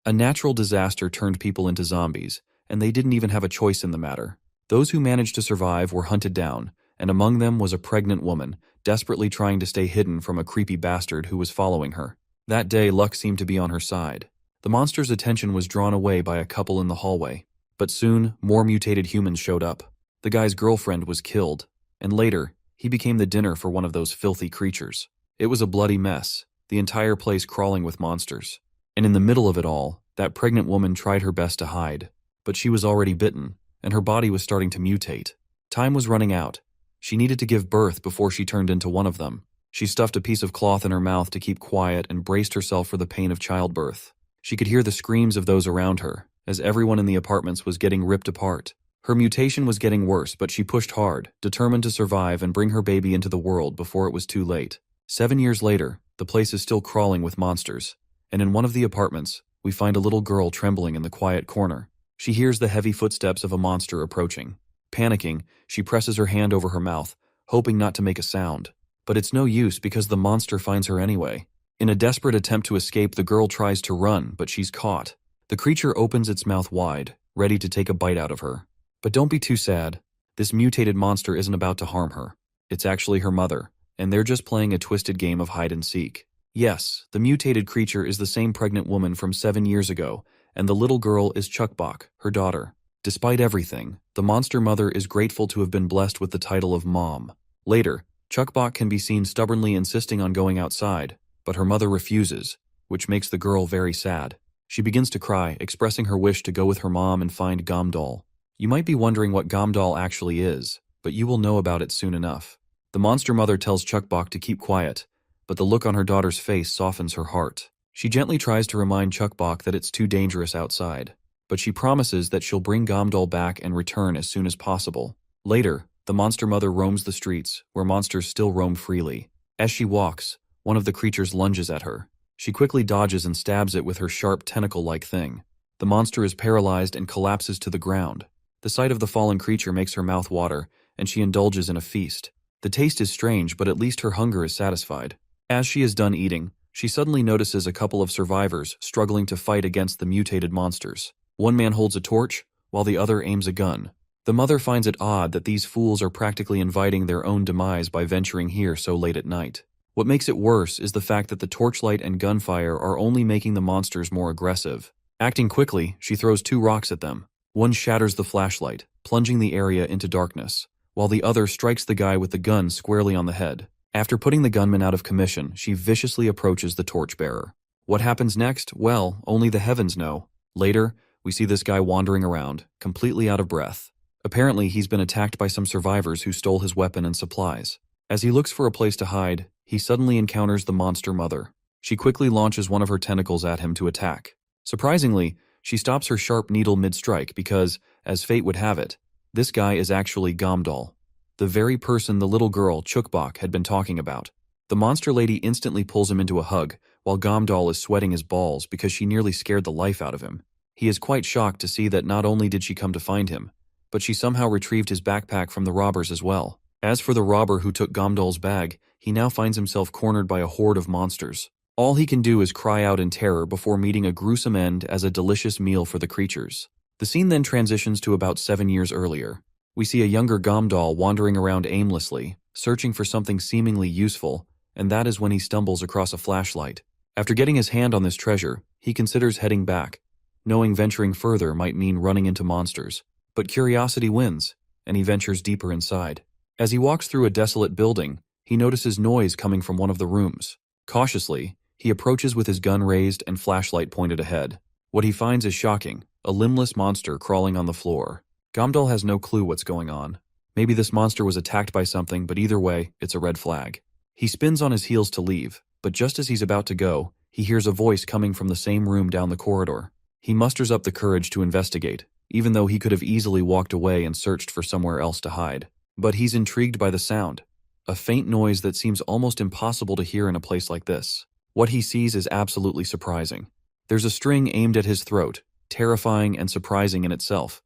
A natural disaster turned people into zombies, and they didn't even have a choice in the matter. Those who managed to survive were hunted down, and among them was a pregnant woman, desperately trying to stay hidden from a creepy bastard who was following her. That day, luck seemed to be on her side. The monster's attention was drawn away by a couple in the hallway. But soon, more mutated humans showed up. The guy's girlfriend was killed, and later, he became the dinner for one of those filthy creatures. It was a bloody mess, the entire place crawling with monsters. And in the middle of it all, that pregnant woman tried her best to hide. But she was already bitten, and her body was starting to mutate. Time was running out. She needed to give birth before she turned into one of them. She stuffed a piece of cloth in her mouth to keep quiet and braced herself for the pain of childbirth. She could hear the screams of those around her, as everyone in the apartments was getting ripped apart. Her mutation was getting worse, but she pushed hard, determined to survive and bring her baby into the world before it was too late. 7 years later, the place is still crawling with monsters, and in one of the apartments, we find a little girl trembling in the quiet corner. She hears the heavy footsteps of a monster approaching. Panicking, she presses her hand over her mouth, hoping not to make a sound. But it's no use because the monster finds her anyway. In a desperate attempt to escape, the girl tries to run, but she's caught. The creature opens its mouth wide, ready to take a bite out of her. But don't be too sad. This mutated monster isn't about to harm her. It's actually her mother, and they're just playing a twisted game of hide and seek. Yes, the mutated creature is the same pregnant woman from 7 years ago, and the little girl is Chukbok, her daughter. Despite everything, the monster mother is grateful to have been blessed with the title of Mom. Later, Chukbok can be seen stubbornly insisting on going outside, but her mother refuses, which makes the girl very sad. She begins to cry, expressing her wish to go with her mom and find Gamdal. You might be wondering what Gamdal actually is, but you will know about it soon enough. The monster mother tells Chukbok to keep quiet, but the look on her daughter's face softens her heart. She gently tries to remind Chukbok that it's too dangerous outside, but she promises that she'll bring Gamdal back and return as soon as possible. Later, the monster mother roams the streets, where monsters still roam freely. As she walks, one of the creatures lunges at her. She quickly dodges and stabs it with her sharp tentacle-like thing. The monster is paralyzed and collapses to the ground. The sight of the fallen creature makes her mouth water, and she indulges in a feast. The taste is strange, but at least her hunger is satisfied. As she is done eating, she suddenly notices a couple of survivors struggling to fight against the mutated monsters. One man holds a torch, while the other aims a gun. The mother finds it odd that these fools are practically inviting their own demise by venturing here so late at night. What makes it worse is the fact that the torchlight and gunfire are only making the monsters more aggressive. Acting quickly, she throws 2 rocks at them. One shatters the flashlight, plunging the area into darkness, while the other strikes the guy with the gun squarely on the head. After putting the gunman out of commission, she viciously approaches the torchbearer. What happens next? Well, only the heavens know. Later, we see this guy wandering around, completely out of breath. Apparently, he's been attacked by some survivors who stole his weapon and supplies. As he looks for a place to hide, he suddenly encounters the monster mother. She quickly launches one of her tentacles at him to attack. Surprisingly, she stops her sharp needle mid-strike because, as fate would have it, this guy is actually Gamdal, the very person the little girl, Chukbok, had been talking about. The monster lady instantly pulls him into a hug, while Gamdal is sweating his balls because she nearly scared the life out of him. He is quite shocked to see that not only did she come to find him, but she somehow retrieved his backpack from the robbers as well. As for the robber who took Gamdal's bag, he now finds himself cornered by a horde of monsters. All he can do is cry out in terror before meeting a gruesome end as a delicious meal for the creatures. The scene then transitions to about 7 years earlier. We see a younger Gamdal wandering around aimlessly, searching for something seemingly useful, and that is when he stumbles across a flashlight. After getting his hand on this treasure, he considers heading back, knowing venturing further might mean running into monsters. But curiosity wins, and he ventures deeper inside. As he walks through a desolate building, he notices noise coming from one of the rooms. Cautiously, he approaches with his gun raised and flashlight pointed ahead. What he finds is shocking, a limbless monster crawling on the floor. Gamdal has no clue what's going on. Maybe this monster was attacked by something, but either way, it's a red flag. He spins on his heels to leave, but just as he's about to go, he hears a voice coming from the same room down the corridor. He musters up the courage to investigate, even though he could have easily walked away and searched for somewhere else to hide. But he's intrigued by the sound, a faint noise that seems almost impossible to hear in a place like this. What he sees is absolutely surprising. There's a string aimed at his throat, terrifying and surprising in itself.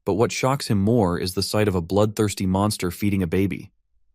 But what shocks him more is the sight of a bloodthirsty monster feeding a baby,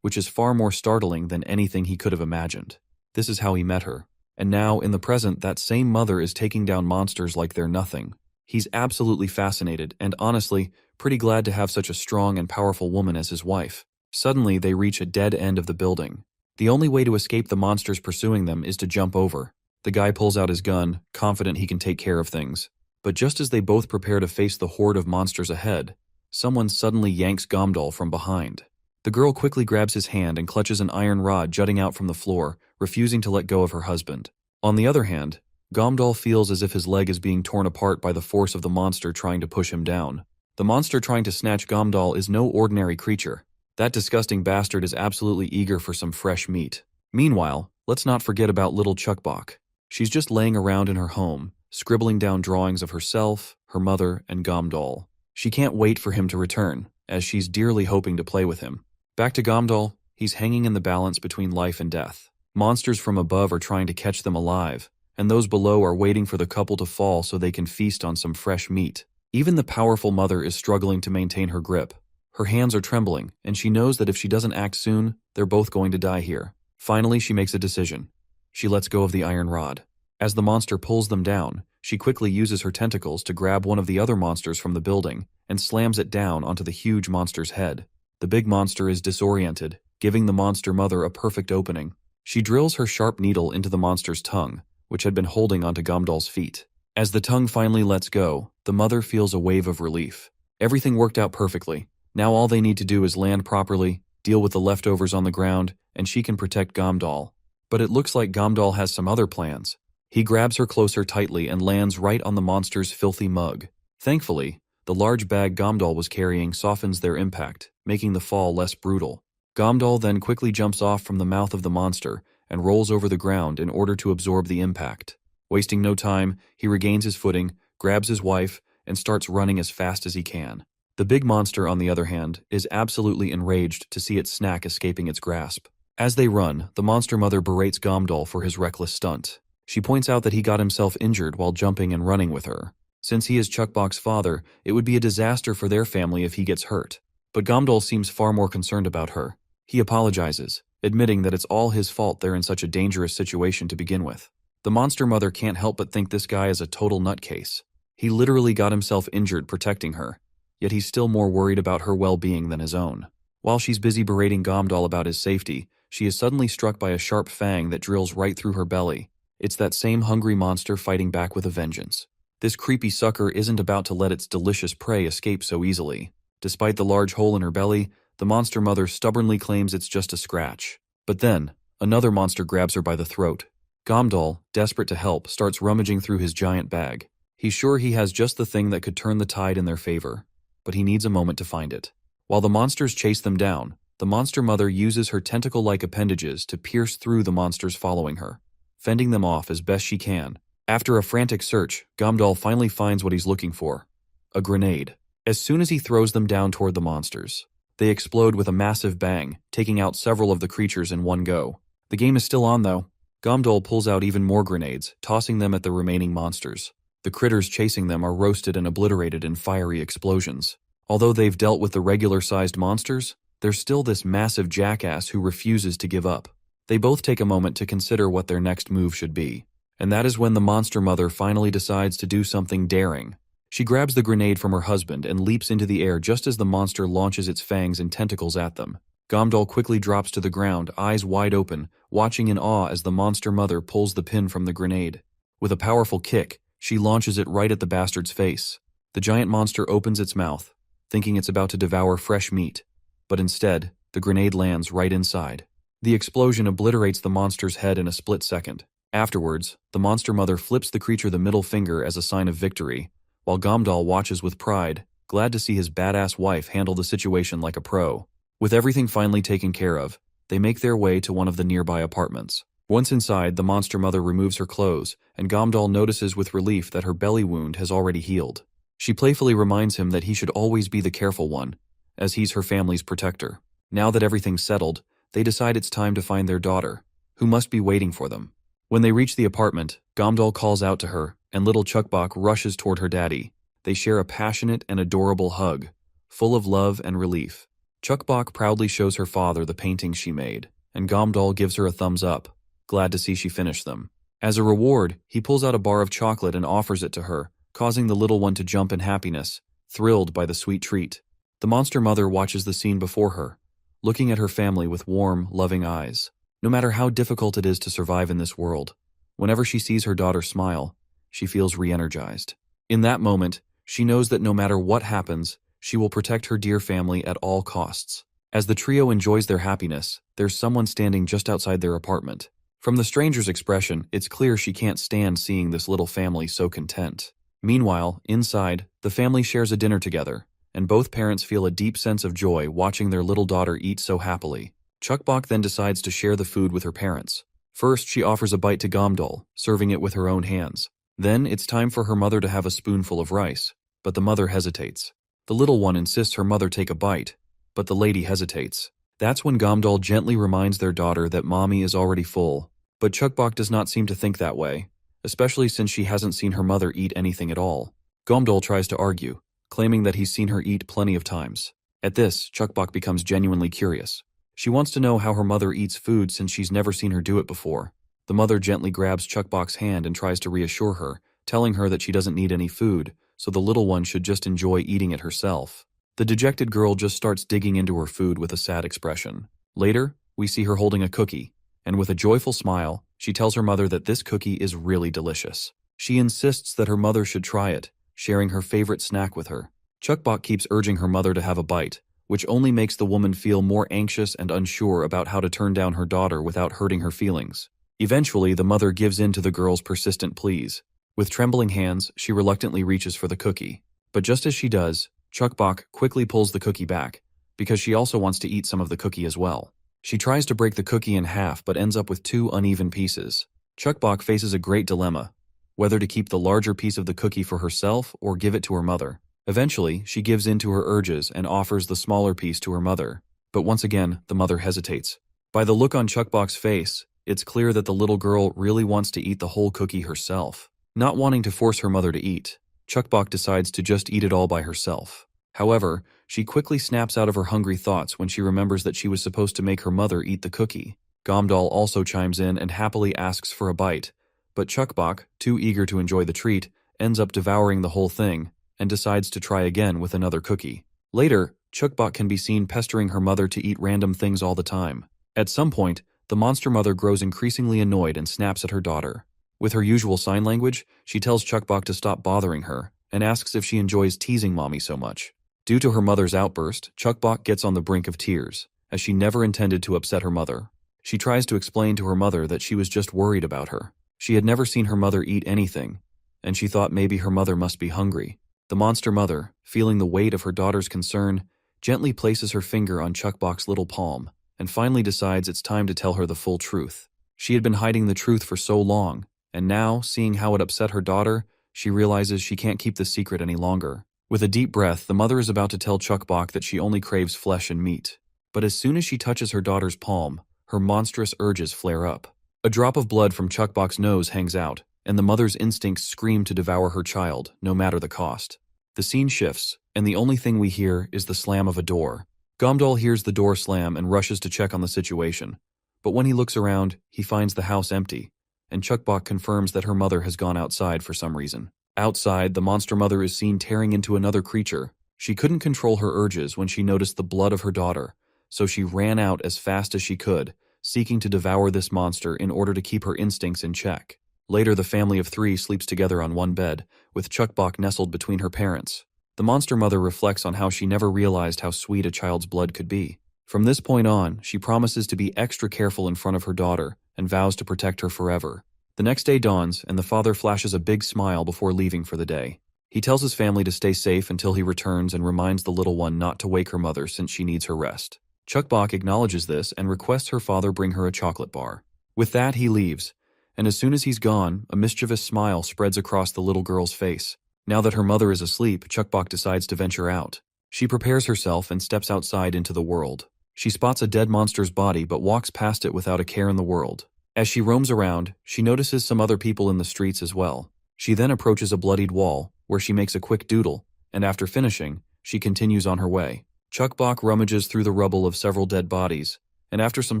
which is far more startling than anything he could have imagined. This is how he met her. And now, in the present, that same mother is taking down monsters like they're nothing. He's absolutely fascinated and, honestly, pretty glad to have such a strong and powerful woman as his wife. Suddenly, they reach a dead end of the building. The only way to escape the monsters pursuing them is to jump over. The guy pulls out his gun, confident he can take care of things. But just as they both prepare to face the horde of monsters ahead, someone suddenly yanks Gomdal from behind. The girl quickly grabs his hand and clutches an iron rod jutting out from the floor, refusing to let go of her husband. On the other hand, Gomdal feels as if his leg is being torn apart by the force of the monster trying to push him down. The monster trying to snatch Gomdal is no ordinary creature. That disgusting bastard is absolutely eager for some fresh meat. Meanwhile, let's not forget about little Chuckbok. She's just laying around in her home, scribbling down drawings of herself, her mother, and Gomdal. She can't wait for him to return, as she's dearly hoping to play with him. Back to Gomdal, he's hanging in the balance between life and death. Monsters from above are trying to catch them alive, and those below are waiting for the couple to fall so they can feast on some fresh meat. Even the powerful mother is struggling to maintain her grip. Her hands are trembling, and she knows that if she doesn't act soon, they're both going to die here. Finally, she makes a decision. She lets go of the iron rod. As the monster pulls them down, she quickly uses her tentacles to grab one of the other monsters from the building and slams it down onto the huge monster's head. The big monster is disoriented, giving the monster mother a perfect opening. She drills her sharp needle into the monster's tongue, which had been holding onto Gomdal's feet. As the tongue finally lets go, the mother feels a wave of relief. Everything worked out perfectly. Now all they need to do is land properly, deal with the leftovers on the ground, and she can protect Gomdal. But it looks like Gomdal has some other plans. He grabs her closer tightly and lands right on the monster's filthy mug. Thankfully, the large bag Gomdal was carrying softens their impact, making the fall less brutal. Gomdal then quickly jumps off from the mouth of the monster and rolls over the ground in order to absorb the impact. Wasting no time, he regains his footing, grabs his wife, and starts running as fast as he can. The big monster, on the other hand, is absolutely enraged to see its snack escaping its grasp. As they run, the monster mother berates Gomdal for his reckless stunt. She points out that he got himself injured while jumping and running with her. Since he is Chuckbok's father, it would be a disaster for their family if he gets hurt. But Gomdal seems far more concerned about her. He apologizes, admitting that it's all his fault they're in such a dangerous situation to begin with. The monster mother can't help but think this guy is a total nutcase. He literally got himself injured protecting her, yet he's still more worried about her well-being than his own. While she's busy berating Gomdal about his safety, she is suddenly struck by a sharp fang that drills right through her belly. It's that same hungry monster fighting back with a vengeance. This creepy sucker isn't about to let its delicious prey escape so easily. Despite the large hole in her belly, the monster mother stubbornly claims it's just a scratch. But then, another monster grabs her by the throat. Gomdal, desperate to help, starts rummaging through his giant bag. He's sure he has just the thing that could turn the tide in their favor, but he needs a moment to find it. While the monsters chase them down, the monster mother uses her tentacle-like appendages to pierce through the monsters following her, fending them off as best she can. After a frantic search, Gomdal finally finds what he's looking for: a grenade. As soon as he throws them down toward the monsters, they explode with a massive bang, taking out several of the creatures in one go. The game is still on though. Gomdal pulls out even more grenades, tossing them at the remaining monsters. The critters chasing them are roasted and obliterated in fiery explosions. Although they've dealt with the regular-sized monsters, there's still this massive jackass who refuses to give up. They both take a moment to consider what their next move should be. And that is when the monster mother finally decides to do something daring. She grabs the grenade from her husband and leaps into the air just as the monster launches its fangs and tentacles at them. Gomdal quickly drops to the ground, eyes wide open, watching in awe as the monster mother pulls the pin from the grenade. With a powerful kick, she launches it right at the bastard's face. The giant monster opens its mouth, thinking it's about to devour fresh meat, but instead, the grenade lands right inside. The explosion obliterates the monster's head in a split second. Afterwards, the monster mother flips the creature the middle finger as a sign of victory, while Gomdal watches with pride, glad to see his badass wife handle the situation like a pro. With everything finally taken care of, they make their way to one of the nearby apartments. Once inside, the monster mother removes her clothes, and Gomdal notices with relief that her belly wound has already healed. She playfully reminds him that he should always be the careful one, as he's her family's protector. Now that everything's settled, they decide it's time to find their daughter, who must be waiting for them. When they reach the apartment, Gomdal calls out to her, and little Chuckbok rushes toward her daddy. They share a passionate and adorable hug, full of love and relief. Chuckbok proudly shows her father the paintings she made, and Gomdal gives her a thumbs up, glad to see she finished them. As a reward, he pulls out a bar of chocolate and offers it to her, causing the little one to jump in happiness, thrilled by the sweet treat. The monster mother watches the scene before her, looking at her family with warm, loving eyes. No matter how difficult it is to survive in this world, whenever she sees her daughter smile, she feels re-energized. In that moment, she knows that no matter what happens, she will protect her dear family at all costs. As the trio enjoys their happiness, there's someone standing just outside their apartment. From the stranger's expression, it's clear she can't stand seeing this little family so content. Meanwhile, inside, the family shares a dinner together, and both parents feel a deep sense of joy watching their little daughter eat so happily. Chukbok then decides to share the food with her parents. First, she offers a bite to Gamdol, serving it with her own hands. Then, it's time for her mother to have a spoonful of rice, but the mother hesitates. The little one insists her mother take a bite, but the lady hesitates. That's when Gamdol gently reminds their daughter that mommy is already full, but Chukbok does not seem to think that way, especially since she hasn't seen her mother eat anything at all. Gamdol tries to argue, claiming that he's seen her eat plenty of times. At this, Chukbok becomes genuinely curious. She wants to know how her mother eats food since she's never seen her do it before. The mother gently grabs Chukbok's hand and tries to reassure her, telling her that she doesn't need any food, so the little one should just enjoy eating it herself. The dejected girl just starts digging into her food with a sad expression. Later, we see her holding a cookie, and with a joyful smile, she tells her mother that this cookie is really delicious. She insists that her mother should try it, sharing her favorite snack with her. Chukbok keeps urging her mother to have a bite, which only makes the woman feel more anxious and unsure about how to turn down her daughter without hurting her feelings. Eventually, the mother gives in to the girl's persistent pleas. With trembling hands, she reluctantly reaches for the cookie. But just as she does, Chukbok quickly pulls the cookie back, because she also wants to eat some of the cookie as well. She tries to break the cookie in half but ends up with 2 uneven pieces. Chukbok faces a great dilemma, whether to keep the larger piece of the cookie for herself or give it to her mother. Eventually, she gives in to her urges and offers the smaller piece to her mother. But once again, the mother hesitates. By the look on Chukbok's face, it's clear that the little girl really wants to eat the whole cookie herself. Not wanting to force her mother to eat, Chukbok decides to just eat it all by herself. However, she quickly snaps out of her hungry thoughts when she remembers that she was supposed to make her mother eat the cookie. Gamdol also chimes in and happily asks for a bite, but Chukbok, too eager to enjoy the treat, ends up devouring the whole thing, and decides to try again with another cookie. Later, Chukbok can be seen pestering her mother to eat random things all the time. At some point, the monster mother grows increasingly annoyed and snaps at her daughter. With her usual sign language, she tells Chukbok to stop bothering her, and asks if she enjoys teasing mommy so much. Due to her mother's outburst, Chukbok gets on the brink of tears, as she never intended to upset her mother. She tries to explain to her mother that she was just worried about her. She had never seen her mother eat anything, and she thought maybe her mother must be hungry. The monster mother, feeling the weight of her daughter's concern, gently places her finger on Chukbok's little palm, and finally decides it's time to tell her the full truth. She had been hiding the truth for so long, and now, seeing how it upset her daughter, she realizes she can't keep the secret any longer. With a deep breath, the mother is about to tell Chukbok that she only craves flesh and meat. But as soon as she touches her daughter's palm, her monstrous urges flare up. A drop of blood from Chukbok's nose hangs out, and the mother's instincts scream to devour her child, no matter the cost. The scene shifts, and the only thing we hear is the slam of a door. Gamdol hears the door slam and rushes to check on the situation. But when he looks around, he finds the house empty, and Chukbok confirms that her mother has gone outside for some reason. Outside, the monster mother is seen tearing into another creature. She couldn't control her urges when she noticed the blood of her daughter, so she ran out as fast as she could, seeking to devour this monster in order to keep her instincts in check. Later, the family of 3 sleeps together on one bed, with Chukbok nestled between her parents. The monster mother reflects on how she never realized how sweet a child's blood could be. From this point on, she promises to be extra careful in front of her daughter and vows to protect her forever. The next day dawns, and the father flashes a big smile before leaving for the day. He tells his family to stay safe until he returns and reminds the little one not to wake her mother since she needs her rest. Chukbok acknowledges this and requests her father bring her a chocolate bar. With that, he leaves, and as soon as he's gone, a mischievous smile spreads across the little girl's face. Now that her mother is asleep, Chukbok decides to venture out. She prepares herself and steps outside into the world. She spots a dead monster's body but walks past it without a care in the world. As she roams around, she notices some other people in the streets as well. She then approaches a bloodied wall, where she makes a quick doodle, and after finishing, she continues on her way. Chukbok rummages through the rubble of several dead bodies, and after some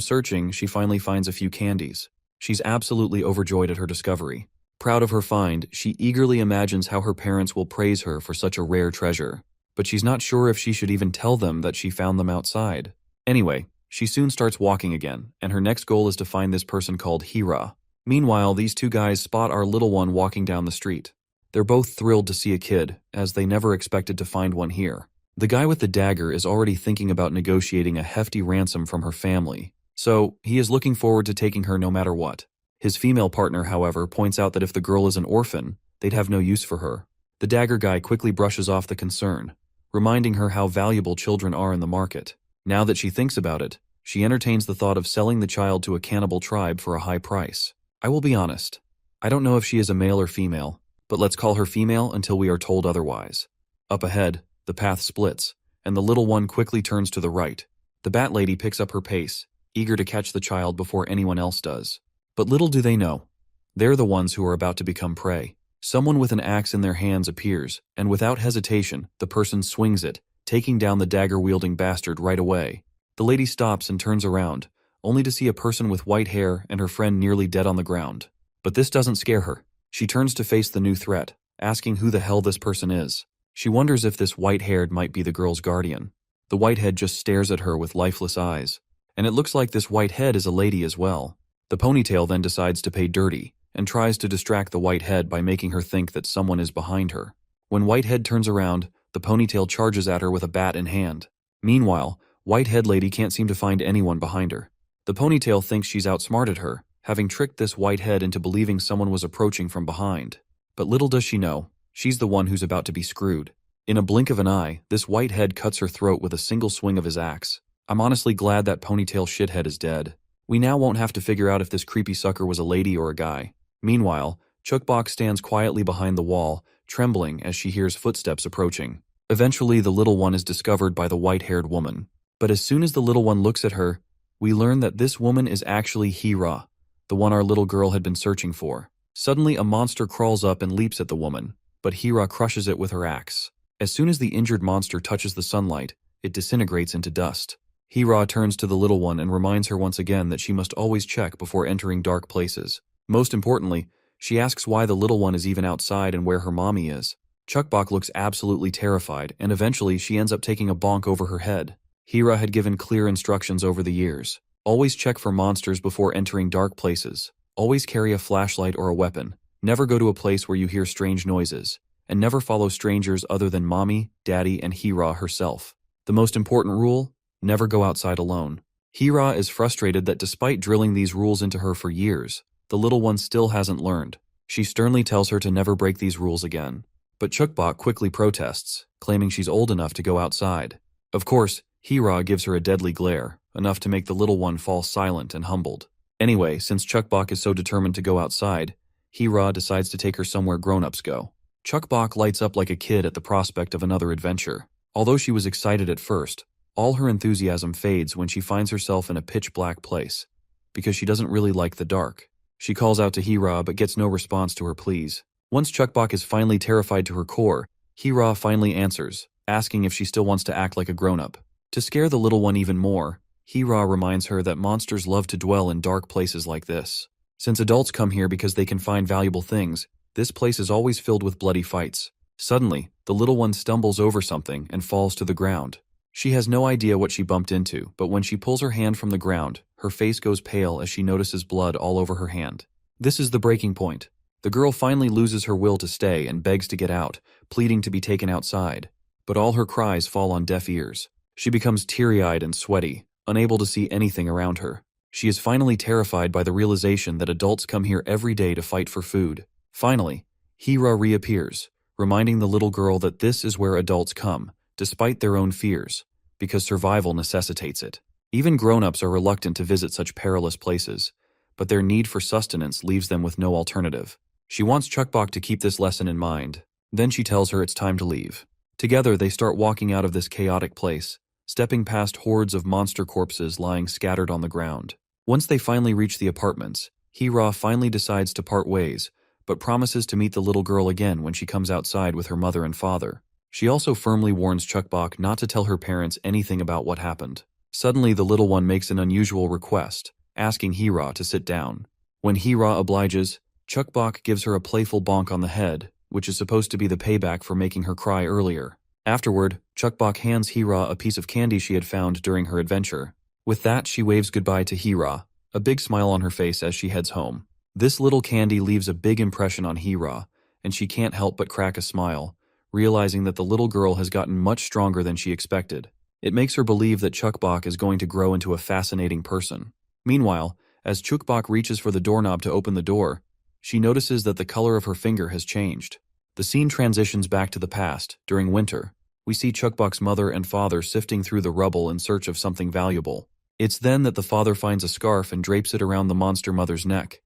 searching, she finally finds a few candies. She's absolutely overjoyed at her discovery. Proud of her find, she eagerly imagines how her parents will praise her for such a rare treasure. But she's not sure if she should even tell them that she found them outside. Anyway, she soon starts walking again, and her next goal is to find this person called Hira. Meanwhile, these two guys spot our little one walking down the street. They're both thrilled to see a kid, as they never expected to find one here. The guy with the dagger is already thinking about negotiating a hefty ransom from her family, so he is looking forward to taking her no matter what. His female partner, however, points out that if the girl is an orphan, they'd have no use for her. The dagger guy quickly brushes off the concern, reminding her how valuable children are in the market. Now that she thinks about it, she entertains the thought of selling the child to a cannibal tribe for a high price. I will be honest, I don't know if she is a male or female, but let's call her female until we are told otherwise. Up ahead, the path splits, and the little one quickly turns to the right. The Bat Lady picks up her pace, eager to catch the child before anyone else does. But little do they know, they're the ones who are about to become prey. Someone with an axe in their hands appears, and without hesitation, the person swings it, taking down the dagger-wielding bastard right away. The lady stops and turns around, only to see a person with white hair and her friend nearly dead on the ground. But this doesn't scare her. She turns to face the new threat, asking who the hell this person is. She wonders if this white-haired might be the girl's guardian. The whitehead just stares at her with lifeless eyes, and it looks like this whitehead is a lady as well. The ponytail then decides to pay dirty, and tries to distract the whitehead by making her think that someone is behind her. When whitehead turns around, the ponytail charges at her with a bat in hand. Meanwhile, whitehead lady can't seem to find anyone behind her. The ponytail thinks she's outsmarted her, having tricked this whitehead into believing someone was approaching from behind. But little does she know, she's the one who's about to be screwed. In a blink of an eye, this whitehead cuts her throat with a single swing of his axe. I'm honestly glad that ponytail shithead is dead. We now won't have to figure out if this creepy sucker was a lady or a guy. Meanwhile, Chukbok stands quietly behind the wall, trembling as she hears footsteps approaching. Eventually, the little one is discovered by the white-haired woman. But as soon as the little one looks at her, we learn that this woman is actually Hira, the one our little girl had been searching for. Suddenly, a monster crawls up and leaps at the woman, but Hira crushes it with her axe. As soon as the injured monster touches the sunlight, it disintegrates into dust. Hira turns to the little one and reminds her once again that she must always check before entering dark places. Most importantly, she asks why the little one is even outside and where her mommy is. Chukbok looks absolutely terrified, and eventually she ends up taking a bonk over her head. Hira had given clear instructions over the years. Always check for monsters before entering dark places. Always carry a flashlight or a weapon. Never go to a place where you hear strange noises. And never follow strangers other than mommy, daddy, and Hira herself. The most important rule? Never go outside alone. Hira is frustrated that despite drilling these rules into her for years, the little one still hasn't learned. She sternly tells her to never break these rules again. But Chukbok quickly protests, claiming she's old enough to go outside. Of course, Hira gives her a deadly glare, enough to make the little one fall silent and humbled. Anyway, since Chukbok is so determined to go outside, Hira decides to take her somewhere grown-ups go. Chukbok lights up like a kid at the prospect of another adventure. Although she was excited at first, all her enthusiasm fades when she finds herself in a pitch-black place, because she doesn't really like the dark. She calls out to Hira but gets no response to her pleas. Once Chukbok is finally terrified to her core, Hira finally answers, asking if she still wants to act like a grown-up. To scare the little one even more, Hira reminds her that monsters love to dwell in dark places like this. Since adults come here because they can find valuable things, this place is always filled with bloody fights. Suddenly, the little one stumbles over something and falls to the ground. She has no idea what she bumped into, but when she pulls her hand from the ground, her face goes pale as she notices blood all over her hand. This is the breaking point. The girl finally loses her will to stay and begs to get out, pleading to be taken outside. But all her cries fall on deaf ears. She becomes teary-eyed and sweaty, unable to see anything around her. She is finally terrified by the realization that adults come here every day to fight for food. Finally, Hira reappears, reminding the little girl that this is where adults come, despite their own fears, because survival necessitates it. Even grown-ups are reluctant to visit such perilous places, but their need for sustenance leaves them with no alternative. She wants Chukbok to keep this lesson in mind. Then she tells her it's time to leave. Together, they start walking out of this chaotic place, stepping past hordes of monster corpses lying scattered on the ground. Once they finally reach the apartments, Hira finally decides to part ways, but promises to meet the little girl again when she comes outside with her mother and father. She also firmly warns Chukbok not to tell her parents anything about what happened. Suddenly, the little one makes an unusual request, asking Hira to sit down. When Hira obliges, Chukbok gives her a playful bonk on the head, which is supposed to be the payback for making her cry earlier. Afterward, Chukbok hands Hira a piece of candy she had found during her adventure. With that, she waves goodbye to Hira, a big smile on her face as she heads home. This little candy leaves a big impression on Hira, and she can't help but crack a smile, realizing that the little girl has gotten much stronger than she expected. It makes her believe that Chukbok is going to grow into a fascinating person. Meanwhile, as Chukbok reaches for the doorknob to open the door, she notices that the color of her finger has changed. The scene transitions back to the past, during winter. We see Chukbok's mother and father sifting through the rubble in search of something valuable. It's then that the father finds a scarf and drapes it around the monster mother's neck,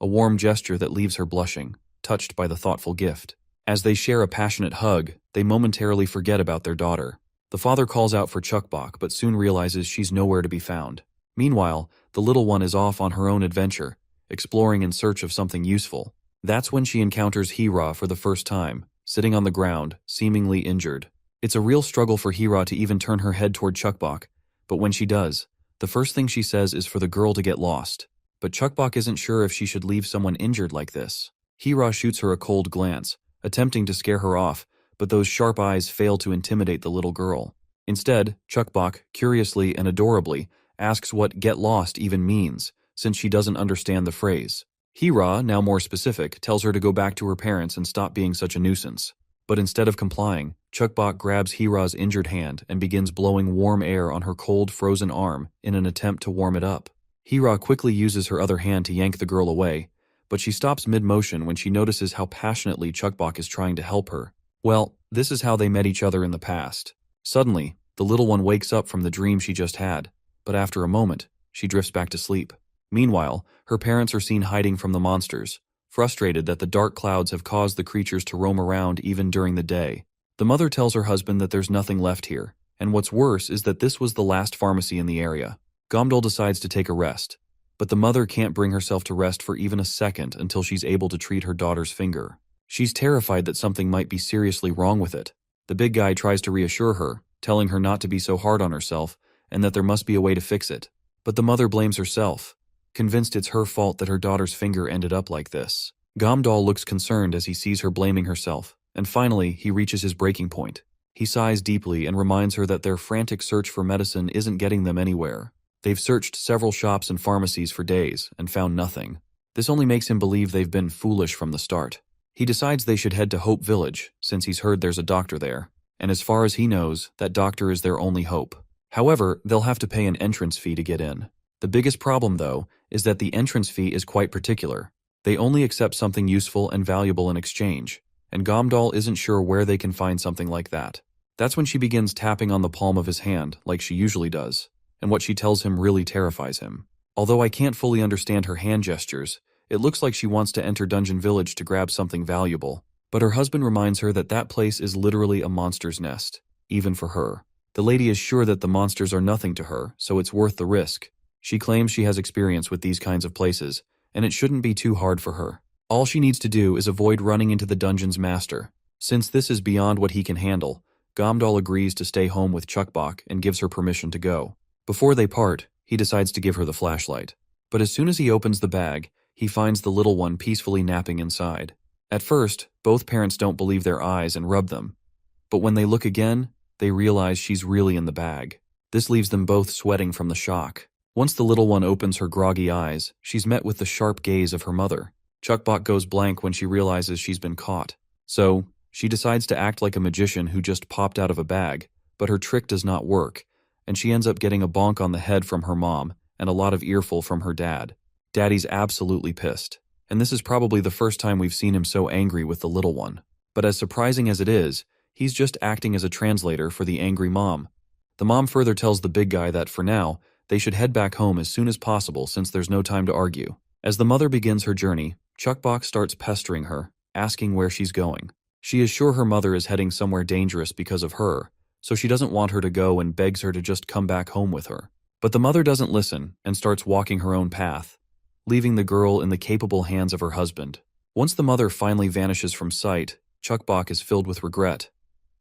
a warm gesture that leaves her blushing, touched by the thoughtful gift. As they share a passionate hug, they momentarily forget about their daughter. The father calls out for Chukbok but soon realizes she's nowhere to be found. Meanwhile, the little one is off on her own adventure, exploring in search of something useful. That's when she encounters Hira for the first time, sitting on the ground, seemingly injured. It's a real struggle for Hira to even turn her head toward Chukbok, but when she does, the first thing she says is for the girl to get lost. But Chukbok isn't sure if she should leave someone injured like this. Hira shoots her a cold glance, attempting to scare her off, but those sharp eyes fail to intimidate the little girl. Instead, Chukbok, curiously and adorably, asks what "get lost" even means, since she doesn't understand the phrase. Hira, now more specific, tells her to go back to her parents and stop being such a nuisance. But instead of complying, Chukbok grabs Hira's injured hand and begins blowing warm air on her cold, frozen arm in an attempt to warm it up. Hira quickly uses her other hand to yank the girl away, but she stops mid-motion when she notices how passionately Chukbok is trying to help her. Well, this is how they met each other in the past. Suddenly, the little one wakes up from the dream she just had, but after a moment, she drifts back to sleep. Meanwhile, her parents are seen hiding from the monsters, frustrated that the dark clouds have caused the creatures to roam around even during the day. The mother tells her husband that there's nothing left here, and what's worse is that this was the last pharmacy in the area. Gomdol decides to take a rest, but the mother can't bring herself to rest for even a second until she's able to treat her daughter's finger. She's terrified that something might be seriously wrong with it. The big guy tries to reassure her, telling her not to be so hard on herself and that there must be a way to fix it. But the mother blames herself, convinced it's her fault that her daughter's finger ended up like this. Gomdol looks concerned as he sees her blaming herself, and finally he reaches his breaking point. He sighs deeply and reminds her that their frantic search for medicine isn't getting them anywhere. They've searched several shops and pharmacies for days and found nothing. This only makes him believe they've been foolish from the start. He decides they should head to Hope Village, since he's heard there's a doctor there, and as far as he knows, that doctor is their only hope. However, they'll have to pay an entrance fee to get in. The biggest problem, though, is that the entrance fee is quite particular. They only accept something useful and valuable in exchange, and Gomdol isn't sure where they can find something like that. That's when she begins tapping on the palm of his hand, like she usually does, and what she tells him really terrifies him. Although I can't fully understand her hand gestures, it looks like she wants to enter Dungeon Village to grab something valuable, but her husband reminds her that that place is literally a monster's nest, even for her. The lady is sure that the monsters are nothing to her, so it's worth the risk. She claims she has experience with these kinds of places, and it shouldn't be too hard for her. All she needs to do is avoid running into the dungeon's master. Since this is beyond what he can handle, Gomdol agrees to stay home with Chukbok and gives her permission to go. Before they part, he decides to give her the flashlight. But as soon as he opens the bag, he finds the little one peacefully napping inside. At first, both parents don't believe their eyes and rub them. But when they look again, they realize she's really in the bag. This leaves them both sweating from the shock. Once the little one opens her groggy eyes, she's met with the sharp gaze of her mother. Chukbok goes blank when she realizes she's been caught. So, she decides to act like a magician who just popped out of a bag, but her trick does not work, and she ends up getting a bonk on the head from her mom and a lot of earful from her dad. Daddy's absolutely pissed, and this is probably the first time we've seen him so angry with the little one. But as surprising as it is, he's just acting as a translator for the angry mom. The mom further tells the big guy that for now, they should head back home as soon as possible since there's no time to argue. As the mother begins her journey, Chukbok starts pestering her, asking where she's going. She is sure her mother is heading somewhere dangerous because of her, so she doesn't want her to go and begs her to just come back home with her. But the mother doesn't listen and starts walking her own path, leaving the girl in the capable hands of her husband. Once the mother finally vanishes from sight, Chukbok is filled with regret,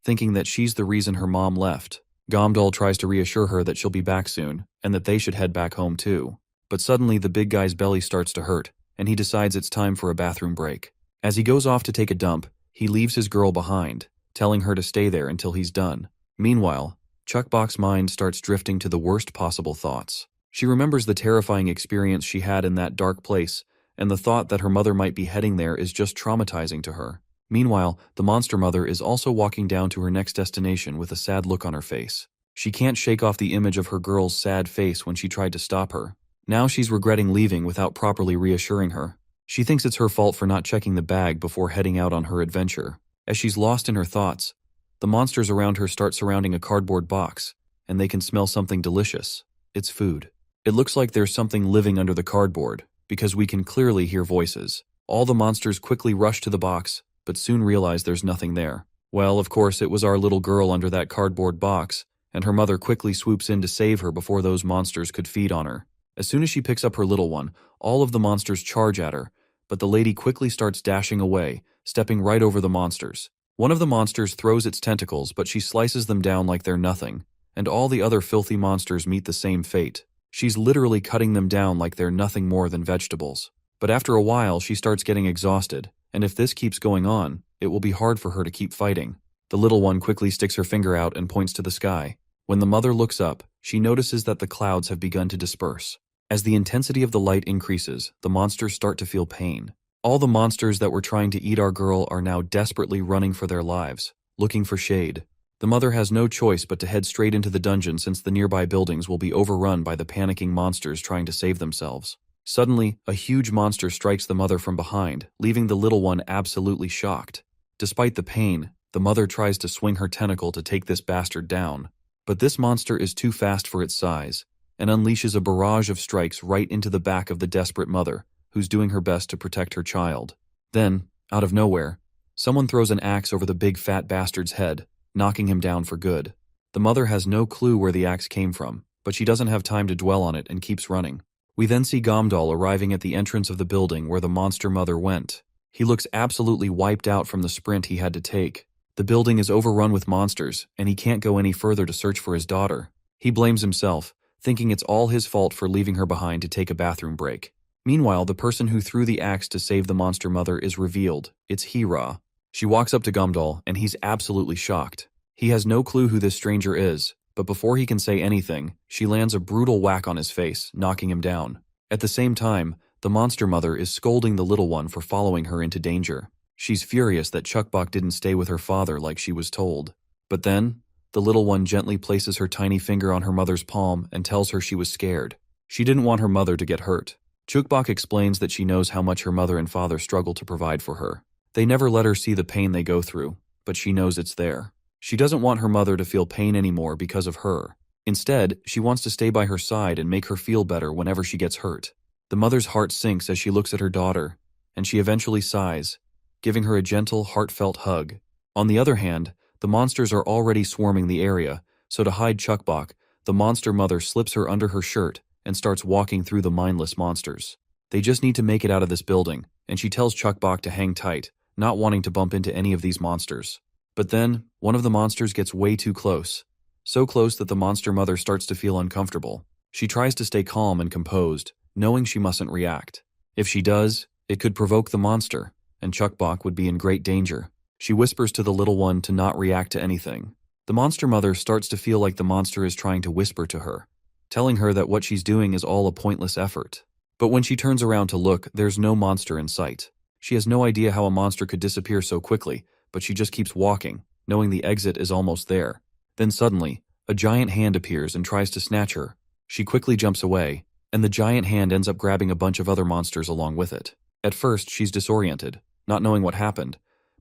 thinking that she's the reason her mom left. Gomdol tries to reassure her that she'll be back soon, and that they should head back home too. But suddenly the big guy's belly starts to hurt, and he decides it's time for a bathroom break. As he goes off to take a dump, he leaves his girl behind, telling her to stay there until he's done. Meanwhile, Chuckbok's mind starts drifting to the worst possible thoughts. She remembers the terrifying experience she had in that dark place, and the thought that her mother might be heading there is just traumatizing to her. Meanwhile, the monster mother is also walking down to her next destination with a sad look on her face. She can't shake off the image of her girl's sad face when she tried to stop her. Now she's regretting leaving without properly reassuring her. She thinks it's her fault for not checking the bag before heading out on her adventure. As she's lost in her thoughts, the monsters around her start surrounding a cardboard box, and they can smell something delicious. It's food. It looks like there's something living under the cardboard, because we can clearly hear voices. All the monsters quickly rush to the box, but soon realize there's nothing there. Well, of course, it was our little girl under that cardboard box, and her mother quickly swoops in to save her before those monsters could feed on her. As soon as she picks up her little one, all of the monsters charge at her, but the lady quickly starts dashing away, stepping right over the monsters. One of the monsters throws its tentacles, but she slices them down like they're nothing, and all the other filthy monsters meet the same fate. She's literally cutting them down like they're nothing more than vegetables. But after a while, she starts getting exhausted, and if this keeps going on, it will be hard for her to keep fighting. The little one quickly sticks her finger out and points to the sky. When the mother looks up, she notices that the clouds have begun to disperse. As the intensity of the light increases, the monsters start to feel pain. All the monsters that were trying to eat our girl are now desperately running for their lives, looking for shade. The mother has no choice but to head straight into the dungeon since the nearby buildings will be overrun by the panicking monsters trying to save themselves. Suddenly, a huge monster strikes the mother from behind, leaving the little one absolutely shocked. Despite the pain, the mother tries to swing her tentacle to take this bastard down. But this monster is too fast for its size, and unleashes a barrage of strikes right into the back of the desperate mother, who's doing her best to protect her child. Then, out of nowhere, someone throws an axe over the big fat bastard's head, knocking him down for good. The mother has no clue where the axe came from, but she doesn't have time to dwell on it and keeps running. We then see Gomdal arriving at the entrance of the building where the monster mother went. He looks absolutely wiped out from the sprint he had to take. The building is overrun with monsters, and he can't go any further to search for his daughter. He blames himself, thinking it's all his fault for leaving her behind to take a bathroom break. Meanwhile, the person who threw the axe to save the monster mother is revealed. It's Hira. She walks up to Gomdal, and he's absolutely shocked. He has no clue who this stranger is, but before he can say anything, she lands a brutal whack on his face, knocking him down. At the same time, the monster mother is scolding the little one for following her into danger. She's furious that Chuckbok didn't stay with her father like she was told. But then, the little one gently places her tiny finger on her mother's palm and tells her she was scared. She didn't want her mother to get hurt. Chuckbok explains that she knows how much her mother and father struggle to provide for her. They never let her see the pain they go through, but she knows it's there. She doesn't want her mother to feel pain anymore because of her. Instead, she wants to stay by her side and make her feel better whenever she gets hurt. The mother's heart sinks as she looks at her daughter, and she eventually sighs, giving her a gentle, heartfelt hug. On the other hand, the monsters are already swarming the area, so to hide Chuckbok, the monster mother slips her under her shirt and starts walking through the mindless monsters. They just need to make it out of this building, and she tells Chuckbok to hang tight, not wanting to bump into any of these monsters. But then, one of the monsters gets way too close. So close that the monster mother starts to feel uncomfortable. She tries to stay calm and composed, knowing she mustn't react. If she does, it could provoke the monster, and Chuckbok would be in great danger. She whispers to the little one to not react to anything. The monster mother starts to feel like the monster is trying to whisper to her, telling her that what she's doing is all a pointless effort. But when she turns around to look, there's no monster in sight. She has no idea how a monster could disappear so quickly, but she just keeps walking, knowing the exit is almost there. Then suddenly, a giant hand appears and tries to snatch her. She quickly jumps away, and the giant hand ends up grabbing a bunch of other monsters along with it. At first, she's disoriented, not knowing what happened,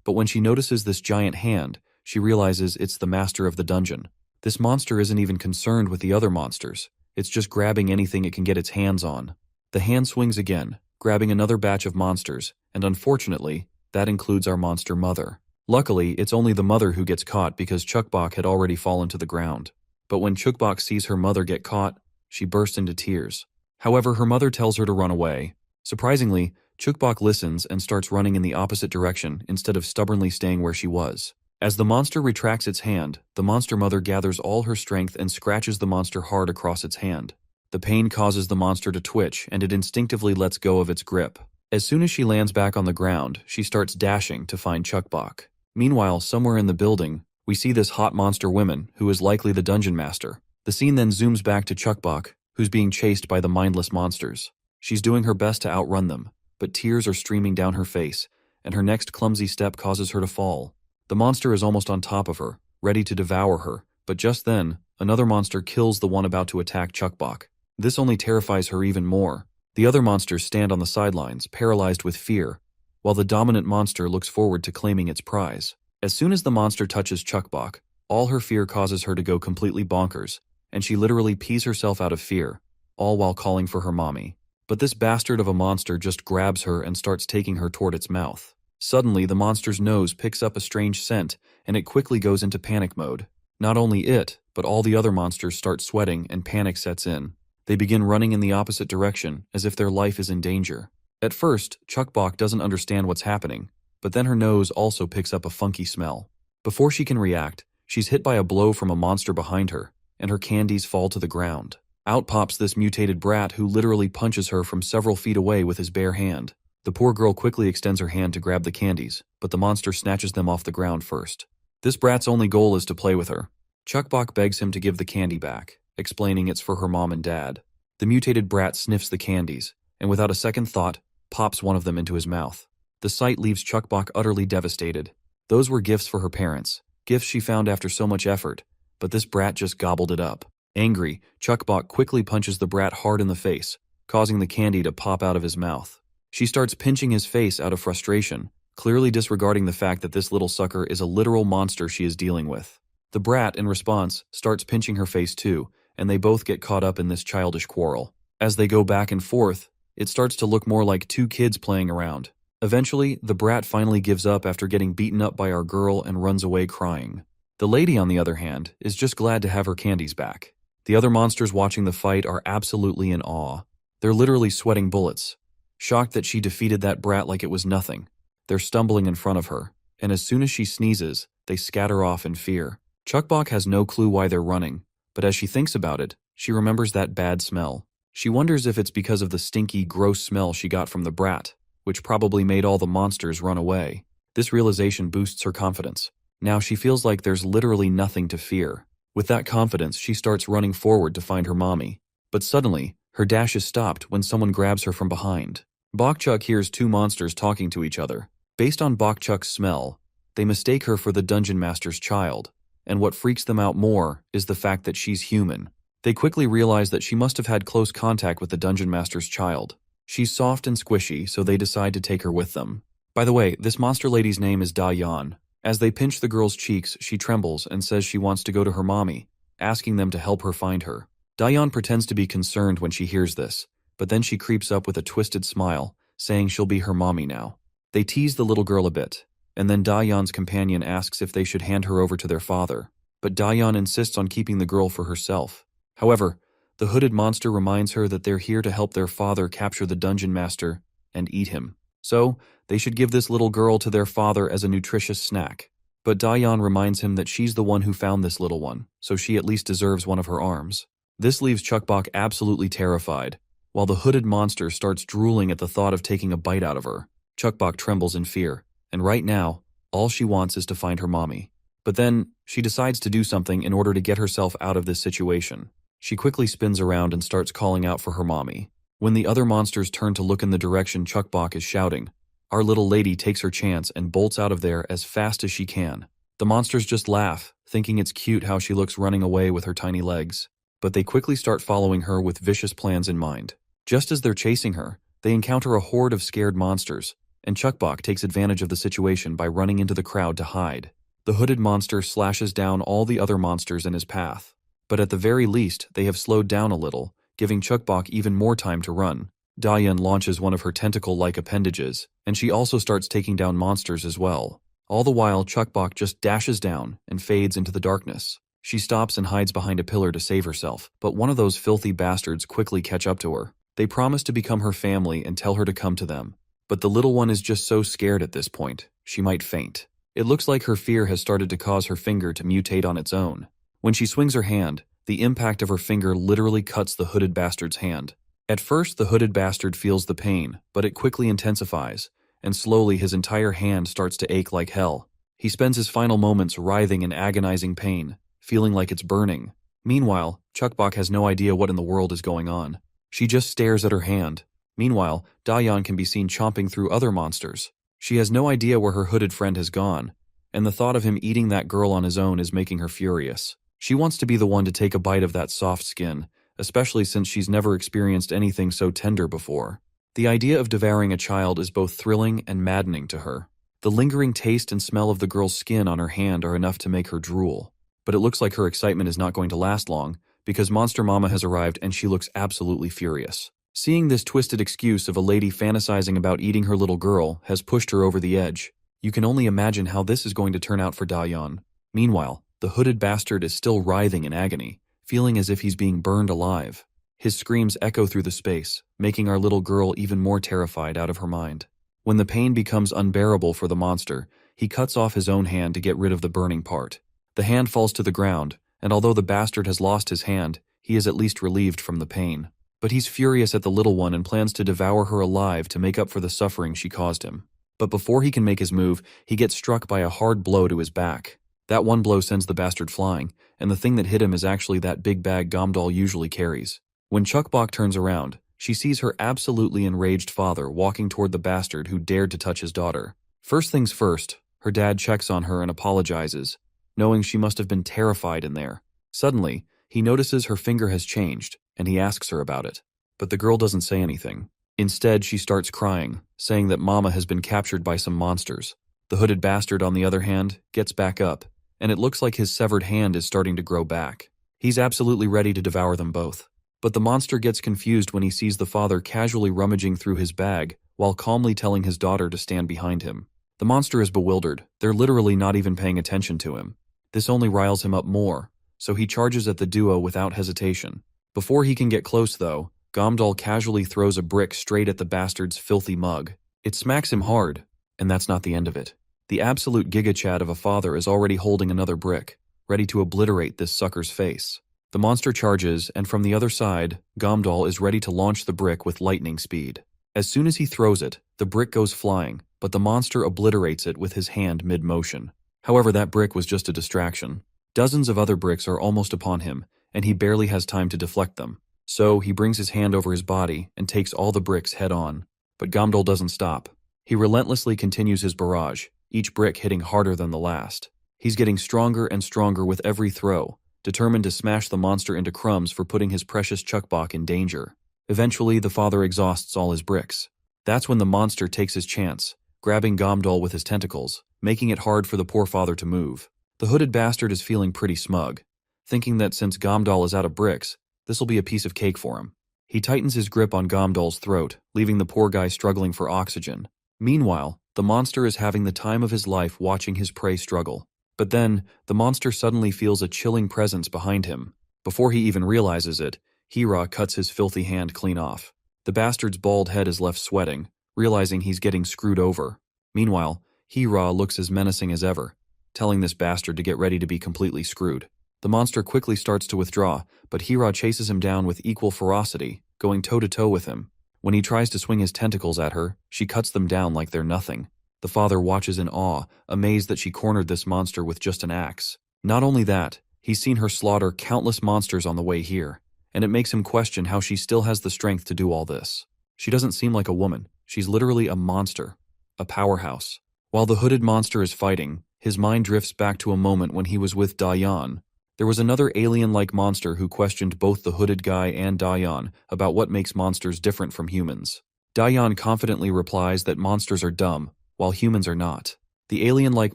but when she notices this giant hand, she realizes it's the master of the dungeon. This monster isn't even concerned with the other monsters. It's just grabbing anything it can get its hands on. The hand swings again, grabbing another batch of monsters, and unfortunately, that includes our monster mother. Luckily, it's only the mother who gets caught because Chuckbok had already fallen to the ground. But when Chuckbok sees her mother get caught, she bursts into tears. However, her mother tells her to run away. Surprisingly, Chuckbok listens and starts running in the opposite direction instead of stubbornly staying where she was. As the monster retracts its hand, the monster mother gathers all her strength and scratches the monster hard across its hand. The pain causes the monster to twitch, and it instinctively lets go of its grip. As soon as she lands back on the ground, she starts dashing to find Chuckbok. Meanwhile, somewhere in the building, we see this hot monster woman, who is likely the dungeon master. The scene then zooms back to Chuckbok, who's being chased by the mindless monsters. She's doing her best to outrun them, but tears are streaming down her face, and her next clumsy step causes her to fall. The monster is almost on top of her, ready to devour her, but just then, another monster kills the one about to attack Chuckbok. This only terrifies her even more. The other monsters stand on the sidelines, paralyzed with fear, while the dominant monster looks forward to claiming its prize. As soon as the monster touches Chuckbok, all her fear causes her to go completely bonkers, and she literally pees herself out of fear, all while calling for her mommy. But this bastard of a monster just grabs her and starts taking her toward its mouth. Suddenly, the monster's nose picks up a strange scent, and it quickly goes into panic mode. Not only it, but all the other monsters start sweating and panic sets in. They begin running in the opposite direction, as if their life is in danger. At first, Chuckbok doesn't understand what's happening, but then her nose also picks up a funky smell. Before she can react, she's hit by a blow from a monster behind her, and her candies fall to the ground. Out pops this mutated brat who literally punches her from several feet away with his bare hand. The poor girl quickly extends her hand to grab the candies, but the monster snatches them off the ground first. This brat's only goal is to play with her. Chuckbok begs him to give the candy back, explaining it's for her mom and dad. The mutated brat sniffs the candies, and without a second thought, pops one of them into his mouth. The sight leaves Chuckbok utterly devastated. Those were gifts for her parents, gifts she found after so much effort, but this brat just gobbled it up. Angry, Chuckbok quickly punches the brat hard in the face, causing the candy to pop out of his mouth. She starts pinching his face out of frustration, clearly disregarding the fact that this little sucker is a literal monster she is dealing with. The brat, in response, starts pinching her face too, and they both get caught up in this childish quarrel. As they go back and forth, it starts to look more like two kids playing around. Eventually, the brat finally gives up after getting beaten up by our girl and runs away crying. The lady, on the other hand, is just glad to have her candies back. The other monsters watching the fight are absolutely in awe. They're literally sweating bullets, shocked that she defeated that brat like it was nothing. They're stumbling in front of her, and as soon as she sneezes, they scatter off in fear. Chuckbok has no clue why they're running, but as she thinks about it, she remembers that bad smell. She wonders if it's because of the stinky, gross smell she got from the brat, which probably made all the monsters run away. This realization boosts her confidence. Now she feels like there's literally nothing to fear. With that confidence, she starts running forward to find her mommy. But suddenly, her dash is stopped when someone grabs her from behind. Bokchuk hears two monsters talking to each other. Based on Bokchuk's smell, they mistake her for the dungeon master's child. And what freaks them out more is the fact that she's human. They quickly realize that she must have had close contact with the dungeon master's child. She's soft and squishy, so they decide to take her with them. By the way, this monster lady's name is Da-Yan. As they pinch the girl's cheeks, she trembles and says she wants to go to her mommy, asking them to help her find her. Da-Yan pretends to be concerned when she hears this, but then she creeps up with a twisted smile, saying she'll be her mommy now. They tease the little girl a bit, and then Da-Yan's companion asks if they should hand her over to their father, but Da-Yan insists on keeping the girl for herself. However, the hooded monster reminds her that they're here to help their father capture the dungeon master and eat him. So, they should give this little girl to their father as a nutritious snack. But Da-Yan reminds him that she's the one who found this little one, so she at least deserves one of her arms. This leaves Chuckbok absolutely terrified, while the hooded monster starts drooling at the thought of taking a bite out of her. Chuckbok trembles in fear, and right now, all she wants is to find her mommy. But then, she decides to do something in order to get herself out of this situation. She quickly spins around and starts calling out for her mommy. When the other monsters turn to look in the direction Chuckbok is shouting, our little lady takes her chance and bolts out of there as fast as she can. The monsters just laugh, thinking it's cute how she looks running away with her tiny legs. But they quickly start following her with vicious plans in mind. Just as they're chasing her, they encounter a horde of scared monsters, and Chuckbok takes advantage of the situation by running into the crowd to hide. The hooded monster slashes down all the other monsters in his path. But at the very least, they have slowed down a little, giving Chuckbok even more time to run. Da-Yan launches one of her tentacle-like appendages, and she also starts taking down monsters as well. All the while, Chuckbok just dashes down and fades into the darkness. She stops and hides behind a pillar to save herself, but one of those filthy bastards quickly catch up to her. They promise to become her family and tell her to come to them. But the little one is just so scared at this point, she might faint. It looks like her fear has started to cause her finger to mutate on its own. When she swings her hand, the impact of her finger literally cuts the hooded bastard's hand. At first, the hooded bastard feels the pain, but it quickly intensifies, and slowly his entire hand starts to ache like hell. He spends his final moments writhing in agonizing pain, feeling like it's burning. Meanwhile, Chukbok has no idea what in the world is going on. She just stares at her hand. Meanwhile, Dayan can be seen chomping through other monsters. She has no idea where her hooded friend has gone, and the thought of him eating that girl on his own is making her furious. She wants to be the one to take a bite of that soft skin, especially since she's never experienced anything so tender before. The idea of devouring a child is both thrilling and maddening to her. The lingering taste and smell of the girl's skin on her hand are enough to make her drool. But it looks like her excitement is not going to last long, because Monster Mama has arrived and she looks absolutely furious. Seeing this twisted excuse of a lady fantasizing about eating her little girl has pushed her over the edge. You can only imagine how this is going to turn out for Dayan. Meanwhile, the hooded bastard is still writhing in agony, feeling as if he's being burned alive. His screams echo through the space, making our little girl even more terrified out of her mind. When the pain becomes unbearable for the monster, he cuts off his own hand to get rid of the burning part. The hand falls to the ground, and although the bastard has lost his hand, he is at least relieved from the pain. But he's furious at the little one and plans to devour her alive to make up for the suffering she caused him. But before he can make his move, he gets struck by a hard blow to his back. That one blow sends the bastard flying, and the thing that hit him is actually that big bag Gomdal usually carries. When Chukbok turns around, she sees her absolutely enraged father walking toward the bastard who dared to touch his daughter. First things first, her dad checks on her and apologizes, knowing she must have been terrified in there. Suddenly, he notices her finger has changed, and he asks her about it. But the girl doesn't say anything. Instead, she starts crying, saying that Mama has been captured by some monsters. The hooded bastard, on the other hand, gets back up, and it looks like his severed hand is starting to grow back. He's absolutely ready to devour them both. But the monster gets confused when he sees the father casually rummaging through his bag while calmly telling his daughter to stand behind him. The monster is bewildered. They're literally not even paying attention to him. This only riles him up more, so he charges at the duo without hesitation. Before he can get close, though, Gomdal casually throws a brick straight at the bastard's filthy mug. It smacks him hard, and that's not the end of it. The absolute giga-chad of a father is already holding another brick, ready to obliterate this sucker's face. The monster charges, and from the other side, Gomdal is ready to launch the brick with lightning speed. As soon as he throws it, the brick goes flying, but the monster obliterates it with his hand mid-motion. However, that brick was just a distraction. Dozens of other bricks are almost upon him, and he barely has time to deflect them. So, he brings his hand over his body and takes all the bricks head-on. But Gomdal doesn't stop. He relentlessly continues his barrage, each brick hitting harder than the last. He's getting stronger and stronger with every throw, determined to smash the monster into crumbs for putting his precious Chukbok in danger. Eventually, the father exhausts all his bricks. That's when the monster takes his chance, grabbing Gomdal with his tentacles, making it hard for the poor father to move. The hooded bastard is feeling pretty smug, thinking that since Gomdal is out of bricks, this'll be a piece of cake for him. He tightens his grip on Gomdal's throat, leaving the poor guy struggling for oxygen. Meanwhile, the monster is having the time of his life watching his prey struggle. But then, the monster suddenly feels a chilling presence behind him. Before he even realizes it, Hira cuts his filthy hand clean off. The bastard's bald head is left sweating, realizing he's getting screwed over. Meanwhile, Hira looks as menacing as ever, telling this bastard to get ready to be completely screwed. The monster quickly starts to withdraw, but Hira chases him down with equal ferocity, going toe-to-toe with him. When he tries to swing his tentacles at her, she cuts them down like they're nothing. The father watches in awe, amazed that she cornered this monster with just an axe. Not only that, he's seen her slaughter countless monsters on the way here, and it makes him question how she still has the strength to do all this. She doesn't seem like a woman. She's literally a monster, a powerhouse. While the hooded monster is fighting, his mind drifts back to a moment when he was with Dayan. There was another alien-like monster who questioned both the hooded guy and Dayan about what makes monsters different from humans. Dayan confidently replies that monsters are dumb, while humans are not. The alien-like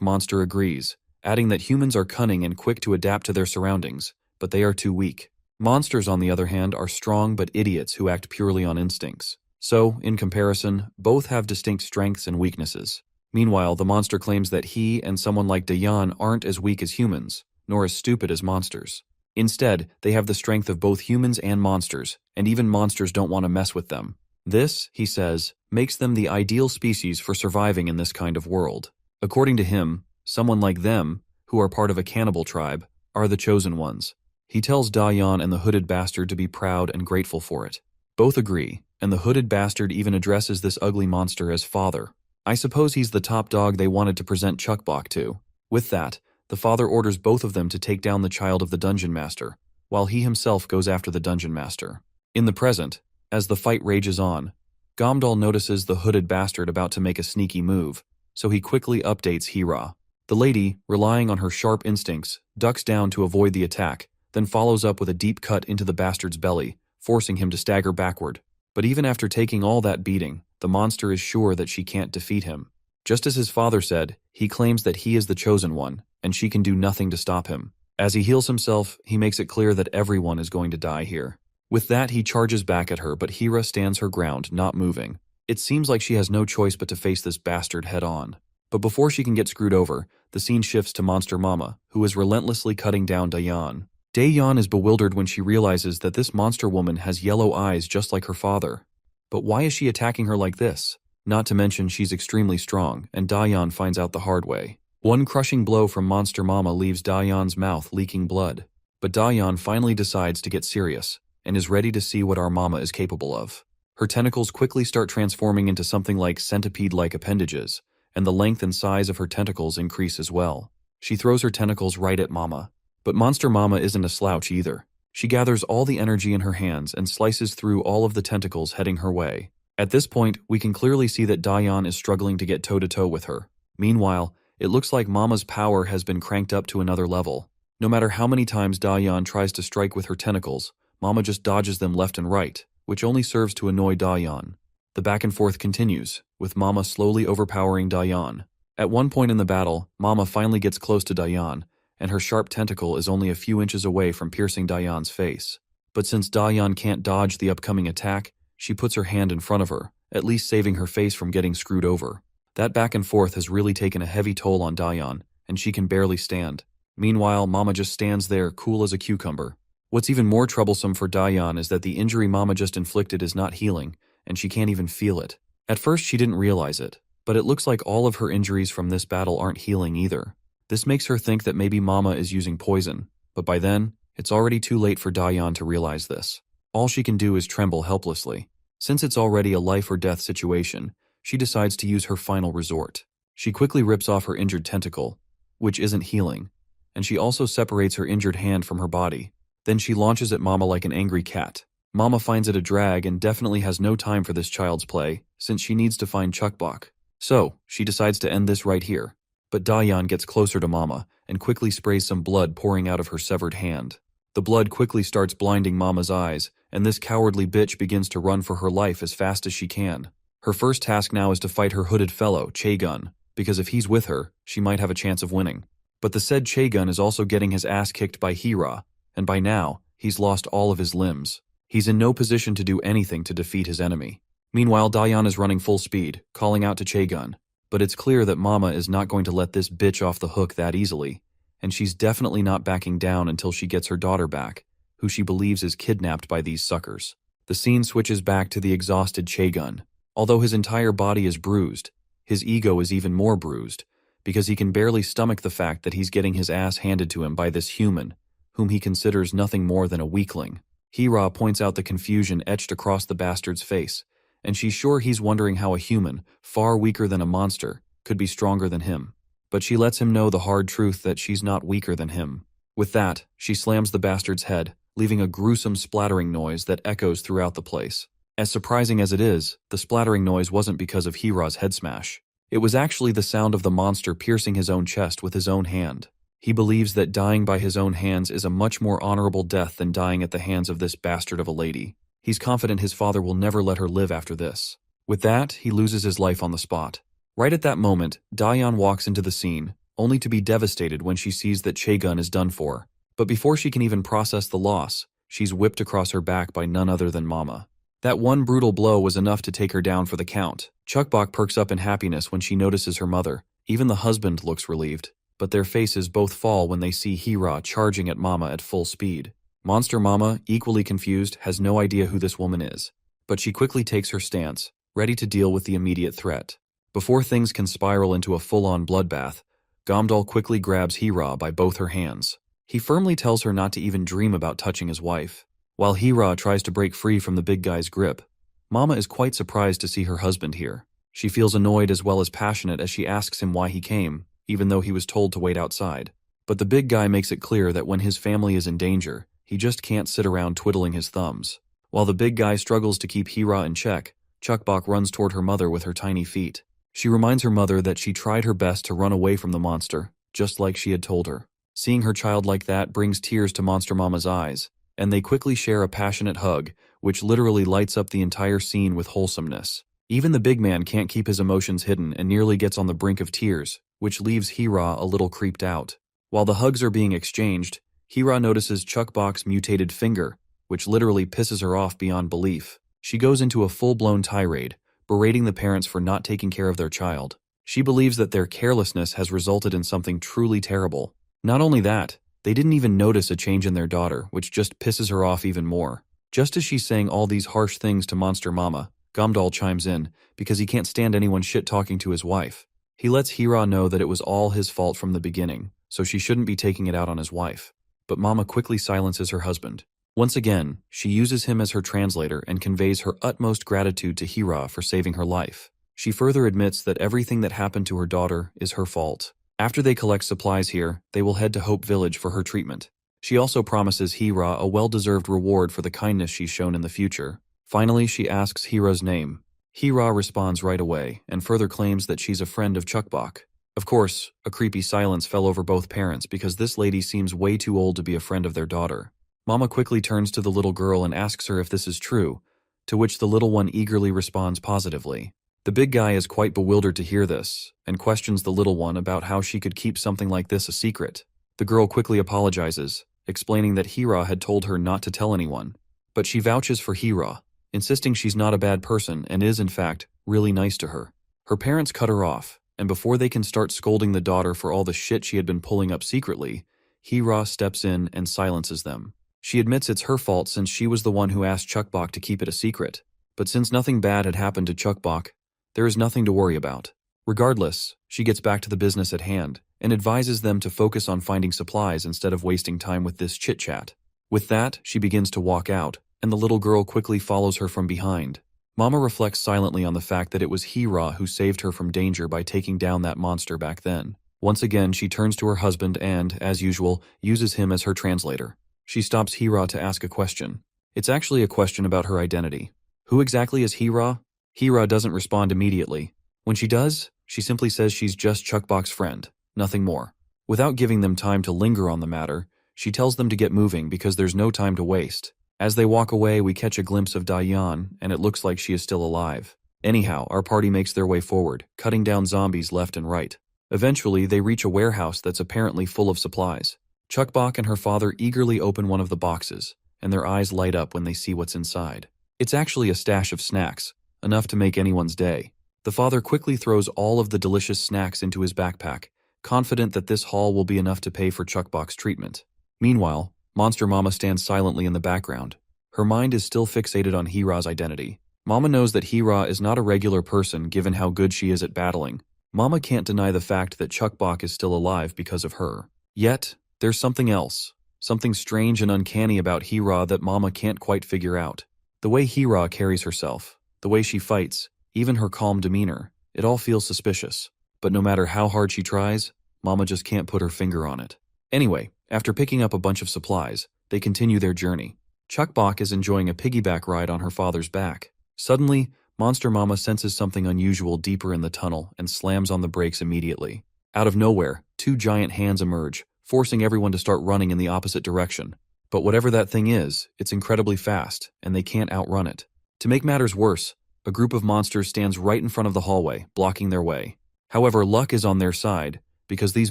monster agrees, adding that humans are cunning and quick to adapt to their surroundings, but they are too weak. Monsters, on the other hand, are strong but idiots who act purely on instincts. So, in comparison, both have distinct strengths and weaknesses. Meanwhile, the monster claims that he and someone like Dayan aren't as weak as humans, nor as stupid as monsters. Instead, they have the strength of both humans and monsters, and even monsters don't want to mess with them. This, he says, makes them the ideal species for surviving in this kind of world. According to him, someone like them, who are part of a cannibal tribe, are the chosen ones. He tells Dayan and the hooded bastard to be proud and grateful for it. Both agree, and the hooded bastard even addresses this ugly monster as father. I suppose he's the top dog they wanted to present Chuckbok to. With that, the father orders both of them to take down the child of the dungeon master, while he himself goes after the dungeon master. In the present, as the fight rages on, Gomdal notices the hooded bastard about to make a sneaky move, so he quickly updates Hira. The lady, relying on her sharp instincts, ducks down to avoid the attack, then follows up with a deep cut into the bastard's belly, forcing him to stagger backward. But even after taking all that beating, the monster is sure that she can't defeat him. Just as his father said, he claims that he is the chosen one, and she can do nothing to stop him. As he heals himself, he makes it clear that everyone is going to die here. With that, he charges back at her, but Hira stands her ground, not moving. It seems like she has no choice but to face this bastard head-on. But before she can get screwed over, the scene shifts to Monster Mama, who is relentlessly cutting down Dayan. Dayan is bewildered when she realizes that this monster woman has yellow eyes just like her father. But why is she attacking her like this? Not to mention she's extremely strong, and Dayan finds out the hard way. One crushing blow from Monster Mama leaves Dayan's mouth leaking blood. But Dayan finally decides to get serious, and is ready to see what our mama is capable of. Her tentacles quickly start transforming into something like centipede-like appendages, and the length and size of her tentacles increase as well. She throws her tentacles right at Mama. But Monster Mama isn't a slouch either. She gathers all the energy in her hands and slices through all of the tentacles heading her way. At this point, we can clearly see that Dayan is struggling to get toe-to-toe with her. Meanwhile, it looks like Mama's power has been cranked up to another level. No matter how many times Dayan tries to strike with her tentacles, Mama just dodges them left and right, which only serves to annoy Dayan. The back and forth continues, with Mama slowly overpowering Dayan. At one point in the battle, Mama finally gets close to Dayan, and her sharp tentacle is only a few inches away from piercing Dayan's face. But since Dayan can't dodge the upcoming attack, she puts her hand in front of her, at least saving her face from getting screwed over. That back and forth has really taken a heavy toll on Dayan, and she can barely stand. Meanwhile, Mama just stands there, cool as a cucumber. What's even more troublesome for Dayan is that the injury Mama just inflicted is not healing, and she can't even feel it. At first she didn't realize it, but it looks like all of her injuries from this battle aren't healing either. This makes her think that maybe Mama is using poison, but by then, it's already too late for Dayan to realize this. All she can do is tremble helplessly. Since it's already a life or death situation, she decides to use her final resort. She quickly rips off her injured tentacle, which isn't healing, and she also separates her injured hand from her body. Then she launches at Mama like an angry cat. Mama finds it a drag and definitely has no time for this child's play, since she needs to find Chuckbok. So, she decides to end this right here. But Dayan gets closer to Mama and quickly sprays some blood pouring out of her severed hand. The blood quickly starts blinding Mama's eyes, and this cowardly bitch begins to run for her life as fast as she can. Her first task now is to fight her hooded fellow, Chaegun, because if he's with her, she might have a chance of winning. But the said Chaegun is also getting his ass kicked by Hira, and by now, he's lost all of his limbs. He's in no position to do anything to defeat his enemy. Meanwhile, Dayan is running full speed, calling out to Chaegun. But it's clear that Mama is not going to let this bitch off the hook that easily, and she's definitely not backing down until she gets her daughter back, who she believes is kidnapped by these suckers. The scene switches back to the exhausted Chaegun. Although his entire body is bruised, his ego is even more bruised, because he can barely stomach the fact that he's getting his ass handed to him by this human, whom he considers nothing more than a weakling. Hira points out the confusion etched across the bastard's face, and she's sure he's wondering how a human, far weaker than a monster, could be stronger than him. But she lets him know the hard truth that she's not weaker than him. With that, she slams the bastard's head, leaving a gruesome splattering noise that echoes throughout the place. As surprising as it is, the splattering noise wasn't because of Hira's head smash. It was actually the sound of the monster piercing his own chest with his own hand. He believes that dying by his own hands is a much more honorable death than dying at the hands of this bastard of a lady. He's confident his father will never let her live after this. With that, he loses his life on the spot. Right at that moment, Dayan walks into the scene, only to be devastated when she sees that Chaegun is done for. But before she can even process the loss, she's whipped across her back by none other than Mama. That one brutal blow was enough to take her down for the count. Chuckbok perks up in happiness when she notices her mother. Even the husband looks relieved, but their faces both fall when they see Hira charging at Mama at full speed. Monster Mama, equally confused, has no idea who this woman is, but she quickly takes her stance, ready to deal with the immediate threat. Before things can spiral into a full-on bloodbath, Gomdal quickly grabs Hira by both her hands. He firmly tells her not to even dream about touching his wife. While Hira tries to break free from the big guy's grip, Mama is quite surprised to see her husband here. She feels annoyed as well as passionate as she asks him why he came, even though he was told to wait outside. But the big guy makes it clear that when his family is in danger, he just can't sit around twiddling his thumbs. While the big guy struggles to keep Hira in check, Chukbok runs toward her mother with her tiny feet. She reminds her mother that she tried her best to run away from the monster, just like she had told her. Seeing her child like that brings tears to Monster Mama's eyes, and they quickly share a passionate hug, which literally lights up the entire scene with wholesomeness. Even the big man can't keep his emotions hidden and nearly gets on the brink of tears, which leaves Hira a little creeped out. While the hugs are being exchanged, Hira notices Chukbok's mutated finger, which literally pisses her off beyond belief. She goes into a full-blown tirade, berating the parents for not taking care of their child. She believes that their carelessness has resulted in something truly terrible. Not only that, they didn't even notice a change in their daughter, which just pisses her off even more. Just as she's saying all these harsh things to Monster Mama, Gamdal chimes in, because he can't stand anyone shit-talking to his wife. He lets Hira know that it was all his fault from the beginning, so she shouldn't be taking it out on his wife. But Mama quickly silences her husband. Once again, she uses him as her translator and conveys her utmost gratitude to Hira for saving her life. She further admits that everything that happened to her daughter is her fault. After they collect supplies here, they will head to Hope Village for her treatment. She also promises Hira a well-deserved reward for the kindness she's shown in the future. Finally, she asks Hira's name. Hira responds right away, and further claims that she's a friend of Chukbok. Of course, a creepy silence fell over both parents because this lady seems way too old to be a friend of their daughter. Mama quickly turns to the little girl and asks her if this is true, to which the little one eagerly responds positively. The big guy is quite bewildered to hear this, and questions the little one about how she could keep something like this a secret. The girl quickly apologizes, explaining that Hira had told her not to tell anyone. But she vouches for Hira, insisting she's not a bad person and is, in fact, really nice to her. Her parents cut her off, and before they can start scolding the daughter for all the shit she had been pulling up secretly, Hira steps in and silences them. She admits it's her fault since she was the one who asked Chukbok to keep it a secret. But since nothing bad had happened to Chukbok, there is nothing to worry about. Regardless, she gets back to the business at hand and advises them to focus on finding supplies instead of wasting time with this chit-chat. With that, she begins to walk out, and the little girl quickly follows her from behind. Mama reflects silently on the fact that it was Hira who saved her from danger by taking down that monster back then. Once again, she turns to her husband and, as usual, uses him as her translator. She stops Hira to ask a question. It's actually a question about her identity. Who exactly is Hira? Hira doesn't respond immediately. When she does, she simply says she's just Chukbok's friend, nothing more. Without giving them time to linger on the matter, she tells them to get moving because there's no time to waste. As they walk away, we catch a glimpse of Dayan, and it looks like she is still alive. Anyhow, our party makes their way forward, cutting down zombies left and right. Eventually, they reach a warehouse that's apparently full of supplies. Chukbok and her father eagerly open one of the boxes, and their eyes light up when they see what's inside. It's actually a stash of snacks, enough to make anyone's day. The father quickly throws all of the delicious snacks into his backpack, confident that this haul will be enough to pay for Chukbok's treatment. Meanwhile, Monster Mama stands silently in the background. Her mind is still fixated on Hira's identity. Mama knows that Hira is not a regular person given how good she is at battling. Mama can't deny the fact that Chukbok is still alive because of her. Yet, there's something else. Something strange and uncanny about Hira that Mama can't quite figure out. The way Hira carries herself, the way she fights, even her calm demeanor, it all feels suspicious. But no matter how hard she tries, Mama just can't put her finger on it. Anyway, after picking up a bunch of supplies, they continue their journey. Chukbok is enjoying a piggyback ride on her father's back. Suddenly, Monster Mama senses something unusual deeper in the tunnel and slams on the brakes immediately. Out of nowhere, two giant hands emerge, forcing everyone to start running in the opposite direction. But whatever that thing is, it's incredibly fast, and they can't outrun it. To make matters worse, a group of monsters stands right in front of the hallway, blocking their way. However, luck is on their side, because these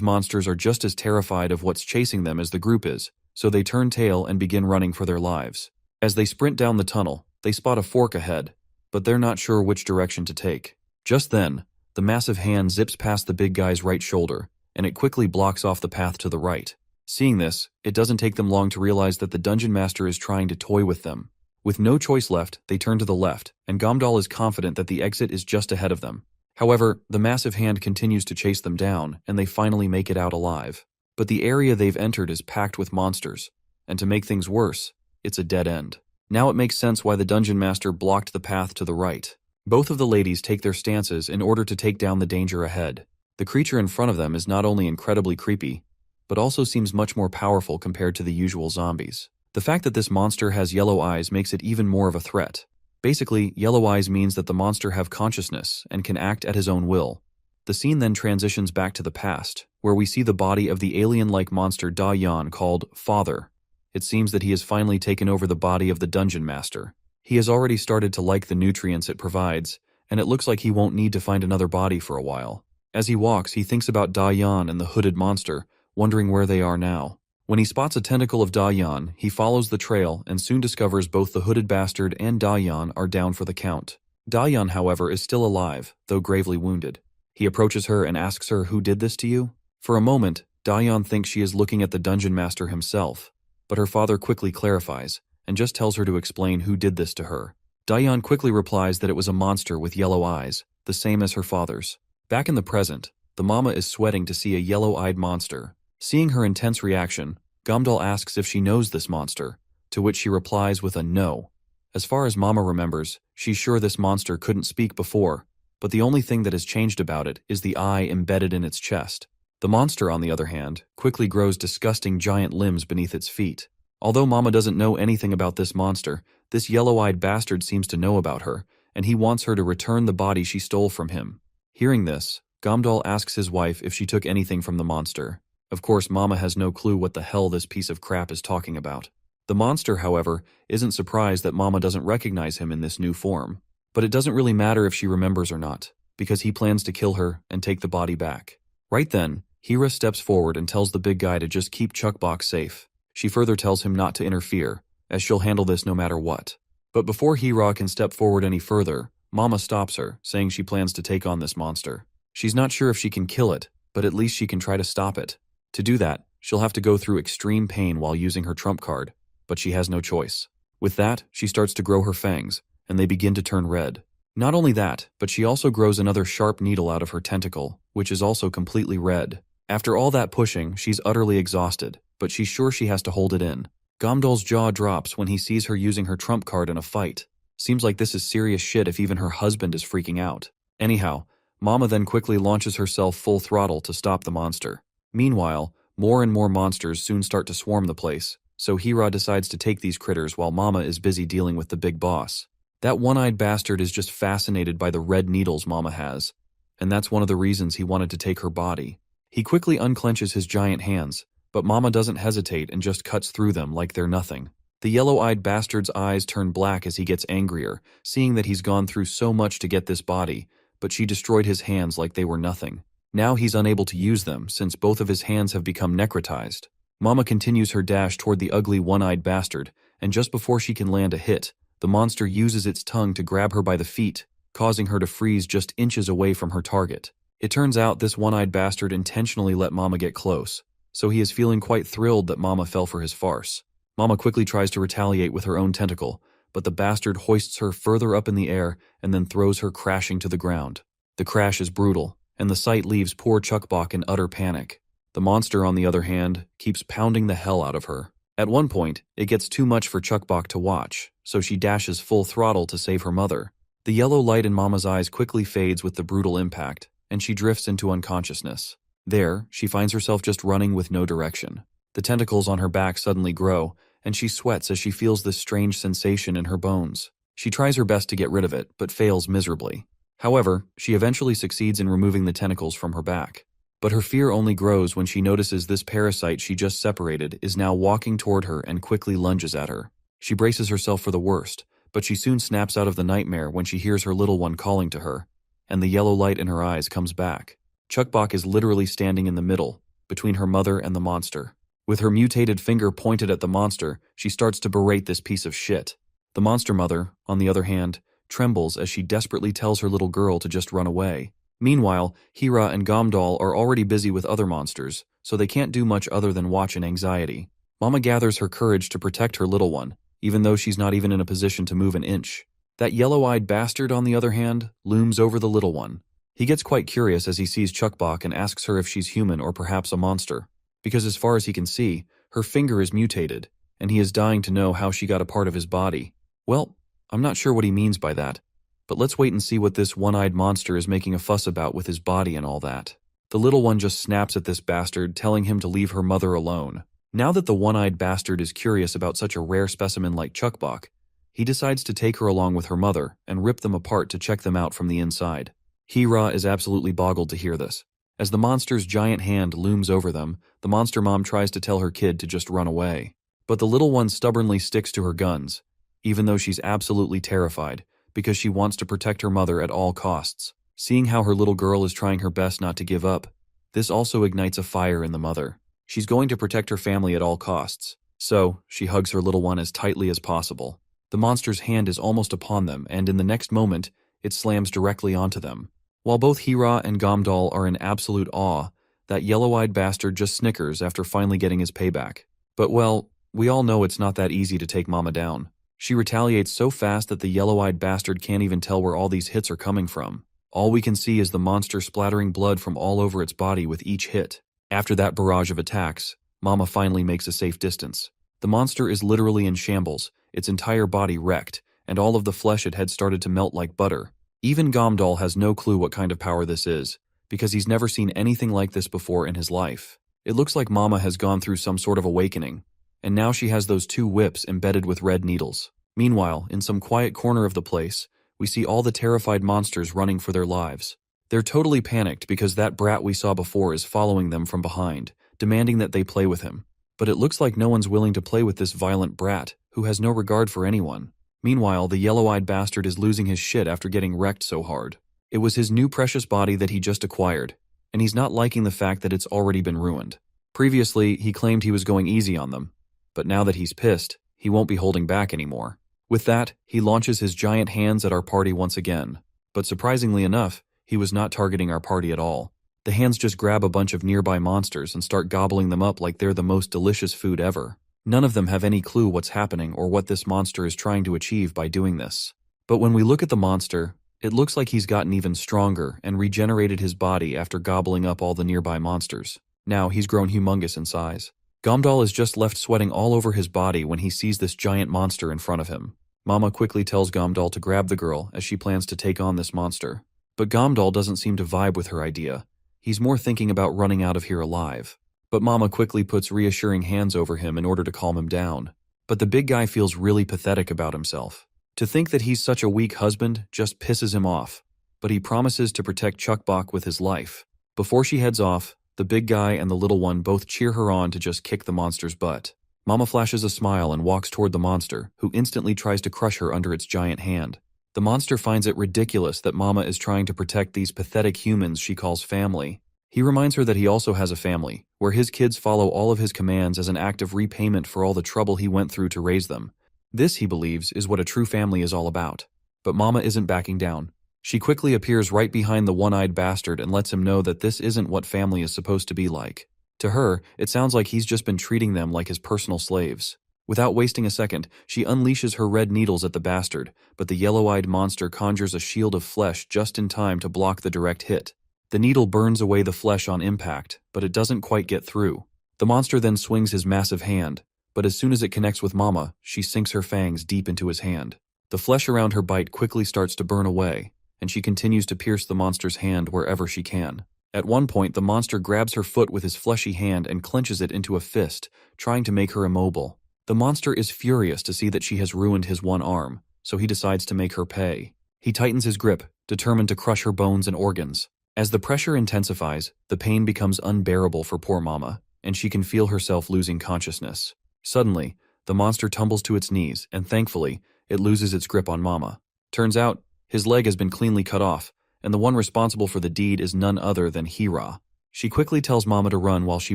monsters are just as terrified of what's chasing them as the group is, so they turn tail and begin running for their lives. As they sprint down the tunnel, they spot a fork ahead, but they're not sure which direction to take. Just then, the massive hand zips past the big guy's right shoulder, and it quickly blocks off the path to the right. Seeing this, it doesn't take them long to realize that the dungeon master is trying to toy with them. With no choice left, they turn to the left, and Gamdal is confident that the exit is just ahead of them. However, the massive hand continues to chase them down, and they finally make it out alive. But the area they've entered is packed with monsters, and to make things worse, it's a dead end. Now it makes sense why the dungeon master blocked the path to the right. Both of the ladies take their stances in order to take down the danger ahead. The creature in front of them is not only incredibly creepy, but also seems much more powerful compared to the usual zombies. The fact that this monster has yellow eyes makes it even more of a threat. Basically, yellow eyes means that the monster have consciousness and can act at his own will. The scene then transitions back to the past, where we see the body of the alien-like monster Da Yan called Father. It seems that he has finally taken over the body of the dungeon master. He has already started to like the nutrients it provides, and it looks like he won't need to find another body for a while. As he walks, he thinks about Da Yan and the hooded monster, wondering where they are now. When he spots a tentacle of Da Yan, he follows the trail and soon discovers both the hooded bastard and Da Yan are down for the count. Da Yan, however, is still alive, though gravely wounded. He approaches her and asks her, "Who did this to you?" For a moment, Da Yan thinks she is looking at the dungeon master himself, but her father quickly clarifies and just tells her to explain who did this to her. Da Yan quickly replies that it was a monster with yellow eyes, the same as her father's. Back in the present, the mama is sweating to see a yellow-eyed monster. Seeing her intense reaction, Gamdal asks if she knows this monster, to which she replies with a no. As far as Mama remembers, she's sure this monster couldn't speak before, but the only thing that has changed about it is the eye embedded in its chest. The monster, on the other hand, quickly grows disgusting giant limbs beneath its feet. Although Mama doesn't know anything about this monster, this yellow-eyed bastard seems to know about her, and he wants her to return the body she stole from him. Hearing this, Gamdal asks his wife if she took anything from the monster. Of course, Mama has no clue what the hell this piece of crap is talking about. The monster, however, isn't surprised that Mama doesn't recognize him in this new form. But it doesn't really matter if she remembers or not, because he plans to kill her and take the body back. Right then, Hira steps forward and tells the big guy to just keep Chuckbox safe. She further tells him not to interfere, as she'll handle this no matter what. But before Hira can step forward any further, Mama stops her, saying she plans to take on this monster. She's not sure if she can kill it, but at least she can try to stop it. To do that, she'll have to go through extreme pain while using her trump card, but she has no choice. With that, she starts to grow her fangs, and they begin to turn red. Not only that, but she also grows another sharp needle out of her tentacle, which is also completely red. After all that pushing, she's utterly exhausted, but she's sure she has to hold it in. Gamdal's jaw drops when he sees her using her trump card in a fight. Seems like this is serious shit if even her husband is freaking out. Anyhow, Mama then quickly launches herself full throttle to stop the monster. Meanwhile, more and more monsters soon start to swarm the place, so Hira decides to take these critters while Mama is busy dealing with the big boss. That one-eyed bastard is just fascinated by the red needles Mama has, and that's one of the reasons he wanted to take her body. He quickly unclenches his giant hands, but Mama doesn't hesitate and just cuts through them like they're nothing. The yellow-eyed bastard's eyes turn black as he gets angrier, seeing that he's gone through so much to get this body, but she destroyed his hands like they were nothing. Now he's unable to use them since both of his hands have become necrotized. Mama continues her dash toward the ugly one-eyed bastard, and just before she can land a hit, the monster uses its tongue to grab her by the feet, causing her to freeze just inches away from her target. It turns out this one-eyed bastard intentionally let Mama get close, so he is feeling quite thrilled that Mama fell for his farce. Mama quickly tries to retaliate with her own tentacle, but the bastard hoists her further up in the air and then throws her crashing to the ground. The crash is brutal, and the sight leaves poor Chuckbach in utter panic. The monster, on the other hand, keeps pounding the hell out of her. At one point, it gets too much for Chuckbach to watch, so she dashes full throttle to save her mother. The yellow light in Mama's eyes quickly fades with the brutal impact, and she drifts into unconsciousness. There, she finds herself just running with no direction. The tentacles on her back suddenly grow, and she sweats as she feels this strange sensation in her bones. She tries her best to get rid of it, but fails miserably. However, she eventually succeeds in removing the tentacles from her back. But her fear only grows when she notices this parasite she just separated is now walking toward her and quickly lunges at her. She braces herself for the worst, but she soon snaps out of the nightmare when she hears her little one calling to her, and the yellow light in her eyes comes back. Chuckbach is literally standing in the middle, between her mother and the monster. With her mutated finger pointed at the monster, she starts to berate this piece of shit. The monster mother, on the other hand, trembles as she desperately tells her little girl to just run away. Meanwhile, Hira and Gamdal are already busy with other monsters, so they can't do much other than watch in anxiety. Mama gathers her courage to protect her little one, even though she's not even in a position to move an inch. That yellow-eyed bastard, on the other hand, looms over the little one. He gets quite curious as he sees Chuckbach and asks her if she's human or perhaps a monster, because as far as he can see, her finger is mutated, and he is dying to know how she got a part of his body. Well, I'm not sure what he means by that, but let's wait and see what this one-eyed monster is making a fuss about with his body and all that. The little one just snaps at this bastard, telling him to leave her mother alone. Now that the one-eyed bastard is curious about such a rare specimen like Chuckbok, he decides to take her along with her mother and rip them apart to check them out from the inside. Hira is absolutely boggled to hear this. As the monster's giant hand looms over them, the monster mom tries to tell her kid to just run away. But the little one stubbornly sticks to her guns, even though she's absolutely terrified, because she wants to protect her mother at all costs. Seeing how her little girl is trying her best not to give up, this also ignites a fire in the mother. She's going to protect her family at all costs, so she hugs her little one as tightly as possible. The monster's hand is almost upon them, and in the next moment, it slams directly onto them. While both Hira and Gamdal are in absolute awe, that yellow-eyed bastard just snickers after finally getting his payback. But well, we all know it's not that easy to take Mama down. She retaliates so fast that the yellow-eyed bastard can't even tell where all these hits are coming from. All we can see is the monster splattering blood from all over its body with each hit. After that barrage of attacks, Mama finally makes a safe distance. The monster is literally in shambles, its entire body wrecked, and all of the flesh it had started to melt like butter. Even Gamdal has no clue what kind of power this is, because he's never seen anything like this before in his life. It looks like Mama has gone through some sort of awakening, and now she has those two whips embedded with red needles. Meanwhile, in some quiet corner of the place, we see all the terrified monsters running for their lives. They're totally panicked because that brat we saw before is following them from behind, demanding that they play with him. But it looks like no one's willing to play with this violent brat, who has no regard for anyone. Meanwhile, the yellow-eyed bastard is losing his shit after getting wrecked so hard. It was his new precious body that he just acquired, and he's not liking the fact that it's already been ruined. Previously, he claimed he was going easy on them, but now that he's pissed, he won't be holding back anymore. With that, he launches his giant hands at our party once again. But surprisingly enough, he was not targeting our party at all. The hands just grab a bunch of nearby monsters and start gobbling them up like they're the most delicious food ever. None of them have any clue what's happening or what this monster is trying to achieve by doing this. But when we look at the monster, it looks like he's gotten even stronger and regenerated his body after gobbling up all the nearby monsters. Now he's grown humongous in size. Gamdal is just left sweating all over his body when he sees this giant monster in front of him. Mama quickly tells Gamdal to grab the girl as she plans to take on this monster. But Gamdal doesn't seem to vibe with her idea. He's more thinking about running out of here alive. But Mama quickly puts reassuring hands over him in order to calm him down. But the big guy feels really pathetic about himself. To think that he's such a weak husband just pisses him off. But he promises to protect Chuckbok with his life. Before she heads off, the big guy and the little one both cheer her on to just kick the monster's butt. Mama flashes a smile and walks toward the monster, who instantly tries to crush her under its giant hand. The monster finds it ridiculous that Mama is trying to protect these pathetic humans she calls family. He reminds her that he also has a family, where his kids follow all of his commands as an act of repayment for all the trouble he went through to raise them. This, he believes, is what a true family is all about. But Mama isn't backing down. She quickly appears right behind the one-eyed bastard and lets him know that this isn't what family is supposed to be like. To her, it sounds like he's just been treating them like his personal slaves. Without wasting a second, she unleashes her red needles at the bastard, but the yellow-eyed monster conjures a shield of flesh just in time to block the direct hit. The needle burns away the flesh on impact, but it doesn't quite get through. The monster then swings his massive hand, but as soon as it connects with Mama, she sinks her fangs deep into his hand. The flesh around her bite quickly starts to burn away, and she continues to pierce the monster's hand wherever she can. At one point, the monster grabs her foot with his fleshy hand and clenches it into a fist, trying to make her immobile. The monster is furious to see that she has ruined his one arm, so he decides to make her pay. He tightens his grip, determined to crush her bones and organs. As the pressure intensifies, the pain becomes unbearable for poor Mama, and she can feel herself losing consciousness. Suddenly, the monster tumbles to its knees, and thankfully, it loses its grip on Mama. Turns out, his leg has been cleanly cut off, and the one responsible for the deed is none other than Hira. She quickly tells Mama to run while she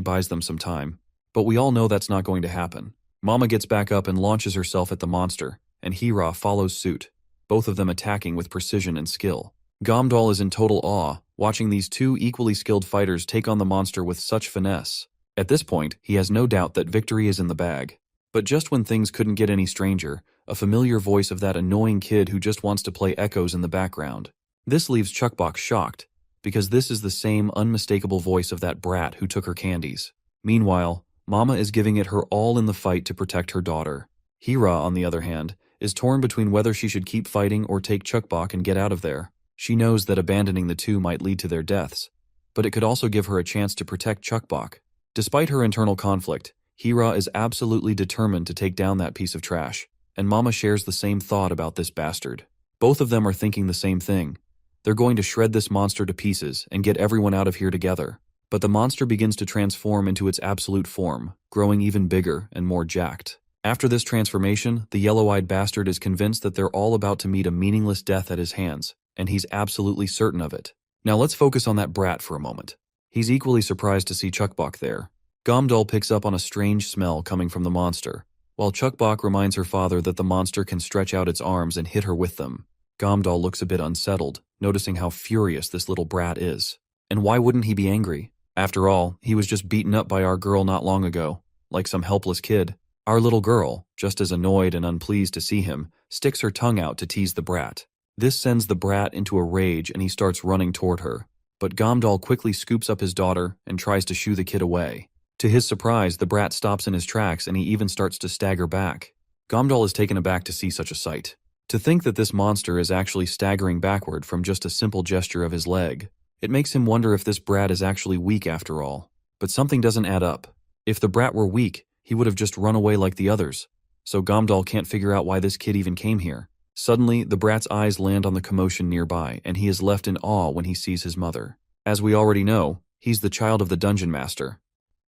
buys them some time, but we all know that's not going to happen. Mama gets back up and launches herself at the monster, and Hira follows suit, both of them attacking with precision and skill. Gamdal is in total awe, watching these two equally skilled fighters take on the monster with such finesse. At this point, he has no doubt that victory is in the bag. But just when things couldn't get any stranger, a familiar voice of that annoying kid who just wants to play echoes in the background. This leaves Chuckbok shocked, because this is the same unmistakable voice of that brat who took her candies. Meanwhile, Mama is giving it her all in the fight to protect her daughter. Hira, on the other hand, is torn between whether she should keep fighting or take Chukbok and get out of there. She knows that abandoning the two might lead to their deaths, but it could also give her a chance to protect Chukbok. Despite her internal conflict, Hira is absolutely determined to take down that piece of trash, and Mama shares the same thought about this bastard. Both of them are thinking the same thing. They're going to shred this monster to pieces and get everyone out of here together. But the monster begins to transform into its absolute form, growing even bigger and more jacked. After this transformation, the yellow-eyed bastard is convinced that they're all about to meet a meaningless death at his hands, and he's absolutely certain of it. Now let's focus on that brat for a moment. He's equally surprised to see Chukbok there. Gomdal picks up on a strange smell coming from the monster, while Chukbok reminds her father that the monster can stretch out its arms and hit her with them. Gomdal looks a bit unsettled, noticing how furious this little brat is. And why wouldn't he be angry? After all, he was just beaten up by our girl not long ago, like some helpless kid. Our little girl, just as annoyed and unpleased to see him, sticks her tongue out to tease the brat. This sends the brat into a rage and he starts running toward her. But Gomdal quickly scoops up his daughter and tries to shoo the kid away. To his surprise, the brat stops in his tracks and he even starts to stagger back. Gomdal is taken aback to see such a sight. To think that this monster is actually staggering backward from just a simple gesture of his leg. It makes him wonder if this brat is actually weak after all. But something doesn't add up. If the brat were weak, he would have just run away like the others. So Gomdal can't figure out why this kid even came here. Suddenly, the brat's eyes land on the commotion nearby, and he is left in awe when he sees his mother. As we already know, he's the child of the dungeon master.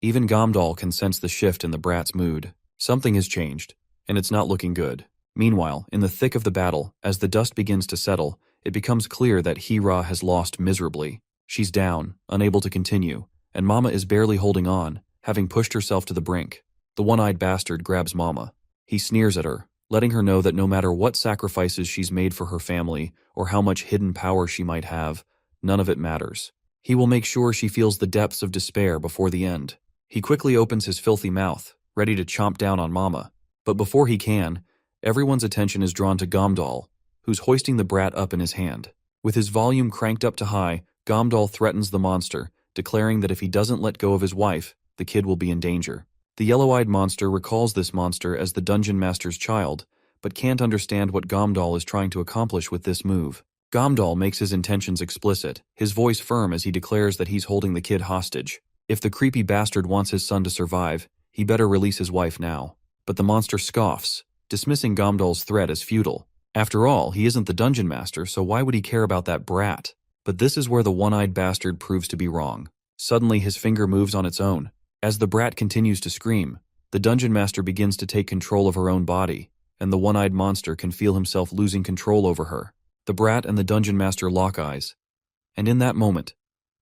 Even Gomdal can sense the shift in the brat's mood. Something has changed, and it's not looking good. Meanwhile, in the thick of the battle, as the dust begins to settle, it becomes clear that Hira has lost miserably. She's down, unable to continue, and Mama is barely holding on, having pushed herself to the brink. The one-eyed bastard grabs Mama. He sneers at her, letting her know that no matter what sacrifices she's made for her family or how much hidden power she might have, none of it matters. He will make sure she feels the depths of despair before the end. He quickly opens his filthy mouth, ready to chomp down on Mama. But before he can, everyone's attention is drawn to Gomdal, who's hoisting the brat up in his hand. With his volume cranked up to high, Gomdal threatens the monster, declaring that if he doesn't let go of his wife, the kid will be in danger. The yellow-eyed monster recalls this monster as the dungeon master's child, but can't understand what Gomdal is trying to accomplish with this move. Gomdal makes his intentions explicit, his voice firm as he declares that he's holding the kid hostage. If the creepy bastard wants his son to survive, he better release his wife now. But the monster scoffs, dismissing Gomdal's threat as futile. After all, he isn't the dungeon master, so why would he care about that brat? But this is where the one-eyed bastard proves to be wrong. Suddenly, his finger moves on its own. As the brat continues to scream, the dungeon master begins to take control of her own body, and the one-eyed monster can feel himself losing control over her. The brat and the dungeon master lock eyes. And in that moment,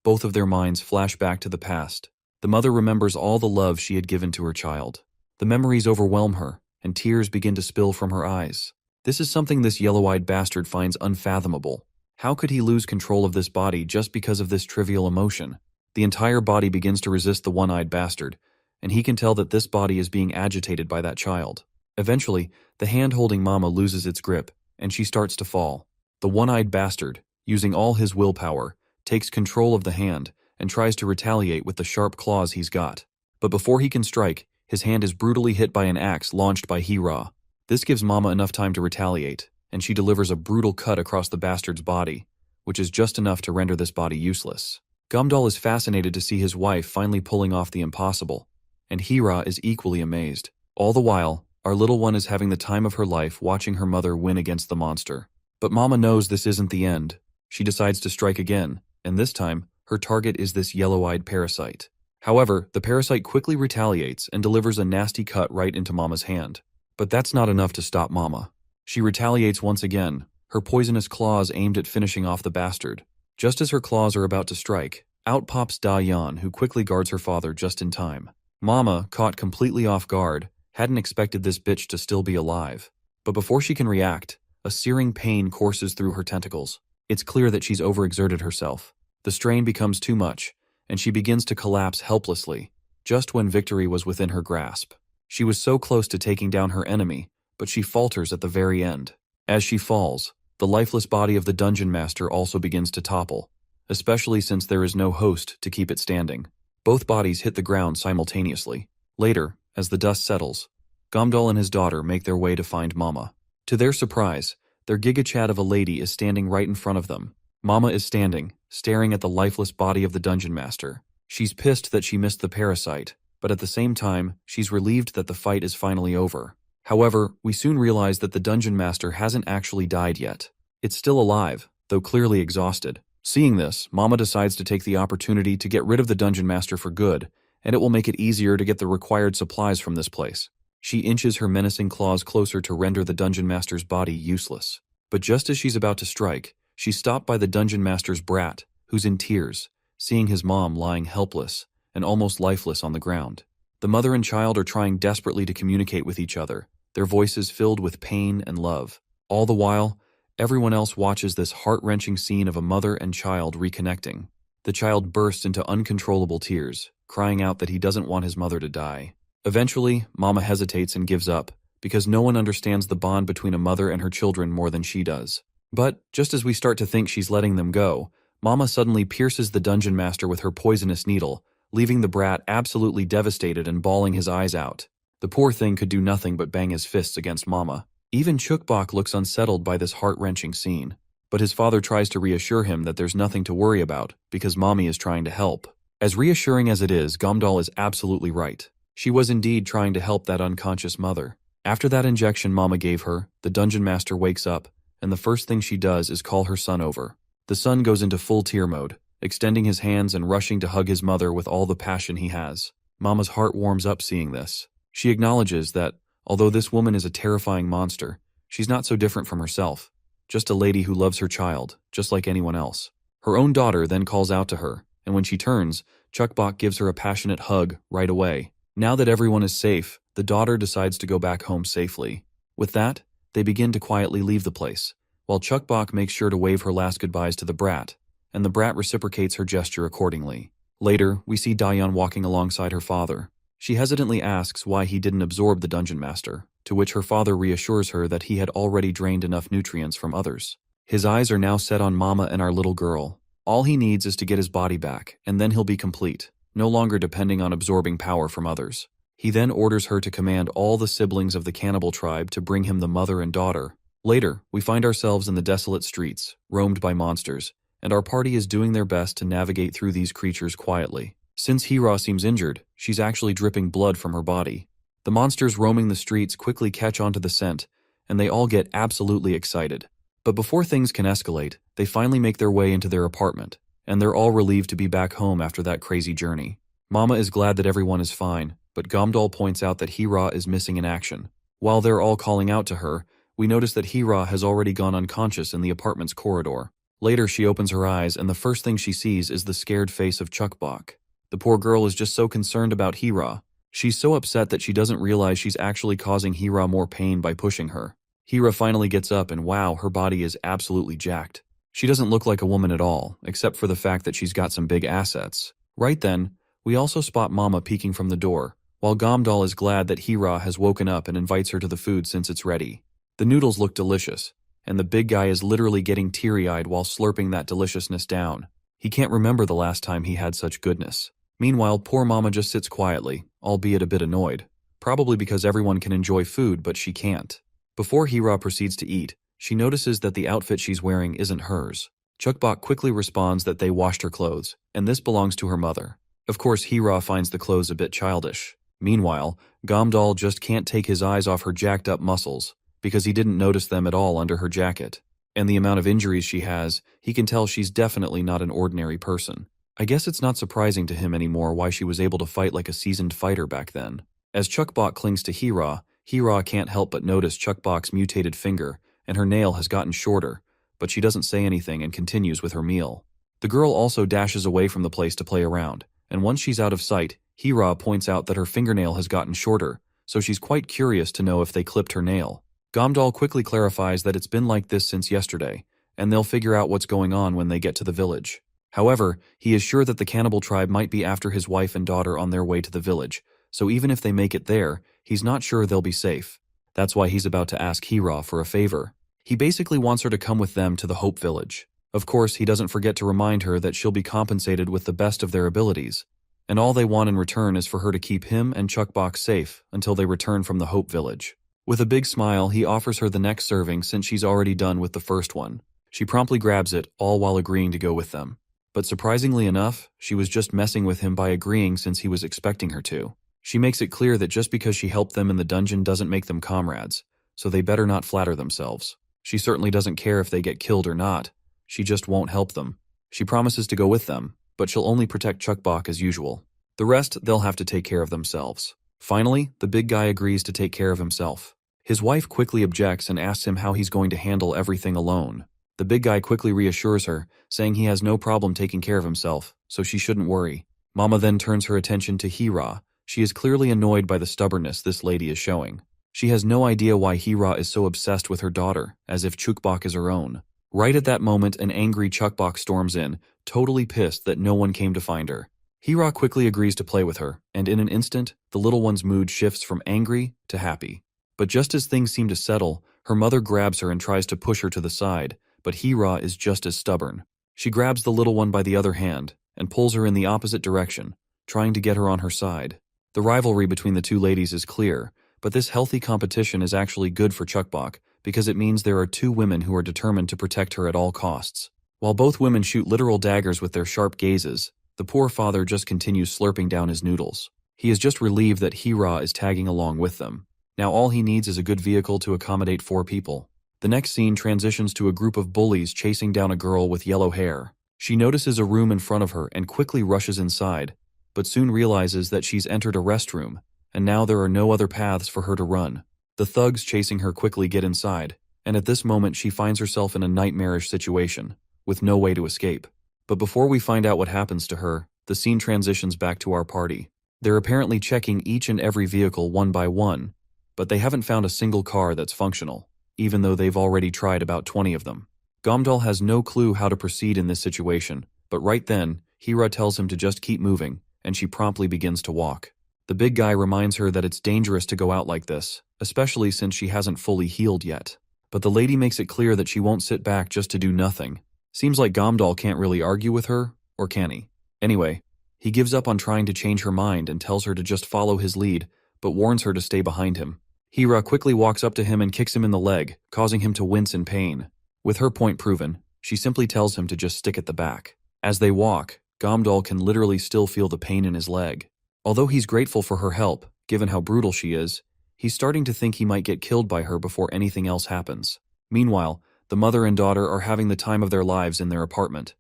both of their minds flash back to the past. The mother remembers all the love she had given to her child. The memories overwhelm her, and tears begin to spill from her eyes. This is something this yellow-eyed bastard finds unfathomable. How could he lose control of this body just because of this trivial emotion? The entire body begins to resist the one-eyed bastard, and he can tell that this body is being agitated by that child. Eventually, the hand holding Mama loses its grip, and she starts to fall. The one-eyed bastard, using all his willpower, takes control of the hand and tries to retaliate with the sharp claws he's got. But before he can strike, his hand is brutally hit by an axe launched by Hira. This gives Mama enough time to retaliate, and she delivers a brutal cut across the bastard's body, which is just enough to render this body useless. Gomdal is fascinated to see his wife finally pulling off the impossible, and Hira is equally amazed. All the while, our little one is having the time of her life watching her mother win against the monster. But Mama knows this isn't the end. She decides to strike again, and this time, her target is this yellow-eyed parasite. However, the parasite quickly retaliates and delivers a nasty cut right into Mama's hand. But that's not enough to stop Mama. She retaliates once again, her poisonous claws aimed at finishing off the bastard. Just as her claws are about to strike, out pops Da Yan, who quickly guards her father just in time. Mama, caught completely off guard, hadn't expected this bitch to still be alive. But before she can react, a searing pain courses through her tentacles. It's clear that she's overexerted herself. The strain becomes too much, and she begins to collapse helplessly, just when victory was within her grasp. She was so close to taking down her enemy, but she falters at the very end. As she falls, the lifeless body of the dungeon master also begins to topple, especially since there is no host to keep it standing. Both bodies hit the ground simultaneously. Later, as the dust settles, Gamdal and his daughter make their way to find Mama. To their surprise, their giga-chat of a lady is standing right in front of them. Mama is standing, staring at the lifeless body of the dungeon master. She's pissed that she missed the parasite, but at the same time, she's relieved that the fight is finally over. However, we soon realize that the dungeon master hasn't actually died yet. It's still alive, though clearly exhausted. Seeing this, Mama decides to take the opportunity to get rid of the dungeon master for good, and it will make it easier to get the required supplies from this place. She inches her menacing claws closer to render the dungeon master's body useless. But just as she's about to strike, she's stopped by the dungeon master's brat, who's in tears, seeing his mom lying helpless and almost lifeless on the ground. The mother and child are trying desperately to communicate with each other, their voices filled with pain and love. All the while, everyone else watches this heart-wrenching scene of a mother and child reconnecting. The child bursts into uncontrollable tears, crying out that he doesn't want his mother to die. Eventually, Mama hesitates and gives up, because no one understands the bond between a mother and her children more than she does. But, just as we start to think she's letting them go, Mama suddenly pierces the dungeon master with her poisonous needle, leaving the brat absolutely devastated and bawling his eyes out. The poor thing could do nothing but bang his fists against Mama. Even Chukbok looks unsettled by this heart-wrenching scene, but his father tries to reassure him that there's nothing to worry about because Mommy is trying to help. As reassuring as it is, Gamdal is absolutely right. She was indeed trying to help that unconscious mother. After that injection Mama gave her, the dungeon master wakes up, and the first thing she does is call her son over. The son goes into full tear mode, extending his hands and rushing to hug his mother with all the passion he has. Mama's heart warms up seeing this. She acknowledges that, although this woman is a terrifying monster, she's not so different from herself, just a lady who loves her child, just like anyone else. Her own daughter then calls out to her, and when she turns, Chukbok gives her a passionate hug right away. Now that everyone is safe, the daughter decides to go back home safely. With that, they begin to quietly leave the place, while Chukbok makes sure to wave her last goodbyes to the brat, and the brat reciprocates her gesture accordingly. Later, we see Dayan walking alongside her father. She hesitantly asks why he didn't absorb the dungeon master, to which her father reassures her that he had already drained enough nutrients from others. His eyes are now set on Mama and our little girl. All he needs is to get his body back, and then he'll be complete, no longer depending on absorbing power from others. He then orders her to command all the siblings of the cannibal tribe to bring him the mother and daughter. Later, we find ourselves in the desolate streets, roamed by monsters, and our party is doing their best to navigate through these creatures quietly. Since Hira seems injured, she's actually dripping blood from her body. The monsters roaming the streets quickly catch onto the scent, and they all get absolutely excited. But before things can escalate, they finally make their way into their apartment, and they're all relieved to be back home after that crazy journey. Mama is glad that everyone is fine, but Gamdal points out that Hira is missing in action. While they're all calling out to her, we notice that Hira has already gone unconscious in the apartment's corridor. Later, she opens her eyes, and the first thing she sees is the scared face of Chukbok. The poor girl is just so concerned about Hira. She's so upset that she doesn't realize she's actually causing Hira more pain by pushing her. Hira finally gets up, and wow, her body is absolutely jacked. She doesn't look like a woman at all, except for the fact that she's got some big assets. Right then, we also spot Mama peeking from the door, while Gamdal is glad that Hira has woken up and invites her to the food since it's ready. The noodles look delicious, and the big guy is literally getting teary-eyed while slurping that deliciousness down. He can't remember the last time he had such goodness. Meanwhile, poor Mama just sits quietly, albeit a bit annoyed, probably because everyone can enjoy food but she can't. Before Hira proceeds to eat, she notices that the outfit she's wearing isn't hers. Chukbok quickly responds that they washed her clothes, and this belongs to her mother. Of course, Hira finds the clothes a bit childish. Meanwhile, Gamdal just can't take his eyes off her jacked-up muscles, because he didn't notice them at all under her jacket. And the amount of injuries she has, he can tell she's definitely not an ordinary person. I guess it's not surprising to him anymore why she was able to fight like a seasoned fighter back then. As Chukbok clings to Hira, Hira can't help but notice Chukbok's mutated finger, and her nail has gotten shorter, but she doesn't say anything and continues with her meal. The girl also dashes away from the place to play around, and once she's out of sight, Hira points out that her fingernail has gotten shorter, so she's quite curious to know if they clipped her nail. Gamdal quickly clarifies that it's been like this since yesterday, and they'll figure out what's going on when they get to the village. However, he is sure that the cannibal tribe might be after his wife and daughter on their way to the village, so even if they make it there, he's not sure they'll be safe. That's why he's about to ask Hira for a favor. He basically wants her to come with them to the Hope Village. Of course, he doesn't forget to remind her that she'll be compensated with the best of their abilities. and all they want in return is for her to keep him and Chuckbox safe until they return from the Hope Village. With a big smile, he offers her the next serving since she's already done with the first one. She promptly grabs it, all while agreeing to go with them. But surprisingly enough, she was just messing with him by agreeing since he was expecting her to. She makes it clear that just because she helped them in the dungeon doesn't make them comrades, so they better not flatter themselves. She certainly doesn't care if they get killed or not, she just won't help them. She promises to go with them, but she'll only protect Chuckbox as usual. The rest, they'll have to take care of themselves. Finally, the big guy agrees to take care of himself. His wife quickly objects and asks him how he's going to handle everything alone. The big guy quickly reassures her, saying he has no problem taking care of himself, so she shouldn't worry. Mama then turns her attention to Hira. She is clearly annoyed by the stubbornness this lady is showing. She has no idea why Hira is so obsessed with her daughter, as if Chuckbox is her own. Right at that moment, an angry Chuckbox storms in, totally pissed that no one came to find her. Hira quickly agrees to play with her, and in an instant, the little one's mood shifts from angry to happy. But just as things seem to settle, her mother grabs her and tries to push her to the side, but Hira is just as stubborn. She grabs the little one by the other hand and pulls her in the opposite direction, trying to get her on her side. The rivalry between the two ladies is clear, but this healthy competition is actually good for Chuckbox because it means there are two women who are determined to protect her at all costs. While both women shoot literal daggers with their sharp gazes, the poor father just continues slurping down his noodles. He is just relieved that Hira is tagging along with them. Now all he needs is a good vehicle to accommodate 4 people. The next scene transitions to a group of bullies chasing down a girl with yellow hair. She notices a room in front of her and quickly rushes inside, but soon realizes that she's entered a restroom, and now there are no other paths for her to run. The thugs chasing her quickly get inside, and at this moment she finds herself in a nightmarish situation, with no way to escape. But before we find out what happens to her, the scene transitions back to our party. They're apparently checking each and every vehicle one by one, but they haven't found a single car that's functional, even though they've already tried about 20 of them. Gomdal has no clue how to proceed in this situation, but right then, Hira tells him to just keep moving, and she promptly begins to walk. The big guy reminds her that it's dangerous to go out like this, especially since she hasn't fully healed yet. But the lady makes it clear that she won't sit back just to do nothing. Seems like Gomdal can't really argue with her, or can he? Anyway, he gives up on trying to change her mind and tells her to just follow his lead, but warns her to stay behind him. Hira quickly walks up to him and kicks him in the leg, causing him to wince in pain. With her point proven, she simply tells him to just stick at the back. As they walk, Gomdal can literally still feel the pain in his leg. Although he's grateful for her help, given how brutal she is, he's starting to think he might get killed by her before anything else happens. Meanwhile, the mother and daughter are having the time of their lives in their apartment,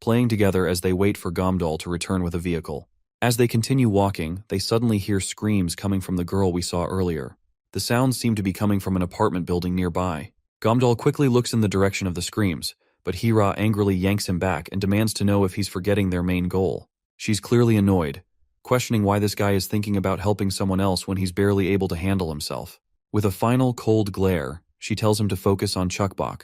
playing together as they wait for Gomdal to return with a vehicle. As they continue walking, they suddenly hear screams coming from the girl we saw earlier. The sounds seem to be coming from an apartment building nearby. Gomdal quickly looks in the direction of the screams, but Hira angrily yanks him back and demands to know if he's forgetting their main goal. She's clearly annoyed, questioning why this guy is thinking about helping someone else when he's barely able to handle himself. With a final cold glare, she tells him to focus on Chuckbox.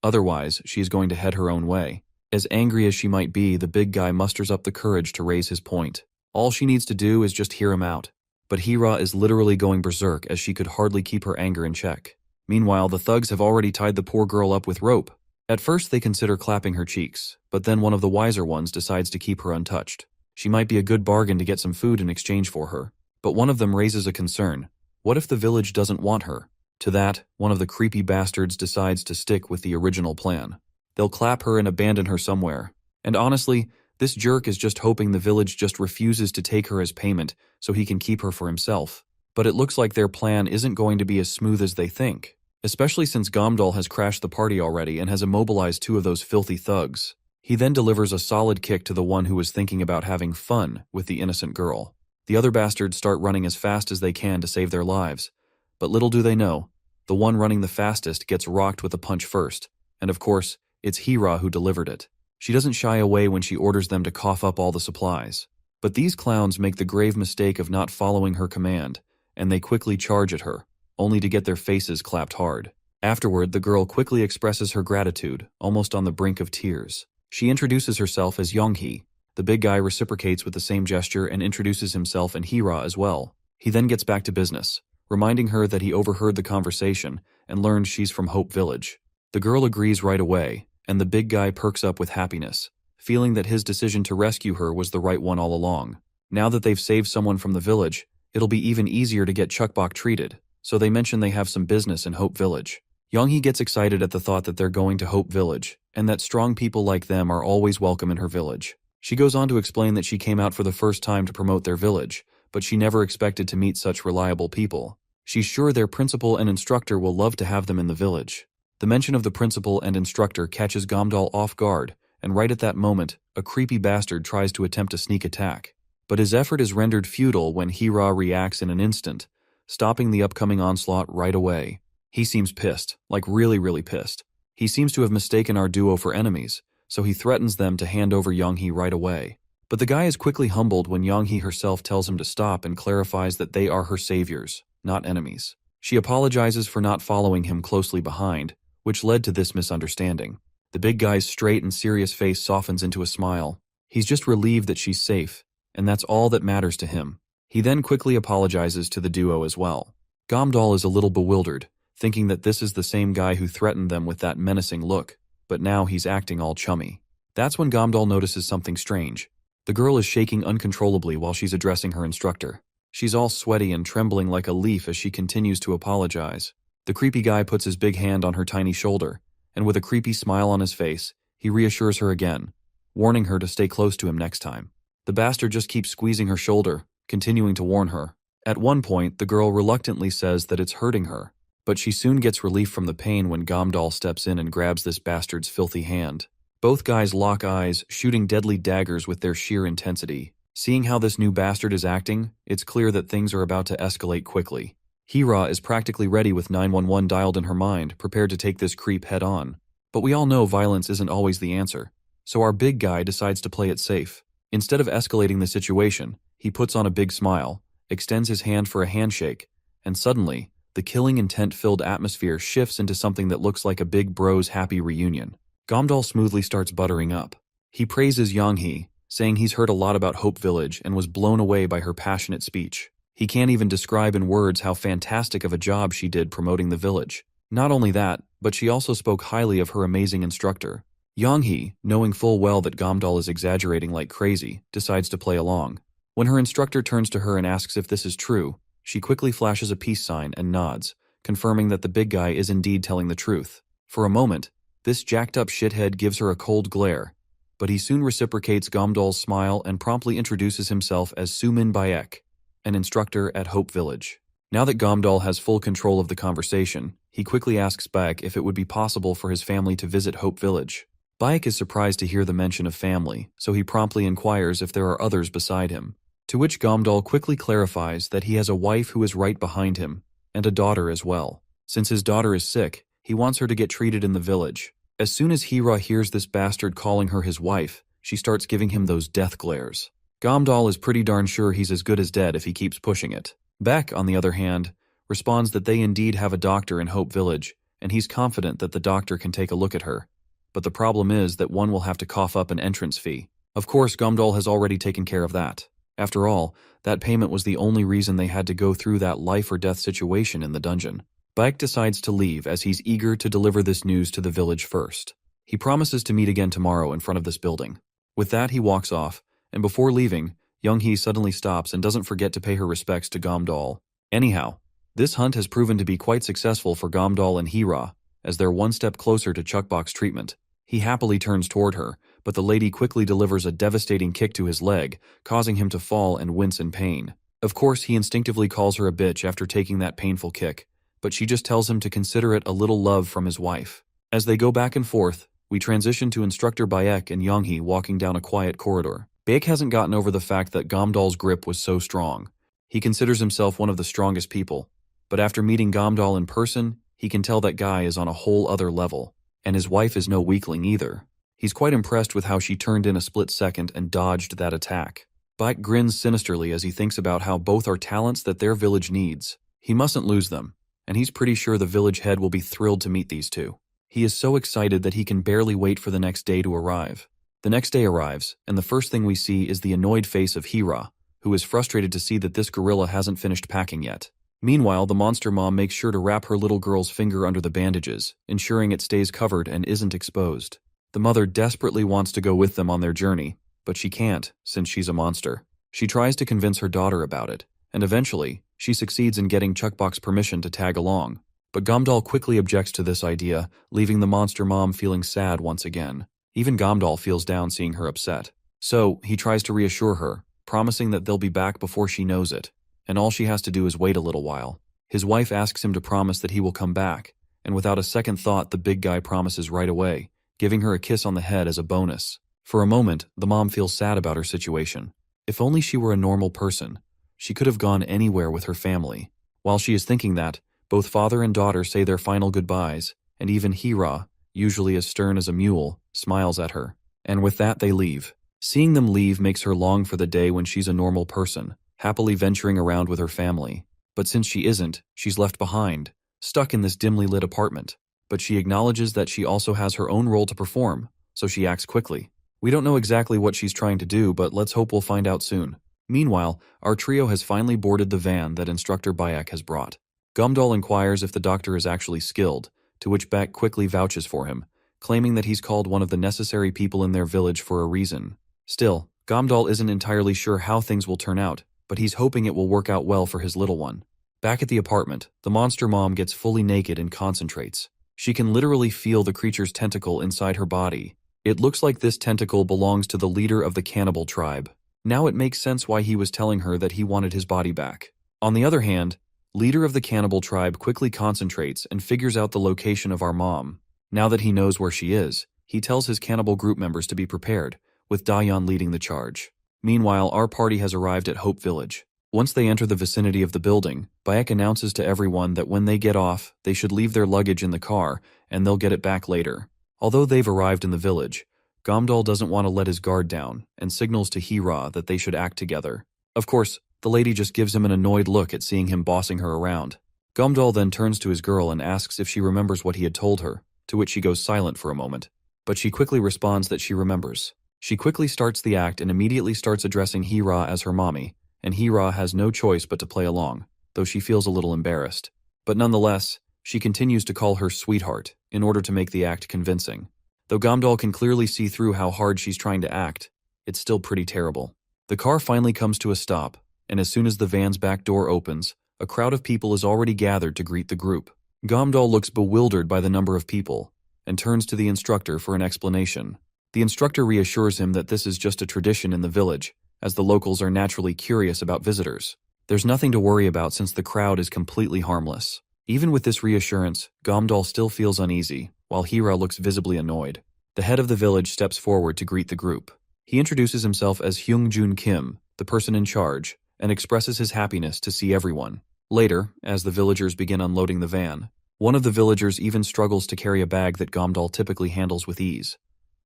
Otherwise, she is going to head her own way. As angry as she might be, the big guy musters up the courage to raise his point. All she needs to do is just hear him out. But Hira is literally going berserk as she could hardly keep her anger in check. Meanwhile, the thugs have already tied the poor girl up with rope. At first they consider clapping her cheeks, but then one of the wiser ones decides to keep her untouched. She might be a good bargain to get some food in exchange for her. But one of them raises a concern. What if the village doesn't want her? To that, one of the creepy bastards decides to stick with the original plan. They'll clap her and abandon her somewhere. And honestly, this jerk is just hoping the village just refuses to take her as payment so he can keep her for himself. But it looks like their plan isn't going to be as smooth as they think, especially since Gomdal has crashed the party already and has immobilized 2 of those filthy thugs. He then delivers a solid kick to the one who was thinking about having fun with the innocent girl. The other bastards start running as fast as they can to save their lives. But little do they know, the one running the fastest gets rocked with a punch first, and of course, it's Hira who delivered it. She doesn't shy away when she orders them to cough up all the supplies. But these clowns make the grave mistake of not following her command, and they quickly charge at her, only to get their faces clapped hard. Afterward, the girl quickly expresses her gratitude, almost on the brink of tears. She introduces herself as Yonghee. The big guy reciprocates with the same gesture and introduces himself and Hira as well. He then gets back to business, reminding her that he overheard the conversation and learned she's from Hope Village. The girl agrees right away, and the big guy perks up with happiness, feeling that his decision to rescue her was the right one all along. Now that they've saved someone from the village, it'll be even easier to get Chukbok treated, so they mention they have some business in Hope Village. Young-hee gets excited at the thought that they're going to Hope Village, and that strong people like them are always welcome in her village. She goes on to explain that she came out for the first time to promote their village, but she never expected to meet such reliable people. She's sure their principal and instructor will love to have them in the village. The mention of the principal and instructor catches Gamdal off guard, and right at that moment, a creepy bastard tries to attempt a sneak attack. But his effort is rendered futile when Hira reacts in an instant, stopping the upcoming onslaught right away. He seems pissed, like really pissed. He seems to have mistaken our duo for enemies, so he threatens them to hand over Young-hee right away. But the guy is quickly humbled when Young-hee herself tells him to stop and clarifies that they are her saviors, not enemies. She apologizes for not following him closely behind, which led to this misunderstanding. The big guy's straight and serious face softens into a smile. He's just relieved that she's safe, and that's all that matters to him. He then quickly apologizes to the duo as well. Gamdal is a little bewildered, thinking that this is the same guy who threatened them with that menacing look, but now he's acting all chummy. That's when Gamdal notices something strange. The girl is shaking uncontrollably while she's addressing her instructor. She's all sweaty and trembling like a leaf as she continues to apologize. The creepy guy puts his big hand on her tiny shoulder, and with a creepy smile on his face, he reassures her again, warning her to stay close to him next time. The bastard just keeps squeezing her shoulder, continuing to warn her. At one point, the girl reluctantly says that it's hurting her, but she soon gets relief from the pain when Gamdal steps in and grabs this bastard's filthy hand. Both guys lock eyes, shooting deadly daggers with their sheer intensity. Seeing how this new bastard is acting, it's clear that things are about to escalate quickly. Hira is practically ready with 911 dialed in her mind, prepared to take this creep head on. But we all know violence isn't always the answer, so our big guy decides to play it safe. Instead of escalating the situation, he puts on a big smile, extends his hand for a handshake, and suddenly, the killing intent-filled atmosphere shifts into something that looks like a big bros happy reunion. Gamdal smoothly starts buttering up. He praises Young-hee, saying he's heard a lot about Hope Village and was blown away by her passionate speech. He can't even describe in words how fantastic of a job she did promoting the village. Not only that, but she also spoke highly of her amazing instructor. Young-hee, knowing full well that Gamdal is exaggerating like crazy, decides to play along. When her instructor turns to her and asks if this is true, she quickly flashes a peace sign and nods, confirming that the big guy is indeed telling the truth. For a moment, this jacked-up shithead gives her a cold glare, but he soon reciprocates Gamdal's smile and promptly introduces himself as Sumin Bayek, an instructor at Hope Village. Now that Gamdal has full control of the conversation, he quickly asks Bayek if it would be possible for his family to visit Hope Village. Bayek is surprised to hear the mention of family, so he promptly inquires if there are others beside him. To which Gamdal quickly clarifies that he has a wife who is right behind him, and a daughter as well. Since his daughter is sick, he wants her to get treated in the village. As soon as Hira hears this bastard calling her his wife, she starts giving him those death glares. Gamdal is pretty darn sure he's as good as dead if he keeps pushing it. Beck, on the other hand, responds that they indeed have a doctor in Hope Village, and he's confident that the doctor can take a look at her. But the problem is that one will have to cough up an entrance fee. Of course, Gamdal has already taken care of that. After all, that payment was the only reason they had to go through that life-or-death situation in the dungeon. Bayek decides to leave as he's eager to deliver this news to the village first. He promises to meet again tomorrow in front of this building. With that, he walks off, and before leaving, Young-hee suddenly stops and doesn't forget to pay her respects to Gamdal. Anyhow, this hunt has proven to be quite successful for Gamdal and Hira, as they're one step closer to Chukbok's treatment. He happily turns toward her, but the lady quickly delivers a devastating kick to his leg, causing him to fall and wince in pain. Of course, he instinctively calls her a bitch after taking that painful kick, but she just tells him to consider it a little love from his wife. As they go back and forth, we transition to Instructor Bayek and Young-hee walking down a quiet corridor. Bayek hasn't gotten over the fact that Gamdal's grip was so strong. He considers himself one of the strongest people, but after meeting Gamdal in person, he can tell that guy is on a whole other level, and his wife is no weakling either. He's quite impressed with how she turned in a split second and dodged that attack. Bayek grins sinisterly as he thinks about how both are talents that their village needs. He mustn't lose them, and he's pretty sure the village head will be thrilled to meet these two. He is so excited that he can barely wait for the next day to arrive. The next day arrives, and the first thing we see is the annoyed face of Hira, who is frustrated to see that this gorilla hasn't finished packing yet. Meanwhile, the monster mom makes sure to wrap her little girl's finger under the bandages, ensuring it stays covered and isn't exposed. The mother desperately wants to go with them on their journey, but she can't, since she's a monster. She tries to convince her daughter about it, and eventually, she succeeds in getting Chukbok's permission to tag along. But Gamdal quickly objects to this idea, leaving the monster mom feeling sad once again. Even Gamdal feels down seeing her upset. So, he tries to reassure her, promising that they'll be back before she knows it, and all she has to do is wait a little while. His wife asks him to promise that he will come back, and without a second thought the big guy promises right away, giving her a kiss on the head as a bonus. For a moment, the mom feels sad about her situation. If only she were a normal person. She could have gone anywhere with her family. While she is thinking that, both father and daughter say their final goodbyes, and even Hira, usually as stern as a mule, smiles at her. And with that they leave. Seeing them leave makes her long for the day when she's a normal person, happily venturing around with her family. But since she isn't, she's left behind, stuck in this dimly lit apartment. But she acknowledges that she also has her own role to perform, so she acts quickly. We don't know exactly what she's trying to do, but let's hope we'll find out soon. Meanwhile, our trio has finally boarded the van that Instructor Bayek has brought. Gumdal inquires if the doctor is actually skilled, to which Beck quickly vouches for him, claiming that he's called one of the necessary people in their village for a reason. Still, Gomdal isn't entirely sure how things will turn out, but he's hoping it will work out well for his little one. Back at the apartment, the monster mom gets fully naked and concentrates. She can literally feel the creature's tentacle inside her body. It looks like this tentacle belongs to the leader of the cannibal tribe. Now it makes sense why he was telling her that he wanted his body back. On the other hand, leader of the cannibal tribe quickly concentrates and figures out the location of our mom. Now that he knows where she is, he tells his cannibal group members to be prepared, with Dayan leading the charge. Meanwhile, our party has arrived at Hope Village. Once they enter the vicinity of the building, Bayek announces to everyone that when they get off, they should leave their luggage in the car, and they'll get it back later. Although they've arrived in the village, Gomdal doesn't want to let his guard down, and signals to Hira that they should act together. Of course, the lady just gives him an annoyed look at seeing him bossing her around. Gomdal then turns to his girl and asks if she remembers what he had told her, to which she goes silent for a moment. But she quickly responds that she remembers. She quickly starts the act and immediately starts addressing Hira as her mommy, and Hira has no choice but to play along, though she feels a little embarrassed. But nonetheless, she continues to call her sweetheart in order to make the act convincing. Though Gomdal can clearly see through how hard she's trying to act, it's still pretty terrible. The car finally comes to a stop, and as soon as the van's back door opens, a crowd of people is already gathered to greet the group. Gomdal looks bewildered by the number of people, and turns to the instructor for an explanation. The instructor reassures him that this is just a tradition in the village, as the locals are naturally curious about visitors. There's nothing to worry about since the crowd is completely harmless. Even with this reassurance, Gomdal still feels uneasy, while Hira looks visibly annoyed. The head of the village steps forward to greet the group. He introduces himself as Hyung-Jun Kim, the person in charge, and expresses his happiness to see everyone. Later, as the villagers begin unloading the van, one of the villagers even struggles to carry a bag that Gomdal typically handles with ease.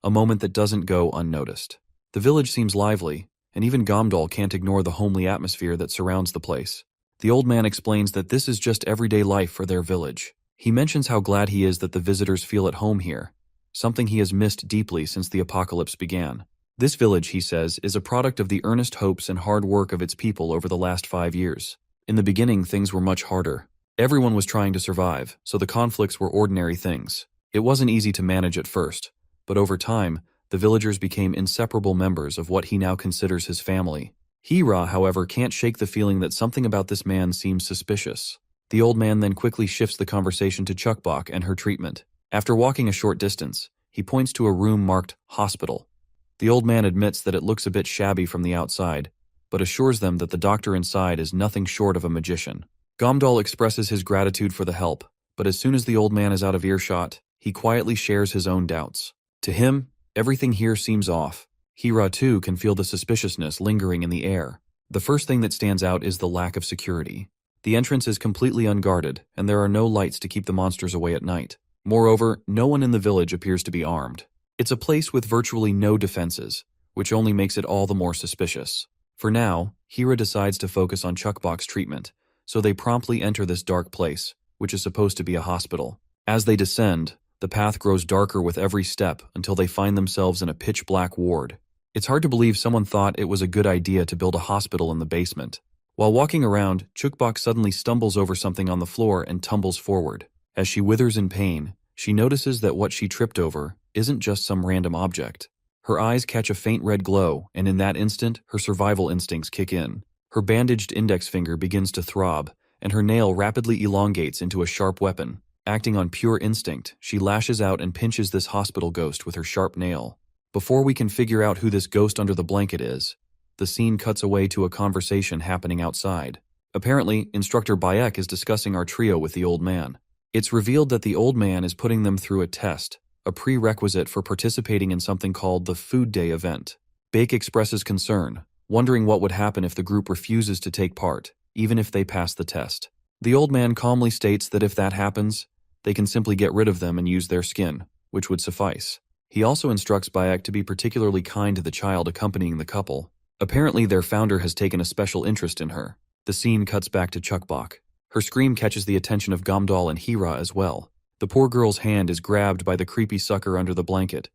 A moment that doesn't go unnoticed. The village seems lively, and even Gomdal can't ignore the homely atmosphere that surrounds the place. The old man explains that this is just everyday life for their village. He mentions how glad he is that the visitors feel at home here, something he has missed deeply since the apocalypse began. This village, he says, is a product of the earnest hopes and hard work of its people over the last 5 years. In the beginning, things were much harder. Everyone was trying to survive, so the conflicts were ordinary things. It wasn't easy to manage at first, but over time, the villagers became inseparable members of what he now considers his family. Hira, however, can't shake the feeling that something about this man seems suspicious. The old man then quickly shifts the conversation to Chukbok and her treatment. After walking a short distance, he points to a room marked hospital. The old man admits that it looks a bit shabby from the outside, but assures them that the doctor inside is nothing short of a magician. Gomdal expresses his gratitude for the help, but as soon as the old man is out of earshot, he quietly shares his own doubts. To him, everything here seems off. Hira too can feel the suspiciousness lingering in the air. The first thing that stands out is the lack of security. The entrance is completely unguarded, and there are no lights to keep the monsters away at night. Moreover, no one in the village appears to be armed. It's a place with virtually no defenses, which only makes it all the more suspicious. For now, Hira decides to focus on Chukbok's treatment, so they promptly enter this dark place, which is supposed to be a hospital. As they descend, the path grows darker with every step until they find themselves in a pitch-black ward. It's hard to believe someone thought it was a good idea to build a hospital in the basement. While walking around, Chukbok suddenly stumbles over something on the floor and tumbles forward. As she withers in pain, she notices that what she tripped over isn't just some random object. Her eyes catch a faint red glow, and in that instant, her survival instincts kick in. Her bandaged index finger begins to throb, and her nail rapidly elongates into a sharp weapon. Acting on pure instinct, she lashes out and pinches this hospital ghost with her sharp nail. Before we can figure out who this ghost under the blanket is, the scene cuts away to a conversation happening outside. Apparently, Instructor Bayek is discussing our trio with the old man. It's revealed that the old man is putting them through a test, a prerequisite for participating in something called the Food Day event. Bake expresses concern, wondering what would happen if the group refuses to take part, even if they pass the test. The old man calmly states that if that happens, they can simply get rid of them and use their skin, which would suffice. He also instructs Bayek to be particularly kind to the child accompanying the couple. Apparently, their founder has taken a special interest in her. The scene cuts back to Chukbok. Her scream catches the attention of Gamdal and Hira as well. The poor girl's hand is grabbed by the creepy sucker under the blanket,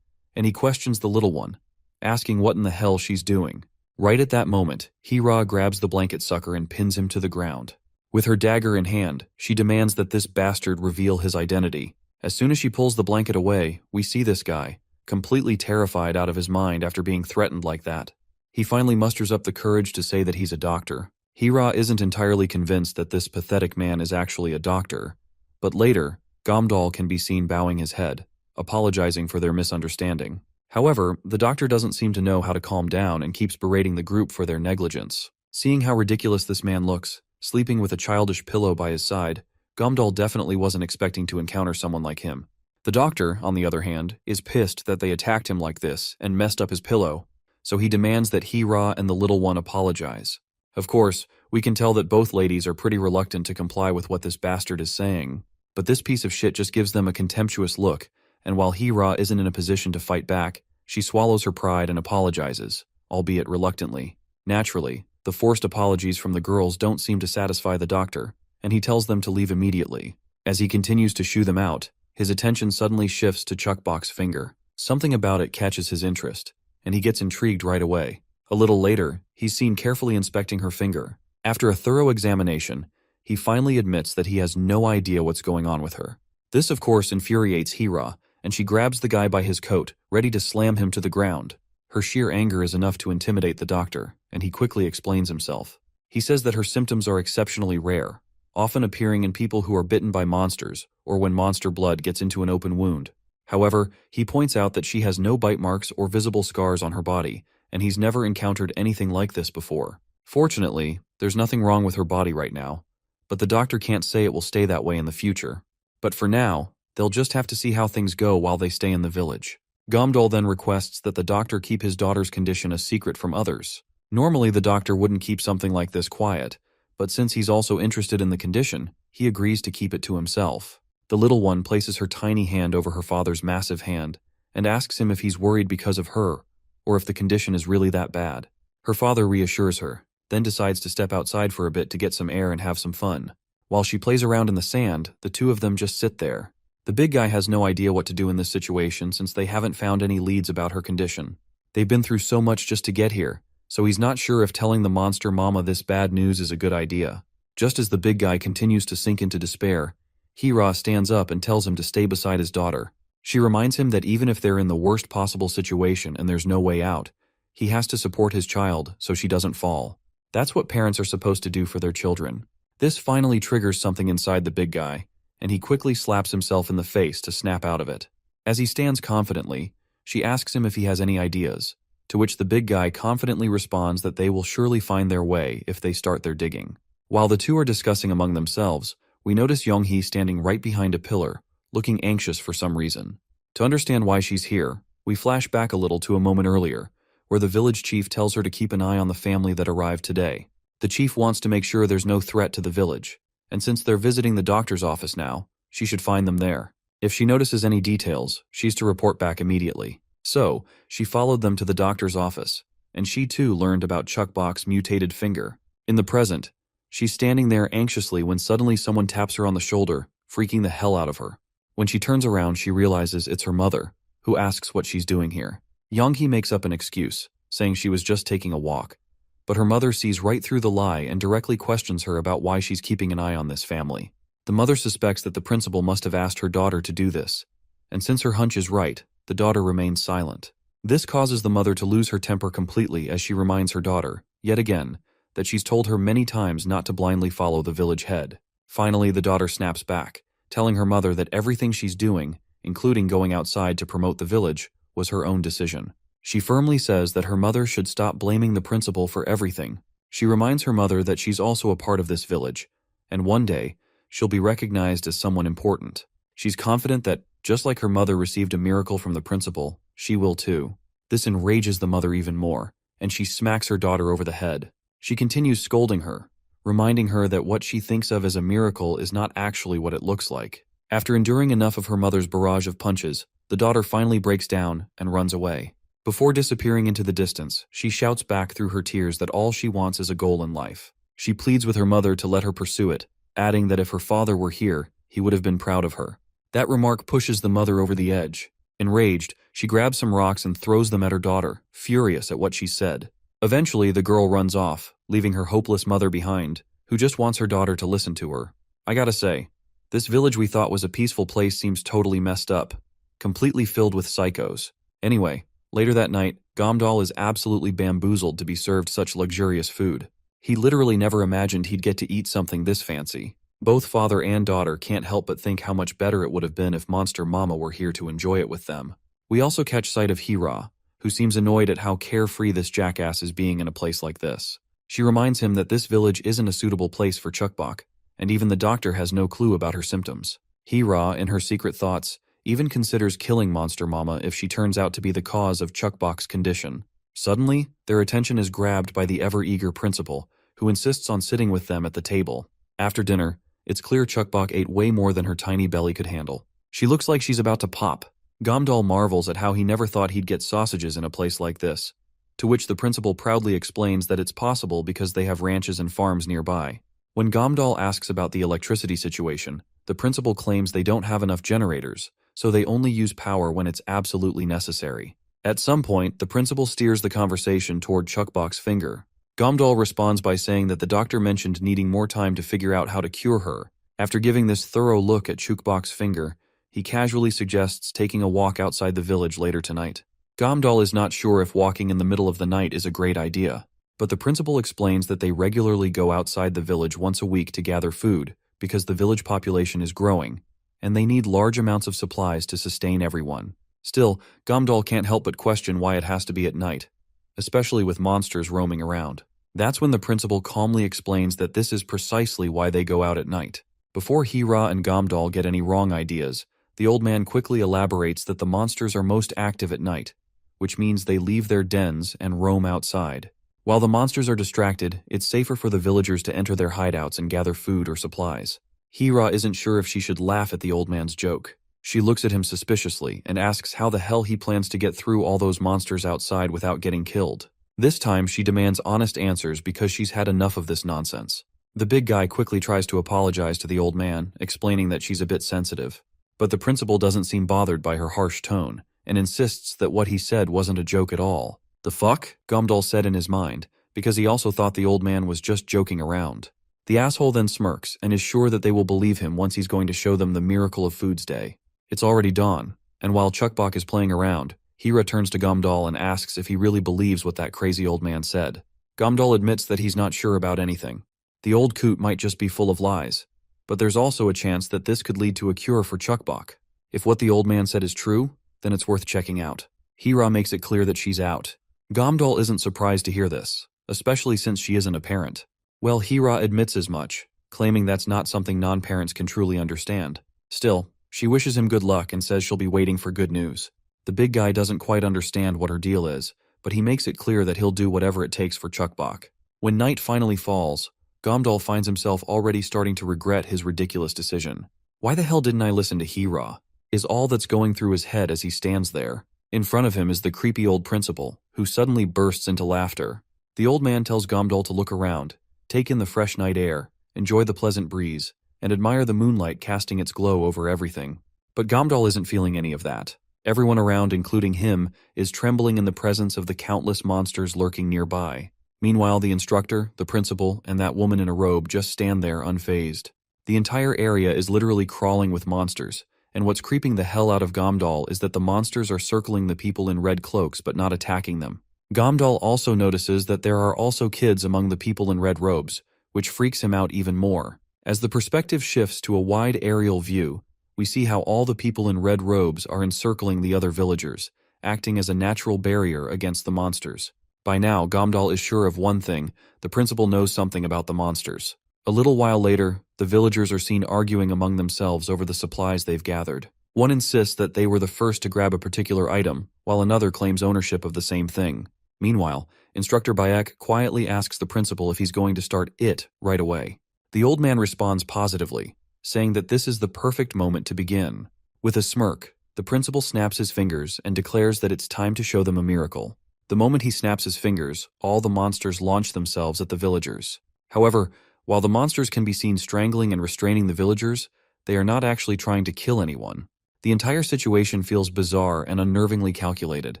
and he questions the little one, asking what in the hell she's doing. Right at that moment, Hira grabs the blanket sucker and pins him to the ground. With her dagger in hand, she demands that this bastard reveal his identity. As soon as she pulls the blanket away, we see this guy, completely terrified out of his mind after being threatened like that. He finally musters up the courage to say that he's a doctor. Hira isn't entirely convinced that this pathetic man is actually a doctor, but later, Gamdal can be seen bowing his head, apologizing for their misunderstanding. However, the doctor doesn't seem to know how to calm down and keeps berating the group for their negligence. Seeing how ridiculous this man looks, sleeping with a childish pillow by his side, Gamdal definitely wasn't expecting to encounter someone like him. The doctor, on the other hand, is pissed that they attacked him like this and messed up his pillow, so he demands that Hira and the little one apologize. Of course, we can tell that both ladies are pretty reluctant to comply with what this bastard is saying, but this piece of shit just gives them a contemptuous look, and while Hira isn't in a position to fight back, she swallows her pride and apologizes, albeit reluctantly. Naturally, the forced apologies from the girls don't seem to satisfy the doctor, and he tells them to leave immediately. As he continues to shoo them out, his attention suddenly shifts to Chukbok's finger. Something about it catches his interest, and he gets intrigued right away. A little later, he's seen carefully inspecting her finger. After a thorough examination, he finally admits that he has no idea what's going on with her. This, of course, infuriates Hira, and she grabs the guy by his coat, ready to slam him to the ground. Her sheer anger is enough to intimidate the doctor, and he quickly explains himself. He says that her symptoms are exceptionally rare, often appearing in people who are bitten by monsters, or when monster blood gets into an open wound. However, he points out that she has no bite marks or visible scars on her body, and he's never encountered anything like this before. Fortunately, there's nothing wrong with her body right now, but the doctor can't say it will stay that way in the future. But for now, they'll just have to see how things go while they stay in the village. Gamdal then requests that the doctor keep his daughter's condition a secret from others. Normally, the doctor wouldn't keep something like this quiet, but since he's also interested in the condition, he agrees to keep it to himself. The little one places her tiny hand over her father's massive hand and asks him if he's worried because of her, or if the condition is really that bad. Her father reassures her, then decides to step outside for a bit to get some air and have some fun. While she plays around in the sand, the two of them just sit there. The big guy has no idea what to do in this situation since they haven't found any leads about her condition. They've been through so much just to get here, so he's not sure if telling the monster mama this bad news is a good idea. Just as the big guy continues to sink into despair, Hira stands up and tells him to stay beside his daughter. She reminds him that even if they're in the worst possible situation and there's no way out, he has to support his child so she doesn't fall. That's what parents are supposed to do for their children. This finally triggers something inside the big guy, and he quickly slaps himself in the face to snap out of it. As he stands confidently, she asks him if he has any ideas, to which the big guy confidently responds that they will surely find their way if they start their digging. While the two are discussing among themselves, we notice Yonghee standing right behind a pillar, looking anxious for some reason. To understand why she's here, we flash back a little to a moment earlier, where the village chief tells her to keep an eye on the family that arrived today. The chief wants to make sure there's no threat to the village, and since they're visiting the doctor's office now, she should find them there. If she notices any details, she's to report back immediately. So, she followed them to the doctor's office, and she too learned about Chukbok's mutated finger. In the present, she's standing there anxiously when suddenly someone taps her on the shoulder, freaking the hell out of her. When she turns around, she realizes it's her mother, who asks what she's doing here. Yonghee makes up an excuse, saying she was just taking a walk, but her mother sees right through the lie and directly questions her about why she's keeping an eye on this family. The mother suspects that the principal must have asked her daughter to do this, and since her hunch is right, the daughter remains silent. This causes the mother to lose her temper completely as she reminds her daughter, yet again, that she's told her many times not to blindly follow the village head. Finally, the daughter snaps back, telling her mother that everything she's doing, including going outside to promote the village, was her own decision. She firmly says that her mother should stop blaming the principal for everything. She reminds her mother that she's also a part of this village, and one day, she'll be recognized as someone important. She's confident that, just like her mother received a miracle from the principal, she will too. This enrages the mother even more, and she smacks her daughter over the head. She continues scolding her, reminding her that what she thinks of as a miracle is not actually what it looks like. After enduring enough of her mother's barrage of punches, the daughter finally breaks down and runs away. Before disappearing into the distance, she shouts back through her tears that all she wants is a goal in life. She pleads with her mother to let her pursue it, adding that if her father were here, he would have been proud of her. That remark pushes the mother over the edge. Enraged, she grabs some rocks and throws them at her daughter, furious at what she said. Eventually, the girl runs off, leaving her hopeless mother behind, who just wants her daughter to listen to her. I gotta say, this village we thought was a peaceful place seems totally messed up, completely filled with psychos. Anyway, later that night, Gamdal is absolutely bamboozled to be served such luxurious food. He literally never imagined he'd get to eat something this fancy. Both father and daughter can't help but think how much better it would have been if Monster Mama were here to enjoy it with them. We also catch sight of Hira, who seems annoyed at how carefree this jackass is being in a place like this. She reminds him that this village isn't a suitable place for Chukbok, and even the doctor has no clue about her symptoms. Hira, in her secret thoughts, even considers killing Monster Mama if she turns out to be the cause of Chukbok's condition. Suddenly, their attention is grabbed by the ever-eager principal, who insists on sitting with them at the table. After dinner, it's clear Chukbok ate way more than her tiny belly could handle. She looks like she's about to pop. Gamdal marvels at how he never thought he'd get sausages in a place like this, to which the principal proudly explains that it's possible because they have ranches and farms nearby. When Gamdal asks about the electricity situation, the principal claims they don't have enough generators, so they only use power when it's absolutely necessary. At some point, the principal steers the conversation toward Chukbok's finger. Gamdal responds by saying that the doctor mentioned needing more time to figure out how to cure her. After giving this thorough look at Chukbok's finger, he casually suggests taking a walk outside the village later tonight. Gamdal is not sure if walking in the middle of the night is a great idea, but the principal explains that they regularly go outside the village once a week to gather food because the village population is growing, and they need large amounts of supplies to sustain everyone. Still, Gamdal can't help but question why it has to be at night, especially with monsters roaming around. That's when the principal calmly explains that this is precisely why they go out at night. Before Hira and Gamdal get any wrong ideas, the old man quickly elaborates that the monsters are most active at night, which means they leave their dens and roam outside. While the monsters are distracted, it's safer for the villagers to enter their hideouts and gather food or supplies. Hira isn't sure if she should laugh at the old man's joke. She looks at him suspiciously and asks how the hell he plans to get through all those monsters outside without getting killed. This time, she demands honest answers because she's had enough of this nonsense. The big guy quickly tries to apologize to the old man, explaining that she's a bit sensitive. But the principal doesn't seem bothered by her harsh tone, and insists that what he said wasn't a joke at all. The fuck? Gamdal said in his mind, because he also thought the old man was just joking around. The asshole then smirks and is sure that they will believe him once he's going to show them the miracle of Foods Day. It's already dawn, and while Chukbok is playing around, Hira turns to Gamdal and asks if he really believes what that crazy old man said. Gamdal admits that he's not sure about anything. The old coot might just be full of lies, but there's also a chance that this could lead to a cure for Chukbok. If what the old man said is true, then it's worth checking out. Hira makes it clear that she's out. Gamdal isn't surprised to hear this, especially since she isn't a parent. Well, Hira admits as much, claiming that's not something non-parents can truly understand. Still, she wishes him good luck and says she'll be waiting for good news. The big guy doesn't quite understand what her deal is, but he makes it clear that he'll do whatever it takes for Chukbok. When night finally falls, Gamdal finds himself already starting to regret his ridiculous decision. Why the hell didn't I listen to Hira? Is all that's going through his head as he stands there. In front of him is the creepy old principal, who suddenly bursts into laughter. The old man tells Gamdal to look around, take in the fresh night air, enjoy the pleasant breeze, and admire the moonlight casting its glow over everything. But Gamdal isn't feeling any of that. Everyone around, including him, is trembling in the presence of the countless monsters lurking nearby. Meanwhile, the instructor, the principal, and that woman in a robe just stand there unfazed. The entire area is literally crawling with monsters, And what's creeping the hell out of Gamdal is that the monsters are circling the people in red cloaks but not attacking them. Gamdal also notices that there are also kids among the people in red robes, which freaks him out even more. As the perspective shifts to a wide aerial view, we see how all the people in red robes are encircling the other villagers, acting as a natural barrier against the monsters. By now, Gamdal is sure of one thing: the principal knows something about the monsters. A little while later, the villagers are seen arguing among themselves over the supplies they've gathered. One insists that they were the first to grab a particular item, while another claims ownership of the same thing. Meanwhile, Instructor Bayek quietly asks the principal if he's going to start it right away. The old man responds positively, saying that this is the perfect moment to begin. With a smirk, the principal snaps his fingers and declares that it's time to show them a miracle. The moment he snaps his fingers, all the monsters launch themselves at the villagers. However, while the monsters can be seen strangling and restraining the villagers, they are not actually trying to kill anyone. The entire situation feels bizarre and unnervingly calculated.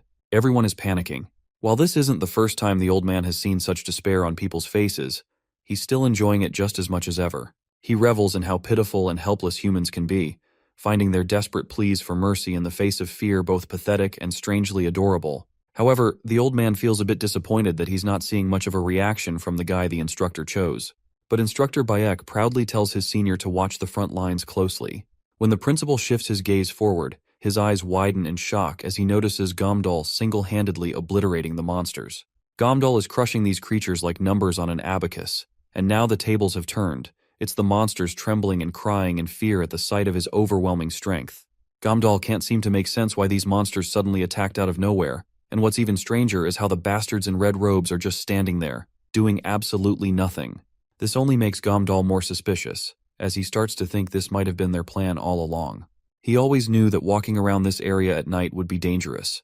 Everyone is panicking. While this isn't the first time the old man has seen such despair on people's faces, he's still enjoying it just as much as ever. He revels in how pitiful and helpless humans can be, finding their desperate pleas for mercy in the face of fear both pathetic and strangely adorable. However, the old man feels a bit disappointed that he's not seeing much of a reaction from the guy the instructor chose. But Instructor Bayek proudly tells his senior to watch the front lines closely. When the principal shifts his gaze forward, his eyes widen in shock as he notices Gamdal single-handedly obliterating the monsters. Gamdal is crushing these creatures like numbers on an abacus, and now the tables have turned. It's the monsters trembling and crying in fear at the sight of his overwhelming strength. Gamdal can't seem to make sense why these monsters suddenly attacked out of nowhere, and what's even stranger is how the bastards in red robes are just standing there, doing absolutely nothing. This only makes Gamdal more suspicious, as he starts to think this might have been their plan all along. He always knew that walking around this area at night would be dangerous,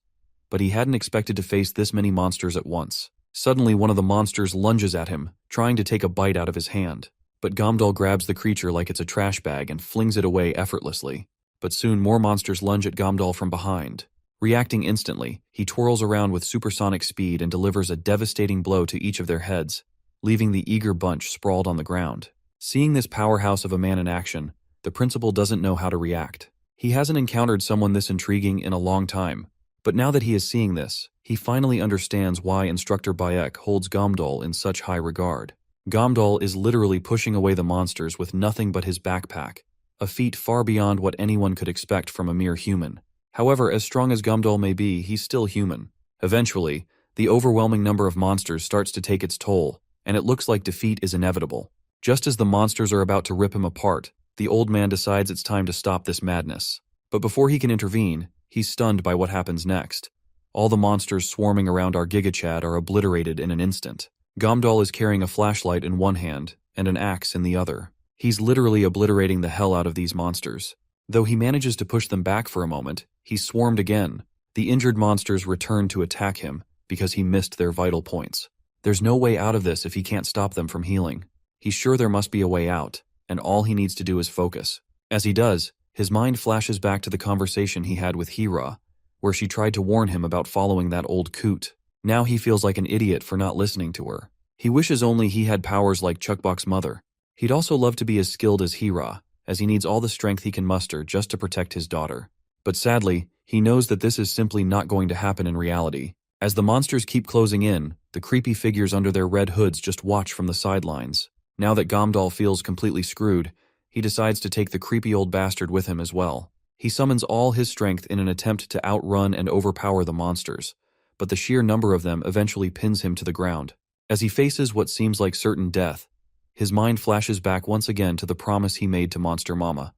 but he hadn't expected to face this many monsters at once. Suddenly, one of the monsters lunges at him, trying to take a bite out of his hand. But Gamdal grabs the creature like it's a trash bag and flings it away effortlessly. But soon more monsters lunge at Gamdal from behind. Reacting instantly, he twirls around with supersonic speed and delivers a devastating blow to each of their heads, leaving the eager bunch sprawled on the ground. Seeing this powerhouse of a man in action, the principal doesn't know how to react. He hasn't encountered someone this intriguing in a long time, but now that he is seeing this, he finally understands why Instructor Bayek holds Gamdal in such high regard. Gamdal is literally pushing away the monsters with nothing but his backpack, a feat far beyond what anyone could expect from a mere human. However, as strong as Gamdal may be, he's still human. Eventually, the overwhelming number of monsters starts to take its toll, and it looks like defeat is inevitable. Just as the monsters are about to rip him apart, the old man decides it's time to stop this madness. But before he can intervene, he's stunned by what happens next. All the monsters swarming around our Gigachad are obliterated in an instant. Gamdal is carrying a flashlight in one hand and an axe in the other. He's literally obliterating the hell out of these monsters. Though he manages to push them back for a moment, he's swarmed again. The injured monsters return to attack him because he missed their vital points. There's no way out of this if he can't stop them from healing. He's sure there must be a way out, and all he needs to do is focus. As he does, his mind flashes back to the conversation he had with Hira, where she tried to warn him about following that old coot. Now he feels like an idiot for not listening to her. He wishes only he had powers like Chukbok's mother. He'd also love to be as skilled as Hira, as he needs all the strength he can muster just to protect his daughter. But sadly, he knows that this is simply not going to happen in reality. As the monsters keep closing in, the creepy figures under their red hoods just watch from the sidelines. Now that Gamdal feels completely screwed, he decides to take the creepy old bastard with him as well. He summons all his strength in an attempt to outrun and overpower the monsters, but the sheer number of them eventually pins him to the ground. As he faces what seems like certain death, his mind flashes back once again to the promise he made to Monster Mama,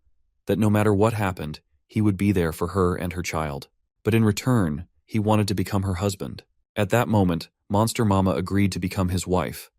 that no matter what happened, he would be there for her and her child. But in return, he wanted to become her husband. At that moment, Monster Mama agreed to become his wife.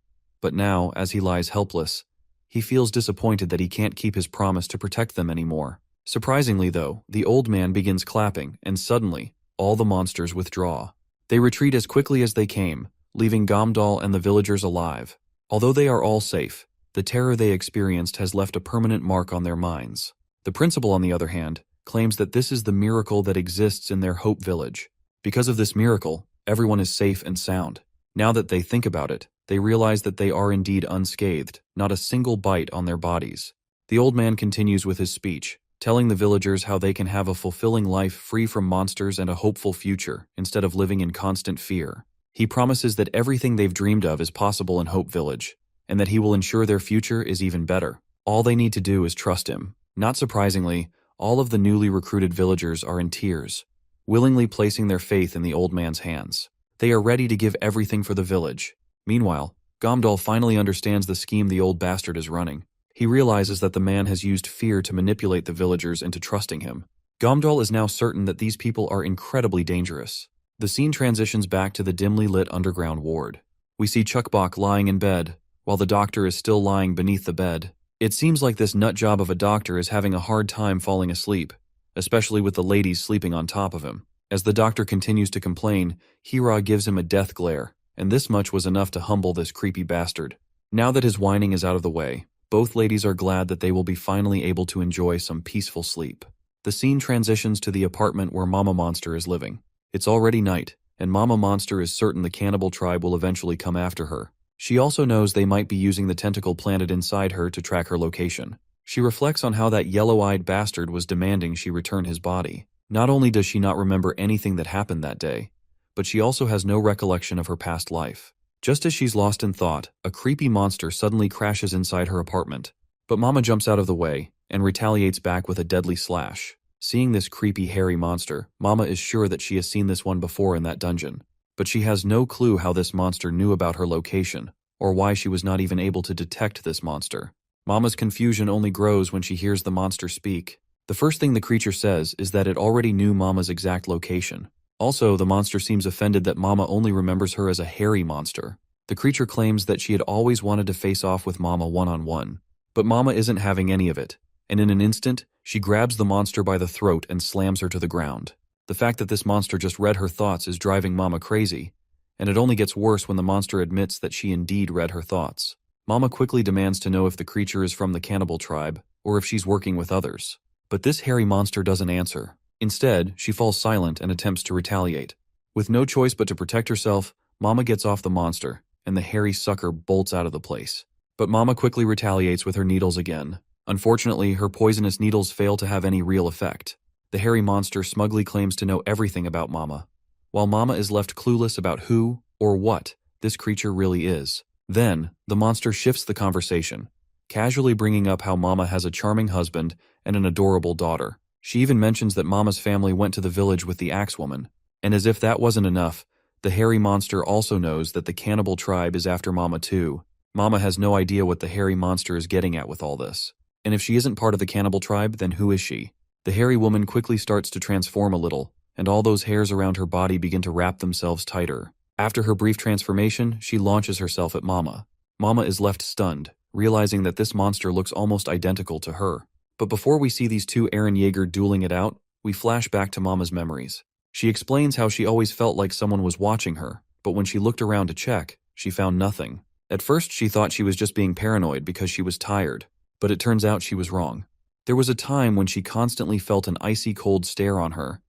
But now, as he lies helpless, he feels disappointed that he can't keep his promise to protect them anymore. Surprisingly though, the old man begins clapping, and suddenly, all the monsters withdraw. They retreat as quickly as they came, leaving Gamdal and the villagers alive. Although they are all safe, the terror they experienced has left a permanent mark on their minds. The principal, on the other hand, claims that this is the miracle that exists in their Hope Village. Because of this miracle, everyone is safe and sound. Now that they think about it, they realize that they are indeed unscathed, not a single bite on their bodies. The old man continues with his speech, telling the villagers how they can have a fulfilling life free from monsters and a hopeful future instead of living in constant fear. He promises that everything they've dreamed of is possible in Hope Village, and that he will ensure their future is even better. All they need to do is trust him. Not surprisingly, all of the newly recruited villagers are in tears, willingly placing their faith in the old man's hands. They are ready to give everything for the village. Meanwhile, Gomdal finally understands the scheme the old bastard is running. He realizes that the man has used fear to manipulate the villagers into trusting him. Gomdal is now certain that these people are incredibly dangerous. The scene transitions back to the dimly lit underground ward. We see Chukbok lying in bed, while the doctor is still lying beneath the bed. It seems like this nutjob of a doctor is having a hard time falling asleep, especially with the ladies sleeping on top of him. As the doctor continues to complain, Hira gives him a death glare, and this much was enough to humble this creepy bastard. Now that his whining is out of the way, both ladies are glad that they will be finally able to enjoy some peaceful sleep. The scene transitions to the apartment where Mama Monster is living. It's already night, and Mama Monster is certain the cannibal tribe will eventually come after her. She also knows they might be using the tentacle planted inside her to track her location. She reflects on how that yellow-eyed bastard was demanding she return his body. Not only does she not remember anything that happened that day, but she also has no recollection of her past life. Just as she's lost in thought, a creepy monster suddenly crashes inside her apartment. But Mama jumps out of the way and retaliates back with a deadly slash. Seeing this creepy, hairy monster, Mama is sure that she has seen this one before in that dungeon. But she has no clue how this monster knew about her location, or why she was not even able to detect this monster. Mama's confusion only grows when she hears the monster speak. The first thing the creature says is that it already knew Mama's exact location. Also, the monster seems offended that Mama only remembers her as a hairy monster. The creature claims that she had always wanted to face off with Mama one-on-one. But Mama isn't having any of it, and in an instant, she grabs the monster by the throat and slams her to the ground. The fact that this monster just read her thoughts is driving Mama crazy, and it only gets worse when the monster admits that she indeed read her thoughts. Mama quickly demands to know if the creature is from the cannibal tribe, or if she's working with others. But this hairy monster doesn't answer. Instead, she falls silent and attempts to retaliate. With no choice but to protect herself, Mama gets off the monster, and the hairy sucker bolts out of the place. But Mama quickly retaliates with her needles again. Unfortunately, her poisonous needles fail to have any real effect. The hairy monster smugly claims to know everything about Mama, while Mama is left clueless about who, or what, this creature really is. Then, the monster shifts the conversation, casually bringing up how Mama has a charming husband and an adorable daughter. She even mentions that Mama's family went to the village with the axe woman, and as if that wasn't enough, the hairy monster also knows that the cannibal tribe is after Mama too. Mama has no idea what the hairy monster is getting at with all this. And if she isn't part of the cannibal tribe, then who is she? The hairy woman quickly starts to transform a little, and all those hairs around her body begin to wrap themselves tighter. After her brief transformation, she launches herself at Mama. Mama is left stunned, realizing that this monster looks almost identical to her. But before we see these two Eren Yeager dueling it out, we flash back to Mama's memories. She explains how she always felt like someone was watching her, but when she looked around to check, she found nothing. At first, she thought she was just being paranoid because she was tired, but it turns out she was wrong. There was a time when she constantly felt an icy cold stare on her,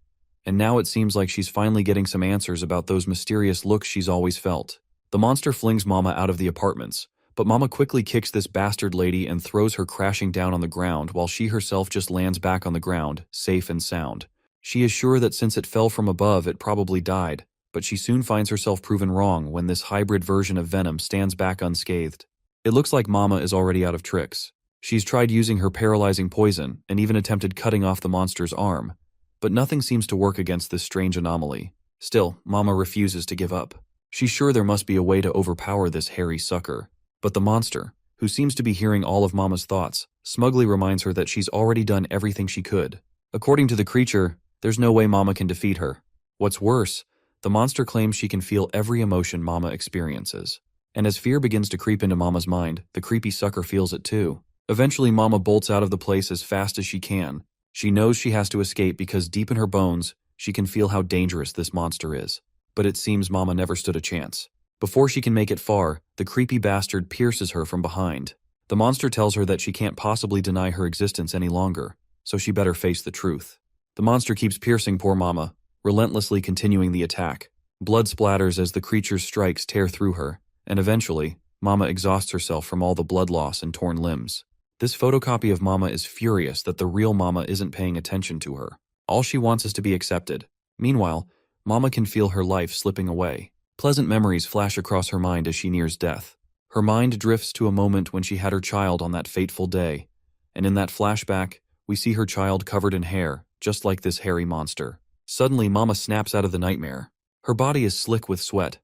and now it seems like she's finally getting some answers about those mysterious looks she's always felt. The monster flings Mama out of the apartments, but Mama quickly kicks this bastard lady and throws her crashing down on the ground while she herself just lands back on the ground, safe and sound. She is sure that since it fell from above it probably died, but she soon finds herself proven wrong when this hybrid version of Venom stands back unscathed. It looks like Mama is already out of tricks. She's tried using her paralyzing poison and even attempted cutting off the monster's arm, but nothing seems to work against this strange anomaly. Still, Mama refuses to give up. She's sure there must be a way to overpower this hairy sucker. But the monster, who seems to be hearing all of Mama's thoughts, smugly reminds her that she's already done everything she could. According to the creature, there's no way Mama can defeat her. What's worse, the monster claims she can feel every emotion Mama experiences. And as fear begins to creep into Mama's mind, the creepy sucker feels it too. Eventually, Mama bolts out of the place as fast as she can. She knows she has to escape because deep in her bones, she can feel how dangerous this monster is. But it seems Mama never stood a chance. Before she can make it far, the creepy bastard pierces her from behind. The monster tells her that she can't possibly deny her existence any longer, so she better face the truth. The monster keeps piercing poor Mama, relentlessly continuing the attack. Blood splatters as the creature's strikes tear through her, and eventually, Mama exhausts herself from all the blood loss and torn limbs. This photocopy of Mama is furious that the real Mama isn't paying attention to her. All she wants is to be accepted. Meanwhile, Mama can feel her life slipping away. Pleasant memories flash across her mind as she nears death. Her mind drifts to a moment when she had her child on that fateful day, and in that flashback, we see her child covered in hair, just like this hairy monster. Suddenly, Mama snaps out of the nightmare. Her body is slick with sweat,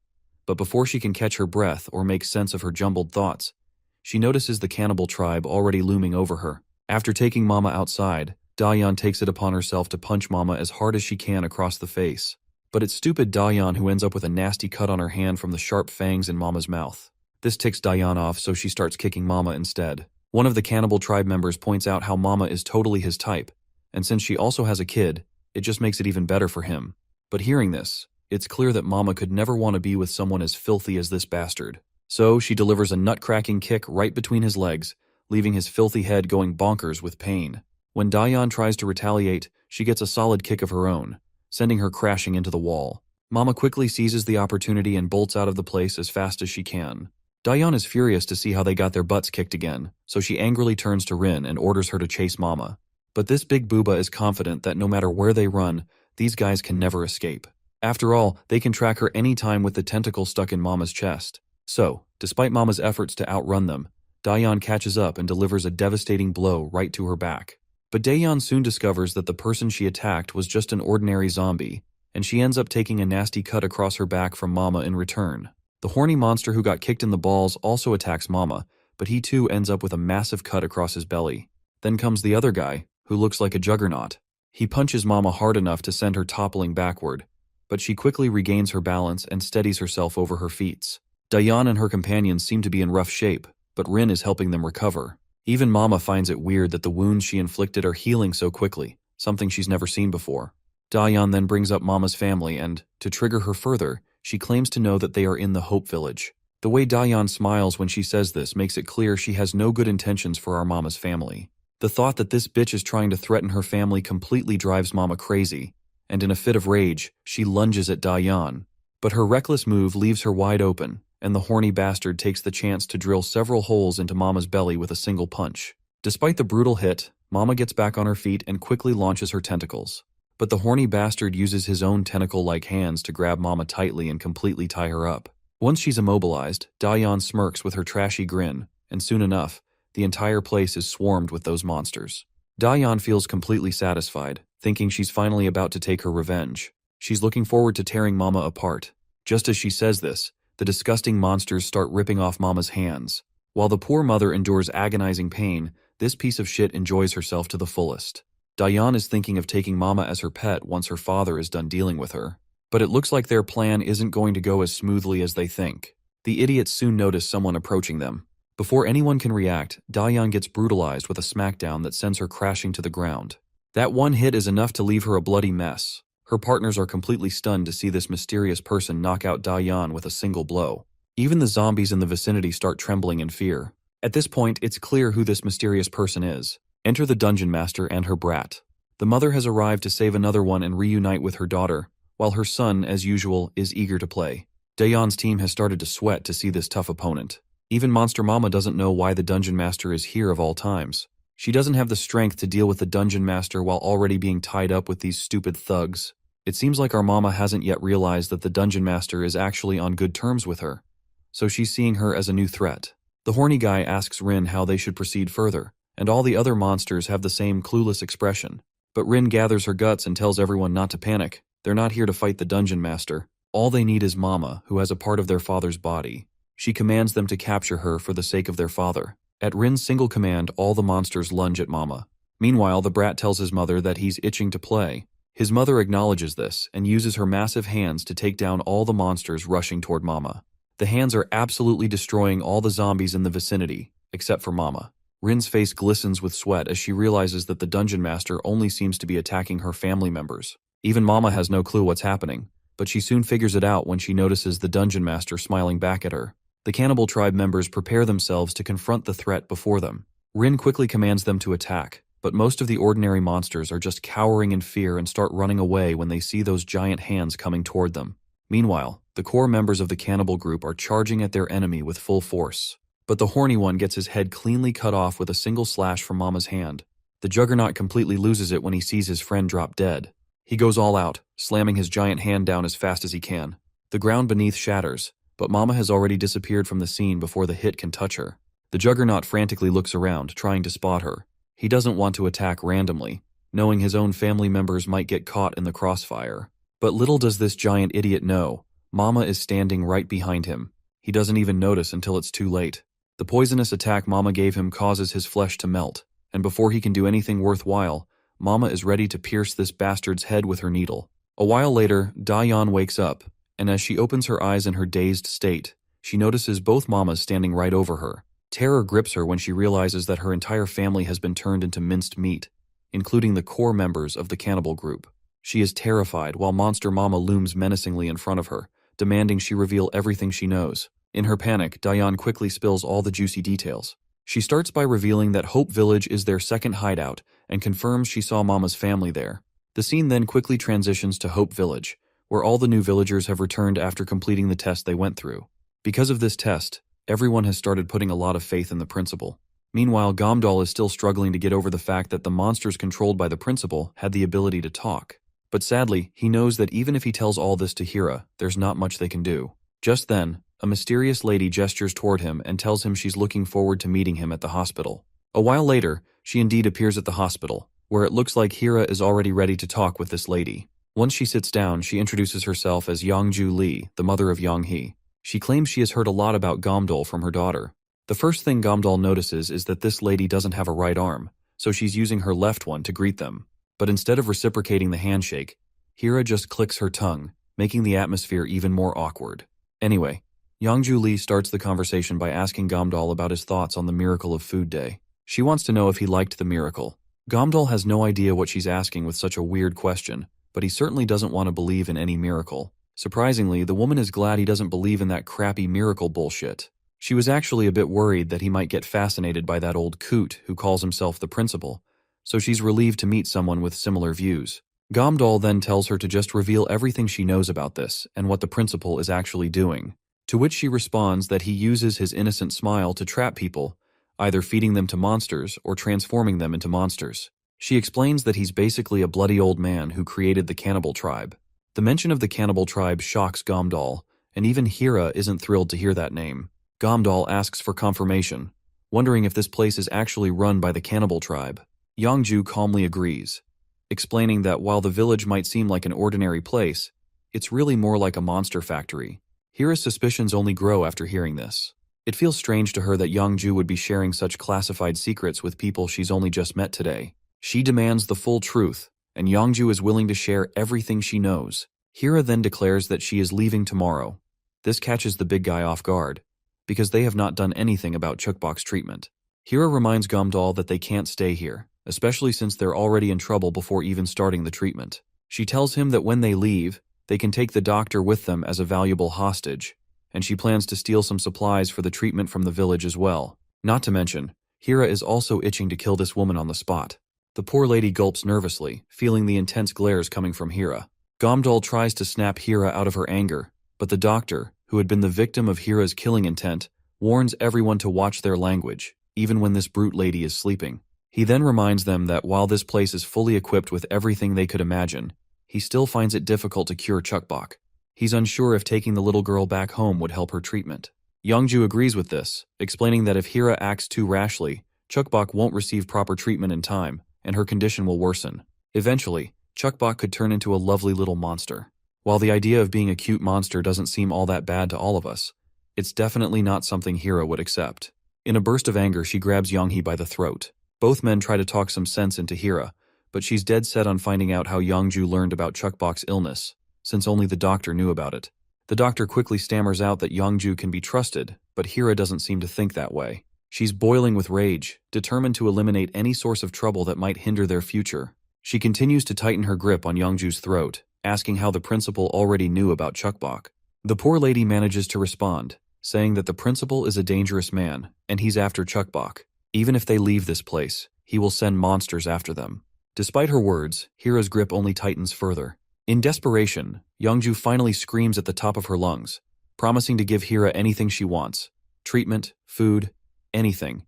but before she can catch her breath or make sense of her jumbled thoughts, she notices the cannibal tribe already looming over her. After taking Mama outside, Dayan takes it upon herself to punch Mama as hard as she can across the face. But it's stupid Dayan who ends up with a nasty cut on her hand from the sharp fangs in Mama's mouth. This ticks Dayan off, so she starts kicking Mama instead. One of the cannibal tribe members points out how Mama is totally his type, and since she also has a kid, it just makes it even better for him. But hearing this, it's clear that Mama could never want to be with someone as filthy as this bastard. So she delivers a nut-cracking kick right between his legs, leaving his filthy head going bonkers with pain. When Dayan tries to retaliate, she gets a solid kick of her own, sending her crashing into the wall. Mama quickly seizes the opportunity and bolts out of the place as fast as she can. Dayan is furious to see how they got their butts kicked again, so she angrily turns to Rin and orders her to chase Mama. But this big booba is confident that no matter where they run, these guys can never escape. After all, they can track her anytime with the tentacle stuck in Mama's chest. So, despite Mama's efforts to outrun them, Dayan catches up and delivers a devastating blow right to her back. But Dayan soon discovers that the person she attacked was just an ordinary zombie, and she ends up taking a nasty cut across her back from Mama in return. The horny monster who got kicked in the balls also attacks Mama, but he too ends up with a massive cut across his belly. Then comes the other guy, who looks like a juggernaut. He punches Mama hard enough to send her toppling backward, but she quickly regains her balance and steadies herself over her feet. Dayan and her companions seem to be in rough shape, but Rin is helping them recover. Even Mama finds it weird that the wounds she inflicted are healing so quickly, something she's never seen before. Dayan then brings up Mama's family and, to trigger her further, she claims to know that they are in the Hope Village. The way Dayan smiles when she says this makes it clear she has no good intentions for our Mama's family. The thought that this bitch is trying to threaten her family completely drives Mama crazy, and in a fit of rage, she lunges at Dayan. But her reckless move leaves her wide open, and the horny bastard takes the chance to drill several holes into Mama's belly with a single punch. Despite the brutal hit, Mama gets back on her feet and quickly launches her tentacles. But the horny bastard uses his own tentacle-like hands to grab Mama tightly and completely tie her up. Once she's immobilized, Dayan smirks with her trashy grin, and soon enough, the entire place is swarmed with those monsters. Dayan feels completely satisfied, thinking she's finally about to take her revenge. She's looking forward to tearing Mama apart. Just as she says this, the disgusting monsters start ripping off Mama's hands. While the poor mother endures agonizing pain, this piece of shit enjoys herself to the fullest. Dayan is thinking of taking Mama as her pet once her father is done dealing with her. But it looks like their plan isn't going to go as smoothly as they think. The idiots soon notice someone approaching them. Before anyone can react, Dayan gets brutalized with a smackdown that sends her crashing to the ground. That one hit is enough to leave her a bloody mess. Her partners are completely stunned to see this mysterious person knock out Dayan with a single blow. Even the zombies in the vicinity start trembling in fear. At this point, it's clear who this mysterious person is. Enter the dungeon master and her brat. The mother has arrived to save another one and reunite with her daughter, while her son, as usual, is eager to play. Dayan's team has started to sweat to see this tough opponent. Even Monster Mama doesn't know why the dungeon master is here of all times. She doesn't have the strength to deal with the dungeon master while already being tied up with these stupid thugs. It seems like our Mama hasn't yet realized that the dungeon master is actually on good terms with her, so she's seeing her as a new threat. The horny guy asks Rin how they should proceed further, and all the other monsters have the same clueless expression. But Rin gathers her guts and tells everyone not to panic. They're not here to fight the dungeon master. All they need is Mama, who has a part of their father's body. She commands them to capture her for the sake of their father. At Rin's single command, all the monsters lunge at Mama. Meanwhile, the brat tells his mother that he's itching to play. His mother acknowledges this and uses her massive hands to take down all the monsters rushing toward Mama. The hands are absolutely destroying all the zombies in the vicinity, except for Mama. Rin's face glistens with sweat as she realizes that the dungeon master only seems to be attacking her family members. Even Mama has no clue what's happening, but she soon figures it out when she notices the dungeon master smiling back at her. The cannibal tribe members prepare themselves to confront the threat before them. Rin quickly commands them to attack, but most of the ordinary monsters are just cowering in fear and start running away when they see those giant hands coming toward them. Meanwhile, the core members of the cannibal group are charging at their enemy with full force. but the horny one gets his head cleanly cut off with a single slash from Mama's hand. The Juggernaut completely loses it when he sees his friend drop dead. He goes all out, slamming his giant hand down as fast as he can. The ground beneath shatters, but Mama has already disappeared from the scene before the hit can touch her. The Juggernaut frantically looks around, trying to spot her. He doesn't want to attack randomly, knowing his own family members might get caught in the crossfire. But little does this giant idiot know, Mama is standing right behind him. He doesn't even notice until it's too late. The poisonous attack Mama gave him causes his flesh to melt, and before he can do anything worthwhile, Mama is ready to pierce this bastard's head with her needle. A while later, Dayan wakes up, and as she opens her eyes in her dazed state, she notices both Mamas standing right over her. Terror grips her when she realizes that her entire family has been turned into minced meat, including the core members of the cannibal group. She is terrified while Monster Mama looms menacingly in front of her, demanding she reveal everything she knows. In her panic, Dayan quickly spills all the juicy details. She starts by revealing that Hope Village is their second hideout and confirms she saw Mama's family there. The scene then quickly transitions to Hope Village, where all the new villagers have returned after completing the test they went through. Because of this test, everyone has started putting a lot of faith in the principal. Meanwhile, Gamdal is still struggling to get over the fact that the monsters controlled by the principal had the ability to talk. But sadly, he knows that even if he tells all this to Hira, there's not much they can do. Just then, a mysterious lady gestures toward him and tells him she's looking forward to meeting him at the hospital. A while later, she indeed appears at the hospital, where it looks like Hira is already ready to talk with this lady. Once she sits down, she introduces herself as Yangju Li, the mother of Yanghe. She claims she has heard a lot about Gamdal from her daughter. The first thing Gamdal notices is that this lady doesn't have a right arm, so she's using her left one to greet them. But instead of reciprocating the handshake, Hira just clicks her tongue, making the atmosphere even more awkward. Anyway, Yangju Li starts the conversation by asking Gamdal about his thoughts on the miracle of Food Day. She wants to know if he liked the miracle. Gamdal has no idea what she's asking with such a weird question, but he certainly doesn't want to believe in any miracle. Surprisingly, the woman is glad he doesn't believe in that crappy miracle bullshit. She was actually a bit worried that he might get fascinated by that old coot who calls himself the principal, so she's relieved to meet someone with similar views. Gamdal then tells her to just reveal everything she knows about this and what the principal is actually doing, to which she responds that he uses his innocent smile to trap people, either feeding them to monsters or transforming them into monsters. She explains that he's basically a bloody old man who created the cannibal tribe. The mention of the cannibal tribe shocks Gamdal, and even Hira isn't thrilled to hear that name. Gamdal asks for confirmation, wondering if this place is actually run by the cannibal tribe. Yangju calmly agrees, explaining that while the village might seem like an ordinary place, it's really more like a monster factory. Hira's suspicions only grow after hearing this. It feels strange to her that Yangju would be sharing such classified secrets with people she's only just met today. She demands the full truth, and Yangju is willing to share everything she knows. Hira then declares that she is leaving tomorrow. This catches the big guy off guard, because they have not done anything about Chukbok's treatment. Hira reminds Gamdal that they can't stay here, especially since they're already in trouble before even starting the treatment. She tells him that when they leave, they can take the doctor with them as a valuable hostage, and she plans to steal some supplies for the treatment from the village as well. Not to mention, Hira is also itching to kill this woman on the spot. The poor lady gulps nervously, feeling the intense glares coming from Hira. Gamdal tries to snap Hira out of her anger, but the doctor, who had been the victim of Hira's killing intent, warns everyone to watch their language, even when this brute lady is sleeping. He then reminds them that while this place is fully equipped with everything they could imagine, he still finds it difficult to cure Chukbok. He's unsure if taking the little girl back home would help her treatment. Yangju agrees with this, explaining that if Hira acts too rashly, Chukbok won't receive proper treatment in time, and her condition will worsen. Eventually, Chukbok could turn into a lovely little monster. While the idea of being a cute monster doesn't seem all that bad to all of us, it's definitely not something Hira would accept. In a burst of anger, she grabs Yanghe by the throat. Both men try to talk some sense into Hira, but she's dead set on finding out how Yangju learned about Chukbok's illness, since only the doctor knew about it. The doctor quickly stammers out that Yangju can be trusted, but Hira doesn't seem to think that way. She's boiling with rage, determined to eliminate any source of trouble that might hinder their future. She continues to tighten her grip on Yangju's throat, asking how the principal already knew about Chukbok. The poor lady manages to respond, saying that the principal is a dangerous man, and he's after Chukbok. Even if they leave this place, he will send monsters after them. Despite her words, Hira's grip only tightens further. In desperation, Yangju finally screams at the top of her lungs, promising to give Hira anything she wants: treatment, food, Anything.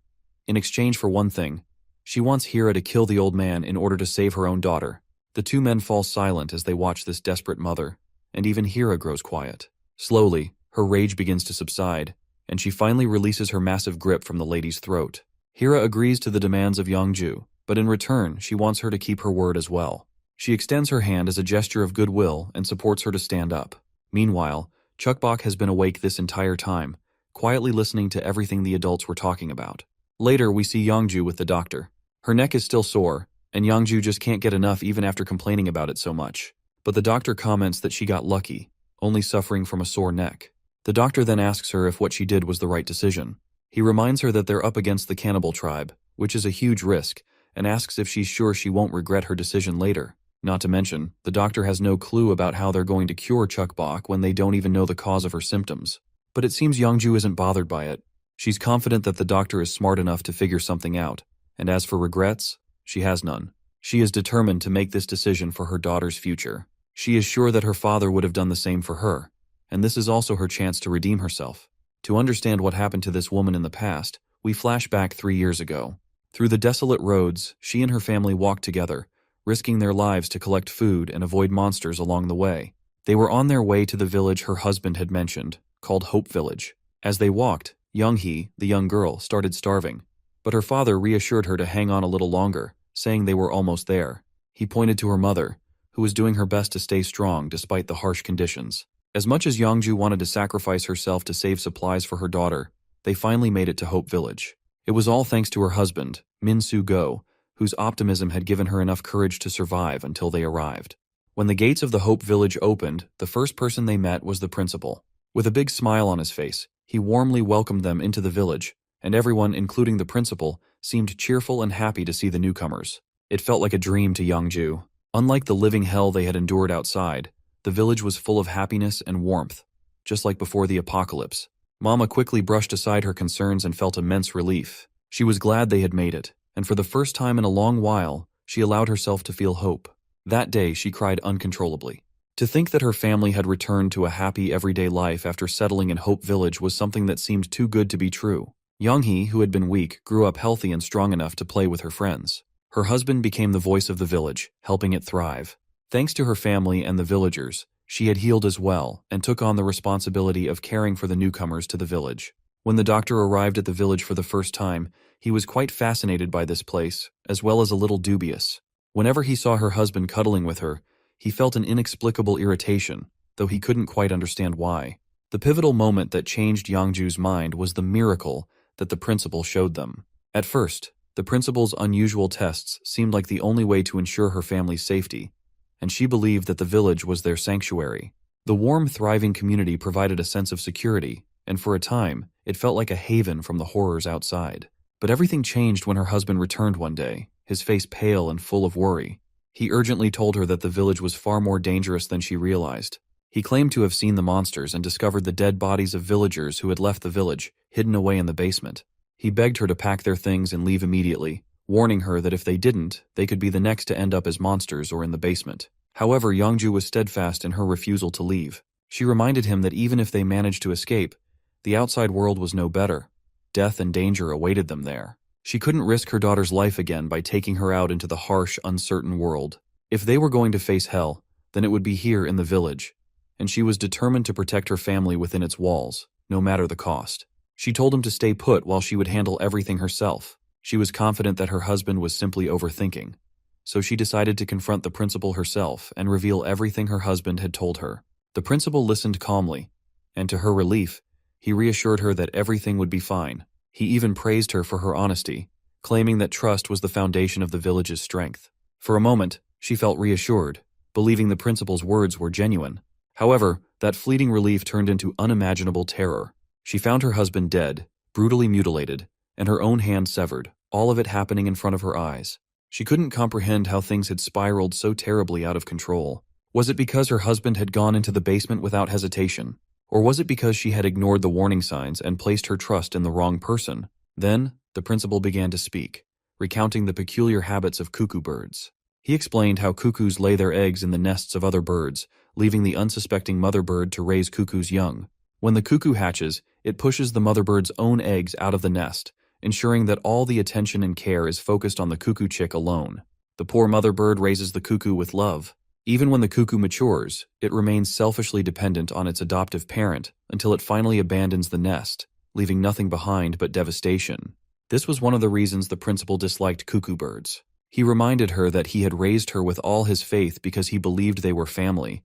In exchange for one thing, she wants Hira to kill the old man in order to save her own daughter. The two men fall silent as they watch this desperate mother, and even Hira grows quiet. Slowly, her rage begins to subside, and she finally releases her massive grip from the lady's throat. Hira agrees to the demands of Yongju, but in return, she wants her to keep her word as well. She extends her hand as a gesture of goodwill and supports her to stand up. Meanwhile, Chukbok has been awake this entire time, quietly listening to everything the adults were talking about. Later, we see Yongju with the doctor. Her neck is still sore, and Yongju just can't get enough even after complaining about it so much. But the doctor comments that she got lucky, only suffering from a sore neck. The doctor then asks her if what she did was the right decision. He reminds her that they're up against the cannibal tribe, which is a huge risk, and asks if she's sure she won't regret her decision later. Not to mention, the doctor has no clue about how they're going to cure Chukbok when they don't even know the cause of her symptoms. But it seems Yongju isn't bothered by it. She's confident that the doctor is smart enough to figure something out, and as for regrets, she has none. She is determined to make this decision for her daughter's future. She is sure that her father would have done the same for her, and this is also her chance to redeem herself. To understand what happened to this woman in the past, we flash back 3 years ago. Through the desolate roads, she and her family walked together, risking their lives to collect food and avoid monsters along the way. They were on their way to the village her husband had mentioned, called Hope Village. As they walked, Younghee, the young girl, started starving, but her father reassured her to hang on a little longer, saying they were almost there. He pointed to her mother, who was doing her best to stay strong despite the harsh conditions. As much as Yongju wanted to sacrifice herself to save supplies for her daughter, they finally made it to Hope Village. It was all thanks to her husband, Min Su-go, whose optimism had given her enough courage to survive until they arrived. When the gates of the Hope Village opened, the first person they met was the principal. With a big smile on his face, he warmly welcomed them into the village, and everyone, including the principal, seemed cheerful and happy to see the newcomers. It felt like a dream to Yongju. Unlike the living hell they had endured outside, the village was full of happiness and warmth, just like before the apocalypse. Mama quickly brushed aside her concerns and felt immense relief. She was glad they had made it, and for the first time in a long while, she allowed herself to feel hope. That day, she cried uncontrollably. To think that her family had returned to a happy everyday life after settling in Hope Village was something that seemed too good to be true. Younghee, who had been weak, grew up healthy and strong enough to play with her friends. Her husband became the voice of the village, helping it thrive. Thanks to her family and the villagers, she had healed as well and took on the responsibility of caring for the newcomers to the village. When the doctor arrived at the village for the first time, he was quite fascinated by this place, as well as a little dubious. Whenever he saw her husband cuddling with her, he felt an inexplicable irritation, though he couldn't quite understand why. The pivotal moment that changed Yongju's mind was the miracle that the principal showed them. At first, the principal's unusual tests seemed like the only way to ensure her family's safety, and she believed that the village was their sanctuary. The warm, thriving community provided a sense of security, and for a time, it felt like a haven from the horrors outside. But everything changed when her husband returned one day, his face pale and full of worry. He urgently told her that the village was far more dangerous than she realized. He claimed to have seen the monsters and discovered the dead bodies of villagers who had left the village, hidden away in the basement. He begged her to pack their things and leave immediately, warning her that if they didn't, they could be the next to end up as monsters or in the basement. However, Yongju was steadfast in her refusal to leave. She reminded him that even if they managed to escape, the outside world was no better. Death and danger awaited them there. She couldn't risk her daughter's life again by taking her out into the harsh, uncertain world. If they were going to face hell, then it would be here in the village, and she was determined to protect her family within its walls, no matter the cost. She told him to stay put while she would handle everything herself. She was confident that her husband was simply overthinking, so she decided to confront the principal herself and reveal everything her husband had told her. The principal listened calmly, and to her relief, he reassured her that everything would be fine. He even praised her for her honesty, claiming that trust was the foundation of the village's strength. For a moment, she felt reassured, believing the principal's words were genuine. However, that fleeting relief turned into unimaginable terror. She found her husband dead, brutally mutilated, and her own hand severed, all of it happening in front of her eyes. She couldn't comprehend how things had spiraled so terribly out of control. Was it because her husband had gone into the basement without hesitation? Or was it because she had ignored the warning signs and placed her trust in the wrong person? Then, the principal began to speak, recounting the peculiar habits of cuckoo birds. He explained how cuckoos lay their eggs in the nests of other birds, leaving the unsuspecting mother bird to raise cuckoo's young. When the cuckoo hatches, it pushes the mother bird's own eggs out of the nest ensuring that all the attention and care is focused on the cuckoo chick alone. The poor mother bird raises the cuckoo with love. Even when the cuckoo matures, it remains selfishly dependent on its adoptive parent until it finally abandons the nest, leaving nothing behind but devastation. This was one of the reasons the principal disliked cuckoo birds. He reminded her that he had raised her with all his faith because he believed they were family.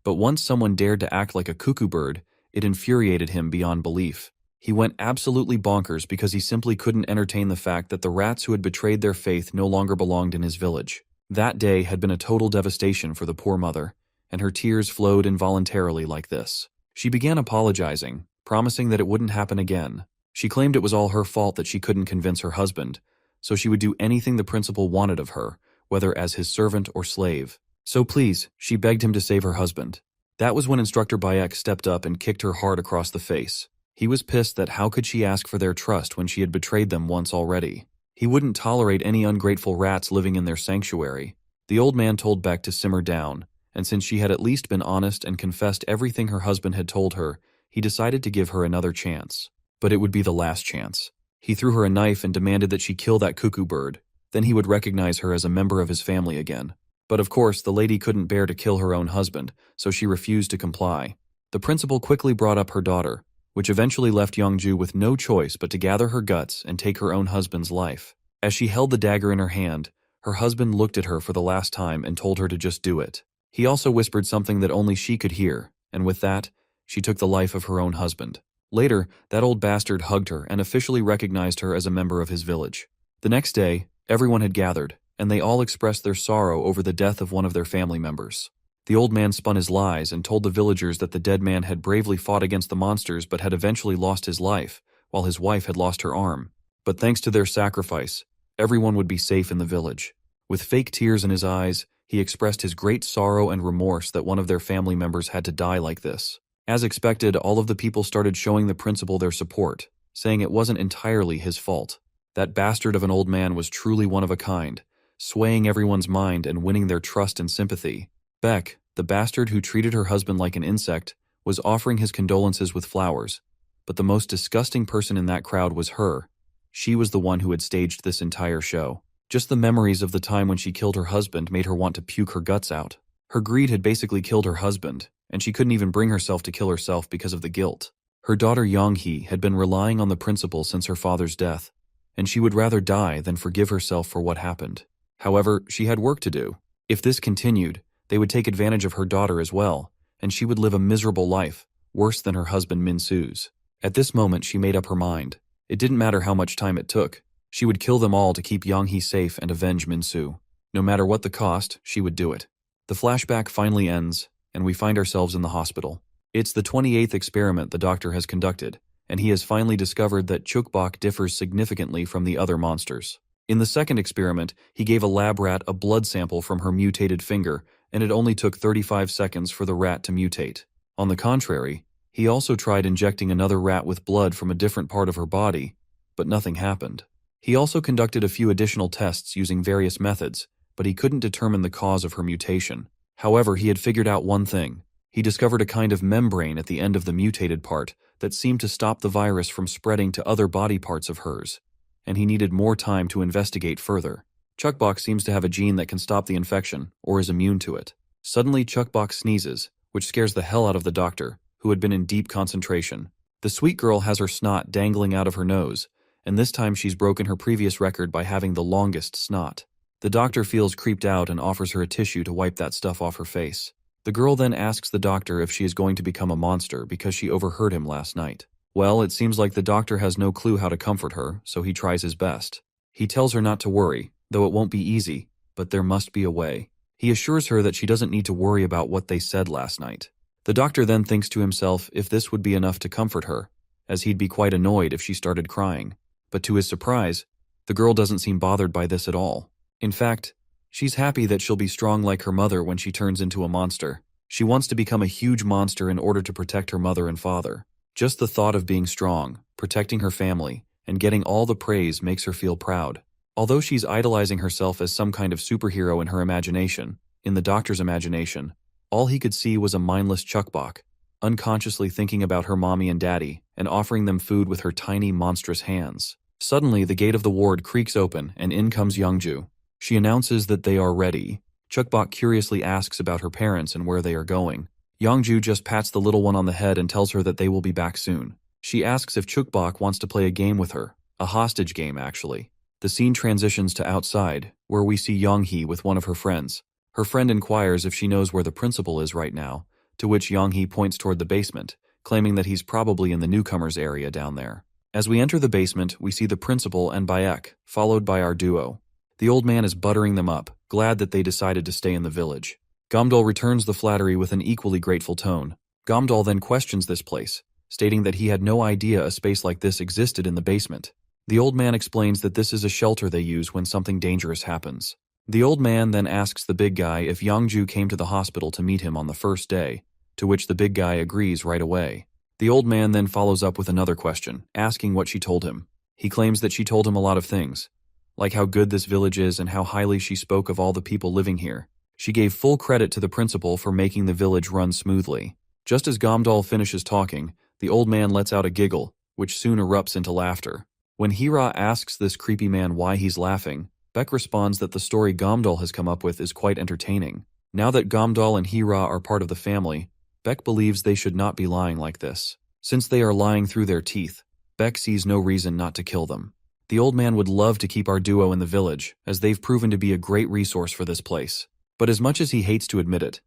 But once someone dared to act like a cuckoo bird, it infuriated him beyond belief. He went absolutely bonkers because he simply couldn't entertain the fact that the rats who had betrayed their faith no longer belonged in his village. That day had been a total devastation for the poor mother, and her tears flowed involuntarily like this. She began apologizing, promising that it wouldn't happen again. She claimed it was all her fault that she couldn't convince her husband, so she would do anything the principal wanted of her, whether as his servant or slave. So please, she begged him to save her husband. That was when Instructor Bayek stepped up and kicked her hard across the face. He was pissed that how could she ask for their trust when she had betrayed them once already. He wouldn't tolerate any ungrateful rats living in their sanctuary. The old man told Beck to simmer down, and since she had at least been honest and confessed everything her husband had told her, he decided to give her another chance. But it would be the last chance. He threw her a knife and demanded that she kill that cuckoo bird. Then he would recognize her as a member of his family again. But of course, the lady couldn't bear to kill her own husband, so she refused to comply. The principal quickly brought up her daughter, which eventually left Youngju with no choice but to gather her guts and take her own husband's life. As she held the dagger in her hand, her husband looked at her for the last time and told her to just do it. He also whispered something that only she could hear, and with that, she took the life of her own husband. Later, that old bastard hugged her and officially recognized her as a member of his village. The next day, everyone had gathered, and they all expressed their sorrow over the death of one of their family members. The old man spun his lies and told the villagers that the dead man had bravely fought against the monsters but had eventually lost his life, while his wife had lost her arm. But thanks to their sacrifice, everyone would be safe in the village. With fake tears in his eyes, he expressed his great sorrow and remorse that one of their family members had to die like this. As expected, all of the people started showing the principal their support, saying it wasn't entirely his fault. That bastard of an old man was truly one of a kind, swaying everyone's mind and winning their trust and sympathy. Beck, the bastard who treated her husband like an insect, was offering his condolences with flowers, but the most disgusting person in that crowd was her. She was the one who had staged this entire show. Just the memories of the time when she killed her husband made her want to puke her guts out. Her greed had basically killed her husband, and she couldn't even bring herself to kill herself because of the guilt. Her daughter Yonghee had been relying on the principal since her father's death, and she would rather die than forgive herself for what happened. However, she had work to do. If this continued, they would take advantage of her daughter as well, and she would live a miserable life, worse than her husband Min-Soo's. At this moment, she made up her mind. It didn't matter how much time it took. She would kill them all to keep Yonghee safe and avenge Min-Soo. No matter what the cost, she would do it. The flashback finally ends, and we find ourselves in the hospital. It's the 28th experiment the doctor has conducted, and he has finally discovered that Chukbok differs significantly from the other monsters. In the second experiment, he gave a lab rat a blood sample from her mutated finger, and it only took 35 seconds for the rat to mutate. On the contrary, he also tried injecting another rat with blood from a different part of her body, but nothing happened. He also conducted a few additional tests using various methods, but he couldn't determine the cause of her mutation. However, he had figured out one thing. He discovered a kind of membrane at the end of the mutated part that seemed to stop the virus from spreading to other body parts of hers, and he needed more time to investigate further. Chukbok seems to have a gene that can stop the infection, or is immune to it. Suddenly, Chukbok sneezes, which scares the hell out of the doctor, who had been in deep concentration. The sweet girl has her snot dangling out of her nose, and this time she's broken her previous record by having the longest snot. The doctor feels creeped out and offers her a tissue to wipe that stuff off her face. The girl then asks the doctor if she is going to become a monster because she overheard him last night. Well, it seems like the doctor has no clue how to comfort her, so he tries his best. He tells her not to worry, though it won't be easy, but there must be a way. He assures her that she doesn't need to worry about what they said last night. The doctor then thinks to himself if this would be enough to comfort her, as he'd be quite annoyed if she started crying. But to his surprise, the girl doesn't seem bothered by this at all. In fact, she's happy that she'll be strong like her mother when she turns into a monster. She wants to become a huge monster in order to protect her mother and father. Just the thought of being strong, protecting her family, and getting all the praise makes her feel proud. Although she's idolizing herself as some kind of superhero in her imagination, in the doctor's imagination, all he could see was a mindless Chukbok, unconsciously thinking about her mommy and daddy and offering them food with her tiny, monstrous hands. Suddenly, the gate of the ward creaks open, and in comes Youngju. She announces that they are ready. Chukbok curiously asks about her parents and where they are going. Youngju just pats the little one on the head and tells her that they will be back soon. She asks if Chukbok wants to play a game with her. A hostage game, actually. The scene transitions to outside, where we see Younghee with one of her friends. Her friend inquires if she knows where the principal is right now, to which Younghee points toward the basement, claiming that he's probably in the newcomers area down there. As we enter the basement, we see the principal and Bayek, followed by our duo. The old man is buttering them up, glad that they decided to stay in the village. Gamdol returns the flattery with an equally grateful tone. Gamdol then questions this place, stating that he had no idea a space like this existed in the basement. The old man explains that this is a shelter they use when something dangerous happens. The old man then asks the big guy if Youngju came to the hospital to meet him on the first day, to which the big guy agrees right away. The old man then follows up with another question, asking what she told him. He claims that she told him a lot of things, like how good this village is and how highly she spoke of all the people living here. She gave full credit to the principal for making the village run smoothly. Just as Gamdal finishes talking, the old man lets out a giggle, which soon erupts into laughter. When Hira asks this creepy man why he's laughing, Beck responds that the story Gamdal has come up with is quite entertaining. Now that Gamdal and Hira are part of the family, Beck believes they should not be lying like this. Since they are lying through their teeth, Beck sees no reason not to kill them. The old man would love to keep our duo in the village, as they've proven to be a great resource for this place. But as much as he hates to admit it,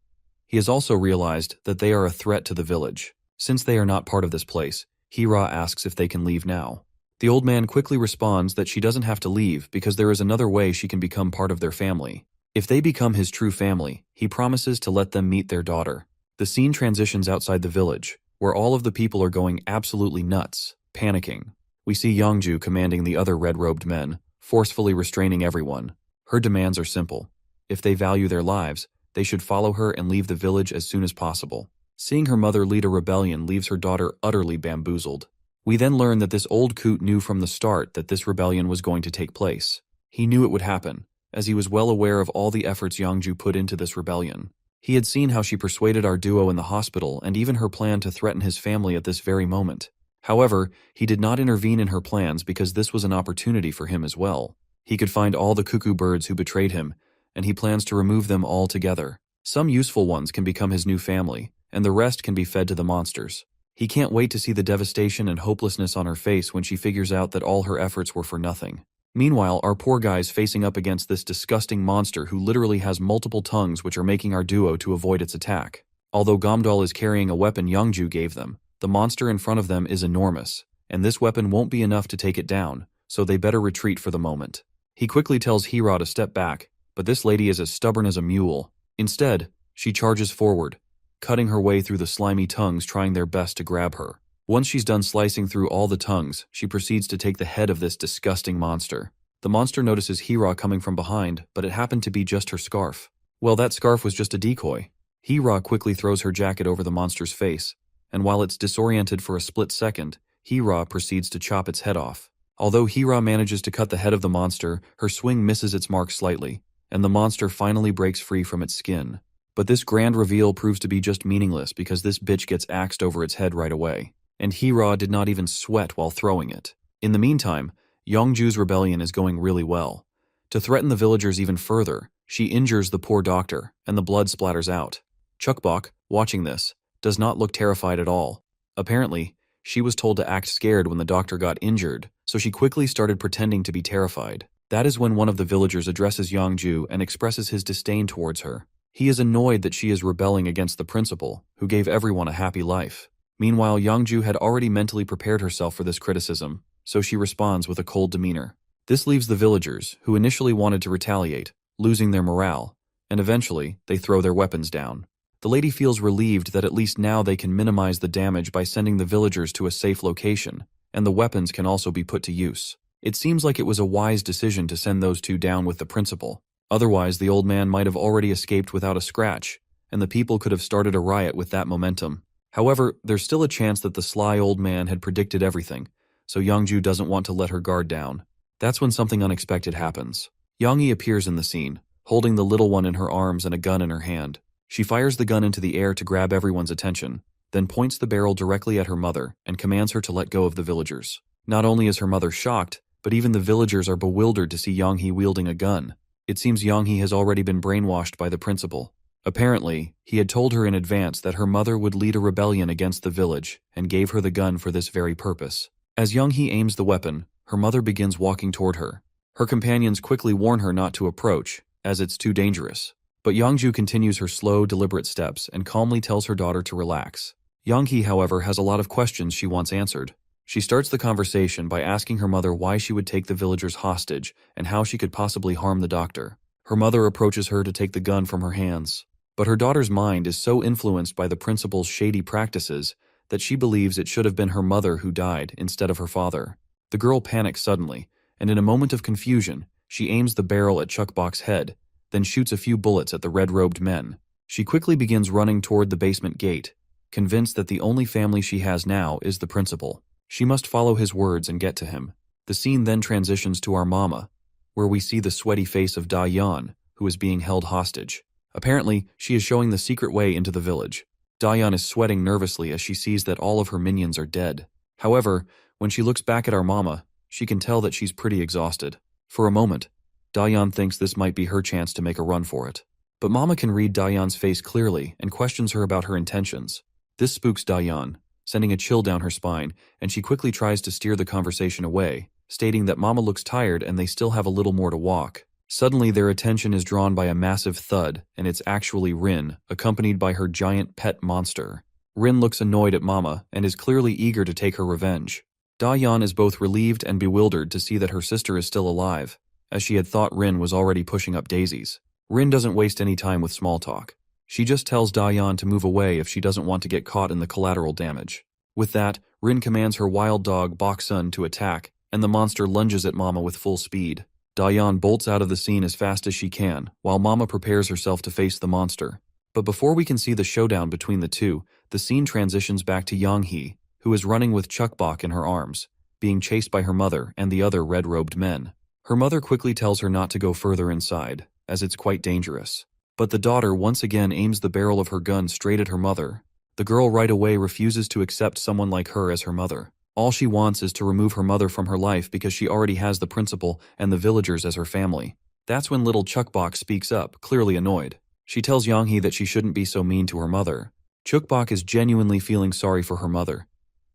he has also realized that they are a threat to the village. Since they are not part of this place, Hira asks if they can leave now. The old man quickly responds that she doesn't have to leave because there is another way she can become part of their family. If they become his true family, he promises to let them meet their daughter. The scene transitions outside the village, where all of the people are going absolutely nuts, panicking. We see Youngju commanding the other red-robed men, forcefully restraining everyone. Her demands are simple. If they value their lives, they should follow her and leave the village as soon as possible. Seeing her mother lead a rebellion leaves her daughter utterly bamboozled. We then learn that this old coot knew from the start that this rebellion was going to take place. He knew it would happen, as he was well aware of all the efforts Youngju put into this rebellion. He had seen how she persuaded our duo in the hospital and even her plan to threaten his family at this very moment. However, he did not intervene in her plans because this was an opportunity for him as well. He could find all the cuckoo birds who betrayed him, and he plans to remove them all together. Some useful ones can become his new family, and the rest can be fed to the monsters. He can't wait to see the devastation and hopelessness on her face when she figures out that all her efforts were for nothing. Meanwhile, our poor guy's facing up against this disgusting monster who literally has multiple tongues which are making our duo to avoid its attack. Although Gamdal is carrying a weapon Youngju gave them, the monster in front of them is enormous, and this weapon won't be enough to take it down, so they better retreat for the moment. He quickly tells Hira to step back, but this lady is as stubborn as a mule. Instead, she charges forward, cutting her way through the slimy tongues trying their best to grab her. Once she's done slicing through all the tongues, she proceeds to take the head of this disgusting monster. The monster notices Hira coming from behind, but it happened to be just her scarf. Well, that scarf was just a decoy. Hira quickly throws her jacket over the monster's face, and while it's disoriented for a split second, Hira proceeds to chop its head off. Although Hira manages to cut the head of the monster, her swing misses its mark slightly, and the monster finally breaks free from its skin. But this grand reveal proves to be just meaningless because this bitch gets axed over its head right away, and Hira did not even sweat while throwing it. In the meantime, Youngju's rebellion is going really well. To threaten the villagers even further, she injures the poor doctor, and the blood splatters out. Chukbok, watching this, does not look terrified at all. Apparently, she was told to act scared when the doctor got injured, so she quickly started pretending to be terrified. That is when one of the villagers addresses Youngju and expresses his disdain towards her. He is annoyed that she is rebelling against the principal, who gave everyone a happy life. Meanwhile, Youngju had already mentally prepared herself for this criticism, so she responds with a cold demeanor. This leaves the villagers, who initially wanted to retaliate, losing their morale, and eventually, they throw their weapons down. The lady feels relieved that at least now they can minimize the damage by sending the villagers to a safe location, and the weapons can also be put to use. It seems like it was a wise decision to send those two down with the principal. Otherwise, the old man might have already escaped without a scratch, and the people could have started a riot with that momentum. However, there's still a chance that the sly old man had predicted everything, so Youngju doesn't want to let her guard down. That's when something unexpected happens. Younghee appears in the scene, holding the little one in her arms and a gun in her hand. She fires the gun into the air to grab everyone's attention, then points the barrel directly at her mother and commands her to let go of the villagers. Not only is her mother shocked, but even the villagers are bewildered to see Yang-hee wielding a gun. It seems Yang-hee has already been brainwashed by the principal. Apparently, he had told her in advance that her mother would lead a rebellion against the village and gave her the gun for this very purpose. As Yang-hee aims the weapon, her mother begins walking toward her. Her companions quickly warn her not to approach, as it's too dangerous. But Yang-ju continues her slow, deliberate steps and calmly tells her daughter to relax. Yang-hee, however, has a lot of questions she wants answered. She starts the conversation by asking her mother why she would take the villagers hostage and how she could possibly harm the doctor. Her mother approaches her to take the gun from her hands. But her daughter's mind is so influenced by the principal's shady practices that she believes it should have been her mother who died instead of her father. The girl panics suddenly, and in a moment of confusion, she aims the barrel at Chuckbok's head, then shoots a few bullets at the red-robed men. She quickly begins running toward the basement gate, convinced that the only family she has now is the principal. She must follow his words and get to him. The scene then transitions to our mama, where we see the sweaty face of Da-yeon, who is being held hostage. Apparently, she is showing the secret way into the village. Da-yeon is sweating nervously as she sees that all of her minions are dead. However, when she looks back at our mama, she can tell that she's pretty exhausted. For a moment, Da-yeon thinks this might be her chance to make a run for it. But mama can read Da-yeon's face clearly and questions her about her intentions. This spooks Da-yeon, sending a chill down her spine, and she quickly tries to steer the conversation away, stating that mama looks tired and they still have a little more to walk. Suddenly, their attention is drawn by a massive thud, and it's actually Rin, accompanied by her giant pet monster. Rin looks annoyed at mama and is clearly eager to take her revenge. Da-yeon is both relieved and bewildered to see that her sister is still alive, as she had thought Rin was already pushing up daisies. Rin doesn't waste any time with small talk. She just tells Da-yeon to move away if she doesn't want to get caught in the collateral damage. With that, Rin commands her wild dog Bok-sun to attack, and the monster lunges at mama with full speed. Da-yeon bolts out of the scene as fast as she can, while mama prepares herself to face the monster. But before we can see the showdown between the two, the scene transitions back to Yang-hee, who is running with Chuckbok in her arms, being chased by her mother and the other red-robed men. Her mother quickly tells her not to go further inside, as it's quite dangerous. But the daughter once again aims the barrel of her gun straight at her mother. The girl right away refuses to accept someone like her as her mother. All she wants is to remove her mother from her life because she already has the principal and the villagers as her family. That's when little Chuckbok speaks up, clearly annoyed. She tells Yang-hee that she shouldn't be so mean to her mother. Chuckbok is genuinely feeling sorry for her mother,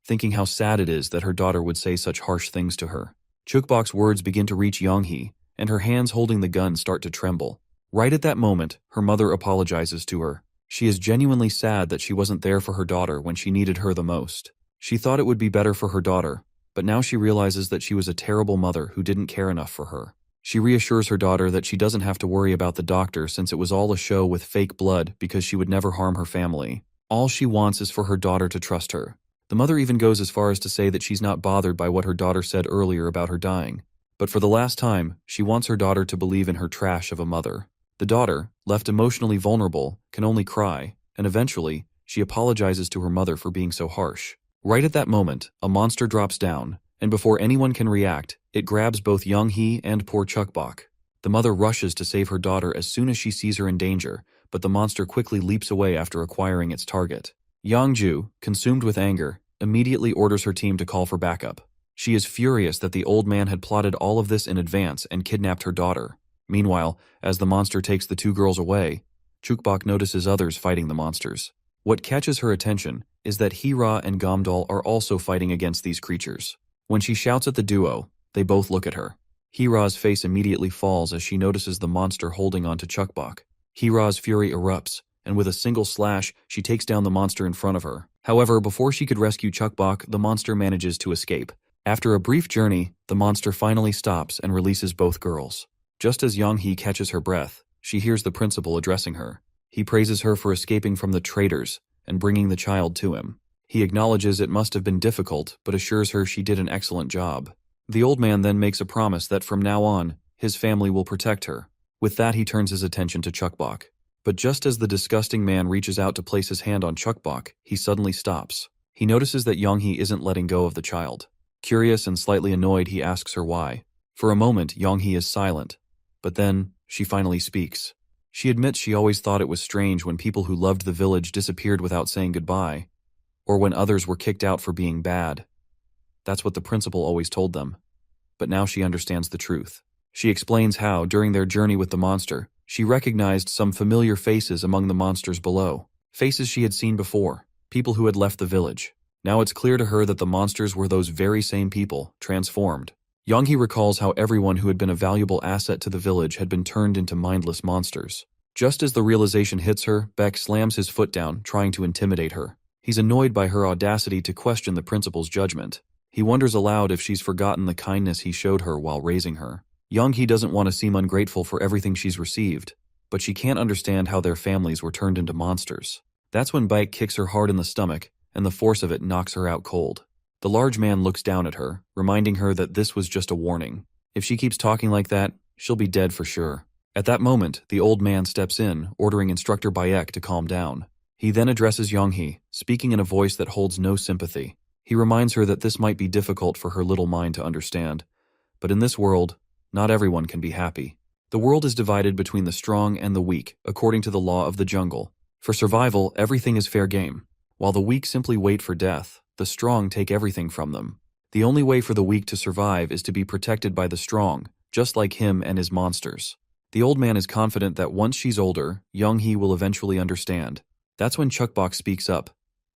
thinking how sad it is that her daughter would say such harsh things to her. Chuckbok's words begin to reach Yang-hee, and her hands holding the gun start to tremble. Right at that moment, her mother apologizes to her. She is genuinely sad that she wasn't there for her daughter when she needed her the most. She thought it would be better for her daughter, but now she realizes that she was a terrible mother who didn't care enough for her. She reassures her daughter that she doesn't have to worry about the doctor since it was all a show with fake blood because she would never harm her family. All she wants is for her daughter to trust her. The mother even goes as far as to say that she's not bothered by what her daughter said earlier about her dying. But for the last time, she wants her daughter to believe in her trash of a mother. The daughter, left emotionally vulnerable, can only cry, and eventually, she apologizes to her mother for being so harsh. Right at that moment, a monster drops down, and before anyone can react, it grabs both Yang-hee and poor Chuckbok. The mother rushes to save her daughter as soon as she sees her in danger, but the monster quickly leaps away after acquiring its target. Yang-ju, consumed with anger, immediately orders her team to call for backup. She is furious that the old man had plotted all of this in advance and kidnapped her daughter. Meanwhile, as the monster takes the two girls away, Chuckbok notices others fighting the monsters. What catches her attention is that Hee-ra and Gamdol are also fighting against these creatures. When she shouts at the duo, they both look at her. Hee-ra's face immediately falls as she notices the monster holding onto Chuckbok. Hee-ra's fury erupts, and with a single slash, she takes down the monster in front of her. However, before she could rescue Chuckbok, the monster manages to escape. After a brief journey, the monster finally stops and releases both girls. Just as Yang-hee catches her breath, she hears the principal addressing her. He praises her for escaping from the traitors and bringing the child to him. He acknowledges it must have been difficult, but assures her she did an excellent job. The old man then makes a promise that from now on, his family will protect her. With that, he turns his attention to Chuckbok. But just as the disgusting man reaches out to place his hand on Chuckbok, he suddenly stops. He notices that Yang-hee isn't letting go of the child. Curious and slightly annoyed, he asks her why. For a moment, Yang-hee is silent, but then she finally speaks. She admits she always thought it was strange when people who loved the village disappeared without saying goodbye, or when others were kicked out for being bad. That's what the principal always told them. but now she understands the truth. She explains how, during their journey with the monster, she recognized some familiar faces among the monsters below. Faces she had seen before, people who had left the village. Now it's clear to her that the monsters were those very same people, transformed. Young-hee recalls how everyone who had been a valuable asset to the village had been turned into mindless monsters. Just as the realization hits her, Beck slams his foot down, trying to intimidate her. He's annoyed by her audacity to question the principal's judgment. He wonders aloud if she's forgotten the kindness he showed her while raising her. Young-hee doesn't want to seem ungrateful for everything she's received, but she can't understand how their families were turned into monsters. That's when Beck kicks her hard in the stomach, and the force of it knocks her out cold. The large man looks down at her, reminding her that this was just a warning. If she keeps talking like that, she'll be dead for sure. At that moment, the old man steps in, ordering Instructor Bayek to calm down. He then addresses Young-hee, speaking in a voice that holds no sympathy. He reminds her that this might be difficult for her little mind to understand. But in this world, not everyone can be happy. The world is divided between the strong and the weak, according to the law of the jungle. For survival, everything is fair game. While the weak simply wait for death, the strong take everything from them. The only way for the weak to survive is to be protected by the strong, just like him and his monsters. The old man is confident that once she's older, Young-hee will eventually understand. That's when Chukbok speaks up,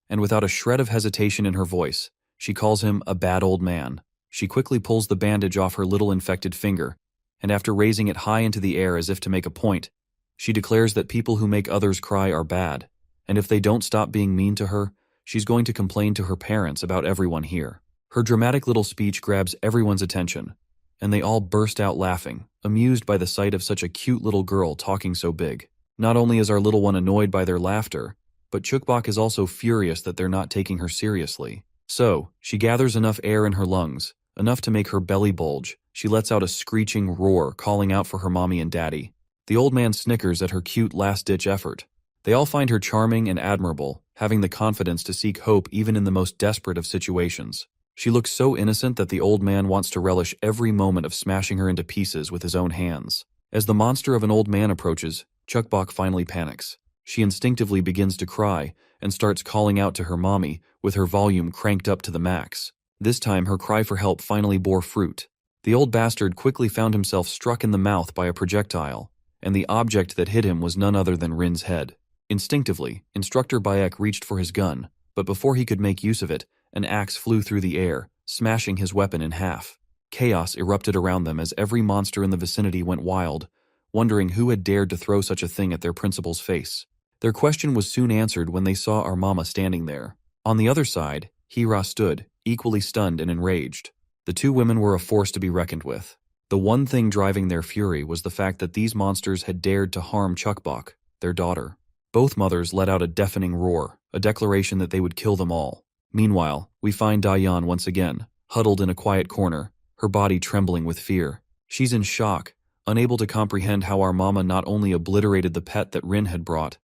and without a shred of hesitation in her voice, she calls him a bad old man. She quickly pulls the bandage off her little infected finger, and after raising it high into the air as if to make a point, she declares that people who make others cry are bad, and if they don't stop being mean to her, she's going to complain to her parents about everyone here. Her dramatic little speech grabs everyone's attention, and they all burst out laughing, amused by the sight of such a cute little girl talking so big. Not only is our little one annoyed by their laughter, but Chukbok is also furious that they're not taking her seriously. So, she gathers enough air in her lungs, enough to make her belly bulge. She lets out a screeching roar, calling out for her mommy and daddy. The old man snickers at her cute last-ditch effort. They all find her charming and admirable, having the confidence to seek hope even in the most desperate of situations. She looks so innocent that the old man wants to relish every moment of smashing her into pieces with his own hands. As the monster of an old man approaches, Chukbok finally panics. She instinctively begins to cry and starts calling out to her mommy with her volume cranked up to the max. This time her cry for help finally bore fruit. The old bastard quickly found himself struck in the mouth by a projectile, and the object that hit him was none other than Rin's head. Instinctively, Instructor Bayek reached for his gun, but before he could make use of it, an axe flew through the air, smashing his weapon in half. Chaos erupted around them as every monster in the vicinity went wild, wondering who had dared to throw such a thing at their principal's face. Their question was soon answered when they saw our mama standing there. On the other side, Hira stood, equally stunned and enraged. The two women were a force to be reckoned with. The one thing driving their fury was the fact that these monsters had dared to harm Chukbok, their daughter. Both mothers let out a deafening roar, a declaration that they would kill them all. Meanwhile, we find Dayan once again, huddled in a quiet corner, her body trembling with fear. She's in shock, unable to comprehend how our mama not only obliterated the pet that Rin had brought,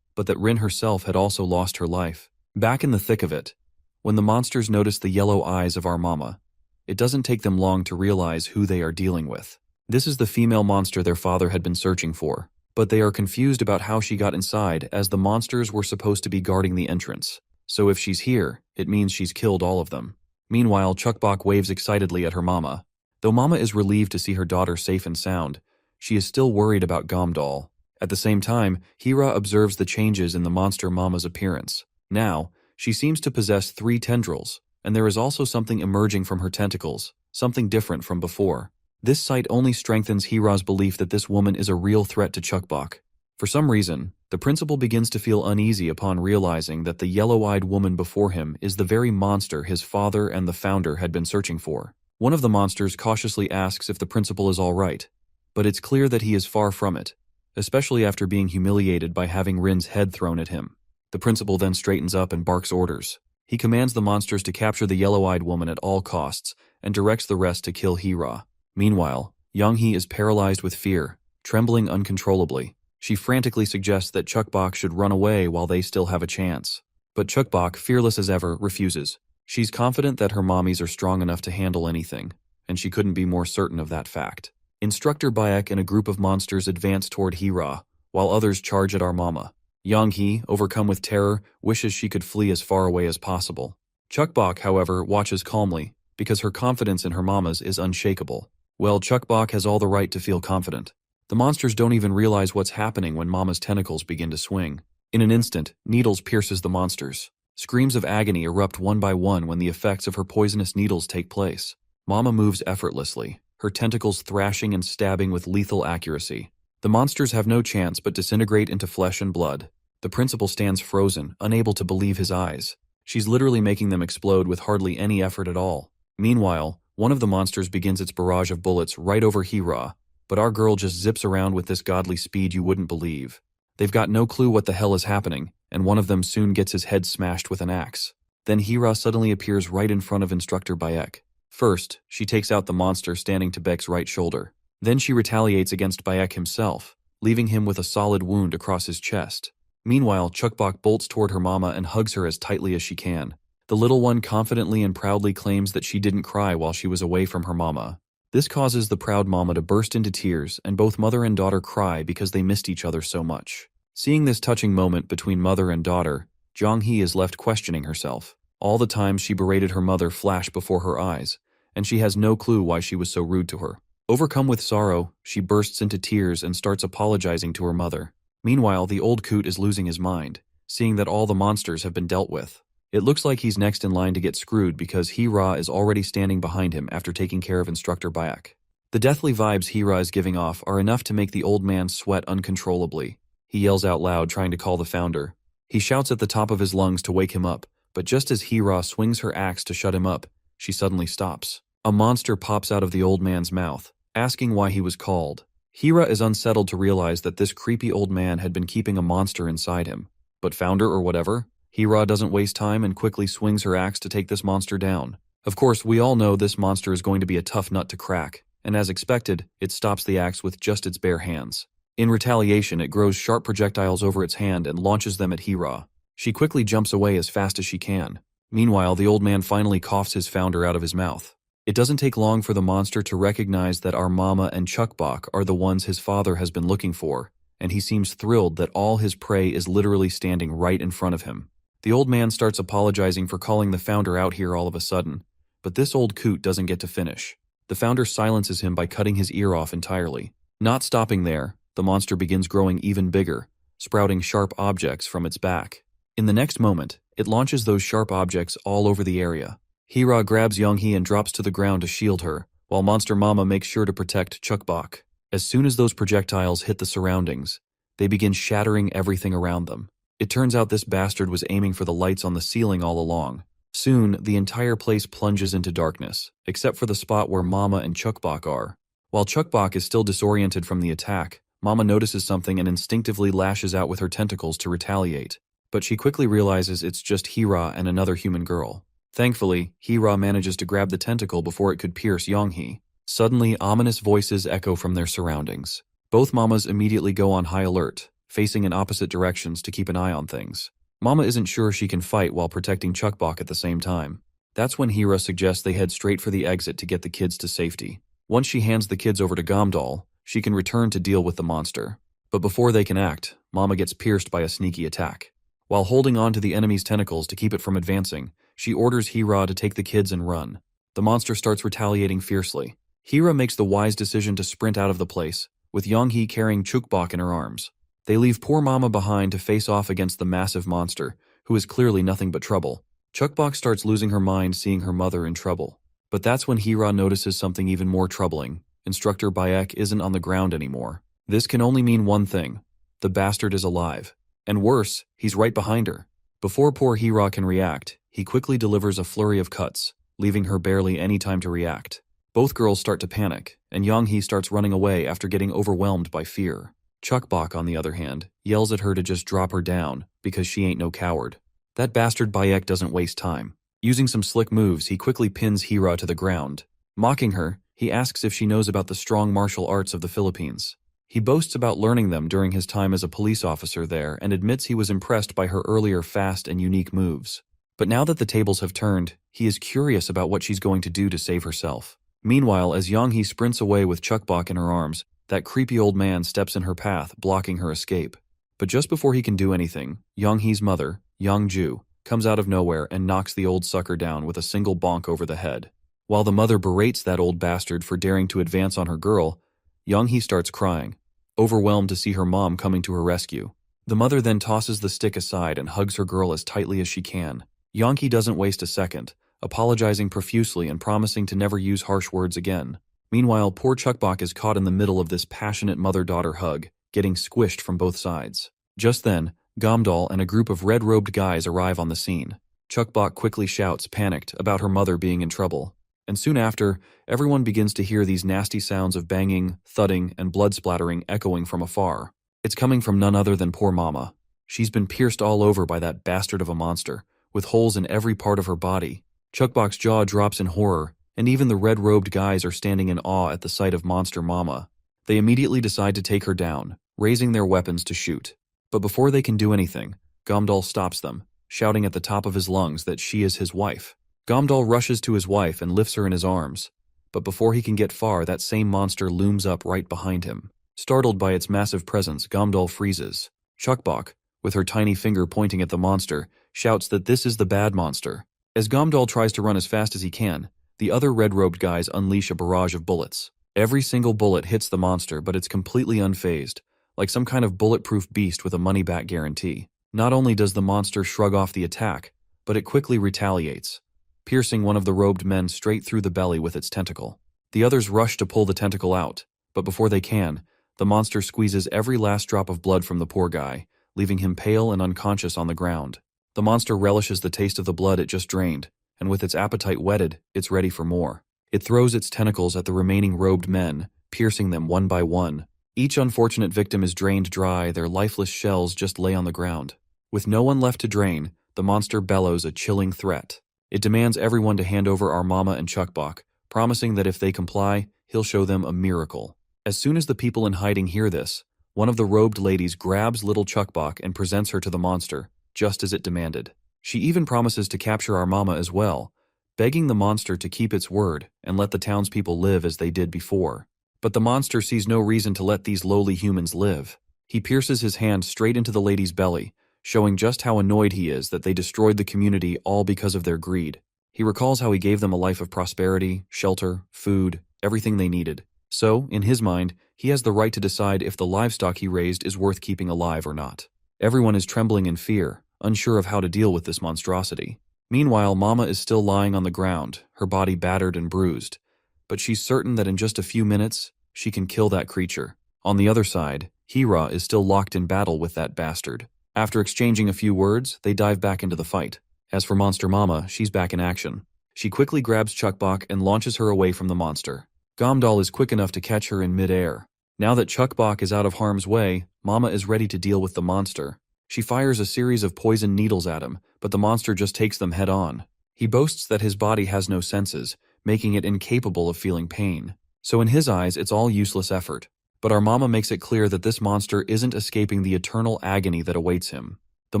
but that Rin herself had also lost her life. Back in the thick of it, when the monsters notice the yellow eyes of our mama, it doesn't take them long to realize who they are dealing with. This is the female monster their father had been searching for, but they are confused about how she got inside as the monsters were supposed to be guarding the entrance. So if she's here, it means she's killed all of them. Meanwhile, Chukbok waves excitedly at her mama. Though mama is relieved to see her daughter safe and sound, she is still worried about Gomdal. At the same time, Hira observes the changes in the monster mama's appearance. Now, she seems to possess 3 tendrils, and there is also something emerging from her tentacles, something different from before. This sight only strengthens Hira's belief that this woman is a real threat to Chukbok. For some reason, the principal begins to feel uneasy upon realizing that the yellow-eyed woman before him is the very monster his father and the founder had been searching for. One of the monsters cautiously asks if the principal is all right, but it's clear that he is far from it, especially after being humiliated by having Rin's head thrown at him. The principal then straightens up and barks orders. He commands the monsters to capture the yellow-eyed woman at all costs and directs the rest to kill Hira. Meanwhile, Young-hee is paralyzed with fear, trembling uncontrollably. She frantically suggests that Chukbok should run away while they still have a chance. But Chukbok, fearless as ever, refuses. She's confident that her mommies are strong enough to handle anything, and she couldn't be more certain of that fact. Instructor Bayek and a group of monsters advance toward Hira, while others charge at our mama. Young-hee, overcome with terror, wishes she could flee as far away as possible. Chukbok, however, watches calmly, because her confidence in her mamas is unshakable. Well, Chukbok has all the right to feel confident. The monsters don't even realize what's happening when Mama's tentacles begin to swing. In an instant, needles pierces the monsters. Screams of agony erupt one by one when the effects of her poisonous needles take place. Mama moves effortlessly, her tentacles thrashing and stabbing with lethal accuracy. The monsters have no chance but disintegrate into flesh and blood. The principal stands frozen, unable to believe his eyes. She's literally making them explode with hardly any effort at all. Meanwhile, one of the monsters begins its barrage of bullets right over Hira, but our girl just zips around with this godly speed you wouldn't believe. They've got no clue what the hell is happening, and one of them soon gets his head smashed with an axe. Then Hira suddenly appears right in front of Instructor Bayek. First, she takes out the monster standing to Bek's right shoulder. Then she retaliates against Bayek himself, leaving him with a solid wound across his chest. Meanwhile, Chukbok bolts toward her mama and hugs her as tightly as she can. The little one confidently and proudly claims that she didn't cry while she was away from her mama. This causes the proud mama to burst into tears, and both mother and daughter cry because they missed each other so much. Seeing this touching moment between mother and daughter, Jong-hee is left questioning herself. All the time she berated her mother flash before her eyes, and she has no clue why she was so rude to her. Overcome with sorrow, she bursts into tears and starts apologizing to her mother. Meanwhile, the old coot is losing his mind, seeing that all the monsters have been dealt with. It looks like he's next in line to get screwed because Hira is already standing behind him after taking care of Instructor Bayek. The deathly vibes Hira is giving off are enough to make the old man sweat uncontrollably. He yells out loud trying to call the founder. He shouts at the top of his lungs to wake him up, but just as Hira swings her axe to shut him up, she suddenly stops. A monster pops out of the old man's mouth, asking why he was called. Hira is unsettled to realize that this creepy old man had been keeping a monster inside him. But founder or whatever? Hira doesn't waste time and quickly swings her axe to take this monster down. Of course, we all know this monster is going to be a tough nut to crack, and as expected, it stops the axe with just its bare hands. In retaliation, it grows sharp projectiles over its hand and launches them at Hira. She quickly jumps away as fast as she can. Meanwhile, the old man finally coughs his founder out of his mouth. It doesn't take long for the monster to recognize that our mama and Chukbok are the ones his father has been looking for, and he seems thrilled that all his prey is literally standing right in front of him. The old man starts apologizing for calling the founder out here all of a sudden, but this old coot doesn't get to finish. The founder silences him by cutting his ear off entirely. Not stopping there, the monster begins growing even bigger, sprouting sharp objects from its back. In the next moment, it launches those sharp objects all over the area. Hira grabs Young-hee and drops to the ground to shield her, while Monster Mama makes sure to protect Chukbok. As soon as those projectiles hit the surroundings, they begin shattering everything around them. It turns out this bastard was aiming for the lights on the ceiling all along. Soon, the entire place plunges into darkness, except for the spot where Mama and Chukbok are. While Chukbok is still disoriented from the attack, Mama notices something and instinctively lashes out with her tentacles to retaliate. But she quickly realizes it's just Hira and another human girl. Thankfully, Hira manages to grab the tentacle before it could pierce Young-hee. Suddenly, ominous voices echo from their surroundings. Both mamas immediately go on high alert, facing in opposite directions to keep an eye on things. Mama isn't sure she can fight while protecting Chukbok at the same time. That's when Hira suggests they head straight for the exit to get the kids to safety. Once she hands the kids over to Gamdal, she can return to deal with the monster. But before they can act, Mama gets pierced by a sneaky attack. While holding on to the enemy's tentacles to keep it from advancing, she orders Hira to take the kids and run. The monster starts retaliating fiercely. Hira makes the wise decision to sprint out of the place, with Young-hee carrying Chukbok in her arms. They leave poor Mama behind to face off against the massive monster, who is clearly nothing but trouble. Chukbok starts losing her mind seeing her mother in trouble. But that's when Hira notices something even more troubling. Instructor Bayek isn't on the ground anymore. This can only mean one thing. The bastard is alive. And worse, he's right behind her. Before poor Hira can react, he quickly delivers a flurry of cuts, leaving her barely any time to react. Both girls start to panic, and Young-hee starts running away after getting overwhelmed by fear. Chukbok, on the other hand, yells at her to just drop her down, because she ain't no coward. That bastard Bayek doesn't waste time. Using some slick moves, he quickly pins Hira to the ground. Mocking her, he asks if she knows about the strong martial arts of the Philippines. He boasts about learning them during his time as a police officer there and admits he was impressed by her earlier fast and unique moves. But now that the tables have turned, he is curious about what she's going to do to save herself. Meanwhile, as Young-hee sprints away with Chukbok in her arms, that creepy old man steps in her path, blocking her escape. But just before he can do anything, Young-hee's mother, Young-ju, comes out of nowhere and knocks the old sucker down with a single bonk over the head. While the mother berates that old bastard for daring to advance on her girl, Young-hee starts crying, overwhelmed to see her mom coming to her rescue. The mother then tosses the stick aside and hugs her girl as tightly as she can. Young-hee doesn't waste a second, apologizing profusely and promising to never use harsh words again. Meanwhile, poor Chukbok is caught in the middle of this passionate mother-daughter hug, getting squished from both sides. Just then, Gamdal and a group of red-robed guys arrive on the scene. Chukbok quickly shouts, panicked, about her mother being in trouble. And soon after, everyone begins to hear these nasty sounds of banging, thudding, and blood splattering echoing from afar. It's coming from none other than poor Mama. She's been pierced all over by that bastard of a monster, with holes in every part of her body. Chukbok's jaw drops in horror, and even the red-robed guys are standing in awe at the sight of Monster Mama. They immediately decide to take her down, raising their weapons to shoot. But before they can do anything, Gamdal stops them, shouting at the top of his lungs that she is his wife. Gamdal rushes to his wife and lifts her in his arms, but before he can get far, that same monster looms up right behind him. Startled by its massive presence, Gamdal freezes. Chukbok, with her tiny finger pointing at the monster, shouts that this is the bad monster. As Gamdal tries to run as fast as he can, the other red-robed guys unleash a barrage of bullets. Every single bullet hits the monster, but it's completely unfazed, like some kind of bulletproof beast with a money-back guarantee. Not only does the monster shrug off the attack, but it quickly retaliates, piercing one of the robed men straight through the belly with its tentacle. The others rush to pull the tentacle out, but before they can, the monster squeezes every last drop of blood from the poor guy, leaving him pale and unconscious on the ground. The monster relishes the taste of the blood it just drained, and with its appetite whetted, it's ready for more. It throws its tentacles at the remaining robed men, piercing them one by one. Each unfortunate victim is drained dry, their lifeless shells just lay on the ground. With no one left to drain, the monster bellows a chilling threat. It demands everyone to hand over our Mama and Chukbok, promising that if they comply, he'll show them a miracle. As soon as the people in hiding hear this, one of the robed ladies grabs little Chukbok and presents her to the monster, just as it demanded. She even promises to capture our Mama as well, begging the monster to keep its word and let the townspeople live as they did before. But the monster sees no reason to let these lowly humans live. He pierces his hand straight into the lady's belly, showing just how annoyed he is that they destroyed the community all because of their greed. He recalls how he gave them a life of prosperity, shelter, food, everything they needed. So, in his mind, he has the right to decide if the livestock he raised is worth keeping alive or not. Everyone is trembling in fear, unsure of how to deal with this monstrosity. Meanwhile, Mama is still lying on the ground, her body battered and bruised, but she's certain that in just a few minutes, she can kill that creature. On the other side, Hira is still locked in battle with that bastard. After exchanging a few words, they dive back into the fight. As for Monster Mama, she's back in action. She quickly grabs Chukbok and launches her away from the monster. Gamdal is quick enough to catch her in mid-air. Now that Chukbok is out of harm's way, Mama is ready to deal with the monster. She fires a series of poison needles at him, but the monster just takes them head-on. He boasts that his body has no senses, making it incapable of feeling pain. So in his eyes, it's all useless effort. But our Mama makes it clear that this monster isn't escaping the eternal agony that awaits him. The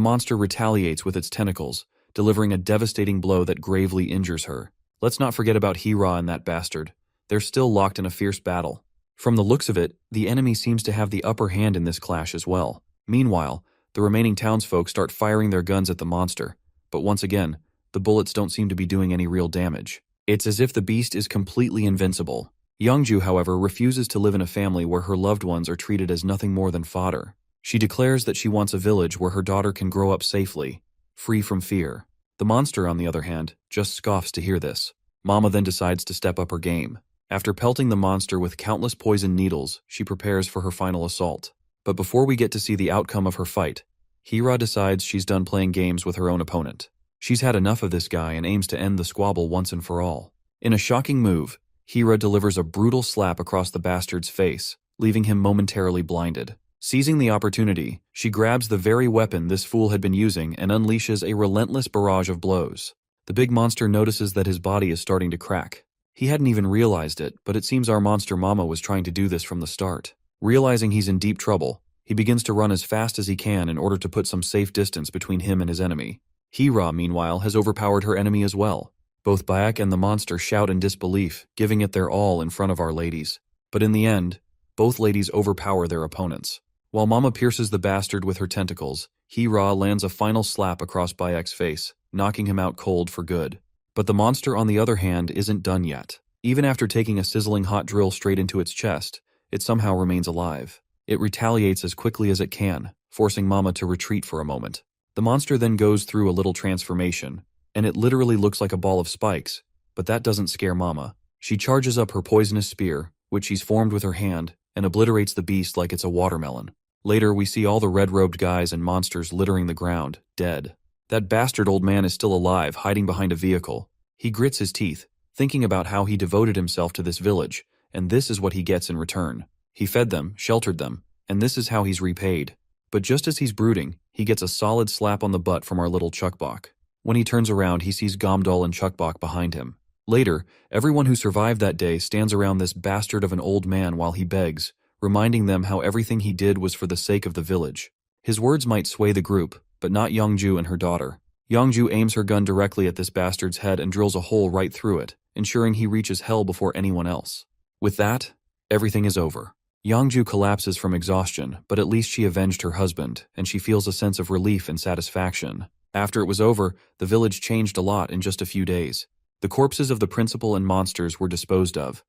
monster retaliates with its tentacles, delivering a devastating blow that gravely injures her. Let's not forget about Hira and that bastard. They're still locked in a fierce battle. From the looks of it, the enemy seems to have the upper hand in this clash as well. Meanwhile, the remaining townsfolk start firing their guns at the monster, but once again, the bullets don't seem to be doing any real damage. It's as if the beast is completely invincible. Youngju, however, refuses to live in a family where her loved ones are treated as nothing more than fodder. She declares that she wants a village where her daughter can grow up safely, free from fear. The monster, on the other hand, just scoffs to hear this. Mama then decides to step up her game. After pelting the monster with countless poison needles, she prepares for her final assault. But before we get to see the outcome of her fight, Hira decides she's done playing games with her own opponent. She's had enough of this guy and aims to end the squabble once and for all. In a shocking move, Hira delivers a brutal slap across the bastard's face, leaving him momentarily blinded. Seizing the opportunity, she grabs the very weapon this fool had been using and unleashes a relentless barrage of blows. The big monster notices that his body is starting to crack. He hadn't even realized it, but it seems our Monster Mama was trying to do this from the start. Realizing he's in deep trouble, he begins to run as fast as he can in order to put some safe distance between him and his enemy. Hira, meanwhile, has overpowered her enemy as well. Both Baek and the monster shout in disbelief, giving it their all in front of our ladies. But in the end, both ladies overpower their opponents. While Mama pierces the bastard with her tentacles, Hira lands a final slap across Baek's face, knocking him out cold for good. But the monster, on the other hand, isn't done yet. Even after taking a sizzling hot drill straight into its chest, it somehow remains alive. It retaliates as quickly as it can, forcing Mama to retreat for a moment. The monster then goes through a little transformation, and it literally looks like a ball of spikes, but that doesn't scare Mama. She charges up her poisonous spear, which she's formed with her hand, and obliterates the beast like it's a watermelon. Later, we see all the red-robed guys and monsters littering the ground, dead. That bastard old man is still alive, hiding behind a vehicle. He grits his teeth, thinking about how he devoted himself to this village, and this is what he gets in return. He fed them, sheltered them, and this is how he's repaid. But just as he's brooding, he gets a solid slap on the butt from our little Chuckbok. When he turns around, he sees Gomdal and Chuckbok behind him. Later, everyone who survived that day stands around this bastard of an old man while he begs, reminding them how everything he did was for the sake of the village. His words might sway the group, but not Youngju and her daughter. Youngju aims her gun directly at this bastard's head and drills a hole right through it, ensuring he reaches hell before anyone else. With that, everything is over. Youngju collapses from exhaustion, but at least she avenged her husband, and she feels a sense of relief and satisfaction. After it was over, the village changed a lot in just a few days. The corpses of the principal and monsters were disposed of,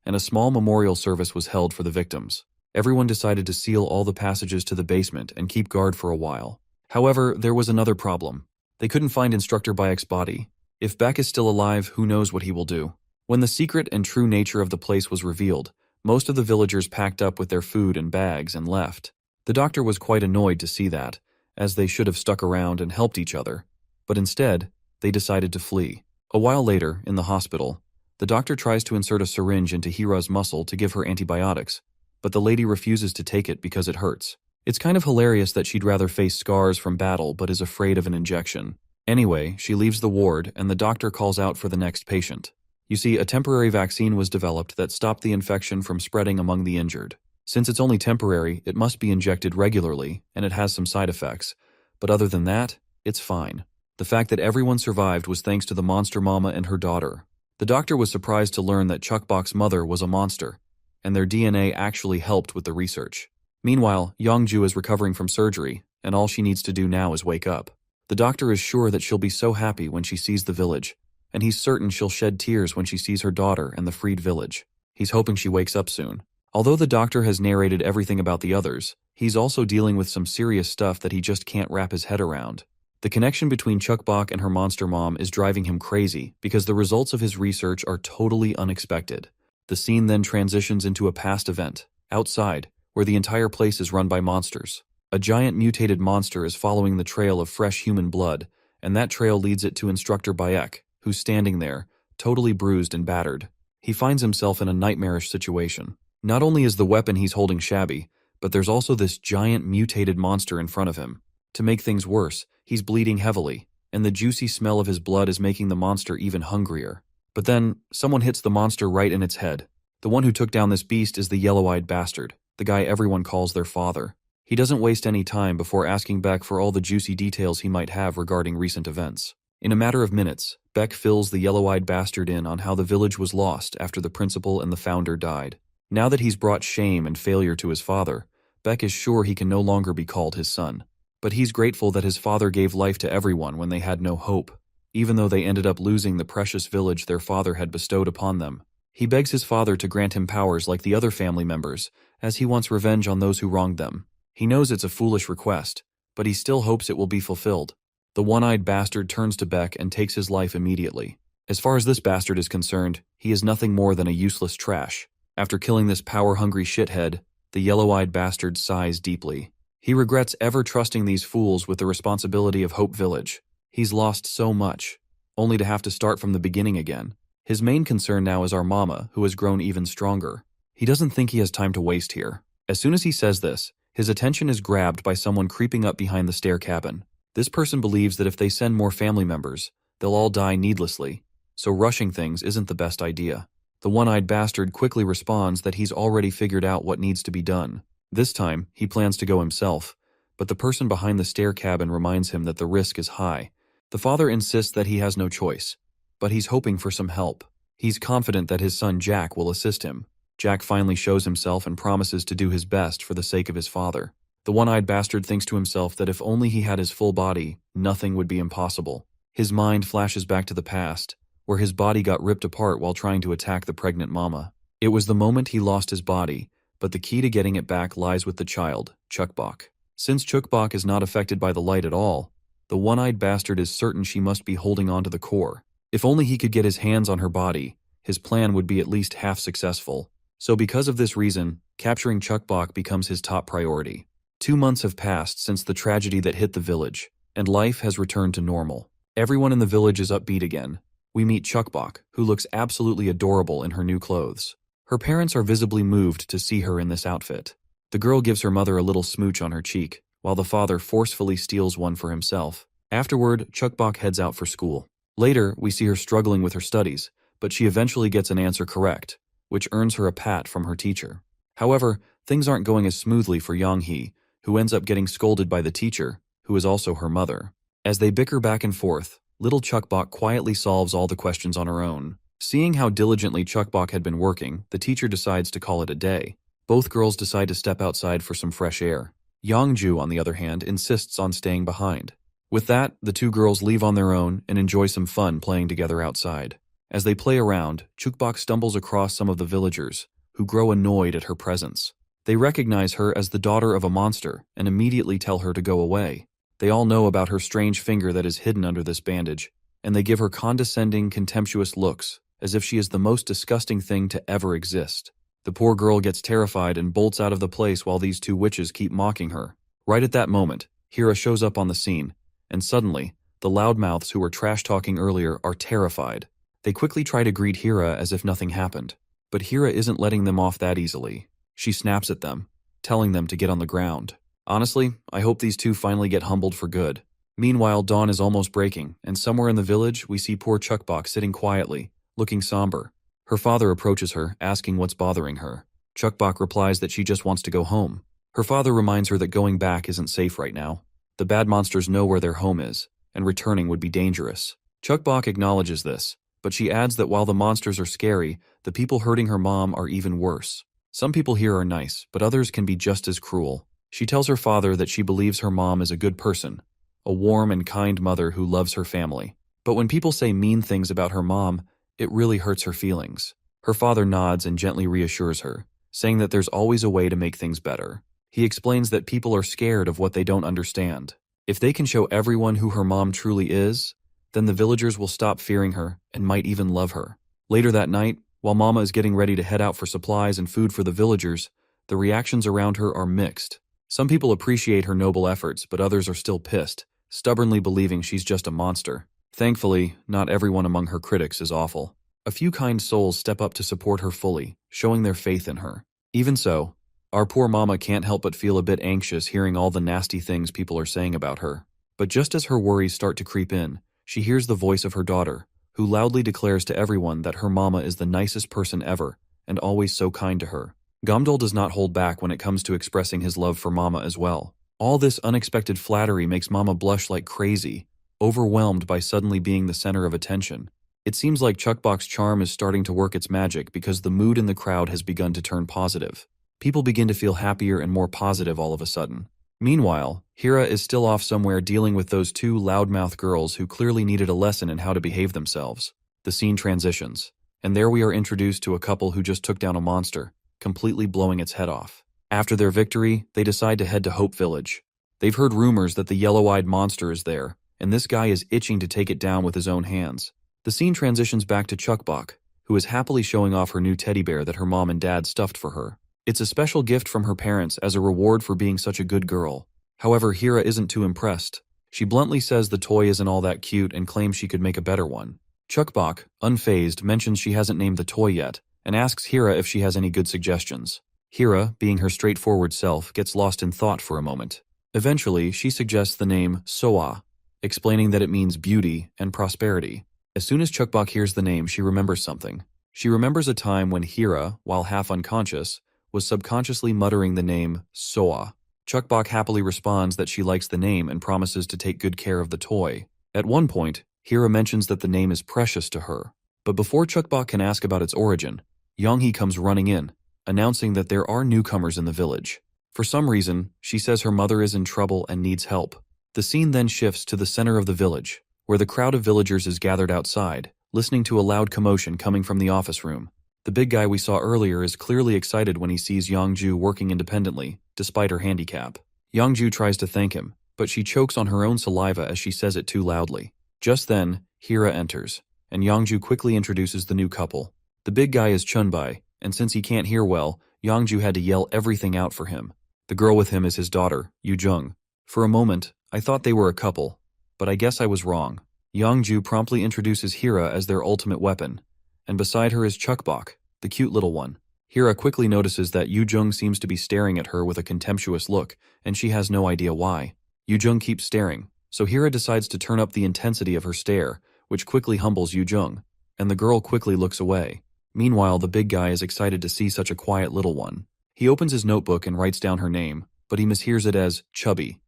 and a small memorial service was held for the victims. Everyone decided to seal all the passages to the basement and keep guard for a while. However, there was another problem. They couldn't find Instructor Bayek's body. If Beck is still alive, who knows what he will do. When the secret and true nature of the place was revealed, most of the villagers packed up with their food and bags and left. The doctor was quite annoyed to see that, as they should have stuck around and helped each other. But instead, they decided to flee. A while later, in the hospital, the doctor tries to insert a syringe into Hira's muscle to give her antibiotics, but the lady refuses to take it because it hurts. It's kind of hilarious that she'd rather face scars from battle but is afraid of an injection. Anyway, she leaves the ward and the doctor calls out for the next patient. You see, a temporary vaccine was developed that stopped the infection from spreading among the injured. Since it's only temporary, it must be injected regularly, and it has some side effects. But other than that, it's fine. The fact that everyone survived was thanks to the monster mama and her daughter. The doctor was surprised to learn that Chuckbok's mother was a monster, and their DNA actually helped with the research. Meanwhile, Youngju is recovering from surgery, and all she needs to do now is wake up. The doctor is sure that she'll be so happy when she sees the village, and he's certain she'll shed tears when she sees her daughter and the freed village. He's hoping she wakes up soon. Although the doctor has narrated everything about the others, he's also dealing with some serious stuff that he just can't wrap his head around. The connection between Chuckbok and her monster mom is driving him crazy because the results of his research are totally unexpected. The scene then transitions into a past event, outside, where the entire place is run by monsters. A giant mutated monster is following the trail of fresh human blood, and that trail leads it to Instructor Bayek, who's standing there, totally bruised and battered. He finds himself in a nightmarish situation. Not only is the weapon he's holding shabby, but there's also this giant mutated monster in front of him. To make things worse, he's bleeding heavily, and the juicy smell of his blood is making the monster even hungrier. But then, someone hits the monster right in its head. The one who took down this beast is the yellow-eyed bastard, the guy everyone calls their father. He doesn't waste any time before asking Beck for all the juicy details he might have regarding recent events. In a matter of minutes, Beck fills the yellow-eyed bastard in on how the village was lost after the principal and the founder died. Now that he's brought shame and failure to his father, Beck is sure he can no longer be called his son. But he's grateful that his father gave life to everyone when they had no hope, even though they ended up losing the precious village their father had bestowed upon them. He begs his father to grant him powers like the other family members, as he wants revenge on those who wronged them. He knows it's a foolish request, but he still hopes it will be fulfilled. The one-eyed bastard turns to Beck and takes his life immediately. As far as this bastard is concerned, he is nothing more than a useless trash. After killing this power-hungry shithead, the yellow-eyed bastard sighs deeply. He regrets ever trusting these fools with the responsibility of Hope Village. He's lost so much, only to have to start from the beginning again. His main concern now is our mama, who has grown even stronger. He doesn't think he has time to waste here. As soon as he says this, his attention is grabbed by someone creeping up behind the stair cabin. This person believes that if they send more family members, they'll all die needlessly, so rushing things isn't the best idea. The one-eyed bastard quickly responds that he's already figured out what needs to be done. This time, he plans to go himself, but the person behind the stair cabin reminds him that the risk is high. The father insists that he has no choice, but he's hoping for some help. He's confident that his son Jack will assist him. Jack finally shows himself and promises to do his best for the sake of his father. The one-eyed bastard thinks to himself that if only he had his full body, nothing would be impossible. His mind flashes back to the past, where his body got ripped apart while trying to attack the pregnant mama. It was the moment he lost his body, but the key to getting it back lies with the child, Chukbok. Since Chukbok is not affected by the light at all, the one-eyed bastard is certain she must be holding on to the core. If only he could get his hands on her body, his plan would be at least half successful. So because of this reason, capturing Chukbok becomes his top priority. 2 months have passed since the tragedy that hit the village, and life has returned to normal. Everyone in the village is upbeat again. We meet Chukbok, who looks absolutely adorable in her new clothes. Her parents are visibly moved to see her in this outfit. The girl gives her mother a little smooch on her cheek, while the father forcefully steals one for himself. Afterward, Chukbok heads out for school. Later, we see her struggling with her studies, but she eventually gets an answer correct, which earns her a pat from her teacher. However, things aren't going as smoothly for Yonghee, who ends up getting scolded by the teacher, who is also her mother. As they bicker back and forth, little Chukbok quietly solves all the questions on her own. Seeing how diligently Chukbok had been working, the teacher decides to call it a day. Both girls decide to step outside for some fresh air. Yongju, on the other hand, insists on staying behind. With that, the two girls leave on their own and enjoy some fun playing together outside. As they play around, Chukbok stumbles across some of the villagers, who grow annoyed at her presence. They recognize her as the daughter of a monster and immediately tell her to go away. They all know about her strange finger that is hidden under this bandage, and they give her condescending, contemptuous looks, as if she is the most disgusting thing to ever exist. The poor girl gets terrified and bolts out of the place while these two witches keep mocking her. Right at that moment, Hira shows up on the scene, and suddenly, the loudmouths who were trash-talking earlier are terrified. They quickly try to greet Hira as if nothing happened, but Hira isn't letting them off that easily. She snaps at them, telling them to get on the ground. Honestly, I hope these two finally get humbled for good. Meanwhile, dawn is almost breaking, and somewhere in the village, we see poor Chukbok sitting quietly, looking somber. Her father approaches her, asking what's bothering her. Chukbok replies that she just wants to go home. Her father reminds her that going back isn't safe right now. The bad monsters know where their home is, and returning would be dangerous. Chukbok acknowledges this, but she adds that while the monsters are scary, the people hurting her mom are even worse. Some people here are nice, but others can be just as cruel. She tells her father that she believes her mom is a good person, a warm and kind mother who loves her family. But when people say mean things about her mom, it really hurts her feelings. Her father nods and gently reassures her, saying that there's always a way to make things better. He explains that people are scared of what they don't understand. If they can show everyone who her mom truly is, then the villagers will stop fearing her and might even love her. Later that night, while Mama is getting ready to head out for supplies and food for the villagers, the reactions around her are mixed. Some people appreciate her noble efforts, but others are still pissed, stubbornly believing she's just a monster. Thankfully, not everyone among her critics is awful. A few kind souls step up to support her fully, showing their faith in her. Even so, our poor Mama can't help but feel a bit anxious hearing all the nasty things people are saying about her. But just as her worries start to creep in, she hears the voice of her daughter, who loudly declares to everyone that her Mama is the nicest person ever, and always so kind to her. Gamdol does not hold back when it comes to expressing his love for Mama as well. All this unexpected flattery makes Mama blush like crazy, overwhelmed by suddenly being the center of attention. It seems like Chukbok's charm is starting to work its magic because the mood in the crowd has begun to turn positive. People begin to feel happier and more positive all of a sudden. Meanwhile, Hira is still off somewhere dealing with those two loudmouth girls who clearly needed a lesson in how to behave themselves. The scene transitions, and there we are introduced to a couple who just took down a monster, completely blowing its head off. After their victory, they decide to head to Hope Village. They've heard rumors that the yellow-eyed monster is there, and this guy is itching to take it down with his own hands. The scene transitions back to Chukbok, who is happily showing off her new teddy bear that her mom and dad stuffed for her. It's a special gift from her parents as a reward for being such a good girl. However, Hira isn't too impressed. She bluntly says the toy isn't all that cute and claims she could make a better one. Chukbok, unfazed, mentions she hasn't named the toy yet, and asks Hira if she has any good suggestions. Hira, being her straightforward self, gets lost in thought for a moment. Eventually, she suggests the name Soa, explaining that it means beauty and prosperity. As soon as Chukbok hears the name, she remembers something. She remembers a time when Hira, while half unconscious, was subconsciously muttering the name Soa. Chukbok happily responds that she likes the name and promises to take good care of the toy. At one point, Hira mentions that the name is precious to her. But before Chukbok can ask about its origin, Yonghee comes running in, announcing that there are newcomers in the village. For some reason, she says her mother is in trouble and needs help. The scene then shifts to the center of the village, where the crowd of villagers is gathered outside, listening to a loud commotion coming from the office room. The big guy we saw earlier is clearly excited when he sees Yongju working independently, despite her handicap. Yongju tries to thank him, but she chokes on her own saliva as she says it too loudly. Just then, Hira enters, and Yongju quickly introduces the new couple. The big guy is Chunbai, and since he can't hear well, Yongju had to yell everything out for him. The girl with him is his daughter, Yujung. For a moment, I thought they were a couple, but I guess I was wrong. Yongju promptly introduces Hira as their ultimate weapon, and beside her is Chukbok, the cute little one. Hira quickly notices that Yujung seems to be staring at her with a contemptuous look, and she has no idea why. Yujung keeps staring, so Hira decides to turn up the intensity of her stare, which quickly humbles Yujung, and the girl quickly looks away. Meanwhile, the big guy is excited to see such a quiet little one. He opens his notebook and writes down her name, but he mishears it as Chubby.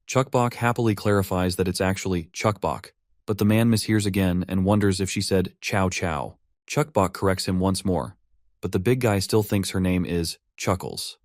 Chukbok happily clarifies that it's actually Chukbok, but the man mishears again and wonders if she said Chow Chow. Chukbok corrects him once more, but the big guy still thinks her name is Chuckles.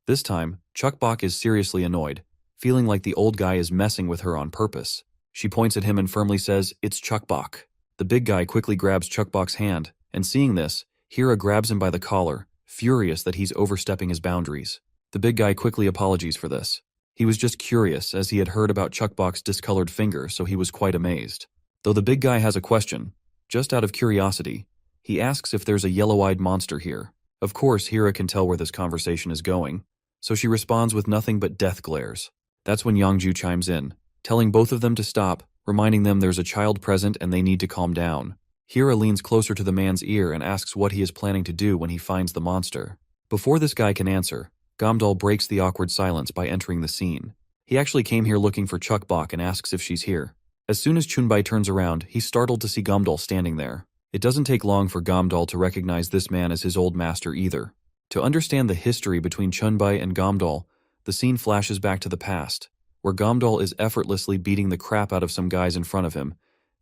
This time, Chukbok is seriously annoyed, feeling like the old guy is messing with her on purpose. She points at him and firmly says, "It's Chukbok." The big guy quickly grabs Chukbok's hand, and seeing this, Hira grabs him by the collar, furious that he's overstepping his boundaries. The big guy quickly apologizes for this. He was just curious, as he had heard about Chukbok's discolored finger, so he was quite amazed. Though the big guy has a question, just out of curiosity, he asks if there's a yellow-eyed monster here. Of course, Hira can tell where this conversation is going, so she responds with nothing but death glares. That's when Yongju chimes in, telling both of them to stop, reminding them there's a child present and they need to calm down. Hira leans closer to the man's ear and asks what he is planning to do when he finds the monster. Before this guy can answer, Gamdal breaks the awkward silence by entering the scene. He actually came here looking for Chukbok and asks if she's here. As soon as Chunbai turns around, he's startled to see Gamdal standing there. It doesn't take long for Gamdal to recognize this man as his old master either. To understand the history between Chunbai and Gamdal, the scene flashes back to the past, where Gamdal is effortlessly beating the crap out of some guys in front of him,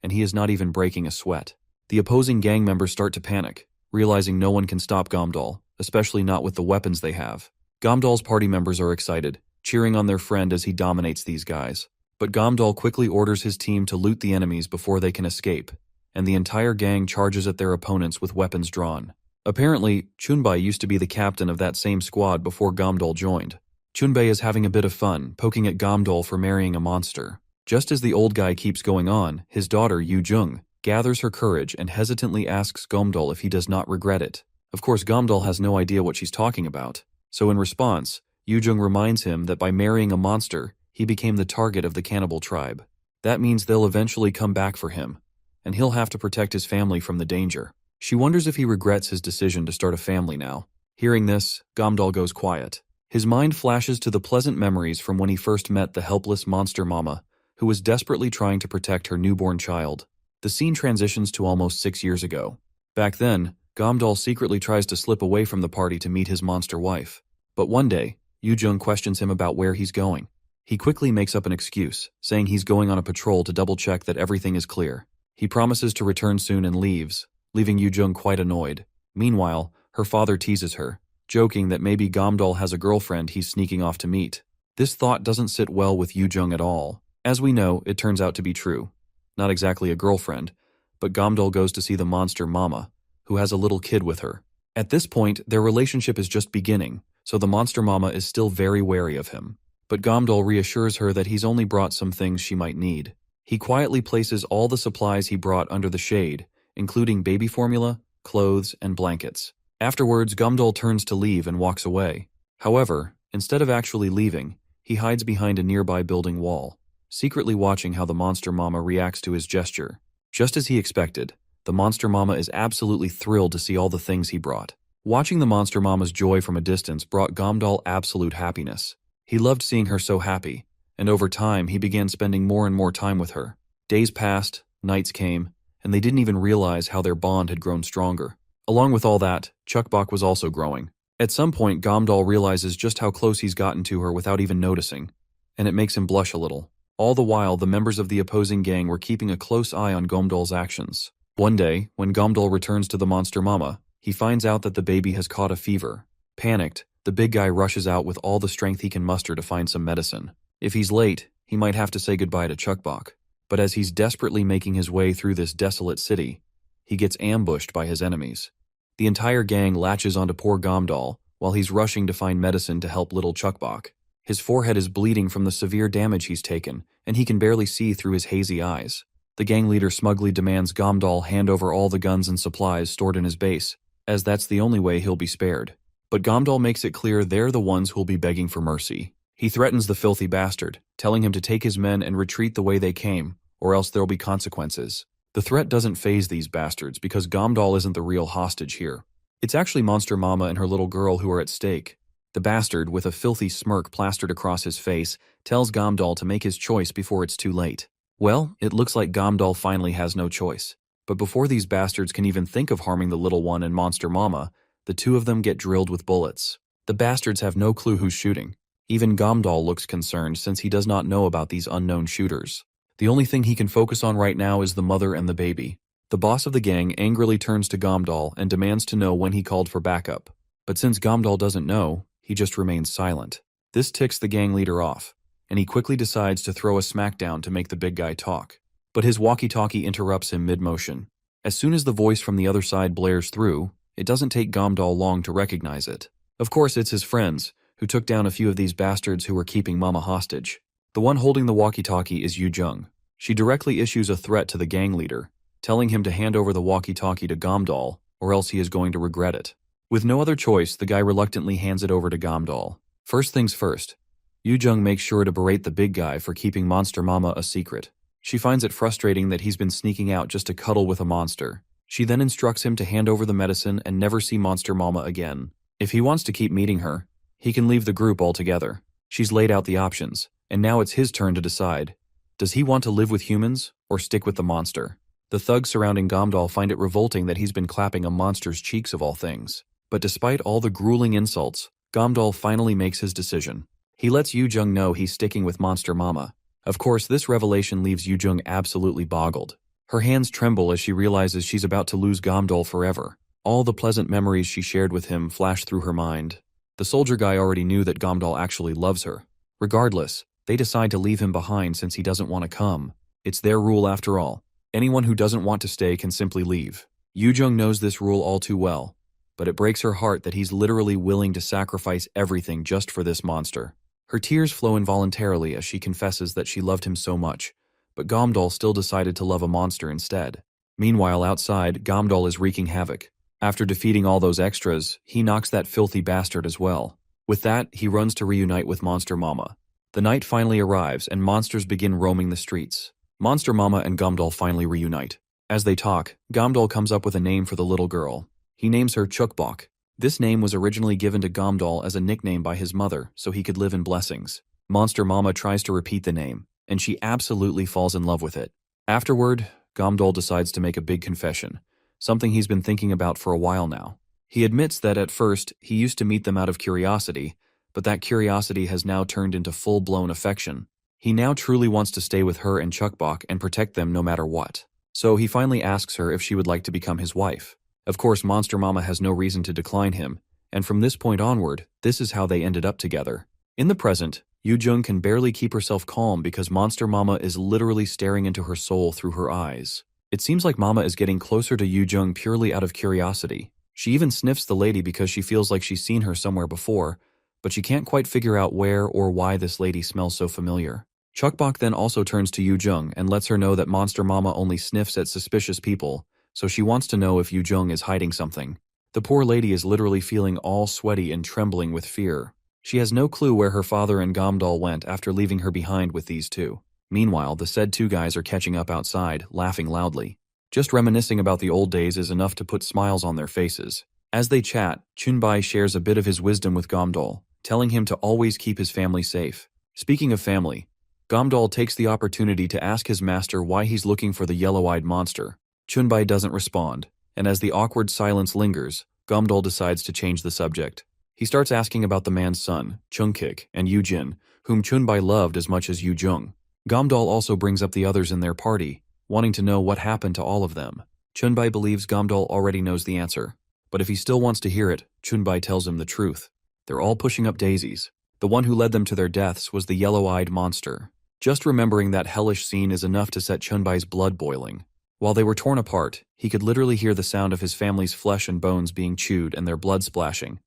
and he is not even breaking a sweat. The opposing gang members start to panic, realizing no one can stop Gamdal, especially not with the weapons they have. Gamdal's party members are excited, cheering on their friend as he dominates these guys. But Gamdal quickly orders his team to loot the enemies before they can escape, and the entire gang charges at their opponents with weapons drawn. Apparently, Chunbai used to be the captain of that same squad before Gamdal joined. Chunbai is having a bit of fun, poking at Gamdal for marrying a monster. Just as the old guy keeps going on, his daughter, Yujung, gathers her courage and hesitantly asks Gamdal if he does not regret it. Of course, Gamdal has no idea what she's talking about, so in response, Yujung reminds him that by marrying a monster, he became the target of the cannibal tribe. That means they'll eventually come back for him, and he'll have to protect his family from the danger. She wonders if he regrets his decision to start a family now. Hearing this, Gamdal goes quiet. His mind flashes to the pleasant memories from when he first met the helpless monster mama, who was desperately trying to protect her newborn child. The scene transitions to almost 6 years ago. Back then, Gamdal secretly tries to slip away from the party to meet his monster wife. But one day, Yujung questions him about where he's going. He quickly makes up an excuse, saying he's going on a patrol to double-check that everything is clear. He promises to return soon and leaves, leaving Yujung quite annoyed. Meanwhile, her father teases her, joking that maybe Gamdal has a girlfriend he's sneaking off to meet. This thought doesn't sit well with Yujung at all. As we know, it turns out to be true. Not exactly a girlfriend, but Gamdal goes to see the monster mama, who has a little kid with her. At this point, their relationship is just beginning, so the monster mama is still very wary of him. But Gamdal reassures her that he's only brought some things she might need. He quietly places all the supplies he brought under the shade, including baby formula, clothes, and blankets. Afterwards, Gamdal turns to leave and walks away. However, instead of actually leaving, he hides behind a nearby building wall, secretly watching how the monster mama reacts to his gesture. Just as he expected, the monster mama is absolutely thrilled to see all the things he brought. Watching the monster mama's joy from a distance brought Gamdal absolute happiness. He loved seeing her so happy, and over time he began spending more and more time with her. Days passed, nights came, and they didn't even realize how their bond had grown stronger. Along with all that, Chukbok was also growing. At some point, Gamdal realizes just how close he's gotten to her without even noticing, and it makes him blush a little. All the while, the members of the opposing gang were keeping a close eye on Gamdal's actions. One day, when Gamdal returns to the monster mama, he finds out that the baby has caught a fever. Panicked, the big guy rushes out with all the strength he can muster to find some medicine. If he's late, he might have to say goodbye to Chukbok. But as he's desperately making his way through this desolate city, he gets ambushed by his enemies. The entire gang latches onto poor Gamdal while he's rushing to find medicine to help little Chukbok. His forehead is bleeding from the severe damage he's taken, and he can barely see through his hazy eyes. The gang leader smugly demands Gamdal hand over all the guns and supplies stored in his base, as that's the only way he'll be spared. But Gamdal makes it clear they're the ones who'll be begging for mercy. He threatens the filthy bastard, telling him to take his men and retreat the way they came, or else there'll be consequences. The threat doesn't faze these bastards because Gamdal isn't the real hostage here. It's actually Monster Mama and her little girl who are at stake. The bastard, with a filthy smirk plastered across his face, tells Gamdal to make his choice before it's too late. Well, it looks like Gamdal finally has no choice. But before these bastards can even think of harming the little one and Monster Mama, the two of them get drilled with bullets. The bastards have no clue who's shooting. Even Gamdal looks concerned since he does not know about these unknown shooters. The only thing he can focus on right now is the mother and the baby. The boss of the gang angrily turns to Gamdal and demands to know when he called for backup. But since Gamdal doesn't know, he just remains silent. This ticks the gang leader off, and he quickly decides to throw a smackdown to make the big guy talk. But his walkie-talkie interrupts him mid-motion. As soon as the voice from the other side blares through, it doesn't take Gamdal long to recognize it. Of course, it's his friends, who took down a few of these bastards who were keeping Mama hostage. The one holding the walkie-talkie is Yu-jung. She directly issues a threat to the gang leader, telling him to hand over the walkie-talkie to Gamdal, or else he is going to regret it. With no other choice, the guy reluctantly hands it over to Gamdal. First things first, Yu-jung makes sure to berate the big guy for keeping Monster Mama a secret. She finds it frustrating that he's been sneaking out just to cuddle with a monster. She then instructs him to hand over the medicine and never see Monster Mama again. If he wants to keep meeting her, he can leave the group altogether. She's laid out the options, and now it's his turn to decide. Does he want to live with humans, or stick with the monster? The thugs surrounding Gamdal find it revolting that he's been clapping a monster's cheeks of all things. But despite all the grueling insults, Gamdal finally makes his decision. He lets Yu-jung know he's sticking with Monster Mama. Of course, this revelation leaves Yu-jung absolutely boggled. Her hands tremble as she realizes she's about to lose Gamdal forever. All the pleasant memories she shared with him flash through her mind. The soldier guy already knew that Gamdal actually loves her. Regardless, they decide to leave him behind since he doesn't want to come. It's their rule after all. Anyone who doesn't want to stay can simply leave. Yu-jung knows this rule all too well, but it breaks her heart that he's literally willing to sacrifice everything just for this monster. Her tears flow involuntarily as she confesses that she loved him so much, but Gamdal still decided to love a monster instead. Meanwhile, outside, Gamdal is wreaking havoc. After defeating all those extras, he knocks that filthy bastard as well. With that, he runs to reunite with Monster Mama. The night finally arrives and monsters begin roaming the streets. Monster Mama and Gamdal finally reunite. As they talk, Gamdal comes up with a name for the little girl. He names her Chukbok. This name was originally given to Gamdal as a nickname by his mother so he could live in blessings. Monster Mama tries to repeat the name, and she absolutely falls in love with it. Afterward, Gamdal decides to make a big confession, something he's been thinking about for a while now. He admits that at first, he used to meet them out of curiosity, but that curiosity has now turned into full-blown affection. He now truly wants to stay with her and Chukbok and protect them no matter what. So he finally asks her if she would like to become his wife. Of course, Monster Mama has no reason to decline him, and from this point onward, this is how they ended up together. In the present, Yu-jung can barely keep herself calm because Monster Mama is literally staring into her soul through her eyes. It seems like Mama is getting closer to Yu-jung purely out of curiosity. She even sniffs the lady because she feels like she's seen her somewhere before, but she can't quite figure out where or why this lady smells so familiar. Chukbok then also turns to Yu-jung and lets her know that Monster Mama only sniffs at suspicious people, so she wants to know if Yu-jung is hiding something. The poor lady is literally feeling all sweaty and trembling with fear. She has no clue where her father and Gamdal went after leaving her behind with these two. Meanwhile, the said two guys are catching up outside, laughing loudly. Just reminiscing about the old days is enough to put smiles on their faces. As they chat, Chunbai shares a bit of his wisdom with Gamdal, telling him to always keep his family safe. Speaking of family, Gamdal takes the opportunity to ask his master why he's looking for the yellow-eyed monster. Chunbai doesn't respond, and as the awkward silence lingers, Gamdal decides to change the subject. He starts asking about the man's son, Chungkik, and Yujin, whom Chunbai loved as much as Yu-jung. Gamdal also brings up the others in their party, wanting to know what happened to all of them. Chunbai believes Gamdal already knows the answer, but if he still wants to hear it, Chunbai tells him the truth. They're all pushing up daisies. The one who led them to their deaths was the yellow-eyed monster. Just remembering that hellish scene is enough to set Chunbai's blood boiling. While they were torn apart, he could literally hear the sound of his family's flesh and bones being chewed and their blood splashing.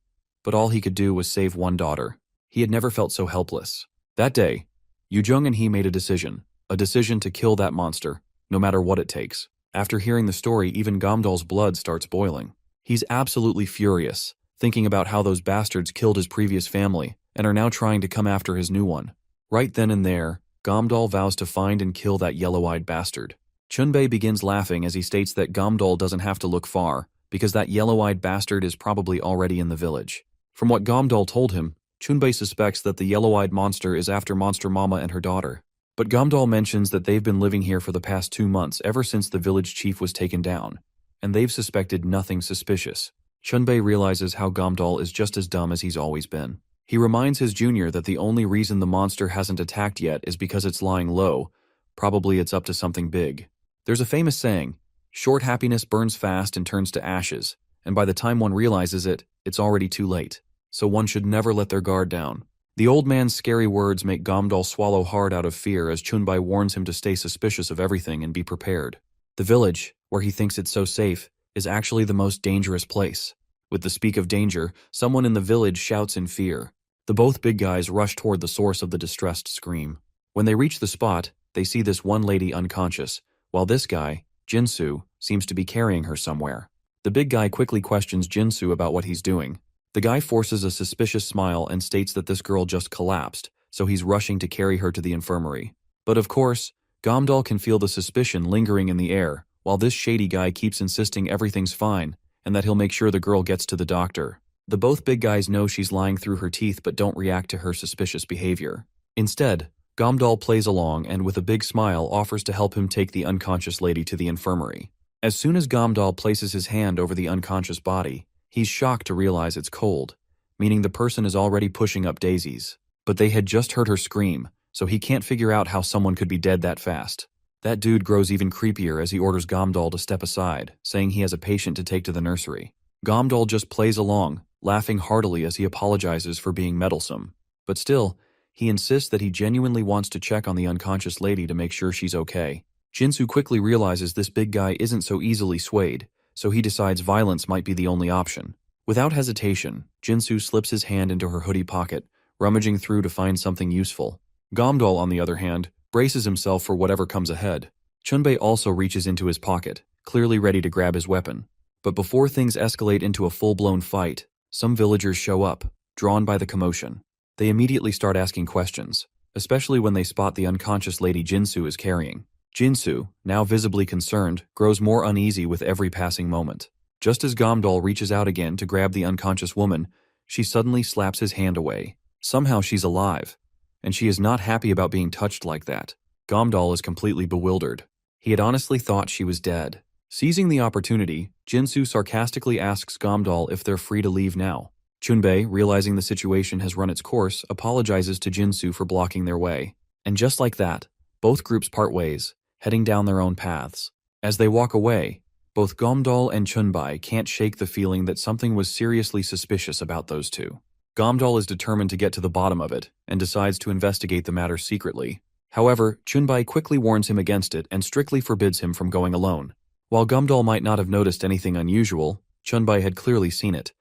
But all he could do was save one daughter. He had never felt so helpless. That day, Yujung and he made a decision to kill that monster, no matter what it takes. After hearing the story, even Gamdal's blood starts boiling. He's absolutely furious, thinking about how those bastards killed his previous family and are now trying to come after his new one. Right then and there, Gamdal vows to find and kill that yellow-eyed bastard. Chunbei begins laughing as he states that Gamdal doesn't have to look far, because that yellow-eyed bastard is probably already in the village. From what Gamdal told him, Chunbei suspects that the yellow-eyed monster is after Monster Mama and her daughter. But Gamdal mentions that they've been living here for the past 2 months ever since the village chief was taken down, and they've suspected nothing suspicious. Chunbei realizes how Gamdal is just as dumb as he's always been. He reminds his junior that the only reason the monster hasn't attacked yet is because it's lying low. Probably it's up to something big. There's a famous saying, short happiness burns fast and turns to ashes, and by the time one realizes it, it's already too late. So one should never let their guard down. The old man's scary words make Gamdal swallow hard out of fear as Chunbei warns him to stay suspicious of everything and be prepared. The village, where he thinks it's so safe, is actually the most dangerous place. With the speak of danger, someone in the village shouts in fear. The both big guys rush toward the source of the distressed scream. When they reach the spot, they see this one lady unconscious, while this guy, Jinsu, seems to be carrying her somewhere. The big guy quickly questions Jinsu about what he's doing. The guy forces a suspicious smile and states that this girl just collapsed, so he's rushing to carry her to the infirmary. But of course, Gamdal can feel the suspicion lingering in the air, while this shady guy keeps insisting everything's fine, and that he'll make sure the girl gets to the doctor. The both big guys know she's lying through her teeth but don't react to her suspicious behavior. Instead, Gamdal plays along and with a big smile offers to help him take the unconscious lady to the infirmary. As soon as Gamdal places his hand over the unconscious body, he's shocked to realize it's cold, meaning the person is already pushing up daisies. But they had just heard her scream, so he can't figure out how someone could be dead that fast. That dude grows even creepier as he orders Gamdal to step aside, saying he has a patient to take to the nursery. Gamdal just plays along, laughing heartily as he apologizes for being meddlesome. But still, he insists that he genuinely wants to check on the unconscious lady to make sure she's okay. Jinsu quickly realizes this big guy isn't so easily swayed, so he decides violence might be the only option. Without hesitation, Jinsu slips his hand into her hoodie pocket, rummaging through to find something useful. Gamdal, on the other hand, braces himself for whatever comes ahead. Chunbei also reaches into his pocket, clearly ready to grab his weapon. But before things escalate into a full-blown fight, some villagers show up, drawn by the commotion. They immediately start asking questions, especially when they spot the unconscious lady Jinsu is carrying. Jinsu, now visibly concerned, grows more uneasy with every passing moment. Just as Gamdal reaches out again to grab the unconscious woman, she suddenly slaps his hand away. Somehow she's alive, and she is not happy about being touched like that. Gamdal is completely bewildered. He had honestly thought she was dead. Seizing the opportunity, Jinsu sarcastically asks Gamdal if they're free to leave now. Chunbei, realizing the situation has run its course, apologizes to Jinsu for blocking their way. And just like that, both groups part ways, heading down their own paths. As they walk away, both Gamdal and Chunbei can't shake the feeling that something was seriously suspicious about those two. Gamdal is determined to get to the bottom of it, and decides to investigate the matter secretly. However, Chunbei quickly warns him against it and strictly forbids him from going alone. While Gamdal might not have noticed anything unusual, Chunbei had clearly seen it.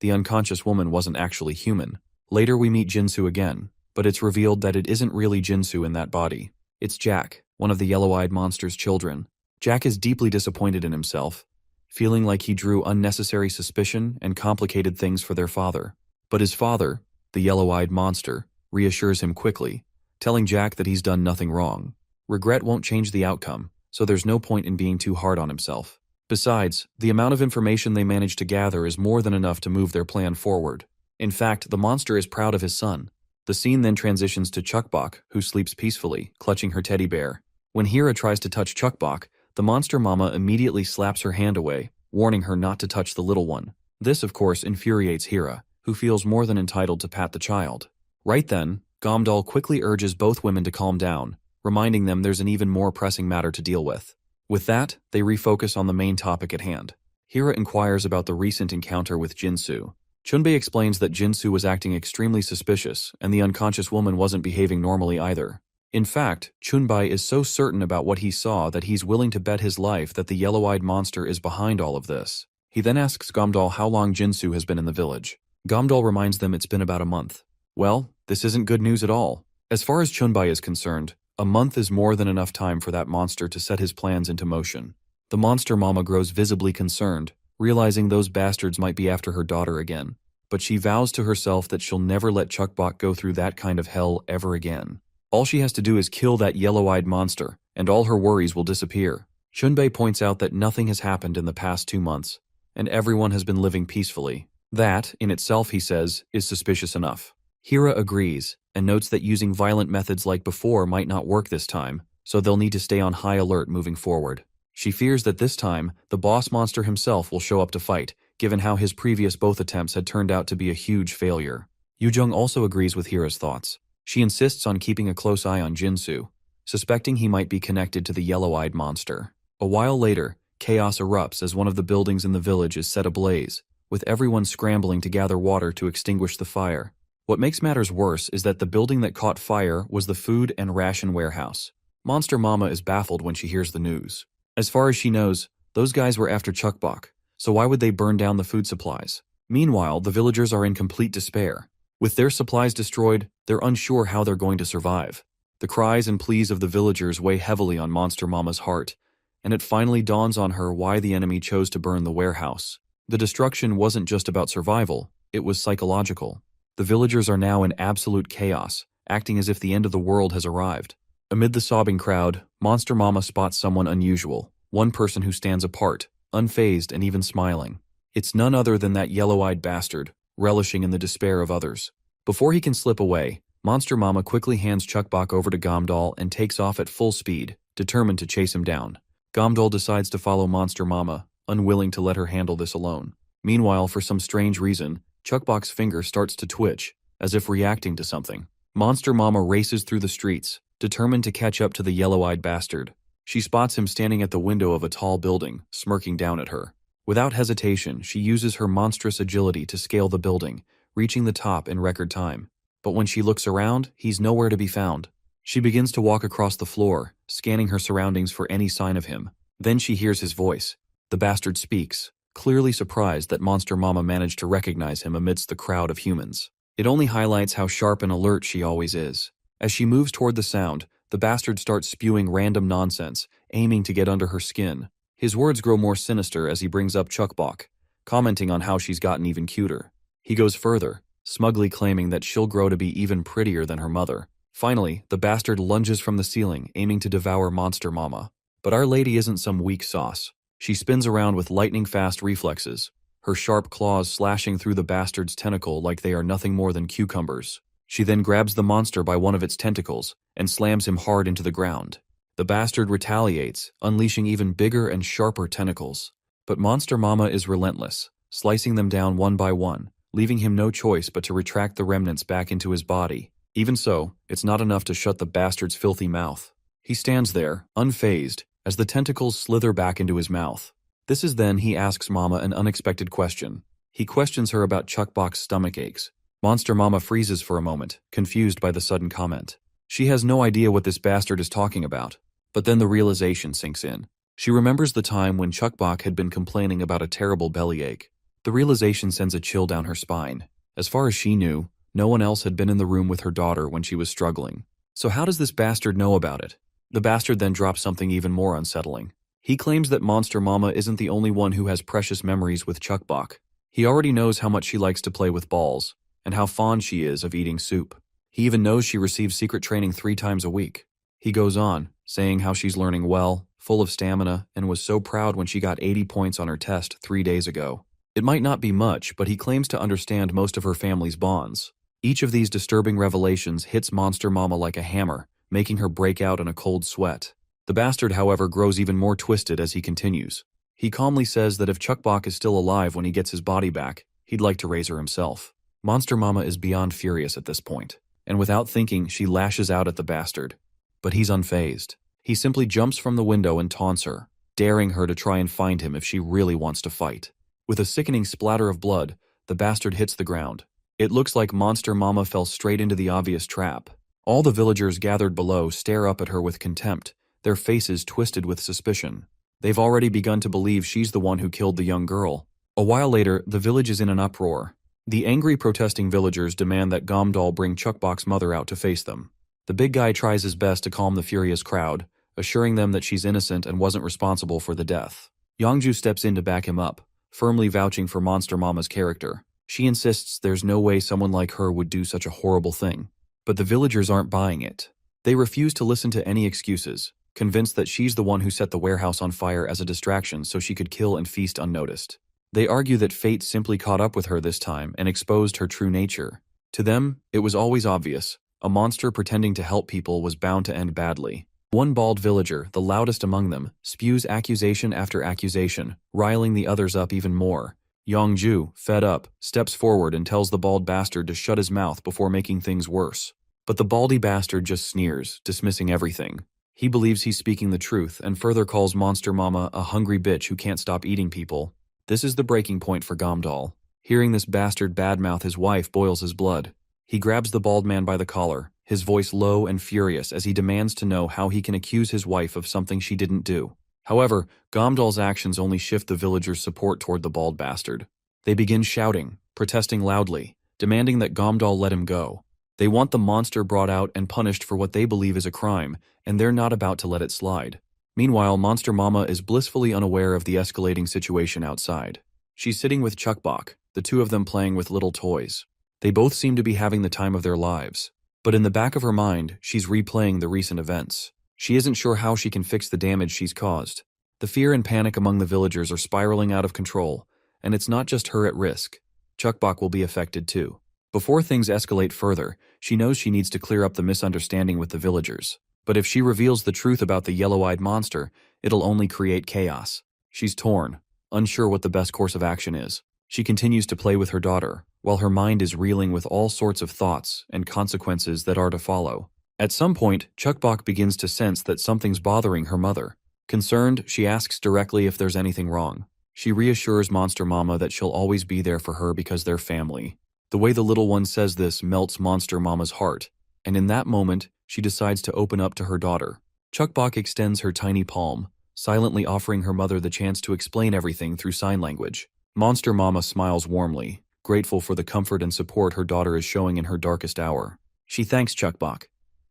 The unconscious woman wasn't actually human. Later we meet Jinsu again, but it's revealed that it isn't really Jinsu in that body. It's Jack, one of the yellow-eyed monster's children. Jack is deeply disappointed in himself, feeling like he drew unnecessary suspicion and complicated things for their father. But his father, the yellow-eyed monster, reassures him quickly, telling Jack that he's done nothing wrong. Regret won't change the outcome, so there's no point in being too hard on himself. Besides, the amount of information they manage to gather is more than enough to move their plan forward. In fact, the monster is proud of his son. The scene then transitions to Chukbok, who sleeps peacefully, clutching her teddy bear. When Hira tries to touch Chukbok, the monster mama immediately slaps her hand away, warning her not to touch the little one. This, of course, infuriates Hira, who feels more than entitled to pat the child. Right then, Gamdal quickly urges both women to calm down, reminding them there's an even more pressing matter to deal with. With that, they refocus on the main topic at hand. Hira inquires about the recent encounter with Jinsu. Chunbei explains that Jinsu was acting extremely suspicious, and the unconscious woman wasn't behaving normally either. In fact, Chunbai is so certain about what he saw that he's willing to bet his life that the yellow-eyed monster is behind all of this. He then asks Gamdal how long Jinsu has been in the village. Gamdal reminds them it's been about a month. Well, this isn't good news at all. As far as Chunbai is concerned, a month is more than enough time for that monster to set his plans into motion. The monster mama grows visibly concerned, realizing those bastards might be after her daughter again. But she vows to herself that she'll never let Chukbok go through that kind of hell ever again. All she has to do is kill that yellow-eyed monster, and all her worries will disappear. Chunbei points out that nothing has happened in the past 2 months, and everyone has been living peacefully. That, in itself, he says, is suspicious enough. Hira agrees, and notes that using violent methods like before might not work this time, so they'll need to stay on high alert moving forward. She fears that this time, the boss monster himself will show up to fight, given how his previous both attempts had turned out to be a huge failure. Yujung also agrees with Hira's thoughts. She insists on keeping a close eye on Jinsu, suspecting he might be connected to the yellow-eyed monster. A while later, chaos erupts as one of the buildings in the village is set ablaze, with everyone scrambling to gather water to extinguish the fire. What makes matters worse is that the building that caught fire was the food and ration warehouse. Monster Mama is baffled when she hears the news. As far as she knows, those guys were after Chukbok, so why would they burn down the food supplies? Meanwhile, the villagers are in complete despair. With their supplies destroyed, they're unsure how they're going to survive. The cries and pleas of the villagers weigh heavily on Monster Mama's heart, and it finally dawns on her why the enemy chose to burn the warehouse. The destruction wasn't just about survival, it was psychological. The villagers are now in absolute chaos, acting as if the end of the world has arrived. Amid the sobbing crowd, Monster Mama spots someone unusual, one person who stands apart, unfazed and even smiling. It's none other than that yellow-eyed bastard, relishing in the despair of others. Before he can slip away, Monster Mama quickly hands Chukbok over to Gamdal and takes off at full speed, determined to chase him down. Gamdal decides to follow Monster Mama, unwilling to let her handle this alone. Meanwhile, for some strange reason, Chukbok's finger starts to twitch, as if reacting to something. Monster Mama races through the streets, determined to catch up to the yellow-eyed bastard. She spots him standing at the window of a tall building, smirking down at her. Without hesitation, she uses her monstrous agility to scale the building, reaching the top in record time. But when she looks around, he's nowhere to be found. She begins to walk across the floor, scanning her surroundings for any sign of him. Then she hears his voice. The bastard speaks, clearly surprised that Monster Mama managed to recognize him amidst the crowd of humans. It only highlights how sharp and alert she always is. As she moves toward the sound, the bastard starts spewing random nonsense, aiming to get under her skin. His words grow more sinister as he brings up Chukbok, commenting on how she's gotten even cuter. He goes further, smugly claiming that she'll grow to be even prettier than her mother. Finally, the bastard lunges from the ceiling, aiming to devour Monster Mama. But Our Lady isn't some weak sauce. She spins around with lightning-fast reflexes, her sharp claws slashing through the bastard's tentacle like they are nothing more than cucumbers. She then grabs the monster by one of its tentacles and slams him hard into the ground. The bastard retaliates, unleashing even bigger and sharper tentacles. But Monster Mama is relentless, slicing them down one by one, leaving him no choice but to retract the remnants back into his body. Even so, it's not enough to shut the bastard's filthy mouth. He stands there, unfazed, as the tentacles slither back into his mouth. This is then he asks Mama an unexpected question. He questions her about Chukbok's stomach aches. Monster Mama freezes for a moment, confused by the sudden comment. She has no idea what this bastard is talking about. But then the realization sinks in. She remembers the time when Chukbok had been complaining about a terrible bellyache. The realization sends a chill down her spine. As far as she knew, no one else had been in the room with her daughter when she was struggling. So how does this bastard know about it? The bastard then drops something even more unsettling. He claims that Monster Mama isn't the only one who has precious memories with Chukbok. He already knows how much she likes to play with balls, and how fond she is of eating soup. He even knows she receives secret training 3 times a week. He goes on, saying how she's learning well, full of stamina, and was so proud when she got 80 points on her test 3 days ago. It might not be much, but he claims to understand most of her family's bonds. Each of these disturbing revelations hits Monster Mama like a hammer, making her break out in a cold sweat. The bastard, however, grows even more twisted as he continues. He calmly says that if Chukbok is still alive when he gets his body back, he'd like to raise her himself. Monster Mama is beyond furious at this point, and without thinking, she lashes out at the bastard. But he's unfazed. He simply jumps from the window and taunts her, daring her to try and find him if she really wants to fight. With a sickening splatter of blood, the bastard hits the ground. It looks like Monster Mama fell straight into the obvious trap. All the villagers gathered below stare up at her with contempt, their faces twisted with suspicion. They've already begun to believe she's the one who killed the young girl. A while later, the village is in an uproar. The angry protesting villagers demand that Gamdal bring Chukbok's mother out to face them. The big guy tries his best to calm the furious crowd, assuring them that she's innocent and wasn't responsible for the death. Yongju steps in to back him up, firmly vouching for Monster Mama's character. She insists there's no way someone like her would do such a horrible thing. But the villagers aren't buying it. They refuse to listen to any excuses, convinced that she's the one who set the warehouse on fire as a distraction so she could kill and feast unnoticed. They argue that fate simply caught up with her this time and exposed her true nature. To them, it was always obvious. A monster pretending to help people was bound to end badly. One bald villager, the loudest among them, spews accusation after accusation, riling the others up even more. Yongju, fed up, steps forward and tells the bald bastard to shut his mouth before making things worse. But the baldy bastard just sneers, dismissing everything. He believes he's speaking the truth and further calls Monster Mama a hungry bitch who can't stop eating people. This is the breaking point for Gamdal. Hearing this bastard badmouth his wife boils his blood. He grabs the bald man by the collar, his voice low and furious as he demands to know how he can accuse his wife of something she didn't do. However, Gamdal's actions only shift the villagers' support toward the bald bastard. They begin shouting, protesting loudly, demanding that Gamdal let him go. They want the monster brought out and punished for what they believe is a crime, and they're not about to let it slide. Meanwhile, Monster Mama is blissfully unaware of the escalating situation outside. She's sitting with Chukbok, the two of them playing with little toys. They both seem to be having the time of their lives. But in the back of her mind, she's replaying the recent events. She isn't sure how she can fix the damage she's caused. The fear and panic among the villagers are spiraling out of control, and it's not just her at risk. Chukbok will be affected too. Before things escalate further, she knows she needs to clear up the misunderstanding with the villagers. But if she reveals the truth about the yellow-eyed monster, it'll only create chaos. She's torn, unsure what the best course of action is. She continues to play with her daughter, while her mind is reeling with all sorts of thoughts and consequences that are to follow. At some point, Chukbok begins to sense that something's bothering her mother. Concerned, she asks directly if there's anything wrong. She reassures Monster Mama that she'll always be there for her because they're family. The way the little one says this melts Monster Mama's heart, and in that moment, she decides to open up to her daughter. Chukbok extends her tiny palm, silently offering her mother the chance to explain everything through sign language. Monster Mama smiles warmly, grateful for the comfort and support her daughter is showing in her darkest hour. She thanks Chukbok,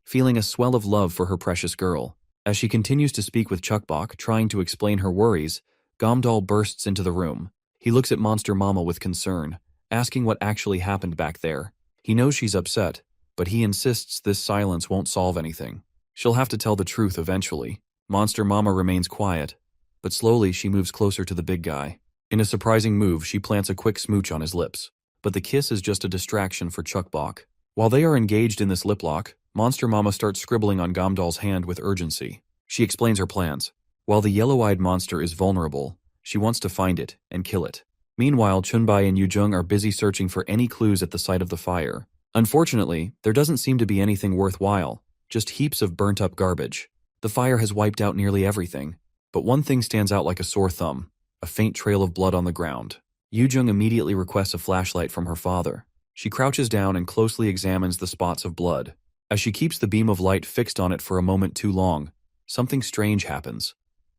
feeling a swell of love for her precious girl. As she continues to speak with Chukbok, trying to explain her worries, Gamdal bursts into the room. He looks at Monster Mama with concern, asking what actually happened back there. He knows she's upset, but he insists this silence won't solve anything. She'll have to tell the truth eventually. Monster Mama remains quiet, but slowly she moves closer to the big guy. In a surprising move, she plants a quick smooch on his lips, but the kiss is just a distraction for Chukbok. While they are engaged in this lip lock, Monster Mama starts scribbling on Gamdal's hand with urgency. She explains her plans. While the yellow-eyed monster is vulnerable, she wants to find it and kill it. Meanwhile, Chunbai and Yujung are busy searching for any clues at the site of the fire. Unfortunately, there doesn't seem to be anything worthwhile, just heaps of burnt-up garbage. The fire has wiped out nearly everything, but one thing stands out like a sore thumb, a faint trail of blood on the ground. Yujung immediately requests a flashlight from her father. She crouches down and closely examines the spots of blood. As she keeps the beam of light fixed on it for a moment too long, something strange happens.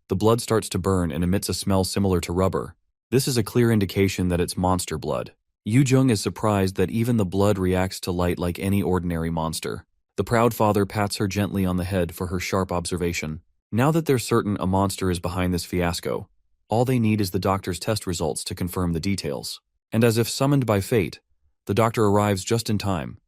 The blood starts to burn and emits a smell similar to rubber. This is a clear indication that it's monster blood. Yujung is surprised that even the blood reacts to light like any ordinary monster. The proud father pats her gently on the head for her sharp observation. Now that they're certain a monster is behind this fiasco, all they need is the doctor's test results to confirm the details. And as if summoned by fate, the doctor arrives just in time,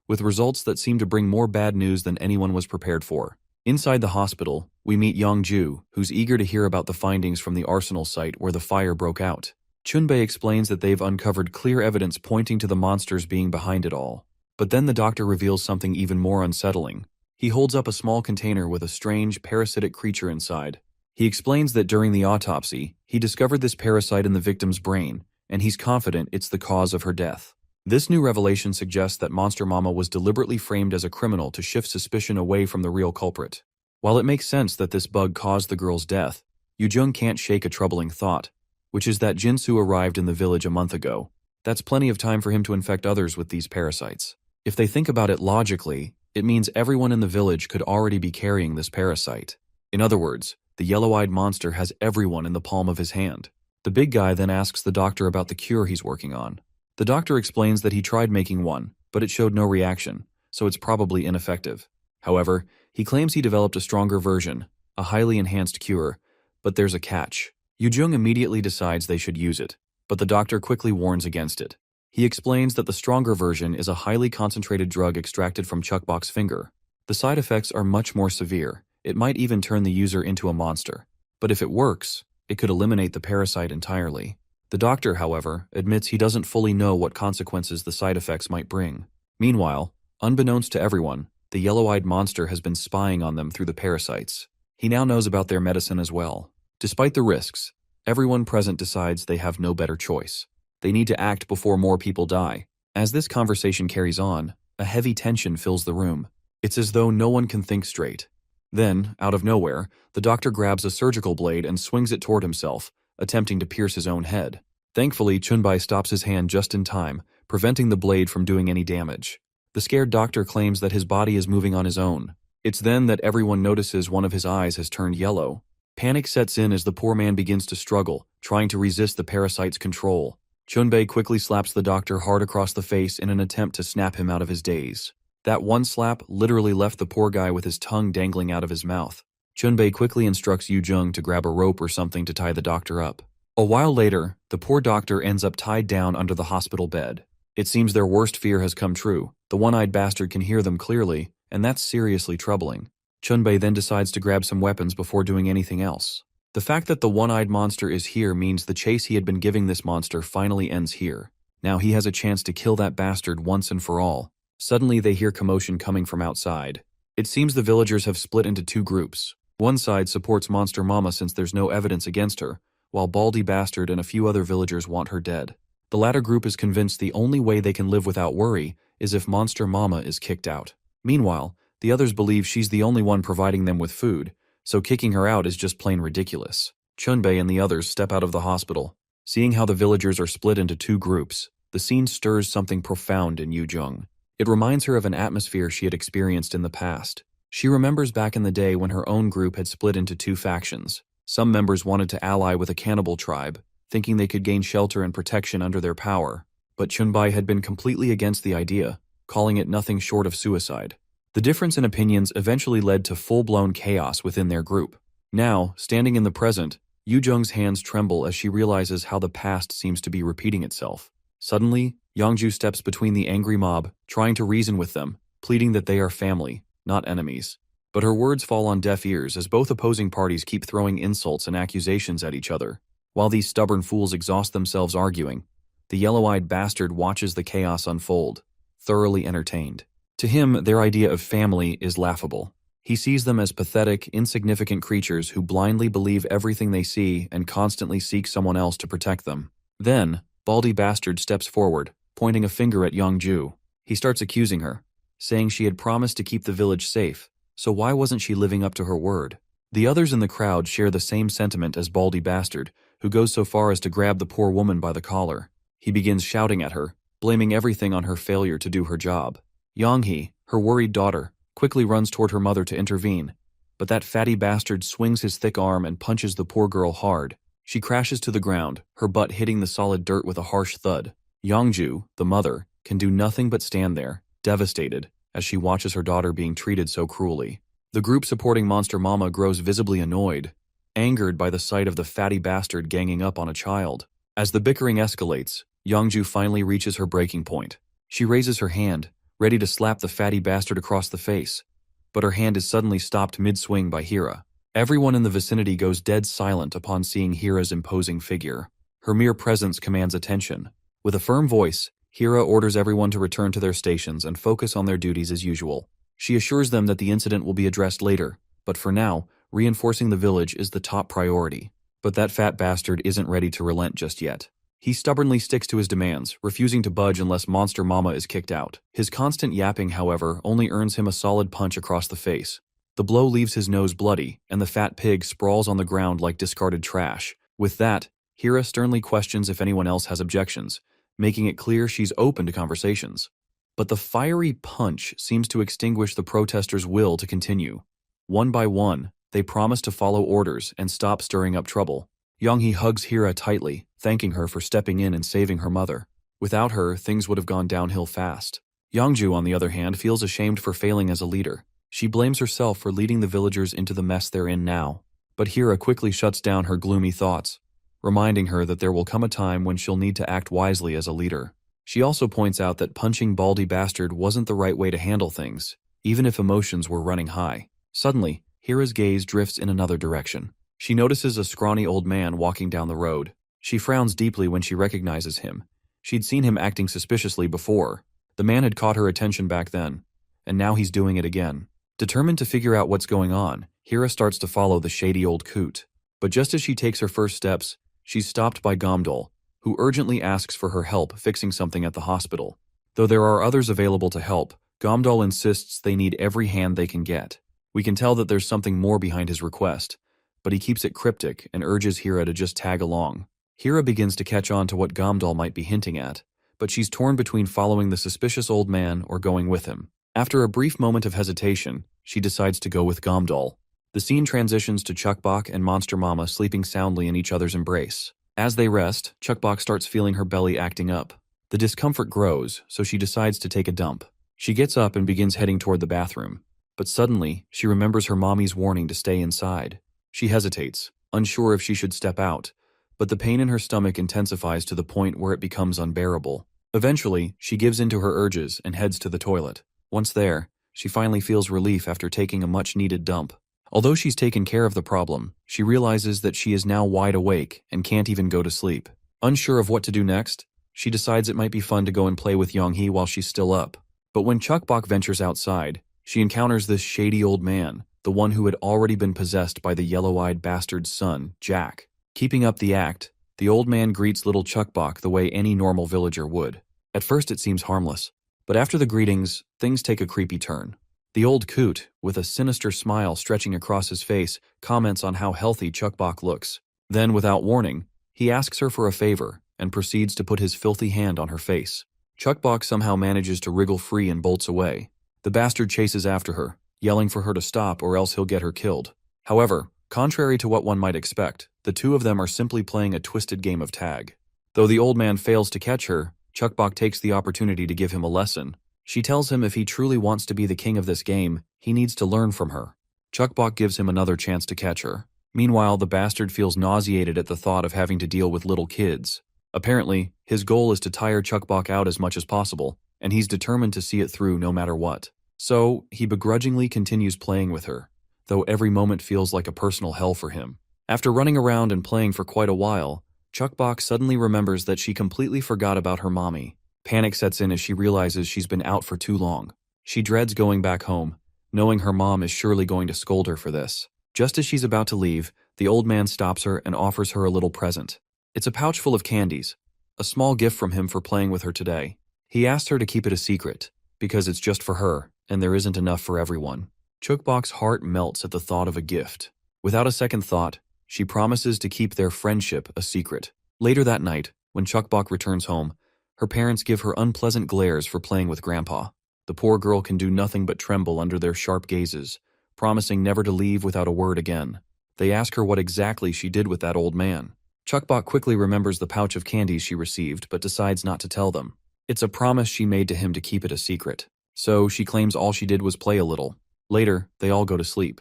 with results that seem to bring more bad news than anyone was prepared for. Inside the hospital, we meet Yongju, who's eager to hear about the findings from the arsenal site where the fire broke out. Chunbei explains that they've uncovered clear evidence pointing to the monsters being behind it all. But then the doctor reveals something even more unsettling. He holds up a small container with a strange, parasitic creature inside. He explains that during the autopsy, he discovered this parasite in the victim's brain, and he's confident it's the cause of her death. This new revelation suggests that Monster Mama was deliberately framed as a criminal to shift suspicion away from the real culprit. While it makes sense that this bug caused the girl's death, Yujung can't shake a troubling thought, which is that Jinsu arrived in the village a month ago. That's plenty of time for him to infect others with these parasites. If they think about it logically, It means everyone in the village could already be carrying this parasite. In other words, the yellow-eyed monster has everyone in the palm of his hand. The big guy then asks the doctor about the cure he's working on. The doctor explains that he tried making one, but it showed no reaction, so it's probably ineffective. However, he claims he developed a stronger version, a highly enhanced cure, but there's a catch. Yu-jung immediately decides they should use it, but the doctor quickly warns against it. He explains that the stronger version is a highly concentrated drug extracted from Chukbok's finger. The side effects are much more severe. It might even turn the user into a monster. But if it works, it could eliminate the parasite entirely. The doctor, however, admits he doesn't fully know what consequences the side effects might bring. Meanwhile, unbeknownst to everyone, the yellow-eyed monster has been spying on them through the parasites. He now knows about their medicine as well. Despite the risks, everyone present decides they have no better choice. They need to act before more people die. As this conversation carries on, a heavy tension fills the room. It's as though no one can think straight. Then, out of nowhere, the doctor grabs a surgical blade and swings it toward himself, attempting to pierce his own head. Thankfully, Chunbai stops his hand just in time, preventing the blade from doing any damage. The scared doctor claims that his body is moving on his own. It's then that everyone notices one of his eyes has turned yellow. Panic sets in as the poor man begins to struggle, trying to resist the parasite's control. Chunbei quickly slaps the doctor hard across the face in an attempt to snap him out of his daze. That one slap literally left the poor guy with his tongue dangling out of his mouth. Chunbei quickly instructs Yu-jung to grab a rope or something to tie the doctor up. A while later, the poor doctor ends up tied down under the hospital bed. It seems their worst fear has come true. The one-eyed bastard can hear them clearly, and that's seriously troubling. Chunbei then decides to grab some weapons before doing anything else. The fact that the one-eyed monster is here means the chase he had been giving this monster finally ends here. Now he has a chance to kill that bastard once and for all. Suddenly they hear commotion coming from outside. It seems the villagers have split into two groups. One side supports Monster Mama since there's no evidence against her, while Baldy Bastard and a few other villagers want her dead. The latter group is convinced the only way they can live without worry is if Monster Mama is kicked out. Meanwhile, the others believe she's the only one providing them with food, so kicking her out is just plain ridiculous. Chunbei and the others step out of the hospital. Seeing how the villagers are split into two groups, the scene stirs something profound in Yu-jung. It reminds her of an atmosphere she had experienced in the past. She remembers back in the day when her own group had split into two factions. Some members wanted to ally with a cannibal tribe, thinking they could gain shelter and protection under their power. But Chunbei had been completely against the idea, calling it nothing short of suicide. The difference in opinions eventually led to full-blown chaos within their group. Now, standing in the present, Yu-jung's hands tremble as she realizes how the past seems to be repeating itself. Suddenly, Yongju steps between the angry mob, trying to reason with them, pleading that they are family, not enemies. But her words fall on deaf ears as both opposing parties keep throwing insults and accusations at each other. While these stubborn fools exhaust themselves arguing, the yellow-eyed bastard watches the chaos unfold, thoroughly entertained. To him, their idea of family is laughable. He sees them as pathetic, insignificant creatures who blindly believe everything they see and constantly seek someone else to protect them. Then, Baldy Bastard steps forward, pointing a finger at Yongju. He starts accusing her, saying she had promised to keep the village safe, so why wasn't she living up to her word? The others in the crowd share the same sentiment as Baldy Bastard, who goes so far as to grab the poor woman by the collar. He begins shouting at her, blaming everything on her failure to do her job. Yonghee, her worried daughter, quickly runs toward her mother to intervene, but that fatty bastard swings his thick arm and punches the poor girl hard. She crashes to the ground, her butt hitting the solid dirt with a harsh thud. Yongju, the mother, can do nothing but stand there, devastated, as she watches her daughter being treated so cruelly. The group supporting Monster Mama grows visibly annoyed, angered by the sight of the fatty bastard ganging up on a child. As the bickering escalates, Yongju finally reaches her breaking point. She raises her hand, ready to slap the fatty bastard across the face, but her hand is suddenly stopped mid-swing by Hira. Everyone in the vicinity goes dead silent upon seeing Hira's imposing figure. Her mere presence commands attention. With a firm voice, Hira orders everyone to return to their stations and focus on their duties as usual. She assures them that the incident will be addressed later, but for now, reinforcing the village is the top priority. But that fat bastard isn't ready to relent just yet. He stubbornly sticks to his demands, refusing to budge unless Monster Mama is kicked out. His constant yapping, however, only earns him a solid punch across the face. The blow leaves his nose bloody, and the fat pig sprawls on the ground like discarded trash. With that, Hira sternly questions if anyone else has objections, making it clear she's open to conversations. But the fiery punch seems to extinguish the protesters' will to continue. One by one, they promise to follow orders and stop stirring up trouble. Young-hee hugs Hira tightly, thanking her for stepping in and saving her mother. Without her, things would have gone downhill fast. Youngju, on the other hand, feels ashamed for failing as a leader. She blames herself for leading the villagers into the mess they're in now. But Hira quickly shuts down her gloomy thoughts, reminding her that there will come a time when she'll need to act wisely as a leader. She also points out that punching Baldy Bastard wasn't the right way to handle things, even if emotions were running high. Suddenly, Hira's gaze drifts in another direction. She notices a scrawny old man walking down the road. She frowns deeply when she recognizes him. She'd seen him acting suspiciously before. The man had caught her attention back then, and now he's doing it again. Determined to figure out what's going on, Hira starts to follow the shady old coot. But just as she takes her first steps, she's stopped by Gomdol, who urgently asks for her help fixing something at the hospital. Though there are others available to help, Gomdol insists they need every hand they can get. We can tell that there's something more behind his request, but he keeps it cryptic and urges Hira to just tag along. Hira begins to catch on to what Gomdol might be hinting at, but she's torn between following the suspicious old man or going with him. After a brief moment of hesitation, she decides to go with Gomdol. The scene transitions to Chuckbok and Monster Mama sleeping soundly in each other's embrace. As they rest, Chuckbok starts feeling her belly acting up. The discomfort grows, so she decides to take a dump. She gets up and begins heading toward the bathroom. But suddenly, she remembers her mommy's warning to stay inside. She hesitates, unsure if she should step out, but the pain in her stomach intensifies to the point where it becomes unbearable. Eventually, she gives in to her urges and heads to the toilet. Once there, she finally feels relief after taking a much-needed dump. Although she's taken care of the problem, she realizes that she is now wide awake and can't even go to sleep. Unsure of what to do next, she decides it might be fun to go and play with Young-hee while she's still up. But when Chuckbok ventures outside, she encounters this shady old man, the one who had already been possessed by the yellow-eyed bastard's son, Jack. Keeping up the act, the old man greets little Chuckbok the way any normal villager would. At first it seems harmless, but after the greetings, things take a creepy turn. The old coot, with a sinister smile stretching across his face, comments on how healthy Chuckbok looks. Then, without warning, he asks her for a favor and proceeds to put his filthy hand on her face. Chuckbok somehow manages to wriggle free and bolts away. The bastard chases after her, yelling for her to stop or else he'll get her killed. However, contrary to what one might expect, the two of them are simply playing a twisted game of tag. Though the old man fails to catch her, Chuckbok takes the opportunity to give him a lesson. She tells him if he truly wants to be the king of this game, he needs to learn from her. Chuckbok gives him another chance to catch her. Meanwhile, the bastard feels nauseated at the thought of having to deal with little kids. Apparently, his goal is to tire Chuckbok out as much as possible, and he's determined to see it through no matter what. So, he begrudgingly continues playing with her, though every moment feels like a personal hell for him. After running around and playing for quite a while, Chuckbok suddenly remembers that she completely forgot about her mommy. Panic sets in as she realizes she's been out for too long. She dreads going back home, knowing her mom is surely going to scold her for this. Just as she's about to leave, the old man stops her and offers her a little present. It's a pouch full of candies, a small gift from him for playing with her today. He asked her to keep it a secret, because it's just for her, and there isn't enough for everyone. Chuckbok's heart melts at the thought of a gift. Without a second thought, she promises to keep their friendship a secret. Later that night, when Chuckbok returns home, her parents give her unpleasant glares for playing with Grandpa. The poor girl can do nothing but tremble under their sharp gazes, promising never to leave without a word again. They ask her what exactly she did with that old man. Chuckbok quickly remembers the pouch of candies she received but decides not to tell them. It's a promise she made to him to keep it a secret, so she claims all she did was play a little. Later, they all go to sleep.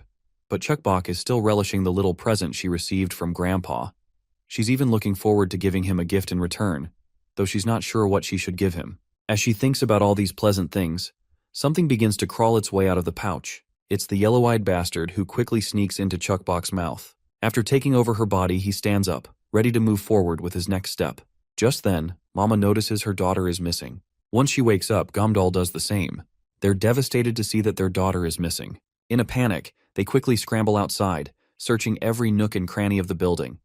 But Chuckbok is still relishing the little present she received from Grandpa. She's even looking forward to giving him a gift in return, though she's not sure what she should give him. As she thinks about all these pleasant things, something begins to crawl its way out of the pouch. It's the yellow-eyed bastard who quickly sneaks into Chuckbok's mouth. After taking over her body, he stands up, ready to move forward with his next step. Just then, Mama notices her daughter is missing. Once she wakes up, Gomdol does the same. They're devastated to see that their daughter is missing. In a panic, they quickly scramble outside, searching every nook and cranny of the building.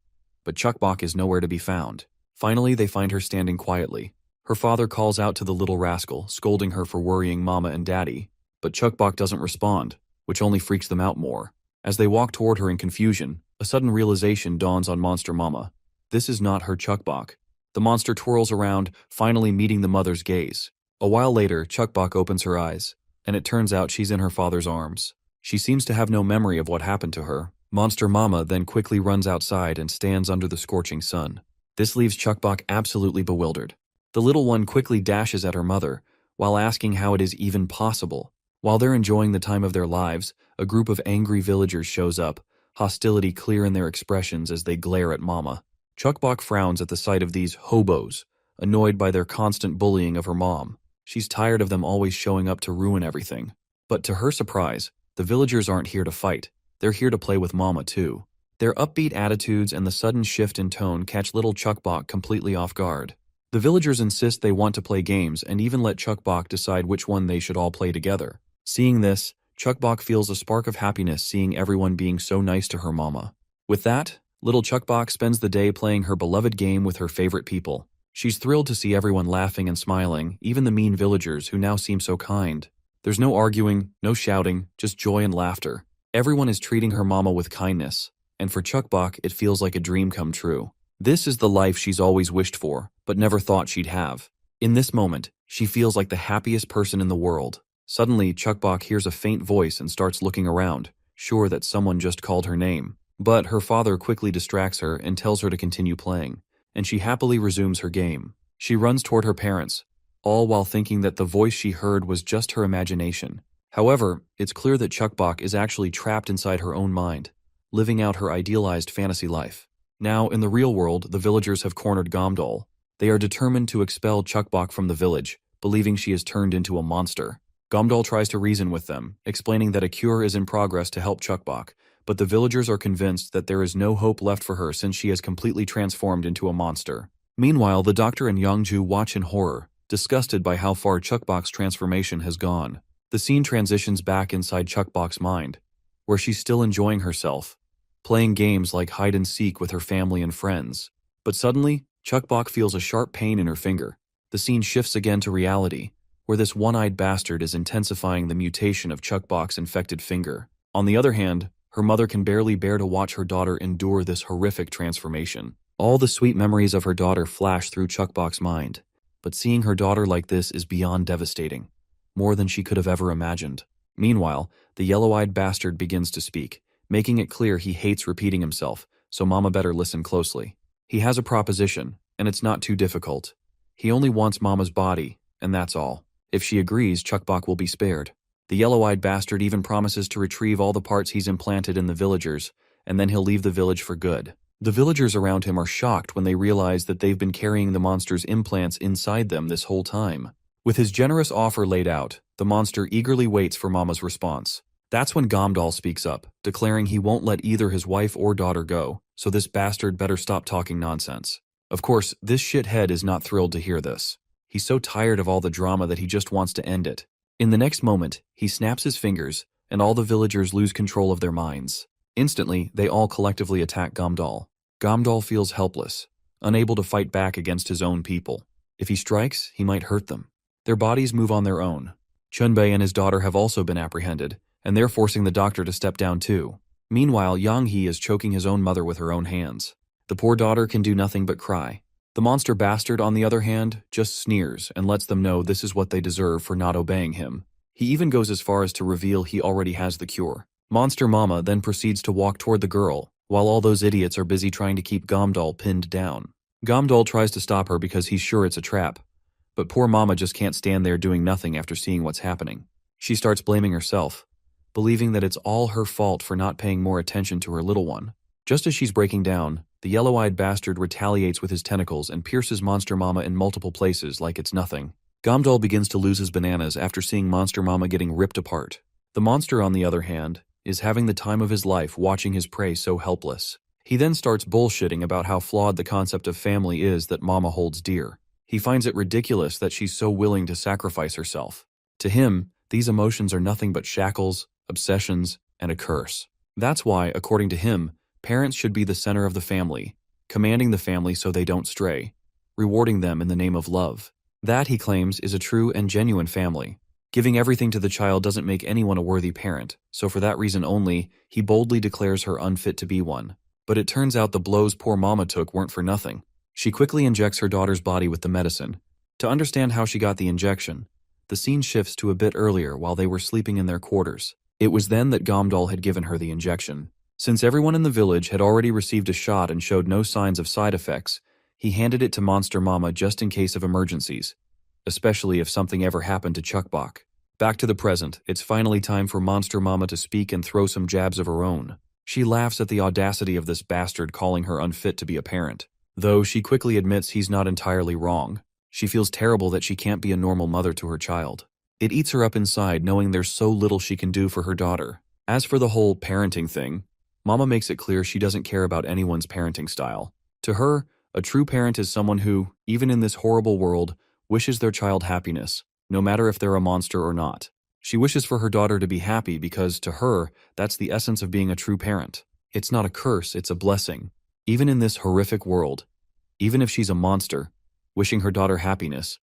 But Chuckbok is nowhere to be found. Finally, they find her standing quietly. Her father calls out to the little rascal, scolding her for worrying Mama and Daddy. But Chuckbok doesn't respond, which only freaks them out more. As they walk toward her in confusion, a sudden realization dawns on Monster Mama. This is not her Chuckbok. The monster twirls around, finally meeting the mother's gaze. A while later, Chuckbok opens her eyes, and it turns out she's in her father's arms. She seems to have no memory of what happened to her. Monster Mama then quickly runs outside and stands under the scorching sun. This leaves Chuckbok absolutely bewildered. The little one quickly dashes at her mother, while asking how it is even possible. While they're enjoying the time of their lives, a group of angry villagers shows up, hostility clear in their expressions as they glare at Mama. Chuckbok frowns at the sight of these hobos, annoyed by their constant bullying of her mom. She's tired of them always showing up to ruin everything. But to her surprise, the villagers aren't here to fight. They're here to play with Mama too. Their upbeat attitudes and the sudden shift in tone catch little Chuckbok completely off guard. The villagers insist they want to play games and even let Chuckbok decide which one they should all play together. Seeing this, Chuckbok feels a spark of happiness seeing everyone being so nice to her mama. With that, little Chuckbok spends the day playing her beloved game with her favorite people. She's thrilled to see everyone laughing and smiling, even the mean villagers who now seem so kind. There's no arguing, no shouting, just joy and laughter. Everyone is treating her mama with kindness, and for Chuckbok, it feels like a dream come true. This is the life she's always wished for, but never thought she'd have. In this moment, she feels like the happiest person in the world. Suddenly, Chuckbok hears a faint voice and starts looking around, sure that someone just called her name. But her father quickly distracts her and tells her to continue playing, and she happily resumes her game. She runs toward her parents, all while thinking that the voice she heard was just her imagination. However, it's clear that Chuckbok is actually trapped inside her own mind, living out her idealized fantasy life. Now, in the real world, the villagers have cornered Gomdol. They are determined to expel Chuckbok from the village, believing she has turned into a monster. Gomdol tries to reason with them, explaining that a cure is in progress to help Chuckbok, but the villagers are convinced that there is no hope left for her since she has completely transformed into a monster. Meanwhile, the doctor and Yongju watch in horror, disgusted by how far Chuckbok's transformation has gone. The scene transitions back inside Chuckbok's mind, where she's still enjoying herself, playing games like hide-and-seek with her family and friends. But suddenly, Chuckbok feels a sharp pain in her finger. The scene shifts again to reality, where this one-eyed bastard is intensifying the mutation of Chuckbok's infected finger. On the other hand, her mother can barely bear to watch her daughter endure this horrific transformation. All the sweet memories of her daughter flash through Chuckbok's mind, but seeing her daughter like this is beyond devastating, more than she could have ever imagined. Meanwhile, the yellow-eyed bastard begins to speak, making it clear he hates repeating himself, so Mama better listen closely. He has a proposition, and it's not too difficult. He only wants Mama's body, and that's all. If she agrees, Chuckbok will be spared. The yellow-eyed bastard even promises to retrieve all the parts he's implanted in the villagers, and then he'll leave the village for good. The villagers around him are shocked when they realize that they've been carrying the monster's implants inside them this whole time. With his generous offer laid out, the monster eagerly waits for Mama's response. That's when Gomdol speaks up, declaring he won't let either his wife or daughter go, so this bastard better stop talking nonsense. Of course, this shithead is not thrilled to hear this. He's so tired of all the drama that he just wants to end it. In the next moment, he snaps his fingers, and all the villagers lose control of their minds. Instantly, they all collectively attack Gomdol. Gomdol feels helpless, unable to fight back against his own people. If he strikes, he might hurt them. Their bodies move on their own. Chunbei and his daughter have also been apprehended, and they're forcing the doctor to step down too. Meanwhile, Yang He is choking his own mother with her own hands. The poor daughter can do nothing but cry. The monster bastard, on the other hand, just sneers and lets them know this is what they deserve for not obeying him. He even goes as far as to reveal he already has the cure. Monster Mama then proceeds to walk toward the girl, while all those idiots are busy trying to keep Gomdol pinned down. Gomdol tries to stop her because he's sure it's a trap, but poor Mama just can't stand there doing nothing after seeing what's happening. She starts blaming herself, believing that it's all her fault for not paying more attention to her little one. Just as she's breaking down, the yellow-eyed bastard retaliates with his tentacles and pierces Monster Mama in multiple places like it's nothing. Gomdol begins to lose his bananas after seeing Monster Mama getting ripped apart. The monster, on the other hand, is having the time of his life watching his prey so helpless. He then starts bullshitting about how flawed the concept of family is that Mama holds dear. He finds it ridiculous that she's so willing to sacrifice herself. To him, these emotions are nothing but shackles, obsessions, and a curse. That's why, according to him, parents should be the center of the family, commanding the family so they don't stray, rewarding them in the name of love. That, he claims, is a true and genuine family. Giving everything to the child doesn't make anyone a worthy parent, so for that reason only, he boldly declares her unfit to be one. But it turns out the blows poor Mama took weren't for nothing. She quickly injects her daughter's body with the medicine, To understand how she got the injection, the scene shifts to a bit earlier while they were sleeping in their quarters. It was then that Gamdal had given her the injection. Since everyone in the village had already received a shot and showed no signs of side effects, he handed it to Monster Mama just in case of emergencies, especially if something ever happened to Chuckbok. Back to the present, it's finally time for Monster Mama to speak and throw some jabs of her own. She laughs at the audacity of this bastard calling her unfit to be a parent. Though she quickly admits he's not entirely wrong. She feels terrible that she can't be a normal mother to her child. It eats her up inside knowing there's so little she can do for her daughter. As for the whole parenting thing, Mama makes it clear she doesn't care about anyone's parenting style. To her, a true parent is someone who, even in this horrible world, wishes their child happiness, no matter if they're a monster or not. She wishes for her daughter to be happy because, to her, that's the essence of being a true parent. It's not a curse, it's a blessing. Even in this horrific world, even if she's a monster, wishing her daughter happiness,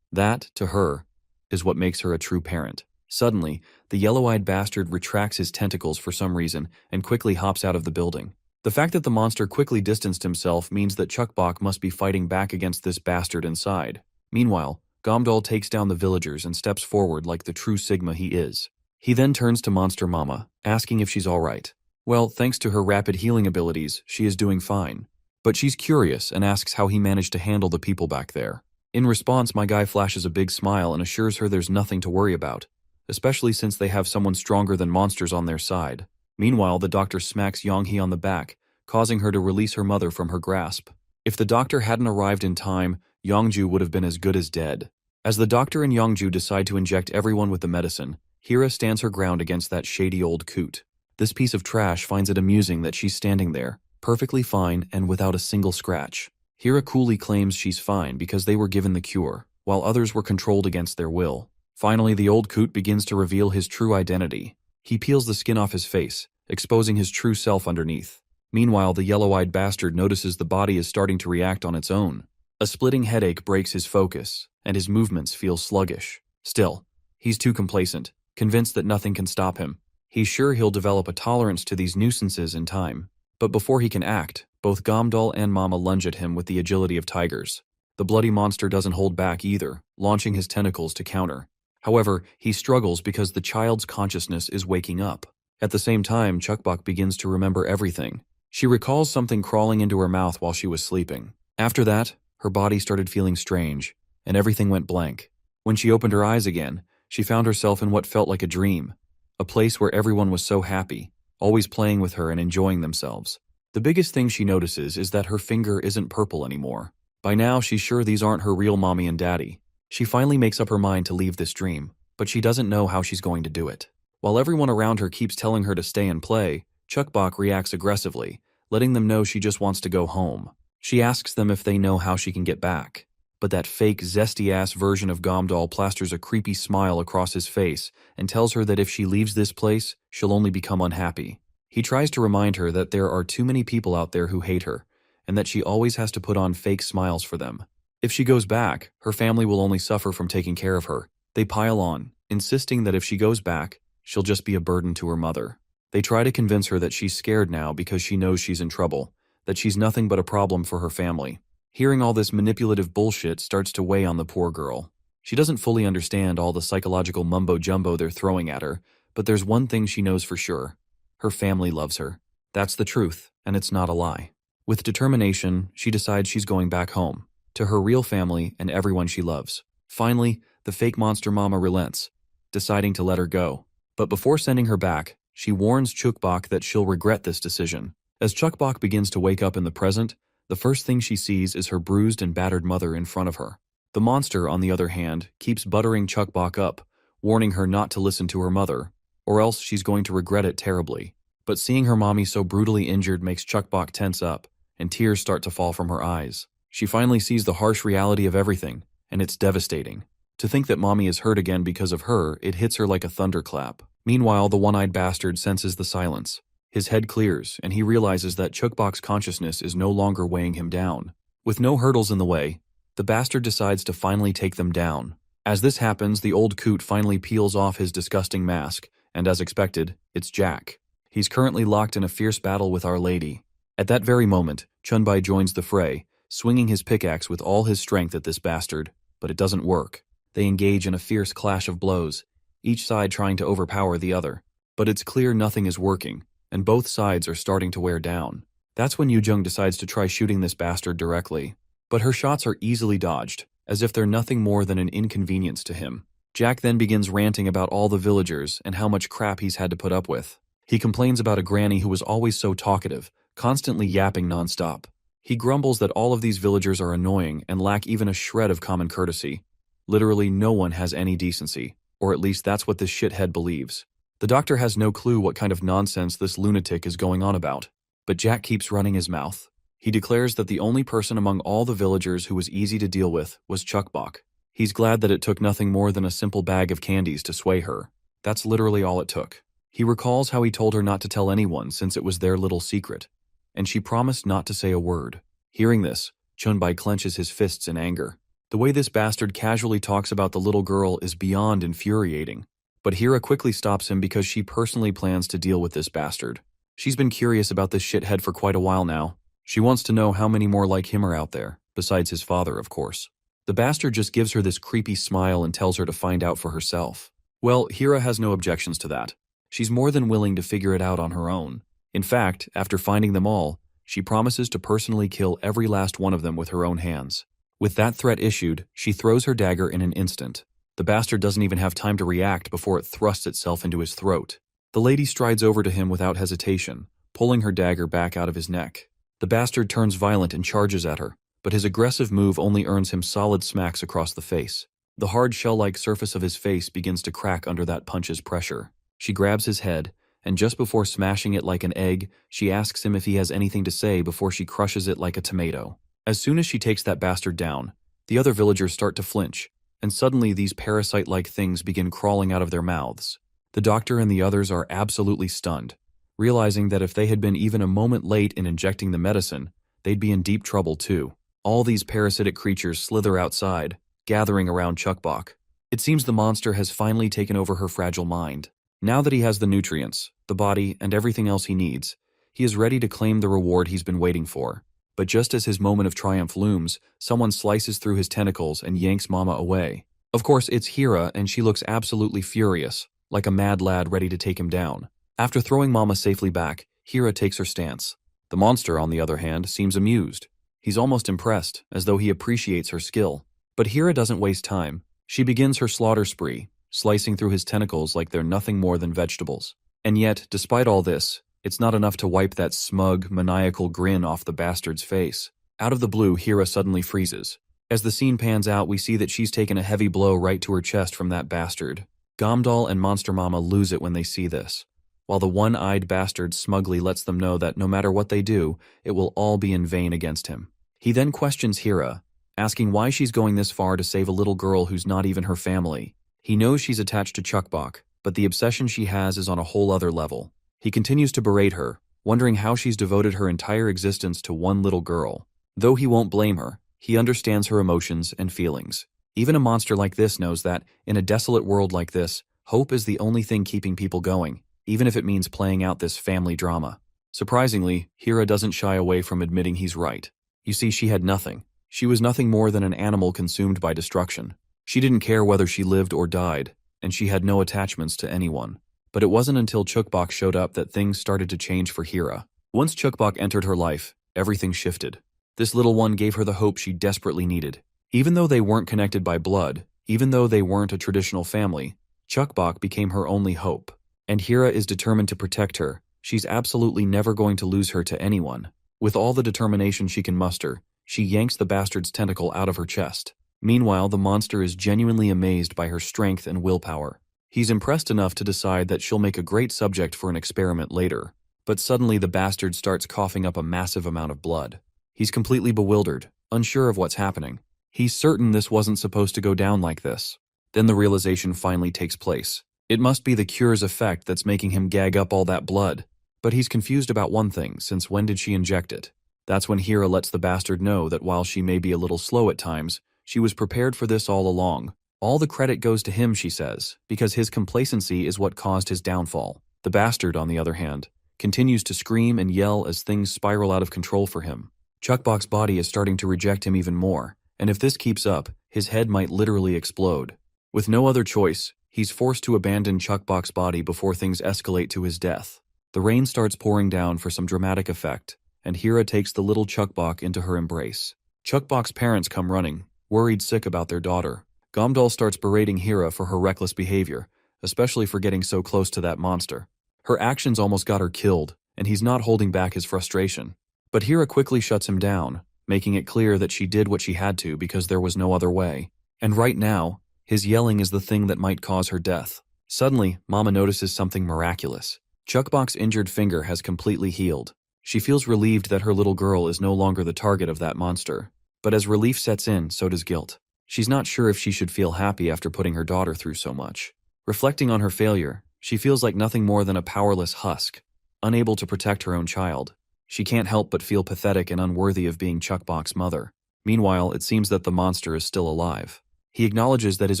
that, to her, is what makes her a true parent. Suddenly, the yellow-eyed bastard retracts his tentacles for some reason and quickly hops out of the building. The fact that the monster quickly distanced himself means that Chuckbok must be fighting back against this bastard inside. Meanwhile, Gamdal takes down the villagers and steps forward like the true Sigma he is. He then turns to Monster Mama, asking if she's alright. Well, thanks to her rapid healing abilities, she is doing fine. But she's curious and asks how he managed to handle the people back there. In response, my guy flashes a big smile and assures her there's nothing to worry about, especially since they have someone stronger than monsters on their side. Meanwhile, the doctor smacks Yonghee on the back, causing her to release her mother from her grasp. If the doctor hadn't arrived in time, Yongju would have been as good as dead. As the doctor and Yongju decide to inject everyone with the medicine, Hira stands her ground against that shady old coot. This piece of trash finds it amusing that she's standing there, perfectly fine and without a single scratch. Hira coolly claims she's fine because they were given the cure, while others were controlled against their will. Finally, the old coot begins to reveal his true identity. He peels the skin off his face, exposing his true self underneath. Meanwhile, the yellow-eyed bastard notices the body is starting to react on its own. A splitting headache breaks his focus, and his movements feel sluggish. Still, he's too complacent, convinced that nothing can stop him. He's sure he'll develop a tolerance to these nuisances in time. But before he can act, both Gamdal and Mama lunge at him with the agility of tigers. The bloody monster doesn't hold back either, launching his tentacles to counter. However, he struggles because the child's consciousness is waking up. At the same time, Chuckbok begins to remember everything. She recalls something crawling into her mouth while she was sleeping. After that, her body started feeling strange, and everything went blank. When she opened her eyes again, she found herself in what felt like a dream, a place where everyone was so happy, always playing with her and enjoying themselves. The biggest thing she notices is that her finger isn't purple anymore. By now, she's sure these aren't her real mommy and daddy. She finally makes up her mind to leave this dream, but she doesn't know how she's going to do it. While everyone around her keeps telling her to stay and play, Chuckbok reacts aggressively, letting them know she just wants to go home. She asks them if they know how she can get back. But that fake, zesty-ass version of Gamdal plasters a creepy smile across his face and tells her that if she leaves this place, she'll only become unhappy. He tries to remind her that there are too many people out there who hate her, and that she always has to put on fake smiles for them. If she goes back, her family will only suffer from taking care of her. They pile on, insisting that if she goes back, she'll just be a burden to her mother. They try to convince her that she's scared now because she knows she's in trouble, that she's nothing but a problem for her family. Hearing all this manipulative bullshit starts to weigh on the poor girl. She doesn't fully understand all the psychological mumbo-jumbo they're throwing at her, but there's one thing she knows for sure. Her family loves her. That's the truth, and it's not a lie. With determination, she decides she's going back home, to her real family and everyone she loves. Finally, the fake monster mama relents, deciding to let her go. But before sending her back, she warns Chuckbok that she'll regret this decision. As Chuckbok begins to wake up in the present, the first thing she sees is her bruised and battered mother in front of her. The monster, on the other hand, keeps buttering Chuckbok up, warning her not to listen to her mother, or else she's going to regret it terribly. But seeing her mommy so brutally injured makes Chuckbok tense up, and tears start to fall from her eyes. She finally sees the harsh reality of everything, and it's devastating. To think that mommy is hurt again because of her, it hits her like a thunderclap. Meanwhile, the one-eyed bastard senses the silence. His head clears, and he realizes that Chuckbok's consciousness is no longer weighing him down. With no hurdles in the way, the bastard decides to finally take them down. As this happens, the old coot finally peels off his disgusting mask, and as expected, it's Jack. He's currently locked in a fierce battle with Our Lady. At that very moment, Chunbai joins the fray, swinging his pickaxe with all his strength at this bastard. but it doesn't work. They engage in a fierce clash of blows, each side trying to overpower the other. But it's clear nothing is working, and both sides are starting to wear down. That's when Yujung decides to try shooting this bastard directly. But her shots are easily dodged, as if they're nothing more than an inconvenience to him. Jack then begins ranting about all the villagers and how much crap he's had to put up with. He complains about a granny who was always so talkative, constantly yapping nonstop. He grumbles that all of these villagers are annoying and lack even a shred of common courtesy. Literally no one has any decency, or at least that's what this shithead believes. The doctor has no clue what kind of nonsense this lunatic is going on about, but Jack keeps running his mouth. He declares that the only person among all the villagers who was easy to deal with was Chuckbok. He's glad that it took nothing more than a simple bag of candies to sway her. That's literally all it took. He recalls how he told her not to tell anyone since it was their little secret, and she promised not to say a word. Hearing this, Chunbai clenches his fists in anger. The way this bastard casually talks about the little girl is beyond infuriating. But Hira quickly stops him because she personally plans to deal with this bastard. She's been curious about this shithead for quite a while now. She wants to know how many more like him are out there, besides his father, of course. The bastard just gives her this creepy smile and tells her to find out for herself. Well, Hira has no objections to that. She's more than willing to figure it out on her own. In fact, after finding them all, she promises to personally kill every last one of them with her own hands. With that threat issued, she throws her dagger in an instant. The bastard doesn't even have time to react before it thrusts itself into his throat. The lady strides over to him without hesitation, pulling her dagger back out of his neck. The bastard turns violent and charges at her, but his aggressive move only earns him solid smacks across the face. The hard shell-like surface of his face begins to crack under that punch's pressure. She grabs his head, and just before smashing it like an egg, she asks him if he has anything to say before she crushes it like a tomato. As soon as she takes that bastard down, the other villagers start to flinch, and suddenly these parasite-like things begin crawling out of their mouths. The doctor and the others are absolutely stunned, realizing that if they had been even a moment late in injecting the medicine, they'd be in deep trouble too. All these parasitic creatures slither outside, gathering around Chuckbok. It seems the monster has finally taken over her fragile mind. Now that he has the nutrients, the body, and everything else he needs, he is ready to claim the reward he's been waiting for. But just as his moment of triumph looms, someone slices through his tentacles and yanks Mama away. Of course, it's Hira, and she looks absolutely furious, like a mad lad ready to take him down. After throwing Mama safely back, Hira takes her stance. The monster, on the other hand, seems amused. He's almost impressed, as though he appreciates her skill. But Hira doesn't waste time. She begins her slaughter spree, slicing through his tentacles like they're nothing more than vegetables. And yet, despite all this, it's not enough to wipe that smug, maniacal grin off the bastard's face. Out of the blue, Hira suddenly freezes. As the scene pans out, we see that she's taken a heavy blow right to her chest from that bastard. Gomdal and Monster Mama lose it when they see this, while the one-eyed bastard smugly lets them know that no matter what they do, it will all be in vain against him. He then questions Hira, asking why she's going this far to save a little girl who's not even her family. He knows she's attached to Chuckbok, but the obsession she has is on a whole other level. He continues to berate her, wondering how she's devoted her entire existence to one little girl. Though he won't blame her, he understands her emotions and feelings. Even a monster like this knows that, in a desolate world like this, hope is the only thing keeping people going, even if it means playing out this family drama. Surprisingly, Hira doesn't shy away from admitting he's right. You see, she had nothing. She was nothing more than an animal consumed by destruction. She didn't care whether she lived or died, and she had no attachments to anyone. But it wasn't until Chuckbok showed up that things started to change for Hira. Once Chuckbok entered her life, everything shifted. This little one gave her the hope she desperately needed. Even though they weren't connected by blood, even though they weren't a traditional family, Chuckbok became her only hope. And Hira is determined to protect her. She's absolutely never going to lose her to anyone. With all the determination she can muster, she yanks the bastard's tentacle out of her chest. Meanwhile, the monster is genuinely amazed by her strength and willpower. He's impressed enough to decide that she'll make a great subject for an experiment later. But suddenly the bastard starts coughing up a massive amount of blood. He's completely bewildered, unsure of what's happening. He's certain this wasn't supposed to go down like this. Then the realization finally takes place. It must be the cure's effect that's making him gag up all that blood. But he's confused about one thing, since when did she inject it? That's when Hira lets the bastard know that while she may be a little slow at times, she was prepared for this all along. All the credit goes to him, she says, because his complacency is what caused his downfall. The bastard, on the other hand, continues to scream and yell as things spiral out of control for him. Chuckbok's body is starting to reject him even more, and if this keeps up, his head might literally explode. With no other choice, he's forced to abandon Chuckbok's body before things escalate to his death. The rain starts pouring down for some dramatic effect, and Hira takes the little Chuckbok into her embrace. Chuckbok's parents come running, worried sick about their daughter. Gamdal starts berating Hira for her reckless behavior, especially for getting so close to that monster. Her actions almost got her killed, and he's not holding back his frustration. But Hira quickly shuts him down, making it clear that she did what she had to because there was no other way. And right now, his yelling is the thing that might cause her death. Suddenly, Mama notices something miraculous. Chuckbok's injured finger has completely healed. She feels relieved that her little girl is no longer the target of that monster. But as relief sets in, so does guilt. She's not sure if she should feel happy after putting her daughter through so much. Reflecting on her failure, she feels like nothing more than a powerless husk, unable to protect her own child. She can't help but feel pathetic and unworthy of being Chuckbok's mother. Meanwhile, it seems that the monster is still alive. He acknowledges that his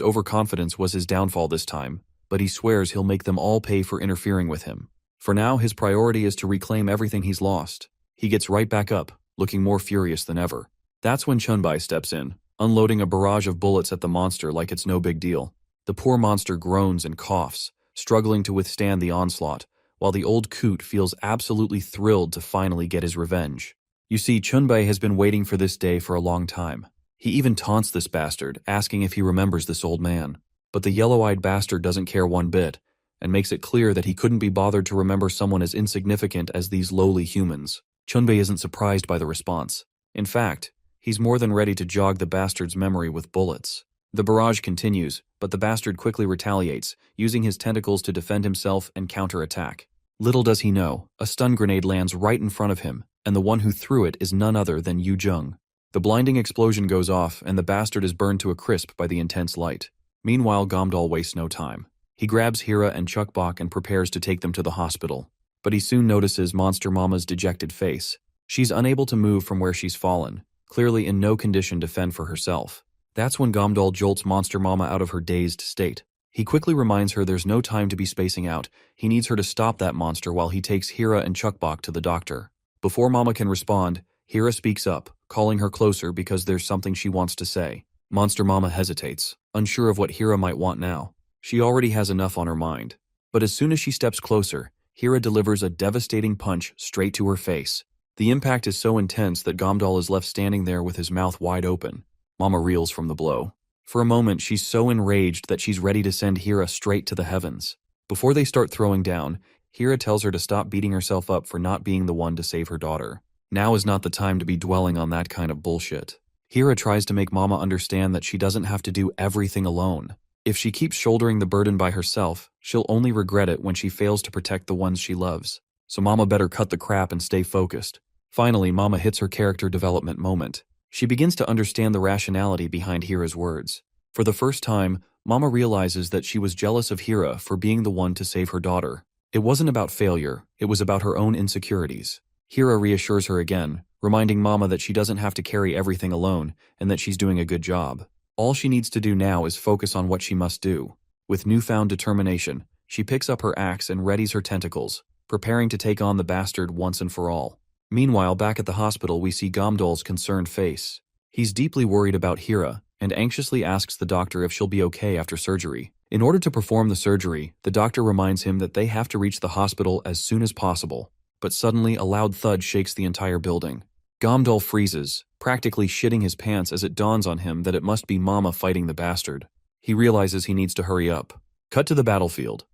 overconfidence was his downfall this time, but he swears he'll make them all pay for interfering with him. For now, his priority is to reclaim everything he's lost. He gets right back up, looking more furious than ever. That's when Chunbai steps in, unloading a barrage of bullets at the monster like it's no big deal. The poor monster groans and coughs, struggling to withstand the onslaught, while the old coot feels absolutely thrilled to finally get his revenge. You see, Chunbai has been waiting for this day for a long time. He even taunts this bastard, asking if he remembers this old man. But the yellow-eyed bastard doesn't care one bit, and makes it clear that he couldn't be bothered to remember someone as insignificant as these lowly humans. Chunbai isn't surprised by the response. In fact, he's more than ready to jog the bastard's memory with bullets. The barrage continues, but the bastard quickly retaliates, using his tentacles to defend himself and counterattack. Little does he know, a stun grenade lands right in front of him, and the one who threw it is none other than Yu Jung. The blinding explosion goes off, and the bastard is burned to a crisp by the intense light. Meanwhile, Gamdal wastes no time. He grabs Hira and Chuckbok and prepares to take them to the hospital. But he soon notices Monster Mama's dejected face. She's unable to move from where she's fallen, clearly in no condition to fend for herself. That's when Gamdal jolts Monster Mama out of her dazed state. He quickly reminds her there's no time to be spacing out. He needs her to stop that monster while he takes Hira and Chuckbok to the doctor. Before Mama can respond, Hira speaks up, calling her closer because there's something she wants to say. Monster Mama hesitates, unsure of what Hira might want now. She already has enough on her mind. But as soon as she steps closer, Hira delivers a devastating punch straight to her face. The impact is so intense that Gamdal is left standing there with his mouth wide open. Mama reels from the blow. For a moment, she's so enraged that she's ready to send Hira straight to the heavens. Before they start throwing down, Hira tells her to stop beating herself up for not being the one to save her daughter. Now is not the time to be dwelling on that kind of bullshit. Hira tries to make Mama understand that she doesn't have to do everything alone. If she keeps shouldering the burden by herself, she'll only regret it when she fails to protect the ones she loves. So Mama better cut the crap and stay focused. Finally, Mama hits her character development moment. She begins to understand the rationality behind Hira's words. For the first time, Mama realizes that she was jealous of Hira for being the one to save her daughter. It wasn't about failure, it was about her own insecurities. Hira reassures her again, reminding Mama that she doesn't have to carry everything alone and that she's doing a good job. All she needs to do now is focus on what she must do. With newfound determination, she picks up her axe and readies her tentacles, preparing to take on the bastard once and for all. Meanwhile, back at the hospital, we see Gamdal's concerned face. He's deeply worried about Hira and anxiously asks the doctor if she'll be okay after surgery. In order to perform the surgery, the doctor reminds him that they have to reach the hospital as soon as possible. But suddenly, a loud thud shakes the entire building. Gamdal freezes, practically shitting his pants as it dawns on him that it must be Mama fighting the bastard. He realizes he needs to hurry up. Cut to the battlefield.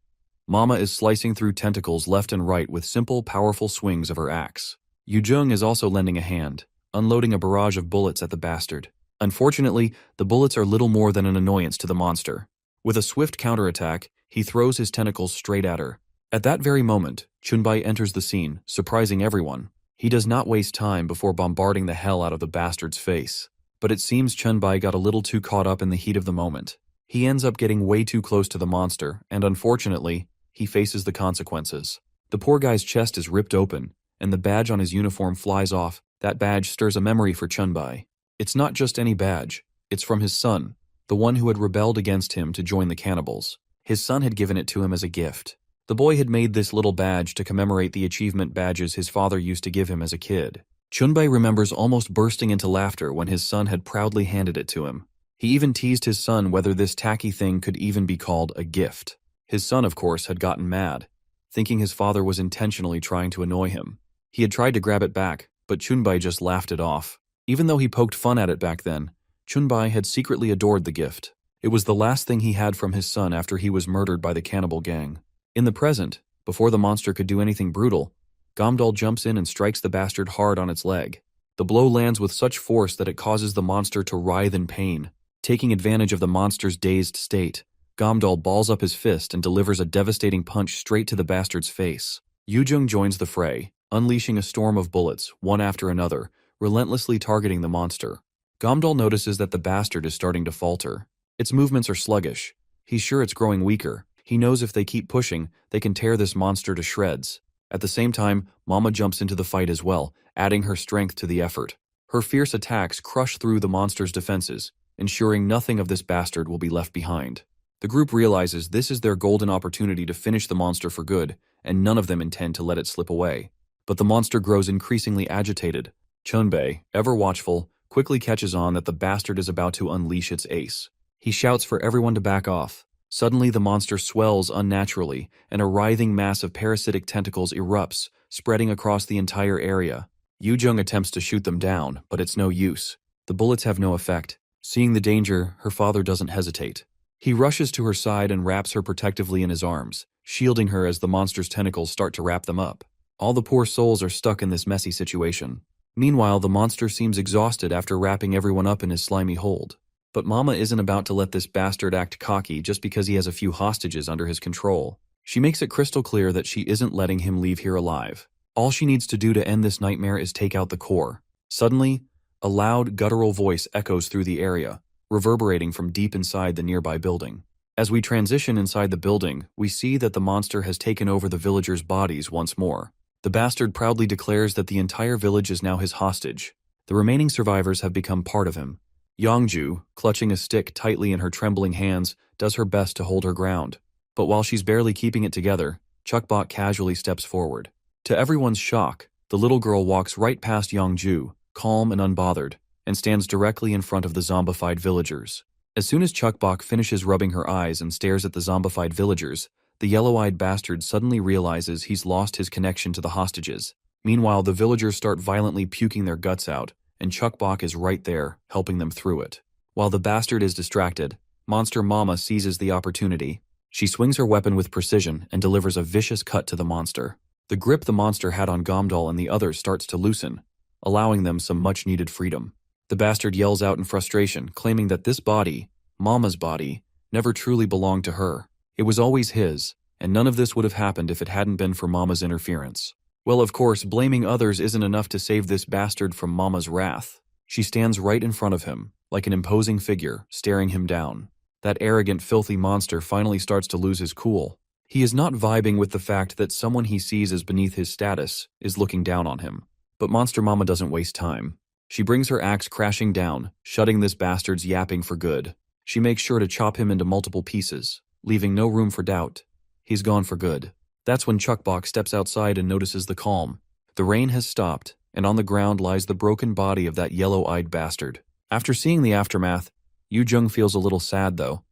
Mama is slicing through tentacles left and right with simple, powerful swings of her axe. Yu Jung is also lending a hand, unloading a barrage of bullets at the bastard. Unfortunately, the bullets are little more than an annoyance to the monster. With a swift counterattack, he throws his tentacles straight at her. At that very moment, Chunbai enters the scene, surprising everyone. He does not waste time before bombarding the hell out of the bastard's face. But it seems Chunbai got a little too caught up in the heat of the moment. He ends up getting way too close to the monster, and unfortunately, he faces the consequences. The poor guy's chest is ripped open, and the badge on his uniform flies off. That badge stirs a memory for Chunbai. It's not just any badge, it's from his son, the one who had rebelled against him to join the cannibals. His son had given it to him as a gift. The boy had made this little badge to commemorate the achievement badges his father used to give him as a kid. Chunbei remembers almost bursting into laughter when his son had proudly handed it to him. He even teased his son whether this tacky thing could even be called a gift. His son, of course, had gotten mad, thinking his father was intentionally trying to annoy him. He had tried to grab it back, but Chunbei just laughed it off. Even though he poked fun at it back then, Chunbei had secretly adored the gift. It was the last thing he had from his son after he was murdered by the cannibal gang. In the present, before the monster could do anything brutal, Gamdol jumps in and strikes the bastard hard on its leg. The blow lands with such force that it causes the monster to writhe in pain. Taking advantage of the monster's dazed state, Gamdol balls up his fist and delivers a devastating punch straight to the bastard's face. Yujung joins the fray, unleashing a storm of bullets, one after another, relentlessly targeting the monster. Gamdol notices that the bastard is starting to falter. Its movements are sluggish. He's sure it's growing weaker. He knows if they keep pushing, they can tear this monster to shreds. At the same time, Mama jumps into the fight as well, adding her strength to the effort. Her fierce attacks crush through the monster's defenses, ensuring nothing of this bastard will be left behind. The group realizes this is their golden opportunity to finish the monster for good, and none of them intend to let it slip away. But the monster grows increasingly agitated. Chunbei, ever watchful, quickly catches on that the bastard is about to unleash its ace. He shouts for everyone to back off. Suddenly the monster swells unnaturally, and a writhing mass of parasitic tentacles erupts, spreading across the entire area. Yujung attempts to shoot them down, but it's no use. The bullets have no effect. Seeing the danger, her father doesn't hesitate. He rushes to her side and wraps her protectively in his arms, shielding her as the monster's tentacles start to wrap them up. All the poor souls are stuck in this messy situation. Meanwhile, the monster seems exhausted after wrapping everyone up in his slimy hold. But Mama isn't about to let this bastard act cocky just because he has a few hostages under his control. She makes it crystal clear that she isn't letting him leave here alive. All she needs to do to end this nightmare is take out the core. Suddenly, a loud, guttural voice echoes through the area, reverberating from deep inside the nearby building. As we transition inside the building, we see that the monster has taken over the villagers' bodies once more. The bastard proudly declares that the entire village is now his hostage. The remaining survivors have become part of him. Yongju, clutching a stick tightly in her trembling hands, does her best to hold her ground. But while she's barely keeping it together, Chukbok casually steps forward. To everyone's shock, the little girl walks right past Yongju, calm and unbothered, and stands directly in front of the zombified villagers. As soon as Chukbok finishes rubbing her eyes and stares at the zombified villagers, the yellow-eyed bastard suddenly realizes he's lost his connection to the hostages. Meanwhile, the villagers start violently puking their guts out, and Chukbok is right there, helping them through it. While the bastard is distracted, Monster Mama seizes the opportunity. She swings her weapon with precision and delivers a vicious cut to the monster. The grip the monster had on Gamdol and the others starts to loosen, allowing them some much-needed freedom. The bastard yells out in frustration, claiming that this body, Mama's body, never truly belonged to her. It was always his, and none of this would have happened if it hadn't been for Mama's interference. Well, of course, blaming others isn't enough to save this bastard from Mama's wrath. She stands right in front of him, like an imposing figure, staring him down. That arrogant, filthy monster finally starts to lose his cool. He is not vibing with the fact that someone he sees as beneath his status is looking down on him. But Monster Mama doesn't waste time. She brings her axe crashing down, shutting this bastard's yapping for good. She makes sure to chop him into multiple pieces, leaving no room for doubt. He's gone for good. That's when Chukbok steps outside and notices the calm. The rain has stopped, and on the ground lies the broken body of that yellow-eyed bastard. After seeing the aftermath, Yujung feels a little sad though,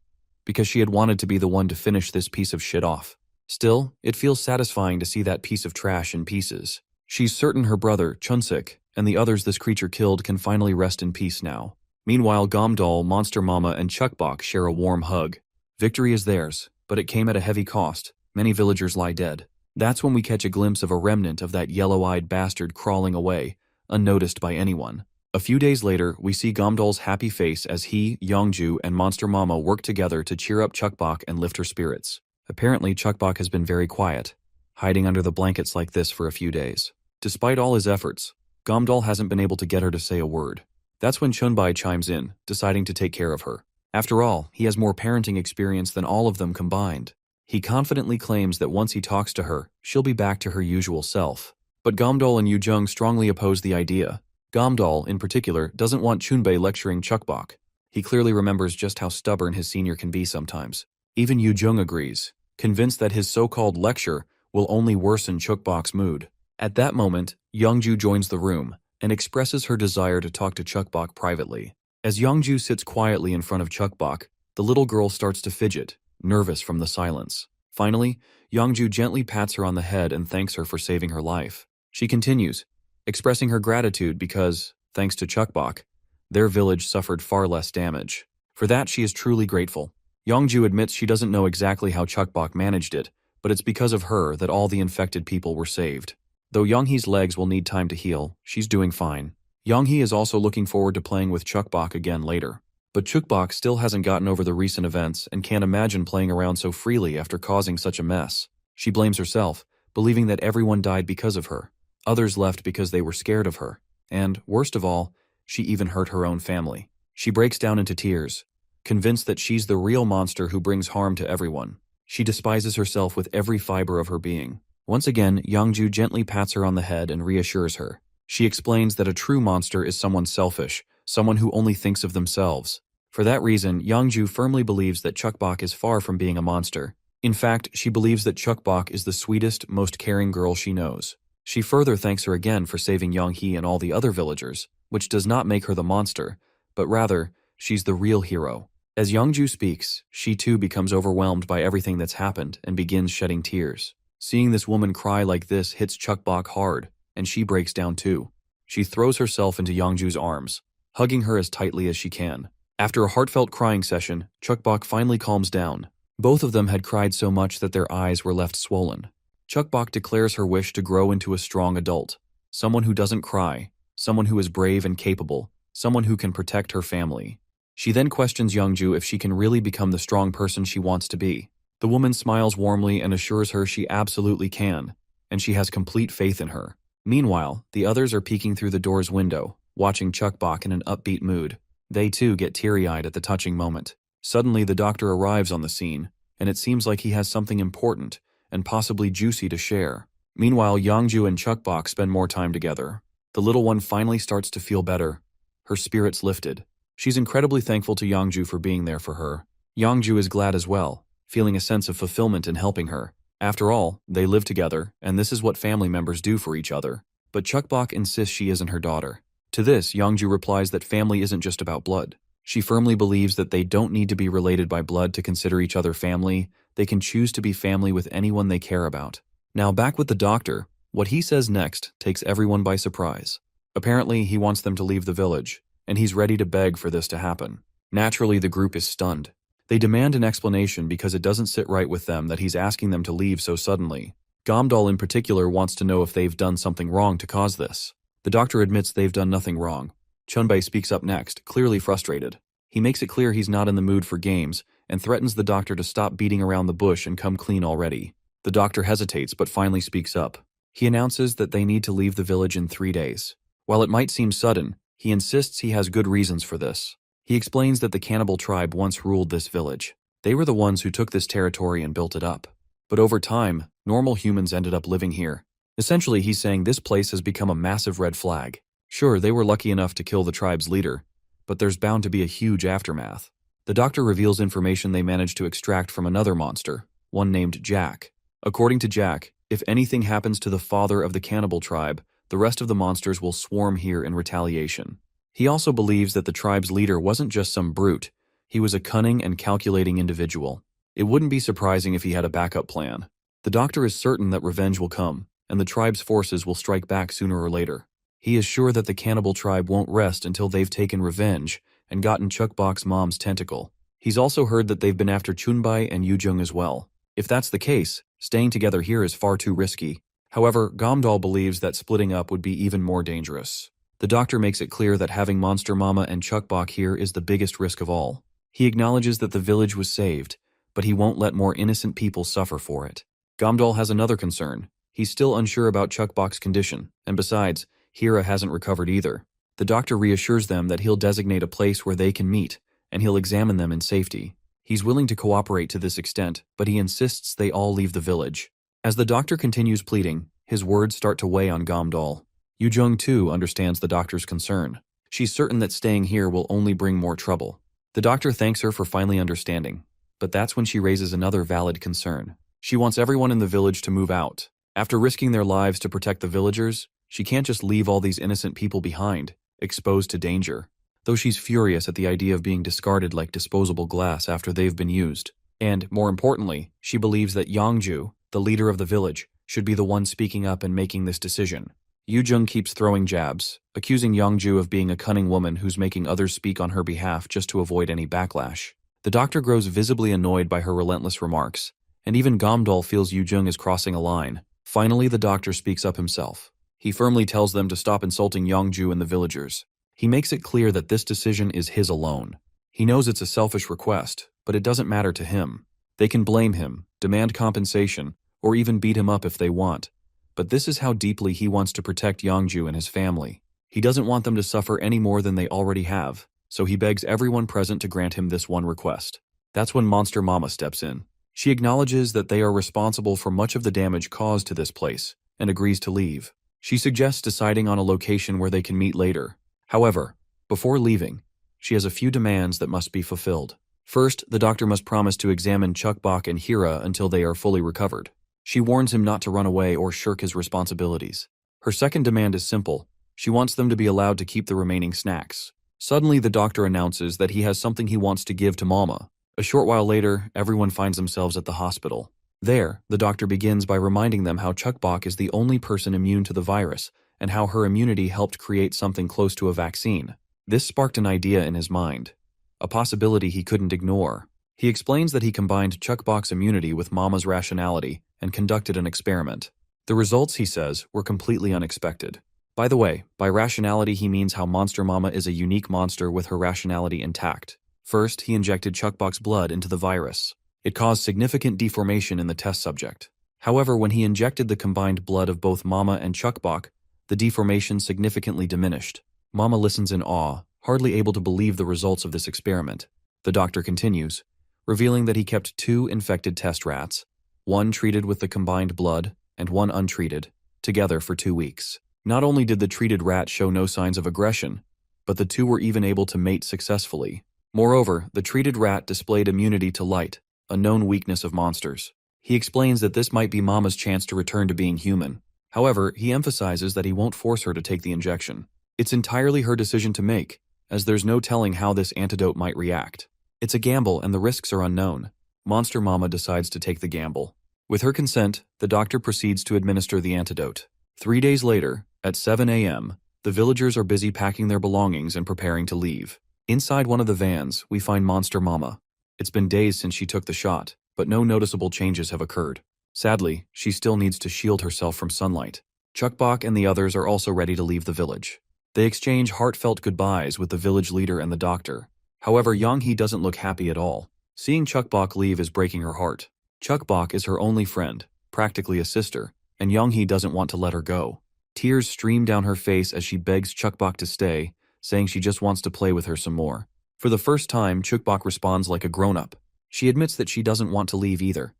because she had wanted to be the one to finish this piece of shit off. Still, it feels satisfying to see that piece of trash in pieces. She's certain her brother, Chunsik, and the others this creature killed can finally rest in peace now. Meanwhile, Gamdol, Monster Mama, and Chukbok share a warm hug. Victory is theirs, but it came at a heavy cost. Many villagers lie dead. That's when we catch a glimpse of a remnant of that yellow-eyed bastard crawling away, unnoticed by anyone. A few days later, we see Gamdol's happy face as he, Yongju, and Monster Mama work together to cheer up Chukbok and lift her spirits. Apparently, Chukbok has been very quiet, hiding under the blankets like this for a few days. Despite all his efforts, Gamdol hasn't been able to get her to say a word. That's when Chunbei chimes in, deciding to take care of her. After all, he has more parenting experience than all of them combined. He confidently claims that once he talks to her, she'll be back to her usual self. But Gamdol and Yujung strongly oppose the idea. Gamdol, in particular, doesn't want Chunbei lecturing Chukbok. He clearly remembers just how stubborn his senior can be sometimes. Even Yujung agrees, convinced that his so-called lecture will only worsen Chukbok's mood. At that moment, Yongju joins the room, and expresses her desire to talk to Chukbok privately. As Youngju sits quietly in front of Chukbok, the little girl starts to fidget, nervous from the silence. Finally, Youngju gently pats her on the head and thanks her for saving her life. She continues, expressing her gratitude because, thanks to Chukbok, their village suffered far less damage. For that, she is truly grateful. Youngju admits she doesn't know exactly how Chukbok managed it, but it's because of her that all the infected people were saved. Though Younghee's legs will need time to heal, she's doing fine. Younghee is also looking forward to playing with Chukbok again later. But Chukbok still hasn't gotten over the recent events and can't imagine playing around so freely after causing such a mess. She blames herself, believing that everyone died because of her. Others left because they were scared of her. And, worst of all, she even hurt her own family. She breaks down into tears, convinced that she's the real monster who brings harm to everyone. She despises herself with every fiber of her being. Once again, Youngju gently pats her on the head and reassures her. She explains that a true monster is someone selfish, someone who only thinks of themselves. For that reason, Youngju firmly believes that Chukbok is far from being a monster. In fact, she believes that Chukbok is the sweetest, most caring girl she knows. She further thanks her again for saving Younghee and all the other villagers, which does not make her the monster, but rather, she's the real hero. As Youngju speaks, she too becomes overwhelmed by everything that's happened and begins shedding tears. Seeing this woman cry like this hits Chukbok hard, and she breaks down too. She throws herself into Youngju's arms, hugging her as tightly as she can. After a heartfelt crying session, Chukbok finally calms down. Both of them had cried so much that their eyes were left swollen. Chukbok declares her wish to grow into a strong adult, someone who doesn't cry, someone who is brave and capable, someone who can protect her family. She then questions Youngju if she can really become the strong person she wants to be. The woman smiles warmly and assures her she absolutely can, and she has complete faith in her. Meanwhile, the others are peeking through the door's window, watching Chukbok in an upbeat mood. They too get teary-eyed at the touching moment. Suddenly, the doctor arrives on the scene, and it seems like he has something important and possibly juicy to share. Meanwhile, Youngju and Chukbok spend more time together. The little one finally starts to feel better. Her spirits lifted. She's incredibly thankful to Youngju for being there for her. Youngju is glad as well, feeling a sense of fulfillment in helping her. After all, they live together, and this is what family members do for each other. But Chukbok insists she isn't her daughter. To this, Youngju replies that family isn't just about blood. She firmly believes that they don't need to be related by blood to consider each other family. They can choose to be family with anyone they care about. Now back with the doctor, what he says next takes everyone by surprise. Apparently, he wants them to leave the village, and he's ready to beg for this to happen. Naturally, the group is stunned. They demand an explanation because it doesn't sit right with them that he's asking them to leave so suddenly. Gamdal in particular wants to know if they've done something wrong to cause this. The doctor admits they've done nothing wrong. Chunbei speaks up next, clearly frustrated. He makes it clear he's not in the mood for games and threatens the doctor to stop beating around the bush and come clean already. The doctor hesitates but finally speaks up. He announces that they need to leave the village in 3 days. While it might seem sudden, he insists he has good reasons for this. He explains that the cannibal tribe once ruled this village. They were the ones who took this territory and built it up. But over time, normal humans ended up living here. Essentially, he's saying this place has become a massive red flag. Sure, they were lucky enough to kill the tribe's leader, but there's bound to be a huge aftermath. The doctor reveals information they managed to extract from another monster, one named Jack. According to Jack, if anything happens to the father of the cannibal tribe, the rest of the monsters will swarm here in retaliation. He also believes that the tribe's leader wasn't just some brute. He was a cunning and calculating individual. It wouldn't be surprising if he had a backup plan. The doctor is certain that revenge will come, and the tribe's forces will strike back sooner or later. He is sure that the cannibal tribe won't rest until they've taken revenge and gotten Chukbok's mom's tentacle. He's also heard that they've been after Chunbei and Yujung as well. If that's the case, staying together here is far too risky. However, Gamdal believes that splitting up would be even more dangerous. The doctor makes it clear that having Monster Mama and Chukbok here is the biggest risk of all. He acknowledges that the village was saved, but he won't let more innocent people suffer for it. Gamdal has another concern. He's still unsure about Chukbok's condition, and besides, Hira hasn't recovered either. The doctor reassures them that he'll designate a place where they can meet, and he'll examine them in safety. He's willing to cooperate to this extent, but he insists they all leave the village. As the doctor continues pleading, his words start to weigh on Gamdal. Yujung too understands the doctor's concern. She's certain that staying here will only bring more trouble. The doctor thanks her for finally understanding, but that's when she raises another valid concern. She wants everyone in the village to move out. After risking their lives to protect the villagers, She can't just leave all these innocent people behind, exposed to danger. Though she's furious at the idea of being discarded like disposable glass after they've been used. And, more importantly, she believes that Yongju, the leader of the village, should be the one speaking up and making this decision. Yoojung keeps throwing jabs, accusing Yongju of being a cunning woman who's making others speak on her behalf just to avoid any backlash. The doctor grows visibly annoyed by her relentless remarks, and even Gamdol feels Yoojung is crossing a line. Finally, the doctor speaks up himself. He firmly tells them to stop insulting Yongju and the villagers. He makes it clear that this decision is his alone. He knows it's a selfish request, but it doesn't matter to him. They can blame him, demand compensation, or even beat him up if they want. But this is how deeply he wants to protect Yongju and his family. He doesn't want them to suffer any more than they already have, so he begs everyone present to grant him this one request. That's when Monster Mama steps in. She acknowledges that they are responsible for much of the damage caused to this place, and agrees to leave. She suggests deciding on a location where they can meet later. However, before leaving, she has a few demands that must be fulfilled. First, the doctor must promise to examine Chukbok and Hira until they are fully recovered. She warns him not to run away or shirk his responsibilities. Her second demand is simple. She wants them to be allowed to keep the remaining snacks. Suddenly, the doctor announces that he has something he wants to give to Mama. A short while later, everyone finds themselves at the hospital. There, the doctor begins by reminding them how Chukbok is the only person immune to the virus, and how her immunity helped create something close to a vaccine. This sparked an idea in his mind, a possibility he couldn't ignore. He explains that he combined Chukbok's immunity with Mama's rationality and conducted an experiment. The results, he says, were completely unexpected. By the way, by rationality he means how Monster Mama is a unique monster with her rationality intact. First, he injected Chukbok's blood into the virus. It caused significant deformation in the test subject. However, when he injected the combined blood of both Mama and Chukbok, the deformation significantly diminished. Mama listens in awe, hardly able to believe the results of this experiment. The doctor continues, revealing that he kept 2 infected test rats, one treated with the combined blood and one untreated, together for 2 weeks. Not only did the treated rat show no signs of aggression, but the 2 were even able to mate successfully. Moreover, the treated rat displayed immunity to light, a known weakness of monsters. He explains that this might be Mama's chance to return to being human. However, he emphasizes that he won't force her to take the injection. It's entirely her decision to make, as there's no telling how this antidote might react. It's a gamble and the risks are unknown. Monster Mama decides to take the gamble. With her consent, the doctor proceeds to administer the antidote. 3 days later, at 7 a.m., the villagers are busy packing their belongings and preparing to leave. Inside one of the vans, we find Monster Mama. It's been days since she took the shot, but no noticeable changes have occurred. Sadly, she still needs to shield herself from sunlight. Chukbok and the others are also ready to leave the village. They exchange heartfelt goodbyes with the village leader and the doctor. However, Yonghee doesn't look happy at all. Seeing Chukbok leave is breaking her heart. Chukbok is her only friend, practically a sister, and Yonghee doesn't want to let her go. Tears stream down her face as she begs Chukbok to stay, saying she just wants to play with her some more. For the first time, Chukbok responds like a grown-up. She admits that she doesn't want to leave either,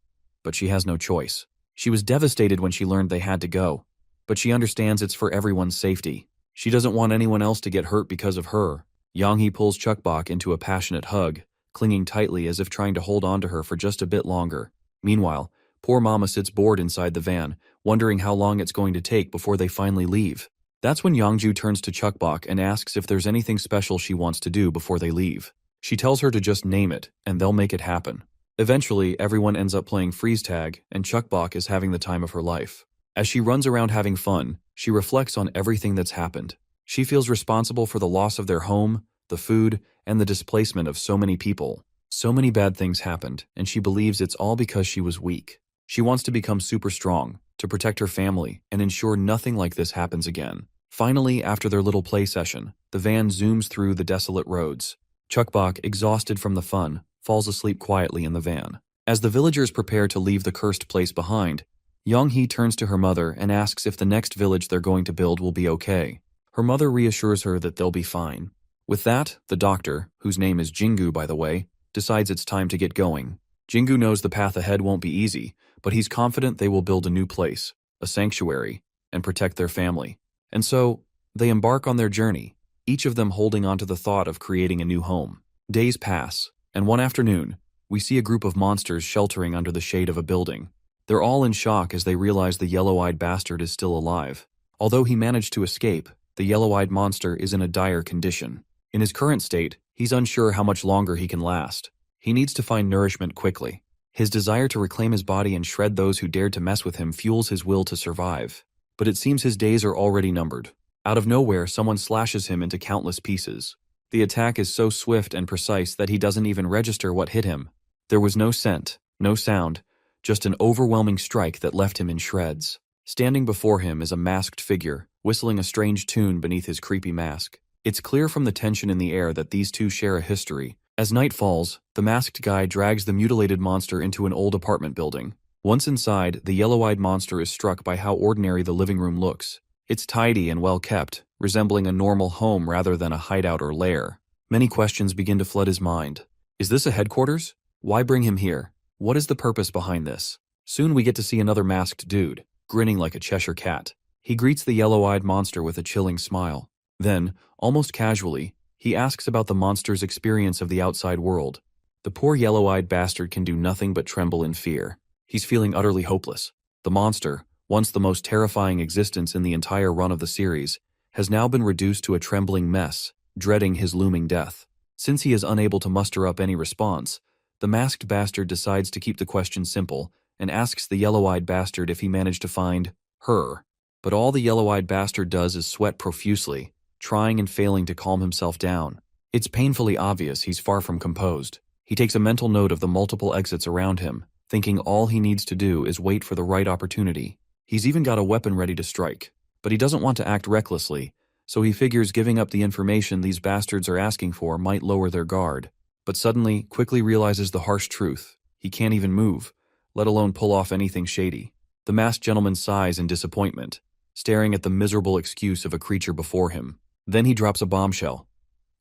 but she has no choice. She was devastated when she learned they had to go, but she understands it's for everyone's safety. She doesn't want anyone else to get hurt because of her. Yonghee pulls Chukbok into a passionate hug, clinging tightly as if trying to hold on to her for just a bit longer. Meanwhile, poor Mama sits bored inside the van, wondering how long it's going to take before they finally leave. That's when Yongju turns to Chukbok and asks if there's anything special she wants to do before they leave. She tells her to just name it, and they'll make it happen. Eventually, everyone ends up playing freeze tag, and Chukbok is having the time of her life. As she runs around having fun, she reflects on everything that's happened. She feels responsible for the loss of their home, the food, and the displacement of so many people. So many bad things happened, and she believes it's all because she was weak. She wants to become super strong, to protect her family, and ensure nothing like this happens again. Finally, after their little play session, the van zooms through the desolate roads. Chukbok, exhausted from the fun, falls asleep quietly in the van. As the villagers prepare to leave the cursed place behind, Yonghee turns to her mother and asks if the next village they're going to build will be okay. Her mother reassures her that they'll be fine. With that, the doctor, whose name is Jingu by the way, decides it's time to get going. Jingu knows the path ahead won't be easy, but he's confident they will build a new place, a sanctuary, and protect their family. And so, they embark on their journey, each of them holding onto the thought of creating a new home. Days pass, and one afternoon, we see a group of monsters sheltering under the shade of a building. They're all in shock as they realize the yellow-eyed bastard is still alive. Although he managed to escape, the yellow-eyed monster is in a dire condition. In his current state, he's unsure how much longer he can last. He needs to find nourishment quickly. His desire to reclaim his body and shred those who dared to mess with him fuels his will to survive. But it seems his days are already numbered. Out of nowhere, someone slashes him into countless pieces. The attack is so swift and precise that he doesn't even register what hit him. There was no scent, no sound, just an overwhelming strike that left him in shreds. Standing before him is a masked figure, whistling a strange tune beneath his creepy mask. It's clear from the tension in the air that these two share a history. As night falls, the masked guy drags the mutilated monster into an old apartment building. Once inside, the yellow-eyed monster is struck by how ordinary the living room looks. It's tidy and well kept, resembling a normal home rather than a hideout or lair. Many questions begin to flood his mind. Is this a headquarters? Why bring him here? What is the purpose behind this? Soon we get to see another masked dude, grinning like a Cheshire cat. He greets the yellow-eyed monster with a chilling smile. Then, almost casually, he asks about the monster's experience of the outside world. The poor yellow-eyed bastard can do nothing but tremble in fear. He's feeling utterly hopeless. The monster, once the most terrifying existence in the entire run of the series, has now been reduced to a trembling mess, dreading his looming death. Since he is unable to muster up any response, the masked bastard decides to keep the question simple and asks the yellow-eyed bastard if he managed to find her. But all the yellow-eyed bastard does is sweat profusely, trying and failing to calm himself down. It's painfully obvious he's far from composed. He takes a mental note of the multiple exits around him, thinking all he needs to do is wait for the right opportunity. He's even got a weapon ready to strike, but he doesn't want to act recklessly, so he figures giving up the information these bastards are asking for might lower their guard. But suddenly, quickly realizes the harsh truth. He can't even move, let alone pull off anything shady. The masked gentleman sighs in disappointment, staring at the miserable excuse of a creature before him. Then he drops a bombshell.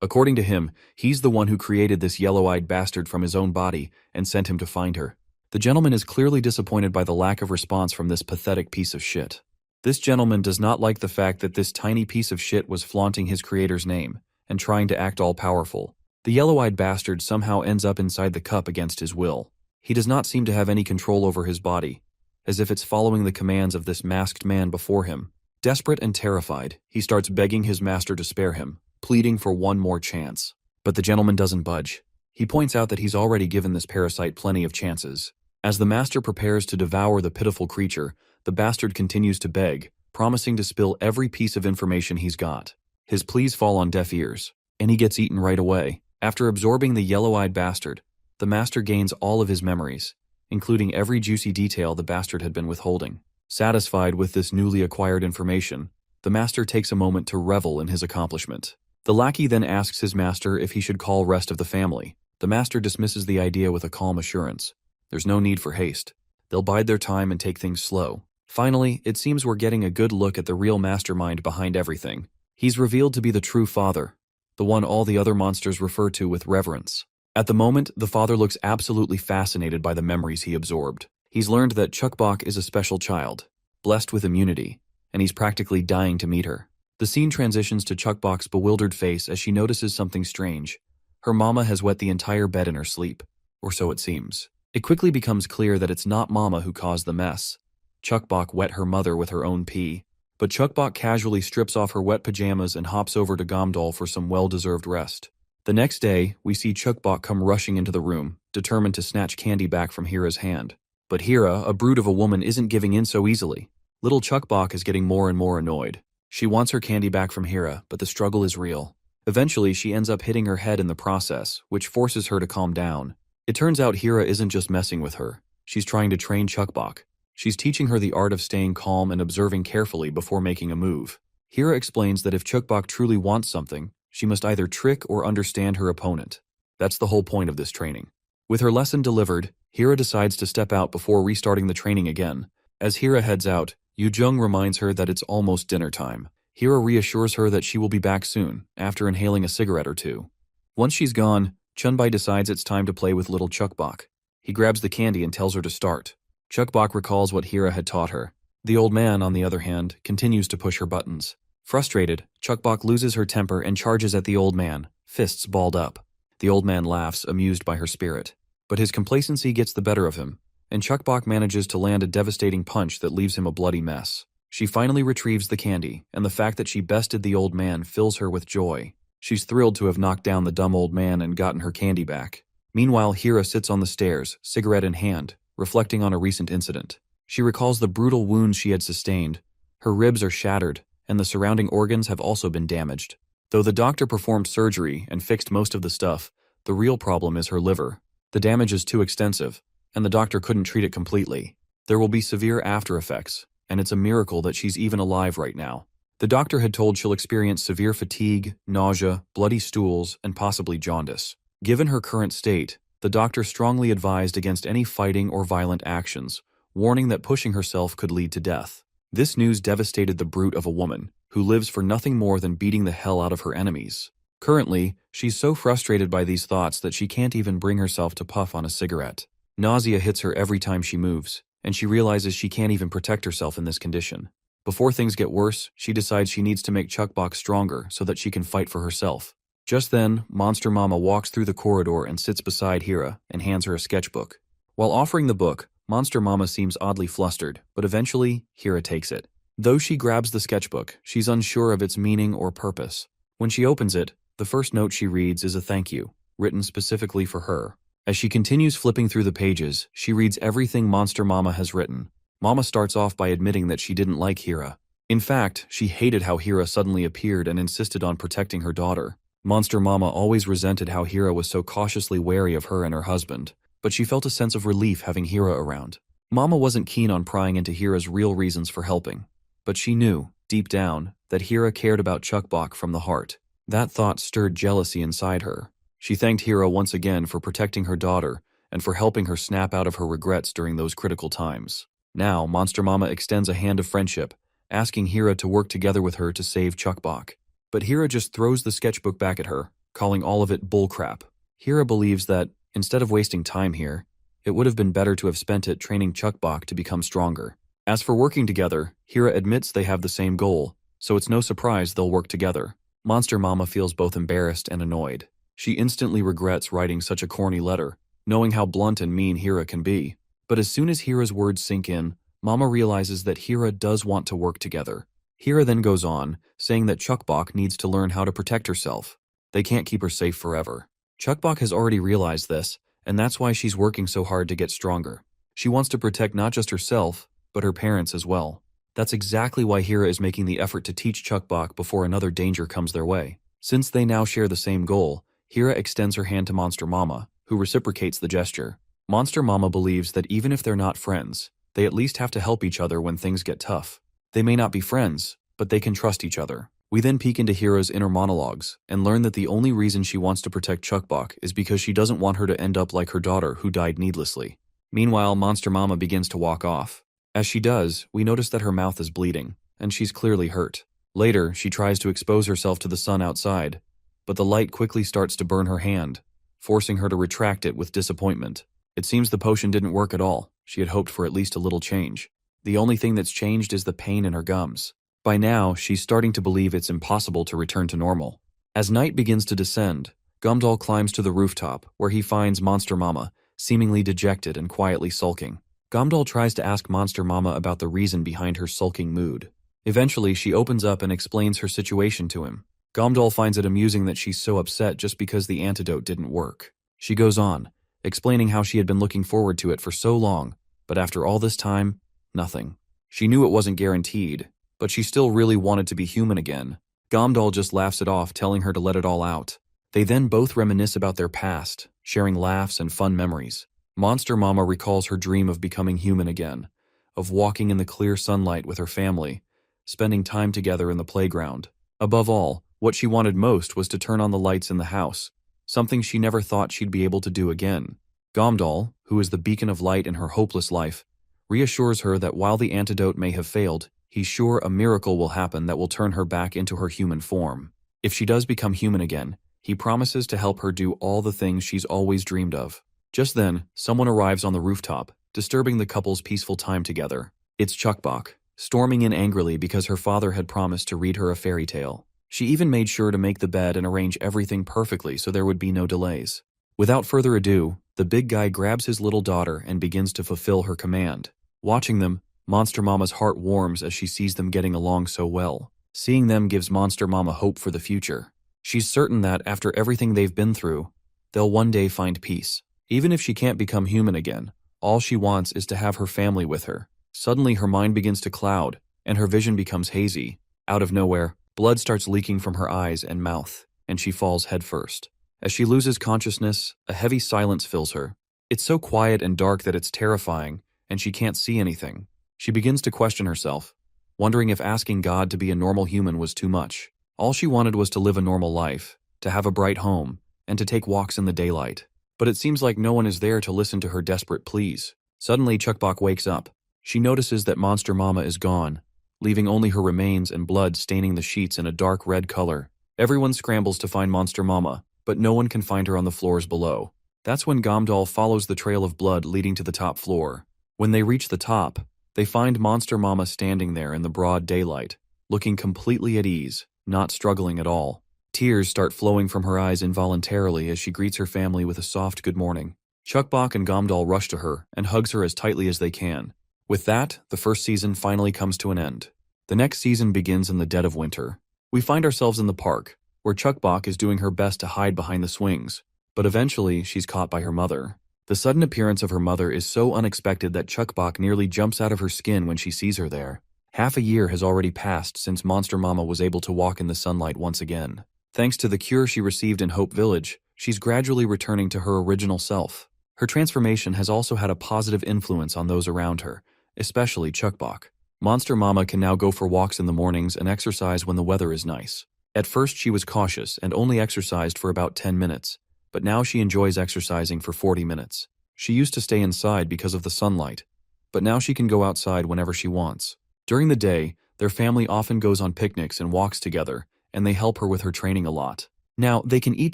According to him, he's the one who created this yellow-eyed bastard from his own body and sent him to find her. The gentleman is clearly disappointed by the lack of response from this pathetic piece of shit. This gentleman does not like the fact that this tiny piece of shit was flaunting his creator's name and trying to act all-powerful. The yellow-eyed bastard somehow ends up inside the cup against his will. He does not seem to have any control over his body, as if it's following the commands of this masked man before him. Desperate and terrified, he starts begging his master to spare him, pleading for one more chance. But the gentleman doesn't budge. He points out that he's already given this parasite plenty of chances. As the master prepares to devour the pitiful creature, the bastard continues to beg, promising to spill every piece of information he's got. His pleas fall on deaf ears, and he gets eaten right away. After absorbing the yellow-eyed bastard, the master gains all of his memories, including every juicy detail the bastard had been withholding. Satisfied with this newly acquired information, the master takes a moment to revel in his accomplishment. The lackey then asks his master if he should call rest of the family. The master dismisses the idea with a calm assurance. There's no need for haste. They'll bide their time and take things slow. Finally, it seems we're getting a good look at the real mastermind behind everything. He's revealed to be the true father, the one all the other monsters refer to with reverence. At the moment, the father looks absolutely fascinated by the memories he absorbed. He's learned that Chukbok is a special child, blessed with immunity, and he's practically dying to meet her. The scene transitions to Chukbok's bewildered face as she notices something strange. Her mama has wet the entire bed in her sleep, or so it seems. It quickly becomes clear that it's not Mama who caused the mess. Chukbok wet her mother with her own pee. But Chukbok casually strips off her wet pajamas and hops over to Gomdol for some well-deserved rest. The next day, we see Chukbok come rushing into the room, determined to snatch candy back from Hira's hand. But Hira, a brute of a woman, isn't giving in so easily. Little Chukbok is getting more and more annoyed. She wants her candy back from Hira, but the struggle is real. Eventually, she ends up hitting her head in the process, which forces her to calm down. It turns out Hira isn't just messing with her. She's trying to train Chukbok. She's teaching her the art of staying calm and observing carefully before making a move. Hira explains that if Chukbok truly wants something, she must either trick or understand her opponent. That's the whole point of this training. With her lesson delivered, Hira decides to step out before restarting the training again. As Hira heads out, Yujung reminds her that it's almost dinner time. Hira reassures her that she will be back soon, after inhaling a cigarette or two. Once she's gone, Chunbai decides it's time to play with little Chukbok. He grabs the candy and tells her to start. Chukbok recalls what Hira had taught her. The old man, on the other hand, continues to push her buttons. Frustrated, Chukbok loses her temper and charges at the old man, fists balled up. The old man laughs, amused by her spirit. But his complacency gets the better of him, and Chukbok manages to land a devastating punch that leaves him a bloody mess. She finally retrieves the candy, and the fact that she bested the old man fills her with joy. She's thrilled to have knocked down the dumb old man and gotten her candy back. Meanwhile, Hira sits on the stairs, cigarette in hand, reflecting on a recent incident. She recalls the brutal wounds she had sustained. Her ribs are shattered, and the surrounding organs have also been damaged. Though the doctor performed surgery and fixed most of the stuff, the real problem is her liver. The damage is too extensive, and the doctor couldn't treat it completely. There will be severe after effects, and it's a miracle that she's even alive right now. The doctor had told she'll experience severe fatigue, nausea, bloody stools, and possibly jaundice. Given her current state, the doctor strongly advised against any fighting or violent actions, warning that pushing herself could lead to death. This news devastated the brute of a woman, who lives for nothing more than beating the hell out of her enemies. Currently, she's so frustrated by these thoughts that she can't even bring herself to puff on a cigarette. Nausea hits her every time she moves, and she realizes she can't even protect herself in this condition. Before things get worse, she decides she needs to make Chuckbox stronger so that she can fight for herself. Just then, Monster Mama walks through the corridor and sits beside Hira and hands her a sketchbook. While offering the book, Monster Mama seems oddly flustered, but eventually, Hira takes it. Though she grabs the sketchbook, she's unsure of its meaning or purpose. When she opens it, the first note she reads is a thank you, written specifically for her. As she continues flipping through the pages, she reads everything Monster Mama has written. Mama starts off by admitting that she didn't like Hira. In fact, she hated how Hira suddenly appeared and insisted on protecting her daughter. Monster Mama always resented how Hira was so cautiously wary of her and her husband, but she felt a sense of relief having Hira around. Mama wasn't keen on prying into Hira's real reasons for helping, but she knew, deep down, that Hira cared about Chuckbox from the heart. That thought stirred jealousy inside her. She thanked Hira once again for protecting her daughter and for helping her snap out of her regrets during those critical times. Now, Monster Mama extends a hand of friendship, asking Hira to work together with her to save Chuckbox. But Hira just throws the sketchbook back at her, calling all of it bullcrap. Hira believes that, instead of wasting time here, it would have been better to have spent it training Chuckbox to become stronger. As for working together, Hira admits they have the same goal, so it's no surprise they'll work together. Monster Mama feels both embarrassed and annoyed. She instantly regrets writing such a corny letter, knowing how blunt and mean Hira can be. But as soon as Hira's words sink in, Mama realizes that Hira does want to work together. Hira then goes on, saying that Chuckbox needs to learn how to protect herself. They can't keep her safe forever. Chuckbox has already realized this, and that's why she's working so hard to get stronger. She wants to protect not just herself, but her parents as well. That's exactly why Hira is making the effort to teach Chuckbox before another danger comes their way. Since they now share the same goal, Hira extends her hand to Monster Mama, who reciprocates the gesture. Monster Mama believes that even if they're not friends, they at least have to help each other when things get tough. They may not be friends, but they can trust each other. We then peek into Hira's inner monologues and learn that the only reason she wants to protect Chuckbox is because she doesn't want her to end up like her daughter who died needlessly. Meanwhile, Monster Mama begins to walk off. As she does, we notice that her mouth is bleeding, and she's clearly hurt. Later, she tries to expose herself to the sun outside, but the light quickly starts to burn her hand, forcing her to retract it with disappointment. It seems the potion didn't work at all. She had hoped for at least a little change. The only thing that's changed is the pain in her gums. By now, she's starting to believe it's impossible to return to normal. As night begins to descend, Gumdoll climbs to the rooftop, where he finds Monster Mama, seemingly dejected and quietly sulking. Gumdoll tries to ask Monster Mama about the reason behind her sulking mood. Eventually, she opens up and explains her situation to him. Gumdoll finds it amusing that she's so upset just because the antidote didn't work. She goes on, explaining how she had been looking forward to it for so long, but after all this time, nothing. She knew it wasn't guaranteed, but she still really wanted to be human again. Gumdoll just laughs it off, telling her to let it all out. They then both reminisce about their past, sharing laughs and fun memories. Monster Mama recalls her dream of becoming human again, of walking in the clear sunlight with her family, spending time together in the playground. Above all, what she wanted most was to turn on the lights in the house, something she never thought she'd be able to do again. Gumdoll, who is the beacon of light in her hopeless life, reassures her that while the antidote may have failed, he's sure a miracle will happen that will turn her back into her human form. If she does become human again, he promises to help her do all the things she's always dreamed of. Just then, someone arrives on the rooftop, disturbing the couple's peaceful time together. It's Chuckbox, storming in angrily because her father had promised to read her a fairy tale. She even made sure to make the bed and arrange everything perfectly so there would be no delays. Without further ado, the big guy grabs his little daughter and begins to fulfill her command. Watching them, Monster Mama's heart warms as she sees them getting along so well. Seeing them gives Monster Mama hope for the future. She's certain that after everything they've been through, they'll one day find peace. Even if she can't become human again, all she wants is to have her family with her. Suddenly her mind begins to cloud, and her vision becomes hazy. Out of nowhere, blood starts leaking from her eyes and mouth, and she falls headfirst. As she loses consciousness, a heavy silence fills her. It's so quiet and dark that it's terrifying, and she can't see anything. She begins to question herself, wondering if asking God to be a normal human was too much. All she wanted was to live a normal life, to have a bright home, and to take walks in the daylight. But it seems like no one is there to listen to her desperate pleas. Suddenly, Chuckbok wakes up. She notices that Monster Mama is gone, leaving only her remains and blood staining the sheets in a dark red color. Everyone scrambles to find Monster Mama, but no one can find her on the floors below. That's when Gomdal follows the trail of blood leading to the top floor. When they reach the top, they find Monster Mama standing there in the broad daylight, looking completely at ease, not struggling at all. Tears start flowing from her eyes involuntarily as she greets her family with a soft good morning. Chuckbok and Gomdal rush to her and hugs her as tightly as they can. With that, the first season finally comes to an end. The next season begins in the dead of winter. We find ourselves in the park, where Chuckbok is doing her best to hide behind the swings, but eventually she's caught by her mother. The sudden appearance of her mother is so unexpected that Chuckbok nearly jumps out of her skin when she sees her there. Half a year has already passed since Monster Mama was able to walk in the sunlight once again. Thanks to the cure she received in Hope Village, she's gradually returning to her original self. Her transformation has also had a positive influence on those around her, especially Chuckbok. Monster Mama can now go for walks in the mornings and exercise when the weather is nice. At first she was cautious and only exercised for about 10 minutes, but now she enjoys exercising for 40 minutes. She used to stay inside because of the sunlight, but now she can go outside whenever she wants. During the day, their family often goes on picnics and walks together, and they help her with her training a lot. Now, they can eat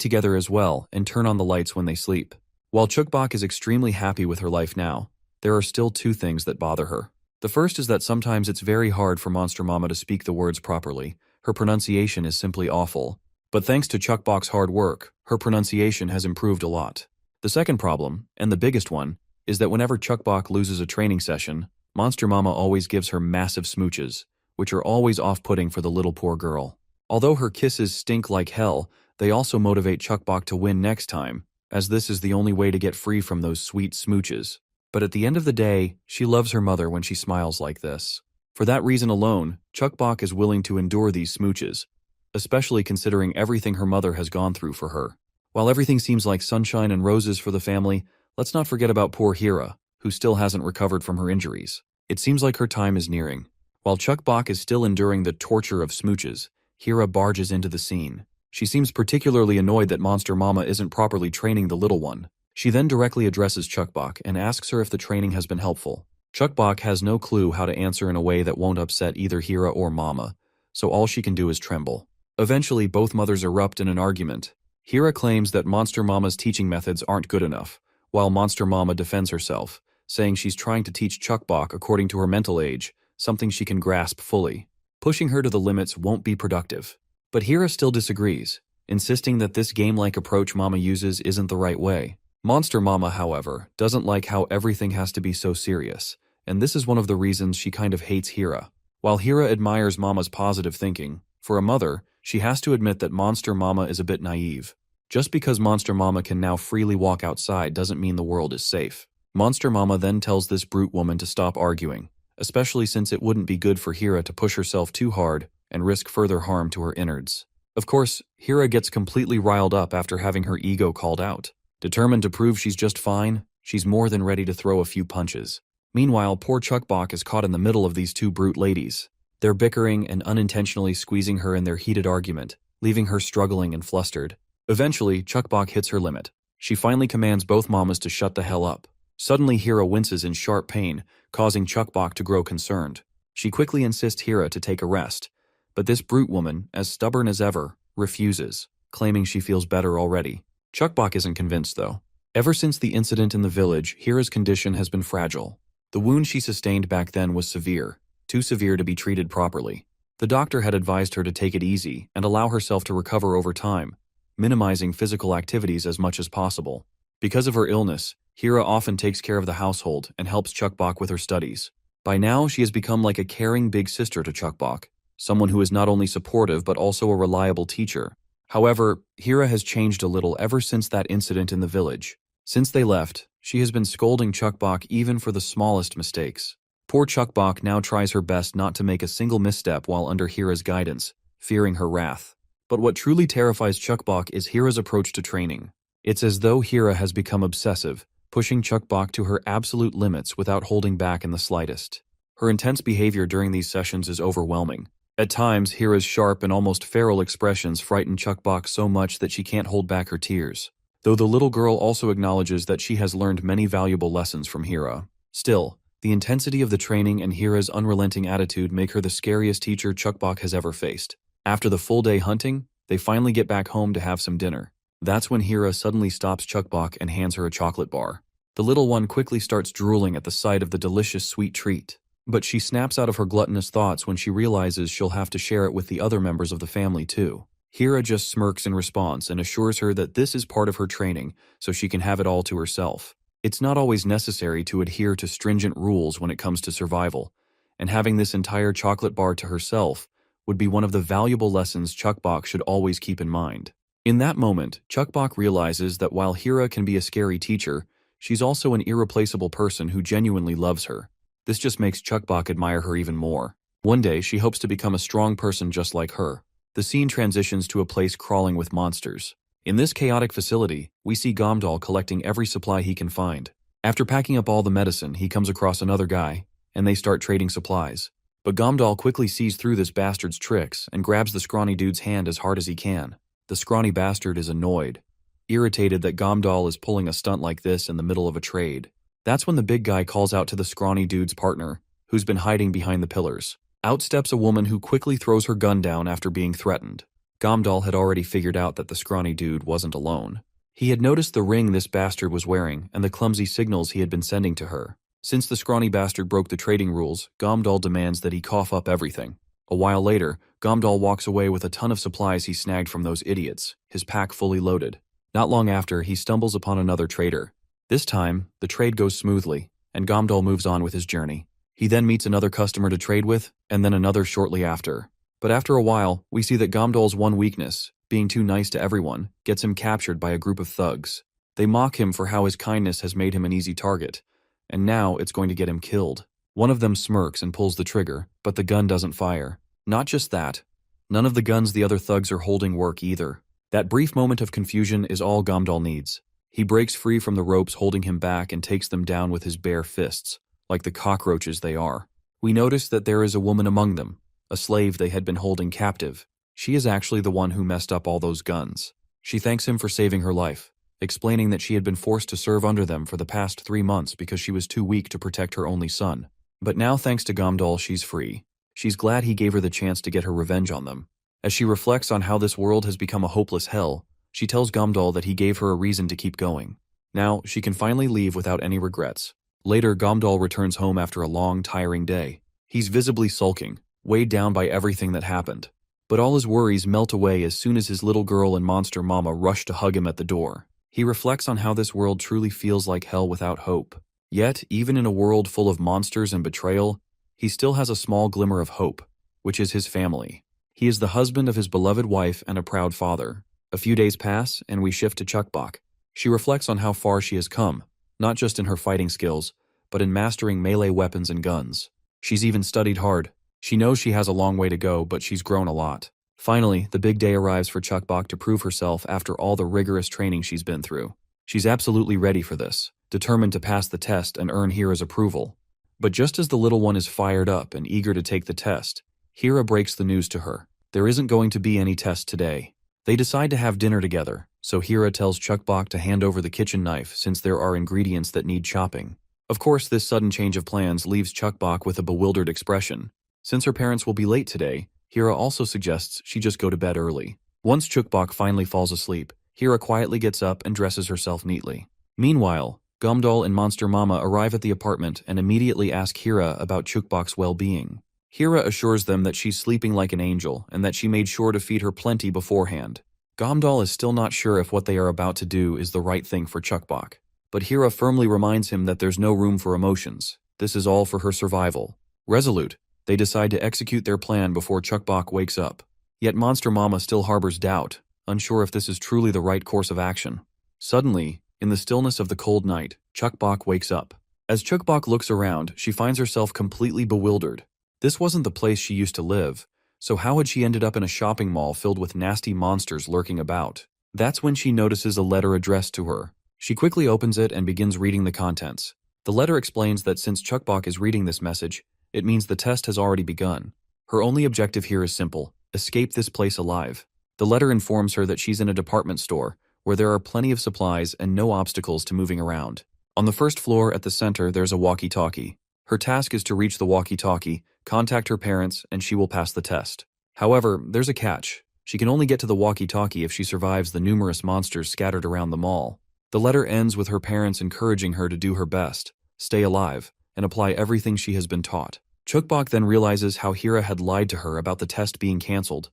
together as well and turn on the lights when they sleep. While Chuckbok is extremely happy with her life now, there are still two things that bother her. The first is that sometimes it's very hard for Monster Mama to speak the words properly. Her pronunciation is simply awful. But thanks to Chuckbok's hard work, her pronunciation has improved a lot. The second problem, and the biggest one, is that whenever Chuckbok loses a training session, Monster Mama always gives her massive smooches, which are always off-putting for the little poor girl. Although her kisses stink like hell, they also motivate Chuckbok to win next time, as this is the only way to get free from those sweet smooches. But at the end of the day, she loves her mother when she smiles like this. For that reason alone, Chuckbok is willing to endure these smooches, especially considering everything her mother has gone through for her. While everything seems like sunshine and roses for the family, let's not forget about poor Hira, who still hasn't recovered from her injuries. It seems like her time is nearing. While Chuckbok is still enduring the torture of smooches, Hira barges into the scene. She seems particularly annoyed that Monster Mama isn't properly training the little one. She then directly addresses Chuckbok and asks her if the training has been helpful. Chuckbok has no clue how to answer in a way that won't upset either Hira or Mama, so all she can do is tremble. Eventually, both mothers erupt in an argument. Hira claims that Monster Mama's teaching methods aren't good enough, while Monster Mama defends herself, saying she's trying to teach Chuckbok according to her mental age, something she can grasp fully. Pushing her to the limits won't be productive. But Hira still disagrees, insisting that this game-like approach Mama uses isn't the right way. Monster Mama, however, doesn't like how everything has to be so serious, and this is one of the reasons she kind of hates Hira. While Hira admires Mama's positive thinking, for a mother, she has to admit that Monster Mama is a bit naive. Just because Monster Mama can now freely walk outside doesn't mean the world is safe. Monster Mama then tells this brute woman to stop arguing, especially since it wouldn't be good for Hira to push herself too hard and risk further harm to her innards. Of course, Hira gets completely riled up after having her ego called out. Determined to prove she's just fine, she's more than ready to throw a few punches. Meanwhile, poor Chuckbok is caught in the middle of these two brute ladies. They're bickering and unintentionally squeezing her in their heated argument, leaving her struggling and flustered. Eventually, Chuckbok hits her limit. She finally commands both mamas to shut the hell up. Suddenly, Hira winces in sharp pain, causing Chuckbok to grow concerned. She quickly insists Hira to take a rest, but this brute woman, as stubborn as ever, refuses, claiming she feels better already. Chuckbok isn't convinced, though. Ever since the incident in the village, Hira's condition has been fragile. The wound she sustained back then was severe, too severe to be treated properly. The doctor had advised her to take it easy and allow herself to recover over time, minimizing physical activities as much as possible. Because of her illness, Hira often takes care of the household and helps Chuckbok with her studies. By now, she has become like a caring big sister to Chukbok, someone who is not only supportive but also a reliable teacher. However, Hira has changed a little ever since that incident in the village. Since they left, she has been scolding Chukbok even for the smallest mistakes. Poor Chukbok now tries her best not to make a single misstep while under Hira's guidance, fearing her wrath. But what truly terrifies Chukbok is Hira's approach to training. It's as though Hira has become obsessive, pushing Chukbok to her absolute limits without holding back in the slightest. Her intense behavior during these sessions is overwhelming. At times, Hira's sharp and almost feral expressions frighten Chukbok so much that she can't hold back her tears. Though the little girl also acknowledges that she has learned many valuable lessons from Hira. Still, the intensity of the training and Hira's unrelenting attitude make her the scariest teacher Chukbok has ever faced. After the full day hunting, they finally get back home to have some dinner. That's when Hira suddenly stops Chukbok and hands her a chocolate bar. The little one quickly starts drooling at the sight of the delicious sweet treat. But she snaps out of her gluttonous thoughts when she realizes she'll have to share it with the other members of the family too. Hira just smirks in response and assures her that this is part of her training, so she can have it all to herself. It's not always necessary to adhere to stringent rules when it comes to survival, and having this entire chocolate bar to herself would be one of the valuable lessons Chukbok should always keep in mind. In that moment, Chukbok realizes that while Hira can be a scary teacher, she's also an irreplaceable person who genuinely loves her. This just makes Chukbok admire her even more. One day, she hopes to become a strong person just like her. The scene transitions to a place crawling with monsters. In this chaotic facility, we see Gomdal collecting every supply he can find. After packing up all the medicine, he comes across another guy, and they start trading supplies. But Gomdal quickly sees through this bastard's tricks and grabs the scrawny dude's hand as hard as he can. The scrawny bastard is annoyed, irritated that Gomdal is pulling a stunt like this in the middle of a trade. That's when the big guy calls out to the scrawny dude's partner, who's been hiding behind the pillars. Out steps a woman who quickly throws her gun down after being threatened. Gomdal had already figured out that the scrawny dude wasn't alone. He had noticed the ring this bastard was wearing and the clumsy signals he had been sending to her. Since the scrawny bastard broke the trading rules, Gomdal demands that he cough up everything. A while later, Gomdal walks away with a ton of supplies he snagged from those idiots, his pack fully loaded. Not long after, he stumbles upon another trader. This time, the trade goes smoothly, and Gomdal moves on with his journey. He then meets another customer to trade with, and then another shortly after. But after a while, we see that Gomdal's one weakness, being too nice to everyone, gets him captured by a group of thugs. They mock him for how his kindness has made him an easy target, and now it's going to get him killed. One of them smirks and pulls the trigger, but the gun doesn't fire. Not just that, none of the guns the other thugs are holding work either. That brief moment of confusion is all Gomdal needs. He breaks free from the ropes holding him back and takes them down with his bare fists, like the cockroaches they are. We notice that there is a woman among them, a slave they had been holding captive. She is actually the one who messed up all those guns. She thanks him for saving her life, explaining that she had been forced to serve under them for the past 3 months because she was too weak to protect her only son. But now, thanks to Gomdal, she's free. She's glad he gave her the chance to get her revenge on them. As she reflects on how this world has become a hopeless hell, she tells Gomdal that he gave her a reason to keep going. Now, she can finally leave without any regrets. Later, Gomdal returns home after a long, tiring day. He's visibly sulking, weighed down by everything that happened. But all his worries melt away as soon as his little girl and monster mama rush to hug him at the door. He reflects on how this world truly feels like hell without hope. Yet, even in a world full of monsters and betrayal, he still has a small glimmer of hope, which is his family. He is the husband of his beloved wife and a proud father. A few days pass, and we shift to Chukbok. She reflects on how far she has come, not just in her fighting skills, but in mastering melee weapons and guns. She's even studied hard. She knows she has a long way to go, but she's grown a lot. Finally, the big day arrives for Chukbok to prove herself after all the rigorous training she's been through. She's absolutely ready for this, determined to pass the test and earn Hira's approval. But just as the little one is fired up and eager to take the test, Hira breaks the news to her. There isn't going to be any test today. They decide to have dinner together, so Hira tells Chukbok to hand over the kitchen knife since there are ingredients that need chopping. Of course, this sudden change of plans leaves Chukbok with a bewildered expression. Since her parents will be late today, Hira also suggests she just go to bed early. Once Chukbok finally falls asleep, Hira quietly gets up and dresses herself neatly. Meanwhile, Gomdal and Monster Mama arrive at the apartment and immediately ask Hira about Chukbok's well-being. Hira assures them that she's sleeping like an angel and that she made sure to feed her plenty beforehand. Gomdal is still not sure if what they are about to do is the right thing for Chukbok, but Hira firmly reminds him that there's no room for emotions. This is all for her survival. Resolute, they decide to execute their plan before Chuckbok wakes up. Yet Monster Mama still harbors doubt, unsure if this is truly the right course of action. Suddenly, in the stillness of the cold night, Chuckbok wakes up. As Chuckbok looks around, she finds herself completely bewildered. This wasn't the place she used to live, so how had she ended up in a shopping mall filled with nasty monsters lurking about? That's when she notices a letter addressed to her. She quickly opens it and begins reading the contents. The letter explains that since Chuckbok is reading this message, it means the test has already begun. Her only objective here is simple: escape this place alive. The letter informs her that she's in a department store, where there are plenty of supplies and no obstacles to moving around. On the first floor at the center, there's a walkie-talkie. Her task is to reach the walkie-talkie, contact her parents, and she will pass the test. However, there's a catch. She can only get to the walkie-talkie if she survives the numerous monsters scattered around the mall. The letter ends with her parents encouraging her to do her best, stay alive, and apply everything she has been taught. Chuckbok then realizes how Hira had lied to her about the test being cancelled,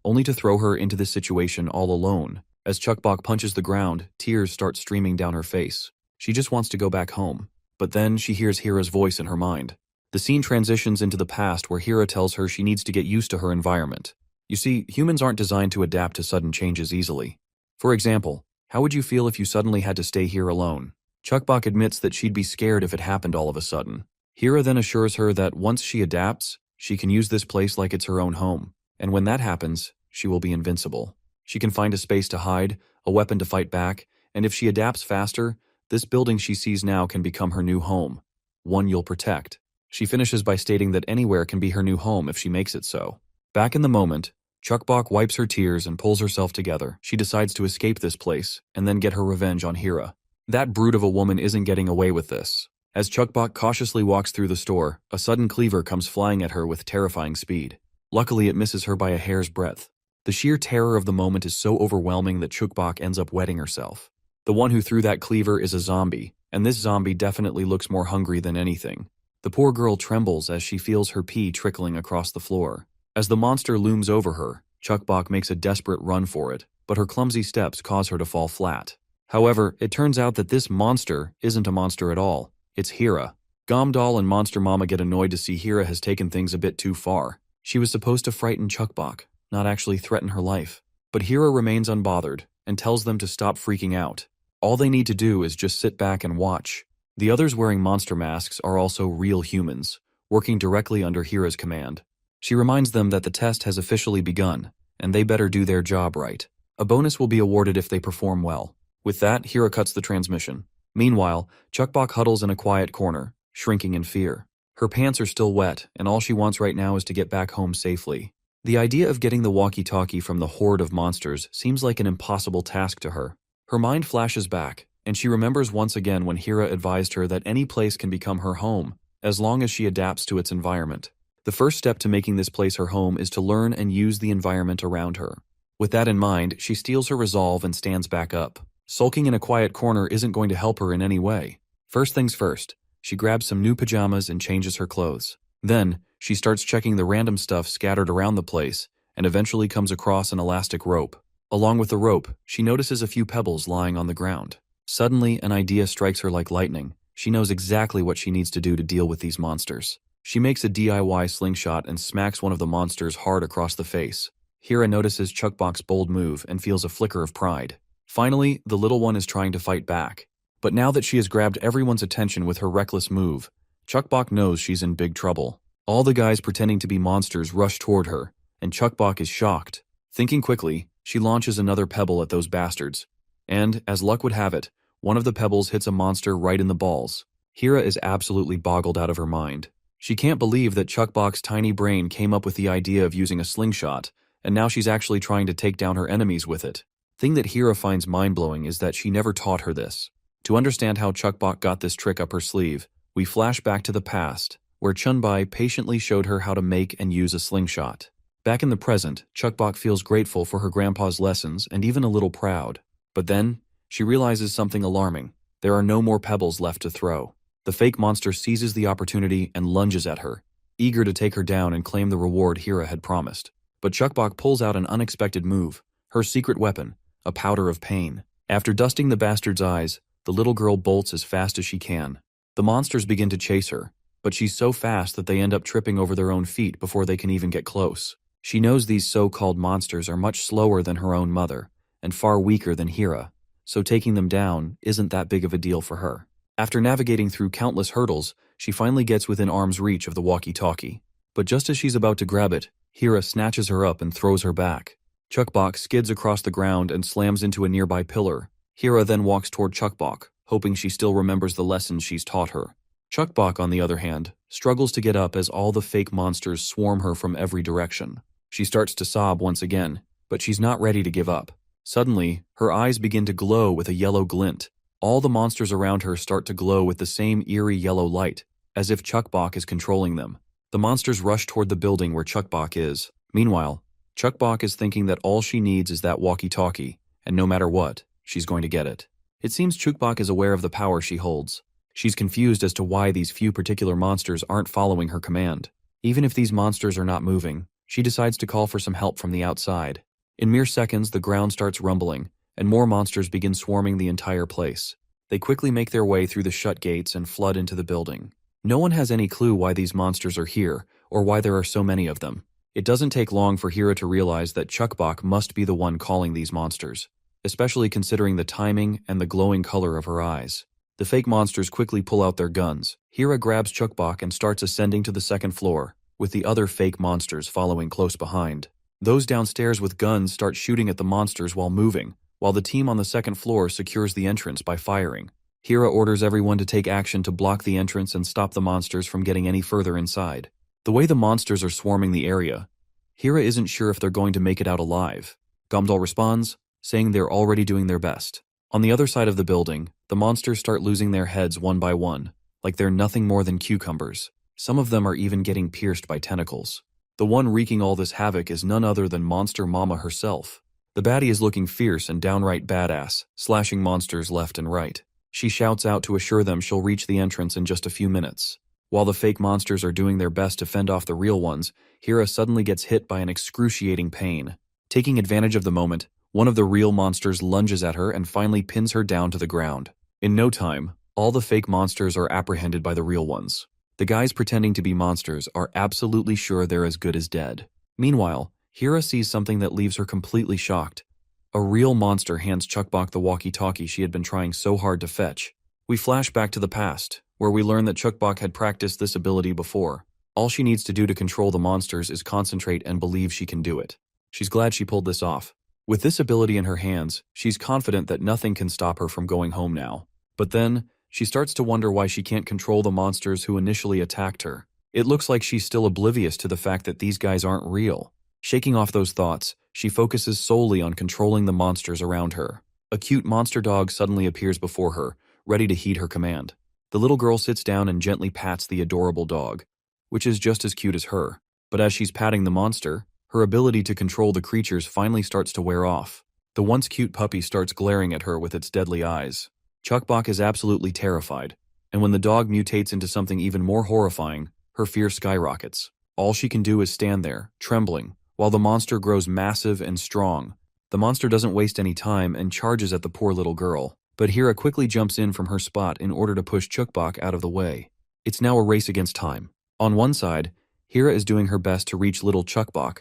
only to throw her into this situation all alone. As Chuckbok punches the ground, tears start streaming down her face. She just wants to go back home. But then she hears Hira's voice in her mind. The scene transitions into the past where Hira tells her she needs to get used to her environment. You see, humans aren't designed to adapt to sudden changes easily. For example, how would you feel if you suddenly had to stay here alone? Chuckbok admits that she'd be scared if it happened all of a sudden. Hira then assures her that once she adapts, she can use this place like it's her own home. And when that happens, she will be invincible. She can find a space to hide, a weapon to fight back, and if she adapts faster, this building she sees now can become her new home. One you'll protect. She finishes by stating that anywhere can be her new home if she makes it so. Back in the moment, Chuckbok wipes her tears and pulls herself together. She decides to escape this place and then get her revenge on Hira. That brute of a woman isn't getting away with this. As Chuckbok cautiously walks through the store, a sudden cleaver comes flying at her with terrifying speed. Luckily, it misses her by a hair's breadth. The sheer terror of the moment is so overwhelming that Chuckbok ends up wetting herself. The one who threw that cleaver is a zombie, and this zombie definitely looks more hungry than anything. The poor girl trembles as she feels her pee trickling across the floor. As the monster looms over her, Chuckbok makes a desperate run for it, but her clumsy steps cause her to fall flat. However, it turns out that this monster isn't a monster at all. It's Hira. Gomdoll and Monster Mama get annoyed to see Hira has taken things a bit too far. She was supposed to frighten Chuckbok, not actually threaten her life. But Hira remains unbothered and tells them to stop freaking out. All they need to do is just sit back and watch. The others wearing monster masks are also real humans, working directly under Hira's command. She reminds them that the test has officially begun, and they better do their job right. A bonus will be awarded if they perform well. With that, Hira cuts the transmission. Meanwhile, Chuckbok huddles in a quiet corner, shrinking in fear. Her pants are still wet, and all she wants right now is to get back home safely. The idea of getting the walkie-talkie from the horde of monsters seems like an impossible task to her. Her mind flashes back, and she remembers once again when Hira advised her that any place can become her home, as long as she adapts to its environment. The first step to making this place her home is to learn and use the environment around her. With that in mind, she steels her resolve and stands back up. Sulking in a quiet corner isn't going to help her in any way. First things first, she grabs some new pajamas and changes her clothes. Then, she starts checking the random stuff scattered around the place and eventually comes across an elastic rope. Along with the rope, she notices a few pebbles lying on the ground. Suddenly, an idea strikes her like lightning. She knows exactly what she needs to do to deal with these monsters. She makes a DIY slingshot and smacks one of the monsters hard across the face. Hira notices Chuckbok's bold move and feels a flicker of pride. Finally, the little one is trying to fight back. But now that she has grabbed everyone's attention with her reckless move, Chuckbok knows she's in big trouble. All the guys pretending to be monsters rush toward her, and Chuckbok is shocked. Thinking quickly, she launches another pebble at those bastards. And, as luck would have it, one of the pebbles hits a monster right in the balls. Hira is absolutely boggled out of her mind. She can't believe that Chuckbok's tiny brain came up with the idea of using a slingshot, and now she's actually trying to take down her enemies with it. Thing that Hira finds mind-blowing is that she never taught her this. To understand how Chuckbok got this trick up her sleeve, we flash back to the past, where Chunbai patiently showed her how to make and use a slingshot. Back in the present, Chuckbok feels grateful for her grandpa's lessons and even a little proud. But then, she realizes something alarming. There are no more pebbles left to throw. The fake monster seizes the opportunity and lunges at her, eager to take her down and claim the reward Hira had promised. But Chuckbok pulls out an unexpected move, her secret weapon, a powder of pain. After dusting the bastard's eyes, the little girl bolts as fast as she can. The monsters begin to chase her, but she's so fast that they end up tripping over their own feet before they can even get close. She knows these so-called monsters are much slower than her own mother, and far weaker than Hira, so taking them down isn't that big of a deal for her. After navigating through countless hurdles, she finally gets within arm's reach of the walkie-talkie. But just as she's about to grab it, Hira snatches her up and throws her back. Chuckbok skids across the ground and slams into a nearby pillar. Hira then walks toward Chuckbok, hoping she still remembers the lessons she's taught her. Chuckbok, on the other hand, struggles to get up as all the fake monsters swarm her from every direction. She starts to sob once again, but she's not ready to give up. Suddenly, her eyes begin to glow with a yellow glint. All the monsters around her start to glow with the same eerie yellow light, as if Chuckbok is controlling them. The monsters rush toward the building where Chuckbok is. Meanwhile, Chuckbok is thinking that all she needs is that walkie-talkie, and no matter what, she's going to get it. It seems Chuckbok is aware of the power she holds. She's confused as to why these few particular monsters aren't following her command. Even if these monsters are not moving, she decides to call for some help from the outside. In mere seconds, the ground starts rumbling, and more monsters begin swarming the entire place. They quickly make their way through the shut gates and flood into the building. No one has any clue why these monsters are here, or why there are so many of them. It doesn't take long for Hira to realize that Chuckbok must be the one calling these monsters, especially considering the timing and the glowing color of her eyes. The fake monsters quickly pull out their guns. Hira grabs Chuckbok and starts ascending to the second floor, with the other fake monsters following close behind. Those downstairs with guns start shooting at the monsters while moving, while the team on the second floor secures the entrance by firing. Hira orders everyone to take action to block the entrance and stop the monsters from getting any further inside. The way the monsters are swarming the area, Hira isn't sure if they're going to make it out alive. Gamdal responds, saying they're already doing their best. On the other side of the building, the monsters start losing their heads one by one, like they're nothing more than cucumbers. Some of them are even getting pierced by tentacles. The one wreaking all this havoc is none other than Monster Mama herself. The baddie is looking fierce and downright badass, slashing monsters left and right. She shouts out to assure them she'll reach the entrance in just a few minutes. While the fake monsters are doing their best to fend off the real ones, Hira suddenly gets hit by an excruciating pain. Taking advantage of the moment, one of the real monsters lunges at her and finally pins her down to the ground. In no time, all the fake monsters are apprehended by the real ones. The guys pretending to be monsters are absolutely sure they're as good as dead. Meanwhile, Hira sees something that leaves her completely shocked. A real monster hands Chuckbok the walkie-talkie she had been trying so hard to fetch. We flash back to the past, where we learn that Chuckbok had practiced this ability before. All she needs to do to control the monsters is concentrate and believe she can do it. She's glad she pulled this off. With this ability in her hands, she's confident that nothing can stop her from going home now. But then, she starts to wonder why she can't control the monsters who initially attacked her. It looks like she's still oblivious to the fact that these guys aren't real. Shaking off those thoughts, she focuses solely on controlling the monsters around her. A cute monster dog suddenly appears before her, ready to heed her command. The little girl sits down and gently pats the adorable dog, which is just as cute as her. But as she's patting the monster, her ability to control the creatures finally starts to wear off. The once cute puppy starts glaring at her with its deadly eyes. Chuckbok is absolutely terrified, and when the dog mutates into something even more horrifying, her fear skyrockets. All she can do is stand there, trembling, while the monster grows massive and strong. The monster doesn't waste any time and charges at the poor little girl, but Hira quickly jumps in from her spot in order to push Chuckbok out of the way. It's now a race against time. On one side, Hira is doing her best to reach little Chuckbok,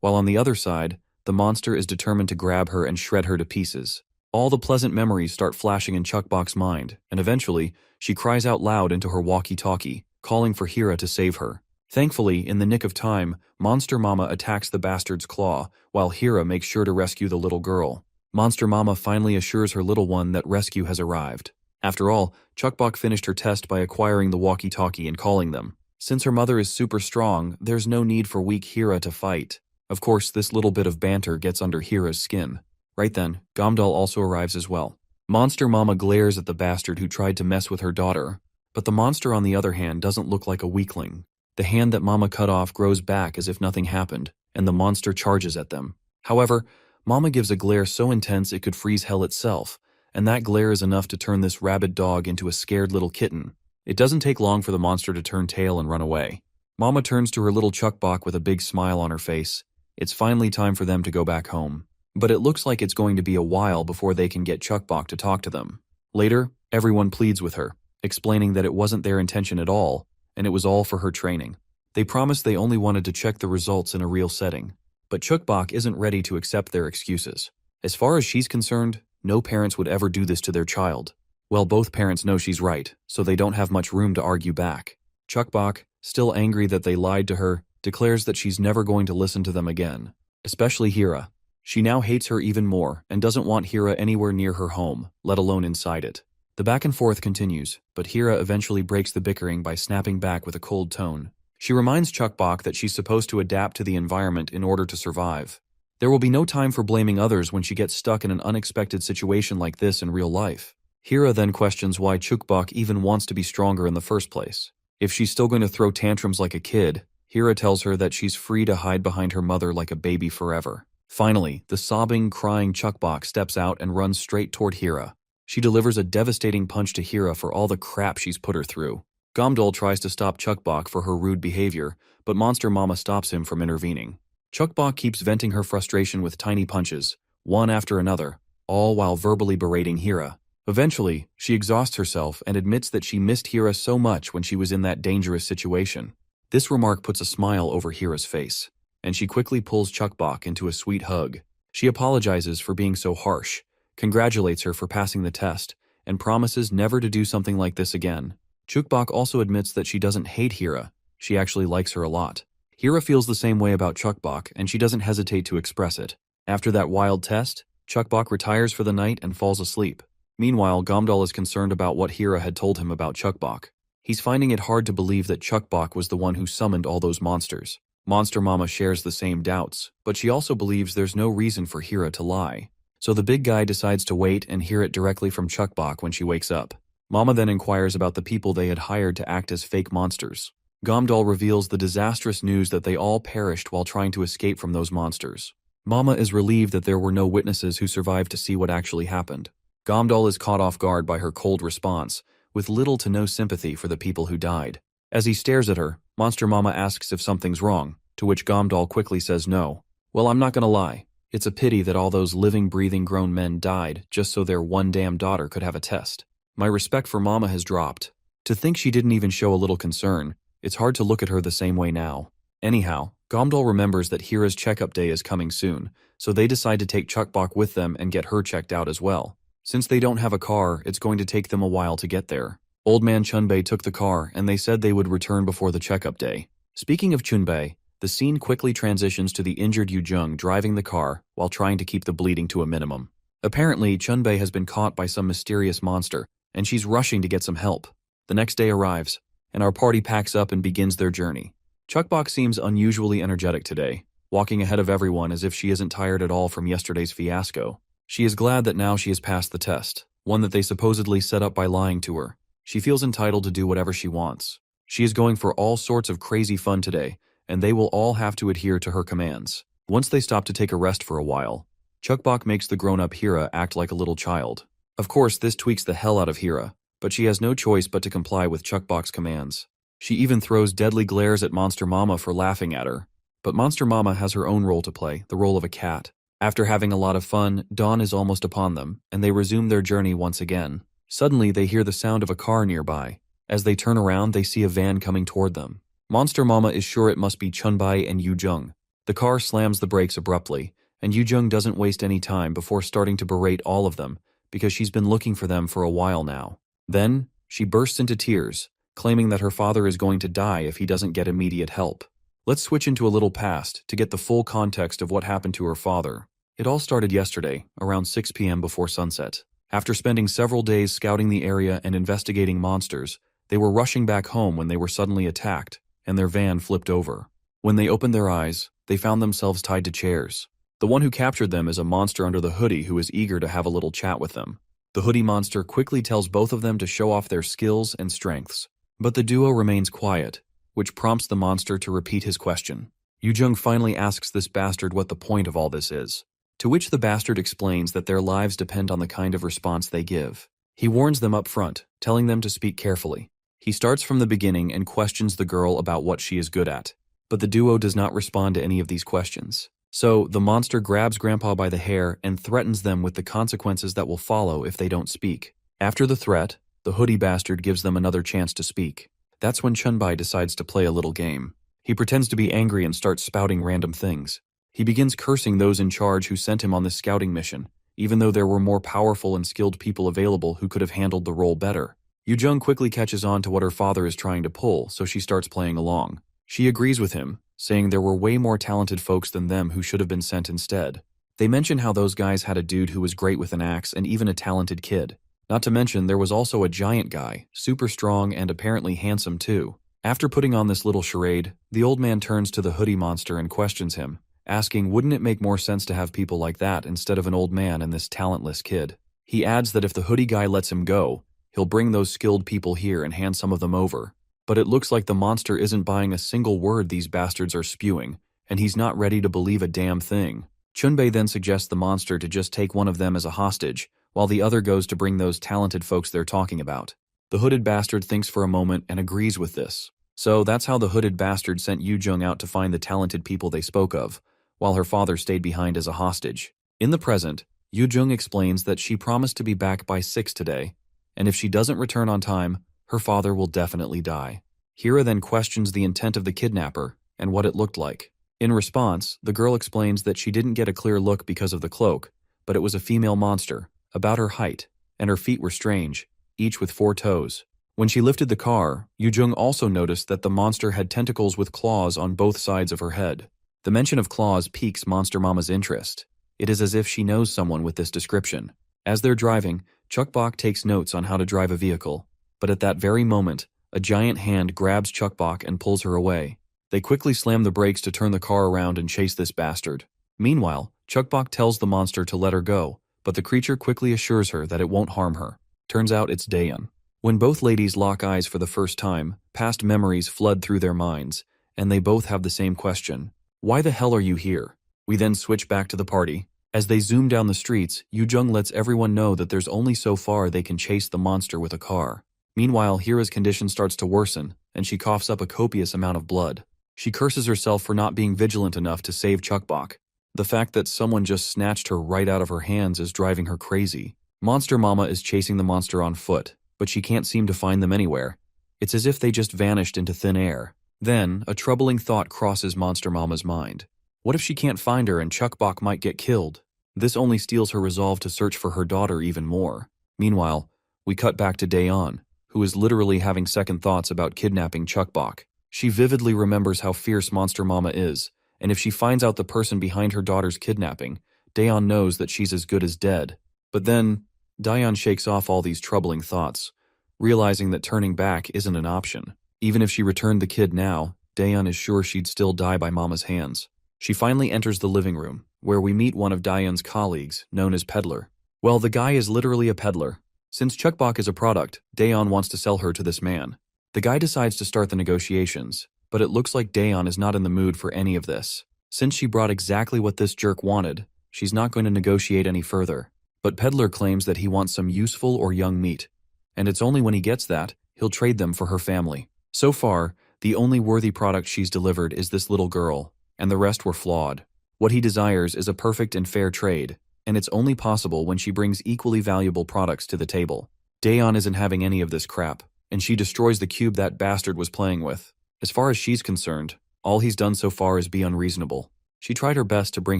while on the other side, the monster is determined to grab her and shred her to pieces. All the pleasant memories start flashing in Chuckbok's mind, and eventually, she cries out loud into her walkie-talkie, calling for Hira to save her. Thankfully, in the nick of time, Monster Mama attacks the bastard's claw, while Hira makes sure to rescue the little girl. Monster Mama finally assures her little one that rescue has arrived. After all, Chuckbok finished her test by acquiring the walkie-talkie and calling them. Since her mother is super strong, there's no need for weak Hira to fight. Of course, this little bit of banter gets under Hira's skin. Right then, Gamdal also arrives as well. Monster Mama glares at the bastard who tried to mess with her daughter, but the monster on the other hand doesn't look like a weakling. The hand that Mama cut off grows back as if nothing happened, and the monster charges at them. However, Mama gives a glare so intense it could freeze hell itself, and that glare is enough to turn this rabid dog into a scared little kitten. It doesn't take long for the monster to turn tail and run away. Mama turns to her little Chuckbok with a big smile on her face. It's finally time for them to go back home. But it looks like it's going to be a while before they can get Chuckbok to talk to them. Later, everyone pleads with her, explaining that it wasn't their intention at all, and it was all for her training. They promised they only wanted to check the results in a real setting. But Chukbok isn't ready to accept their excuses. As far as she's concerned, no parents would ever do this to their child. Well, both parents know she's right, so they don't have much room to argue back. Chukbok, still angry that they lied to her, declares that she's never going to listen to them again. Especially Hira. She now hates her even more and doesn't want Hira anywhere near her home, let alone inside it. The back and forth continues, but Hira eventually breaks the bickering by snapping back with a cold tone. She reminds Chukbok that she's supposed to adapt to the environment in order to survive. There will be no time for blaming others when she gets stuck in an unexpected situation like this in real life. Hira then questions why Chukbok even wants to be stronger in the first place. If she's still going to throw tantrums like a kid, Hira tells her that she's free to hide behind her mother like a baby forever. Finally, the sobbing, crying Chukbok steps out and runs straight toward Hira. She delivers a devastating punch to Hira for all the crap she's put her through. Gamdol tries to stop Chukbok for her rude behavior, but Monster Mama stops him from intervening. Chukbok keeps venting her frustration with tiny punches, one after another, all while verbally berating Hira. Eventually, she exhausts herself and admits that she missed Hira so much when she was in that dangerous situation. This remark puts a smile over Hira's face, and she quickly pulls Chukbok into a sweet hug. She apologizes for being so harsh, congratulates her for passing the test, and promises never to do something like this again. Chukbok also admits that she doesn't hate Hira, she actually likes her a lot. Hira feels the same way about Chukbok, and she doesn't hesitate to express it. After that wild test, Chukbok retires for the night and falls asleep. Meanwhile, Gamdol is concerned about what Hira had told him about Chukbok. He's finding it hard to believe that Chukbok was the one who summoned all those monsters. Monster Mama shares the same doubts, but she also believes there's no reason for Hira to lie. So the big guy decides to wait and hear it directly from Chukbok when she wakes up. Mama then inquires about the people they had hired to act as fake monsters. Gamdol reveals the disastrous news that they all perished while trying to escape from those monsters. Mama is relieved that there were no witnesses who survived to see what actually happened. Gamdol is caught off guard by her cold response, with little to no sympathy for the people who died. As he stares at her, Monster Mama asks if something's wrong, to which Gamdol quickly says no. Well, I'm not gonna lie. It's a pity that all those living, breathing grown men died just so their one damn daughter could have a test. My respect for Mama has dropped. To think she didn't even show a little concern, it's hard to look at her the same way now. Anyhow, Gamdol remembers that Hira's checkup day is coming soon, so they decide to take Chukbok with them and get her checked out as well. Since they don't have a car, it's going to take them a while to get there. Old man Chunbei took the car, and they said they would return before the checkup day. Speaking of Chunbei, the scene quickly transitions to the injured Yujung driving the car while trying to keep the bleeding to a minimum. Apparently, Chunbei has been caught by some mysterious monster, and she's rushing to get some help. The next day arrives, and our party packs up and begins their journey. Chukbok seems unusually energetic today, walking ahead of everyone as if she isn't tired at all from yesterday's fiasco. She is glad that now she has passed the test, one that they supposedly set up by lying to her. She feels entitled to do whatever she wants. She is going for all sorts of crazy fun today, and they will all have to adhere to her commands. Once they stop to take a rest for a while, Chukbok makes the grown-up Hira act like a little child. Of course, this tweaks the hell out of Hira, but she has no choice but to comply with Chukbok's commands. She even throws deadly glares at Monster Mama for laughing at her. But Monster Mama has her own role to play, the role of a cat. After having a lot of fun, dawn is almost upon them, and they resume their journey once again. Suddenly, they hear the sound of a car nearby. As they turn around, they see a van coming toward them. Monster Mama is sure it must be Chunbei and Yujung. The car slams the brakes abruptly, and Yujung doesn't waste any time before starting to berate all of them, because she's been looking for them for a while now. Then, she bursts into tears, claiming that her father is going to die if he doesn't get immediate help. Let's switch into a little past to get the full context of what happened to her father. It all started yesterday, around 6 p.m. before sunset. After spending several days scouting the area and investigating monsters, they were rushing back home when they were suddenly attacked, and their van flipped over. When they opened their eyes, they found themselves tied to chairs. The one who captured them is a monster under the hoodie who is eager to have a little chat with them. The hoodie monster quickly tells both of them to show off their skills and strengths. But the duo remains quiet, which prompts the monster to repeat his question. Yujung finally asks this bastard what the point of all this is, to which the bastard explains that their lives depend on the kind of response they give. He warns them up front, telling them to speak carefully. He starts from the beginning and questions the girl about what she is good at, but the duo does not respond to any of these questions. So, the monster grabs Grandpa by the hair and threatens them with the consequences that will follow if they don't speak. After the threat, the hoodie bastard gives them another chance to speak. That's when Chunbai decides to play a little game. He pretends to be angry and starts spouting random things. He begins cursing those in charge who sent him on this scouting mission, even though there were more powerful and skilled people available who could have handled the role better. Yoo-jung quickly catches on to what her father is trying to pull, so she starts playing along. She agrees with him, saying there were way more talented folks than them who should have been sent instead. They mention how those guys had a dude who was great with an axe and even a talented kid. Not to mention there was also a giant guy, super strong and apparently handsome too. After putting on this little charade, the old man turns to the hoodie monster and questions him, asking wouldn't it make more sense to have people like that instead of an old man and this talentless kid. He adds that if the hoodie guy lets him go, he'll bring those skilled people here and hand some of them over. But it looks like the monster isn't buying a single word these bastards are spewing, and he's not ready to believe a damn thing. Chunbei then suggests the monster to just take one of them as a hostage, while the other goes to bring those talented folks they're talking about. The hooded bastard thinks for a moment and agrees with this. So that's how the hooded bastard sent Yoo-jung out to find the talented people they spoke of, while her father stayed behind as a hostage. In the present, Yoo-jung explains that she promised to be back by 6 today, and if she doesn't return on time, her father will definitely die. Hira then questions the intent of the kidnapper and what it looked like. In response, the girl explains that she didn't get a clear look because of the cloak, but it was a female monster, about her height, and her feet were strange, each with 4 toes. When she lifted the car, Yoo-jung also noticed that the monster had tentacles with claws on both sides of her head. The mention of claws piques Monster Mama's interest. It is as if she knows someone with this description. As they're driving, Chukbok takes notes on how to drive a vehicle, but at that very moment, a giant hand grabs Chukbok and pulls her away. They quickly slam the brakes to turn the car around and chase this bastard. Meanwhile, Chukbok tells the monster to let her go, but the creature quickly assures her that it won't harm her. Turns out it's Daeun. When both ladies lock eyes for the first time, past memories flood through their minds, and they both have the same question. Why the hell are you here? We then switch back to the party. As they zoom down the streets, Yoo-jung lets everyone know that there's only so far they can chase the monster with a car. Meanwhile, Hira's condition starts to worsen, and she coughs up a copious amount of blood. She curses herself for not being vigilant enough to save Chukbok. The fact that someone just snatched her right out of her hands is driving her crazy. Monster Mama is chasing the monster on foot, but she can't seem to find them anywhere. It's as if they just vanished into thin air. Then, a troubling thought crosses Monster Mama's mind. What if she can't find her and Chukbok might get killed? This only steels her resolve to search for her daughter even more. Meanwhile, we cut back to Daeun, who is literally having second thoughts about kidnapping Chukbok. She vividly remembers how fierce Monster Mama is, and if she finds out the person behind her daughter's kidnapping, Daeun knows that she's as good as dead. But then, Daeun shakes off all these troubling thoughts, realizing that turning back isn't an option. Even if she returned the kid now, Daeun is sure she'd still die by Mama's hands. She finally enters the living room, where we meet one of Daeun's colleagues, known as Peddler. Well, the guy is literally a peddler. Since Chukbok is a product, Daeun wants to sell her to this man. The guy decides to start the negotiations, but it looks like Daeun is not in the mood for any of this. Since she brought exactly what this jerk wanted, she's not going to negotiate any further. But Peddler claims that he wants some useful or young meat, and it's only when he gets that, he'll trade them for her family. So far, the only worthy product she's delivered is this little girl, and the rest were flawed. What he desires is a perfect and fair trade, and it's only possible when she brings equally valuable products to the table. Daeun isn't having any of this crap, and she destroys the cube that bastard was playing with. As far as she's concerned, all he's done so far is be unreasonable. She tried her best to bring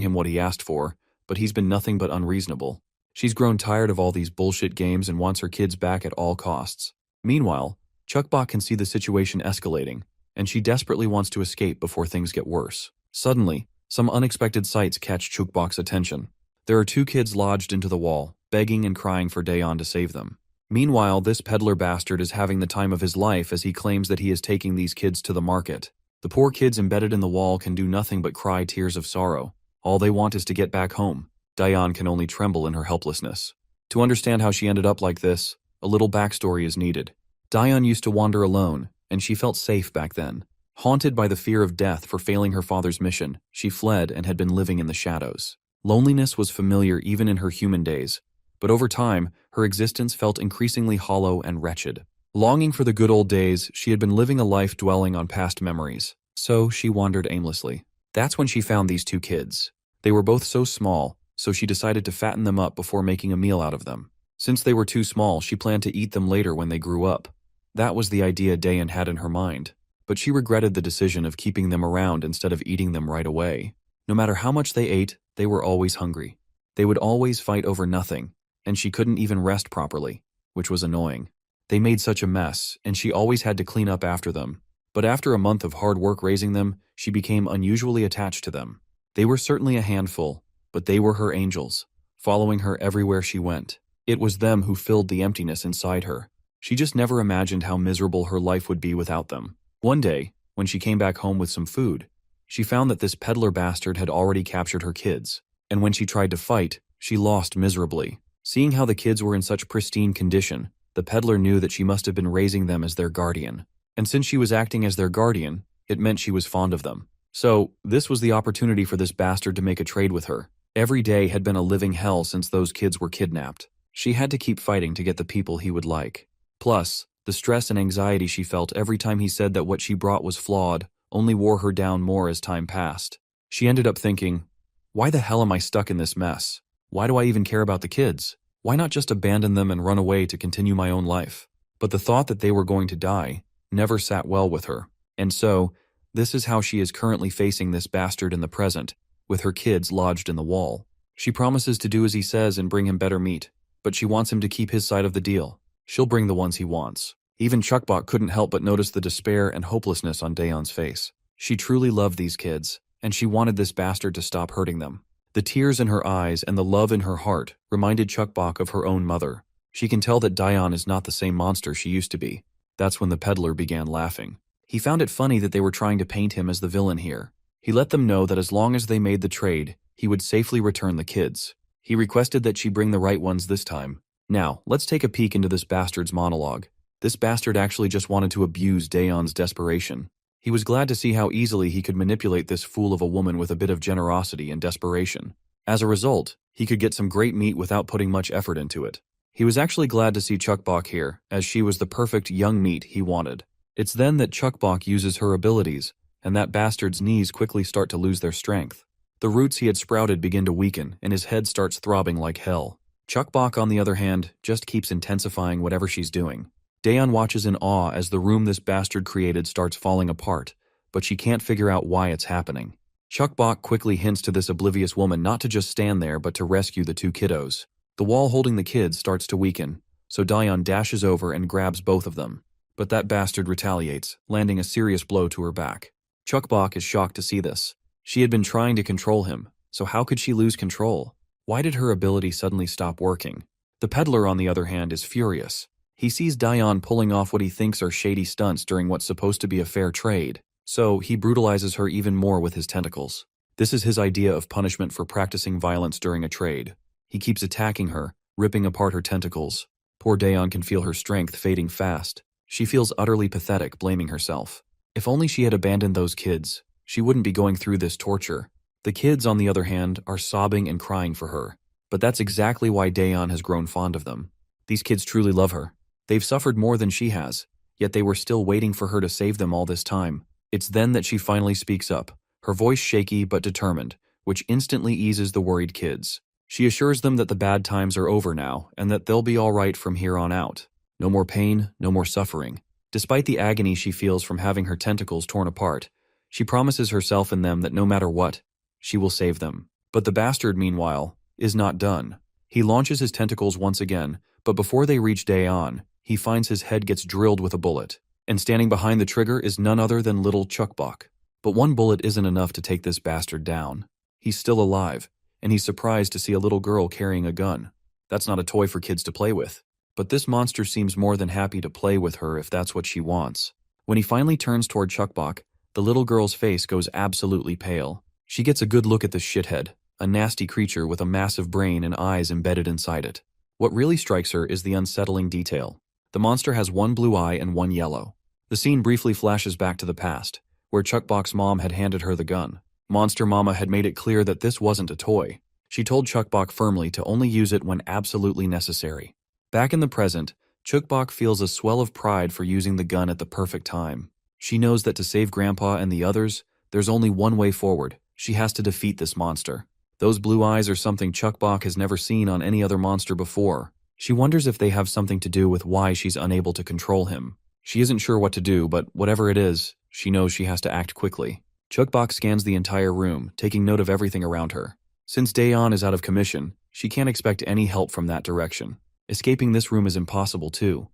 him what he asked for, but he's been nothing but unreasonable. She's grown tired of all these bullshit games and wants her kids back at all costs. Meanwhile, Chukbok can see the situation escalating, and she desperately wants to escape before things get worse. Suddenly, some unexpected sights catch Chukbok's attention. There are 2 kids lodged into the wall, begging and crying for Daeun to save them. Meanwhile, this peddler bastard is having the time of his life as he claims that he is taking these kids to the market. The poor kids embedded in the wall can do nothing but cry tears of sorrow. All they want is to get back home. Daeun can only tremble in her helplessness. To understand how she ended up like this, a little backstory is needed. Daeun used to wander alone, and she felt safe back then. Haunted by the fear of death for failing her father's mission, she fled and had been living in the shadows. Loneliness was familiar even in her human days, but over time, her existence felt increasingly hollow and wretched. Longing for the good old days, she had been living a life dwelling on past memories, so she wandered aimlessly. That's when she found these 2 kids. They were both so small, so she decided to fatten them up before making a meal out of them. Since they were too small, she planned to eat them later when they grew up. That was the idea Dayan had in her mind, but she regretted the decision of keeping them around instead of eating them right away. No matter how much they ate, they were always hungry. They would always fight over nothing, and she couldn't even rest properly, which was annoying. They made such a mess, and she always had to clean up after them. But after a month of hard work raising them, she became unusually attached to them. They were certainly a handful, but they were her angels, following her everywhere she went. It was them who filled the emptiness inside her. She just never imagined how miserable her life would be without them. One day, when she came back home with some food, she found that this peddler bastard had already captured her kids, and when she tried to fight, she lost miserably. Seeing how the kids were in such pristine condition, the peddler knew that she must have been raising them as their guardian. And since she was acting as their guardian, it meant she was fond of them. So, this was the opportunity for this bastard to make a trade with her. Every day had been a living hell since those kids were kidnapped. She had to keep fighting to get the people he would like. Plus, the stress and anxiety she felt every time he said that what she brought was flawed only wore her down more as time passed. She ended up thinking, why the hell am I stuck in this mess? Why do I even care about the kids? Why not just abandon them and run away to continue my own life? But the thought that they were going to die never sat well with her. And so, this is how she is currently facing this bastard in the present, with her kids lodged in the wall. She promises to do as he says and bring him better meat, but she wants him to keep his side of the deal. She'll bring the ones he wants. Even Chukbok couldn't help but notice the despair and hopelessness on Daeon's face. She truly loved these kids, and she wanted this bastard to stop hurting them. The tears in her eyes and the love in her heart reminded Chukbok of her own mother. She can tell that Daeon is not the same monster she used to be. That's when the peddler began laughing. He found it funny that they were trying to paint him as the villain here. He let them know that as long as they made the trade, he would safely return the kids. He requested that she bring the right ones this time. Now, let's take a peek into this bastard's monologue. This bastard actually just wanted to abuse Daeon's desperation. He was glad to see how easily he could manipulate this fool of a woman with a bit of generosity and desperation. As a result, he could get some great meat without putting much effort into it. He was actually glad to see Chukbok here, as she was the perfect young meat he wanted. It's then that Chukbok uses her abilities, and that bastard's knees quickly start to lose their strength. The roots he had sprouted begin to weaken, and his head starts throbbing like hell. Chukbok, on the other hand, just keeps intensifying whatever she's doing. Daeon watches in awe as the room this bastard created starts falling apart, but she can't figure out why it's happening. Chukbok quickly hints to this oblivious woman not to just stand there but to rescue the two kiddos. The wall holding the kids starts to weaken, so Daeon dashes over and grabs both of them. But that bastard retaliates, landing a serious blow to her back. Chukbok is shocked to see this. She had been trying to control him, so how could she lose control? Why did her ability suddenly stop working? The peddler, on the other hand, is furious. He sees Daeon pulling off what he thinks are shady stunts during what's supposed to be a fair trade, so he brutalizes her even more with his tentacles. This is his idea of punishment for practicing violence during a trade. He keeps attacking her, ripping apart her tentacles. Poor Daeon can feel her strength fading fast. She feels utterly pathetic, blaming herself. If only she had abandoned those kids, she wouldn't be going through this torture. The kids, on the other hand, are sobbing and crying for her. But that's exactly why Daeon has grown fond of them. These kids truly love her. They've suffered more than she has, yet they were still waiting for her to save them all this time. It's then that she finally speaks up, her voice shaky but determined, which instantly eases the worried kids. She assures them that the bad times are over now and that they'll be all right from here on out. No more pain, no more suffering. Despite the agony she feels from having her tentacles torn apart, she promises herself and them that no matter what, she will save them. But the bastard, meanwhile, is not done. He launches his tentacles once again, but before they reach Daeon, he finds his head gets drilled with a bullet, and standing behind the trigger is none other than little Chukbok. But one bullet isn't enough to take this bastard down. He's still alive, and he's surprised to see a little girl carrying a gun. That's not a toy for kids to play with. But this monster seems more than happy to play with her if that's what she wants. When he finally turns toward Chukbok, the little girl's face goes absolutely pale. She gets a good look at the shithead, a nasty creature with a massive brain and eyes embedded inside it. What really strikes her is the unsettling detail. The monster has one blue eye and one yellow. The scene briefly flashes back to the past, where Chukbok's mom had handed her the gun. Monster Mama had made it clear that this wasn't a toy. She told Chukbok firmly to only use it when absolutely necessary. Back in the present, Chukbok feels a swell of pride for using the gun at the perfect time. She knows that to save Grandpa and the others, there's only one way forward. She has to defeat this monster. Those blue eyes are something Chukbok has never seen on any other monster before. She wonders if they have something to do with why she's unable to control him. She isn't sure what to do, but whatever it is, she knows she has to act quickly. Chukbok scans the entire room, taking note of everything around her. Since Daeon is out of commission, she can't expect any help from that direction. Escaping this room is impossible too.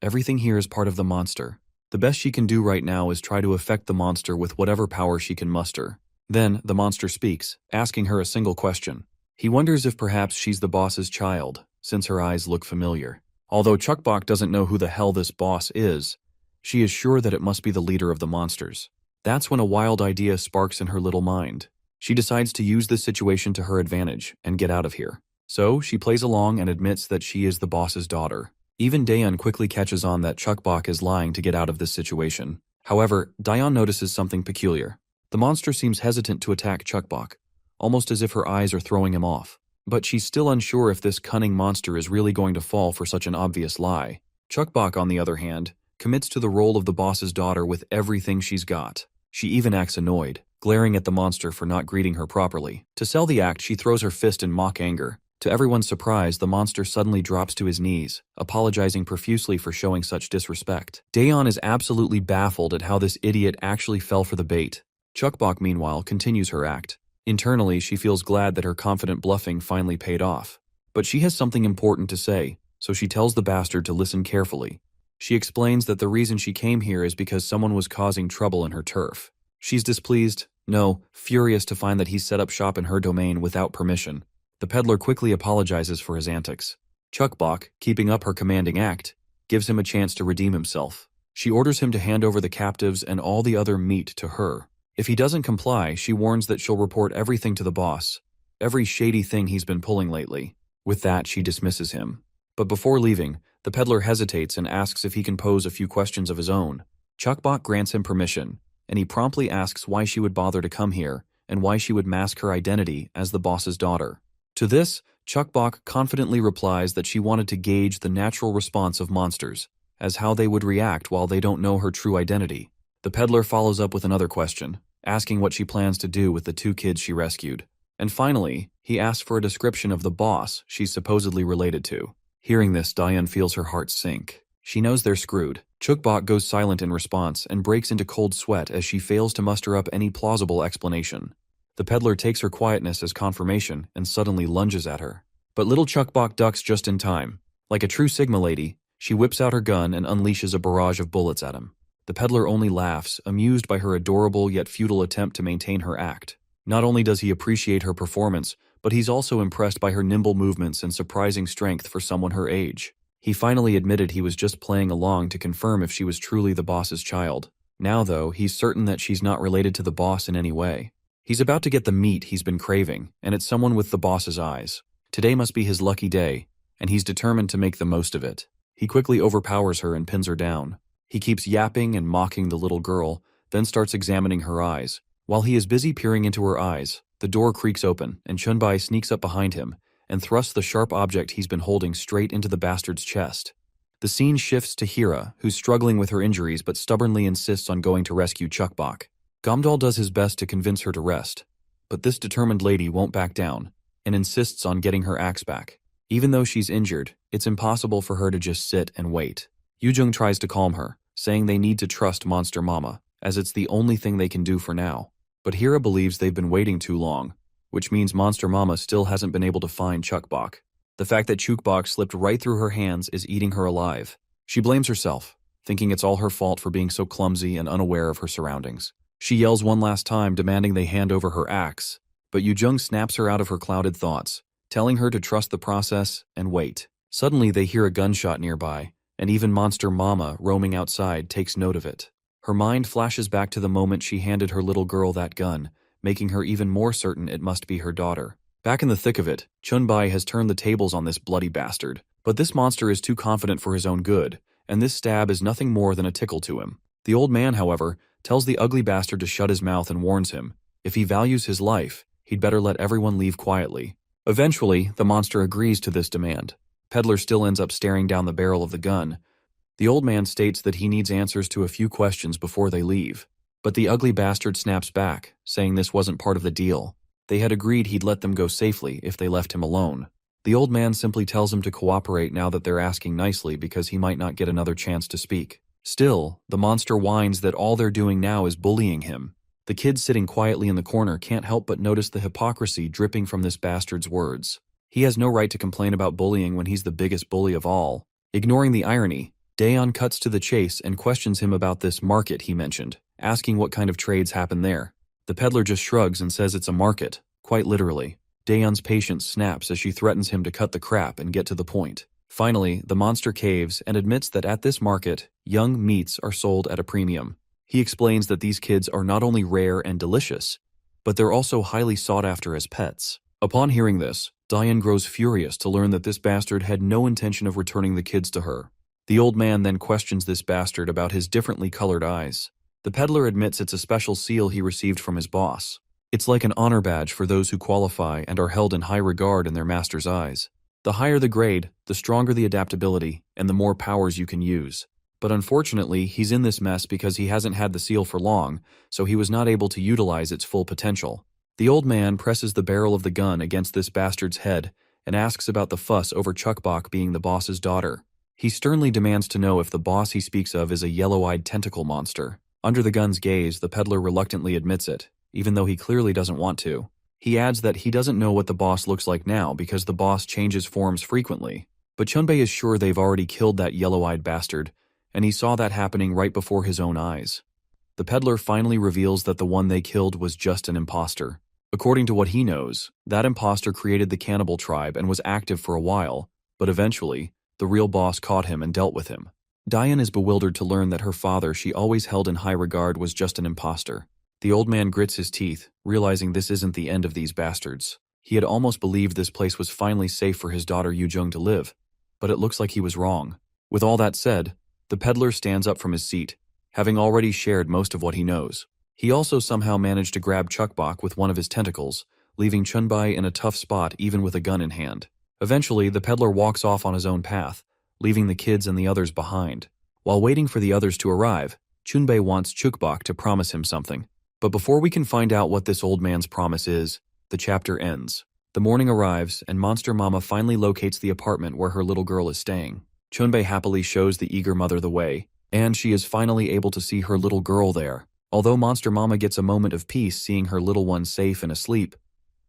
Everything here is part of the monster. The best she can do right now is try to affect the monster with whatever power she can muster. Then, the monster speaks, asking her a single question. He wonders if perhaps she's the boss's child, since her eyes look familiar. Although Chukbok doesn't know who the hell this boss is, she is sure that it must be the leader of the monsters. That's when a wild idea sparks in her little mind. She decides to use this situation to her advantage and get out of here. So, she plays along and admits that she is the boss's daughter. Even Daeon quickly catches on that Chukbok is lying to get out of this situation. However, Daeon notices something peculiar. The monster seems hesitant to attack Chukbok, almost as if her eyes are throwing him off. But she's still unsure if this cunning monster is really going to fall for such an obvious lie. Chukbok, on the other hand, commits to the role of the boss's daughter with everything she's got. She even acts annoyed, glaring at the monster for not greeting her properly. To sell the act, she throws her fist in mock anger. To everyone's surprise, the monster suddenly drops to his knees, apologizing profusely for showing such disrespect. Daeon is absolutely baffled at how this idiot actually fell for the bait. Chukbok, meanwhile, continues her act. Internally, she feels glad that her confident bluffing finally paid off. But she has something important to say, so she tells the bastard to listen carefully. She explains that the reason she came here is because someone was causing trouble in her turf. She's displeased, no, furious to find that he's set up shop in her domain without permission. The peddler quickly apologizes for his antics. Chukbok, keeping up her commanding act, gives him a chance to redeem himself. She orders him to hand over the captives and all the other meat to her. If he doesn't comply, she warns that she'll report everything to the boss, every shady thing he's been pulling lately. With that, she dismisses him. But before leaving, the peddler hesitates and asks if he can pose a few questions of his own. Chukbok grants him permission, and he promptly asks why she would bother to come here and why she would mask her identity as the boss's daughter. To this, Chukbok confidently replies that she wanted to gauge the natural response of monsters, as how they would react while they don't know her true identity. The peddler follows up with another question, asking what she plans to do with the 2 kids she rescued. And finally, he asks for a description of the boss she's supposedly related to. Hearing this, Daeon feels her heart sink. She knows they're screwed. Chukbok goes silent in response and breaks into cold sweat as she fails to muster up any plausible explanation. The peddler takes her quietness as confirmation and suddenly lunges at her. But little Chukbok ducks just in time. Like a true Sigma lady, she whips out her gun and unleashes a barrage of bullets at him. The peddler only laughs, amused by her adorable yet futile attempt to maintain her act. Not only does he appreciate her performance, but he's also impressed by her nimble movements and surprising strength for someone her age. He finally admitted he was just playing along to confirm if she was truly the boss's child. Now, though, he's certain that she's not related to the boss in any way. He's about to get the meat he's been craving, and it's someone with the boss's eyes. Today must be his lucky day, and he's determined to make the most of it. He quickly overpowers her and pins her down. He keeps yapping and mocking the little girl, then starts examining her eyes. While he is busy peering into her eyes, the door creaks open, and Chunbai sneaks up behind him and thrusts the sharp object he's been holding straight into the bastard's chest. The scene shifts to Hira, who's struggling with her injuries but stubbornly insists on going to rescue Chukbok. Gamdal does his best to convince her to rest, but this determined lady won't back down and insists on getting her axe back. Even though she's injured, it's impossible for her to just sit and wait. Yujung tries to calm her, saying they need to trust Monster Mama, as it's the only thing they can do for now. But Hira believes they've been waiting too long, which means Monster Mama still hasn't been able to find Chukbok. The fact that Chukbok slipped right through her hands is eating her alive. She blames herself, thinking it's all her fault for being so clumsy and unaware of her surroundings. She yells one last time, demanding they hand over her axe, but Yujung snaps her out of her clouded thoughts, telling her to trust the process and wait. Suddenly they hear a gunshot nearby, and even Monster Mama, roaming outside, takes note of it. Her mind flashes back to the moment she handed her little girl that gun, making her even more certain it must be her daughter. Back in the thick of it, Chunbai has turned the tables on this bloody bastard. But this monster is too confident for his own good, and this stab is nothing more than a tickle to him. The old man, however, tells the ugly bastard to shut his mouth and warns him, if he values his life, he'd better let everyone leave quietly. Eventually, the monster agrees to this demand. Peddler still ends up staring down the barrel of the gun. The old man states that he needs answers to a few questions before they leave. But the ugly bastard snaps back, saying this wasn't part of the deal. They had agreed he'd let them go safely if they left him alone. The old man simply tells him to cooperate now that they're asking nicely because he might not get another chance to speak. Still, the monster whines that all they're doing now is bullying him. The kids sitting quietly in the corner can't help but notice the hypocrisy dripping from this bastard's words. He has no right to complain about bullying when he's the biggest bully of all. Ignoring the irony, Daeon cuts to the chase and questions him about this market he mentioned, asking what kind of trades happen there. The peddler just shrugs and says it's a market, quite literally. Daeon's patience snaps as she threatens him to cut the crap and get to the point. Finally, the monster caves and admits that at this market, young meats are sold at a premium. He explains that these kids are not only rare and delicious, but they're also highly sought after as pets. Upon hearing this, Daeon grows furious to learn that this bastard had no intention of returning the kids to her. The old man then questions this bastard about his differently colored eyes. The peddler admits it's a special seal he received from his boss. It's like an honor badge for those who qualify and are held in high regard in their master's eyes. The higher the grade, the stronger the adaptability, and the more powers you can use. But unfortunately, he's in this mess because he hasn't had the seal for long, so he was not able to utilize its full potential. The old man presses the barrel of the gun against this bastard's head and asks about the fuss over Chukbok being the boss's daughter. He sternly demands to know if the boss he speaks of is a yellow-eyed tentacle monster. Under the gun's gaze, the peddler reluctantly admits it, even though he clearly doesn't want to. He adds that he doesn't know what the boss looks like now because the boss changes forms frequently. But Chunbei is sure they've already killed that yellow-eyed bastard, and he saw that happening right before his own eyes. The peddler finally reveals that the one they killed was just an imposter. According to what he knows, that imposter created the cannibal tribe and was active for a while, but eventually, the real boss caught him and dealt with him. Daeon is bewildered to learn that her father she always held in high regard was just an imposter. The old man grits his teeth, realizing this isn't the end of these bastards. He had almost believed this place was finally safe for his daughter Yujung to live, but it looks like he was wrong. With all that said, the peddler stands up from his seat, having already shared most of what he knows. He also somehow managed to grab Chukbok with one of his tentacles, leaving Chunbei in a tough spot even with a gun in hand. Eventually, the peddler walks off on his own path, leaving the kids and the others behind. While waiting for the others to arrive, Chunbei wants Chukbok to promise him something. But before we can find out what this old man's promise is, the chapter ends. The morning arrives, and Monster Mama finally locates the apartment where her little girl is staying. Chunbei happily shows the eager mother the way, and she is finally able to see her little girl there. Although Monster Mama gets a moment of peace seeing her little one safe and asleep,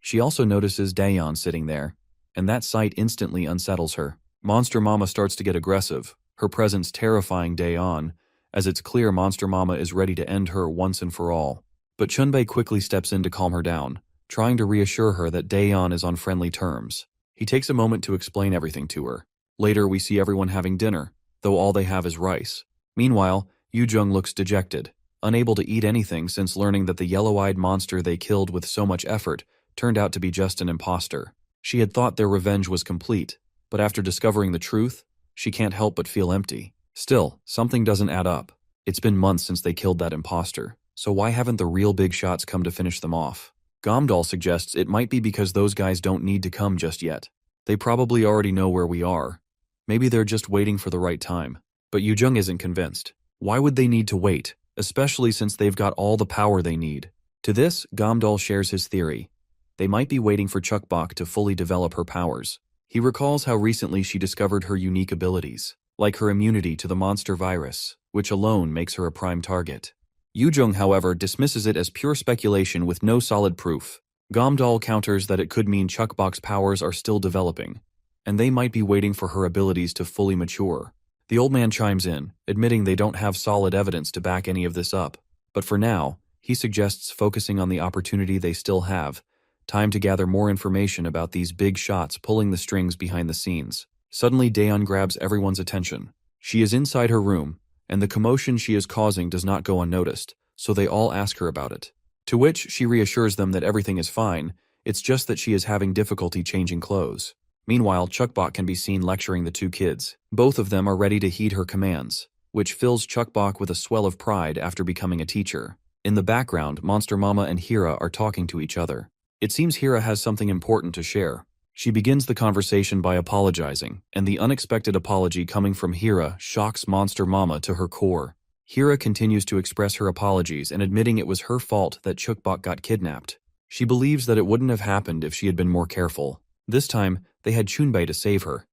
she also notices Daeon sitting there, and that sight instantly unsettles her. Monster Mama starts to get aggressive, her presence terrifying Daeon, as it's clear Monster Mama is ready to end her once and for all. But Chunbei quickly steps in to calm her down, trying to reassure her that Daeon is on friendly terms. He takes a moment to explain everything to her. Later, we see everyone having dinner, though all they have is rice. Meanwhile, Yujung looks dejected, unable to eat anything since learning that the yellow-eyed monster they killed with so much effort turned out to be just an imposter. She had thought their revenge was complete, but after discovering the truth, she can't help but feel empty. Still, something doesn't add up. It's been months since they killed that imposter, so why haven't the real big shots come to finish them off? Gomdal suggests it might be because those guys don't need to come just yet. They probably already know where we are. Maybe they're just waiting for the right time. But Yujung isn't convinced. Why would they need to wait, especially since they've got all the power they need? To this, Gomdal shares his theory. They might be waiting for Chukbok to fully develop her powers. He recalls how recently she discovered her unique abilities, like her immunity to the monster virus, which alone makes her a prime target. Yujung, however, dismisses it as pure speculation with no solid proof. Gomdal counters that it could mean Chukbok's powers are still developing, and they might be waiting for her abilities to fully mature. The old man chimes in, admitting they don't have solid evidence to back any of this up. But for now, he suggests focusing on the opportunity they still have, time to gather more information about these big shots pulling the strings behind the scenes. Suddenly, Daeon grabs everyone's attention. She is inside her room, and the commotion she is causing does not go unnoticed, so they all ask her about it. To which she reassures them that everything is fine, it's just that she is having difficulty changing clothes. Meanwhile, Chukbok can be seen lecturing the two kids. Both of them are ready to heed her commands, which fills Chukbok with a swell of pride after becoming a teacher. In the background, Monster Mama and Hira are talking to each other. It seems Hira has something important to share. She begins the conversation by apologizing, and the unexpected apology coming from Hira shocks Monster Mama to her core. Hira continues to express her apologies and admitting it was her fault that Chukbok got kidnapped. She believes that it wouldn't have happened if she had been more careful. This time, they had Chunbei to save her.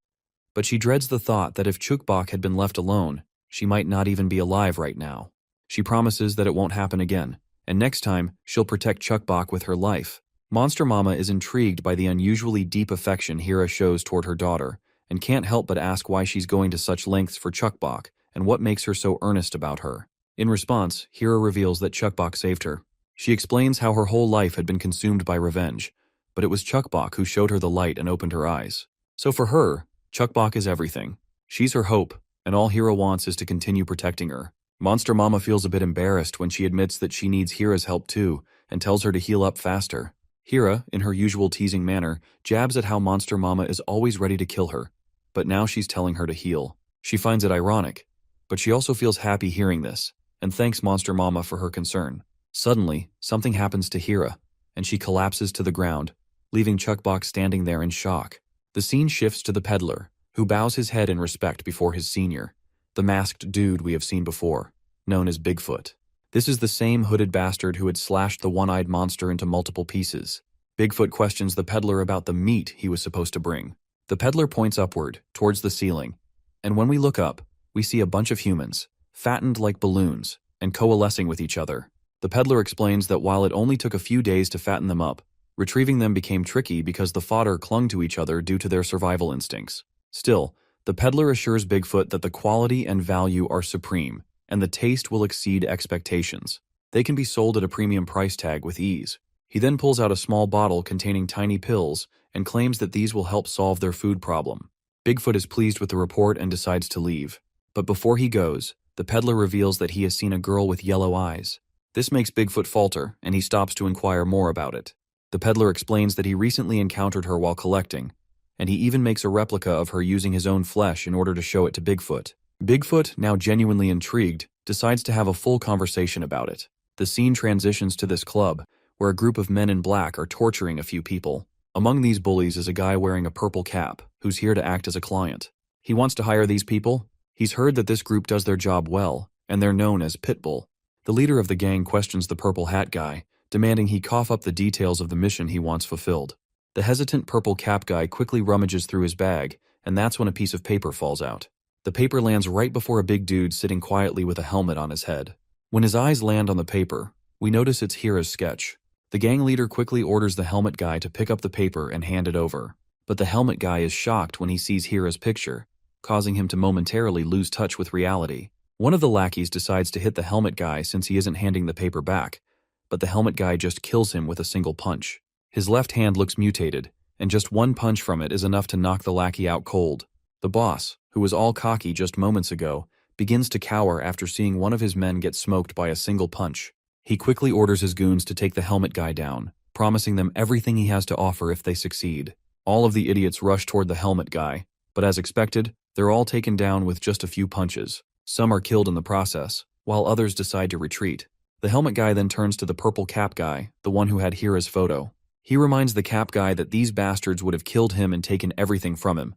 But she dreads the thought that if Chukbok had been left alone, She might not even be alive right now. She promises that it won't happen again, and next time, she'll protect Chukbok with her life. Monster Mama is intrigued by the unusually deep affection Hira shows toward her daughter, and can't help but ask why she's going to such lengths for Chukbok and what makes her so earnest about her. In response, Hira reveals that Chukbok saved her. She explains how her whole life had been consumed by revenge, but it was Chukbok who showed her the light and opened her eyes. So for her, Chukbok is everything. She's her hope, and all Hira wants is to continue protecting her. Monster Mama feels a bit embarrassed when she admits that she needs Hira's help too, and tells her to heal up faster. Hira, in her usual teasing manner, jabs at how Monster Mama is always ready to kill her, but now she's telling her to heal. She finds it ironic, but she also feels happy hearing this, and thanks Monster Mama for her concern. Suddenly, something happens to Hira, and she collapses to the ground, leaving Chukbok standing there in shock. The scene shifts to the peddler, who bows his head in respect before his senior, the masked dude we have seen before, known as Bigfoot. This is the same hooded bastard who had slashed the one-eyed monster into multiple pieces. Bigfoot questions the peddler about the meat he was supposed to bring. The peddler points upward, towards the ceiling, and when we look up, we see a bunch of humans, fattened like balloons, and coalescing with each other. The peddler explains that while it only took a few days to fatten them up, retrieving them became tricky because the fodder clung to each other due to their survival instincts. Still, the peddler assures Bigfoot that the quality and value are supreme, and the taste will exceed expectations. They can be sold at a premium price tag with ease. He then pulls out a small bottle containing tiny pills and claims that these will help solve their food problem. Bigfoot is pleased with the report and decides to leave. But before he goes, the peddler reveals that he has seen a girl with yellow eyes. This makes Bigfoot falter, and he stops to inquire more about it. The peddler explains that he recently encountered her while collecting, and he even makes a replica of her using his own flesh in order to show it to Bigfoot. Bigfoot, now genuinely intrigued, decides to have a full conversation about it. The scene transitions to this club, where a group of men in black are torturing a few people. Among these bullies is a guy wearing a purple cap, who's here to act as a client. He wants to hire these people. He's heard that this group does their job well, and they're known as Pitbull. The leader of the gang questions the purple hat guy, demanding he cough up the details of the mission he wants fulfilled. The hesitant purple cap guy quickly rummages through his bag, and that's when a piece of paper falls out. The paper lands right before a big dude sitting quietly with a helmet on his head. When his eyes land on the paper, we notice it's Hira's sketch. The gang leader quickly orders the helmet guy to pick up the paper and hand it over. But the helmet guy is shocked when he sees Hira's picture, causing him to momentarily lose touch with reality. One of the lackeys decides to hit the helmet guy since he isn't handing the paper back, but the helmet guy just kills him with a single punch. His left hand looks mutated, and just one punch from it is enough to knock the lackey out cold. The boss, who was all cocky just moments ago, begins to cower after seeing one of his men get smoked by a single punch. He quickly orders his goons to take the helmet guy down, promising them everything he has to offer if they succeed. All of the idiots rush toward the helmet guy, but as expected, they're all taken down with just a few punches. Some are killed in the process, while others decide to retreat. The helmet guy then turns to the purple cap guy, the one who had Hira's photo. He reminds the cap guy that these bastards would have killed him and taken everything from him,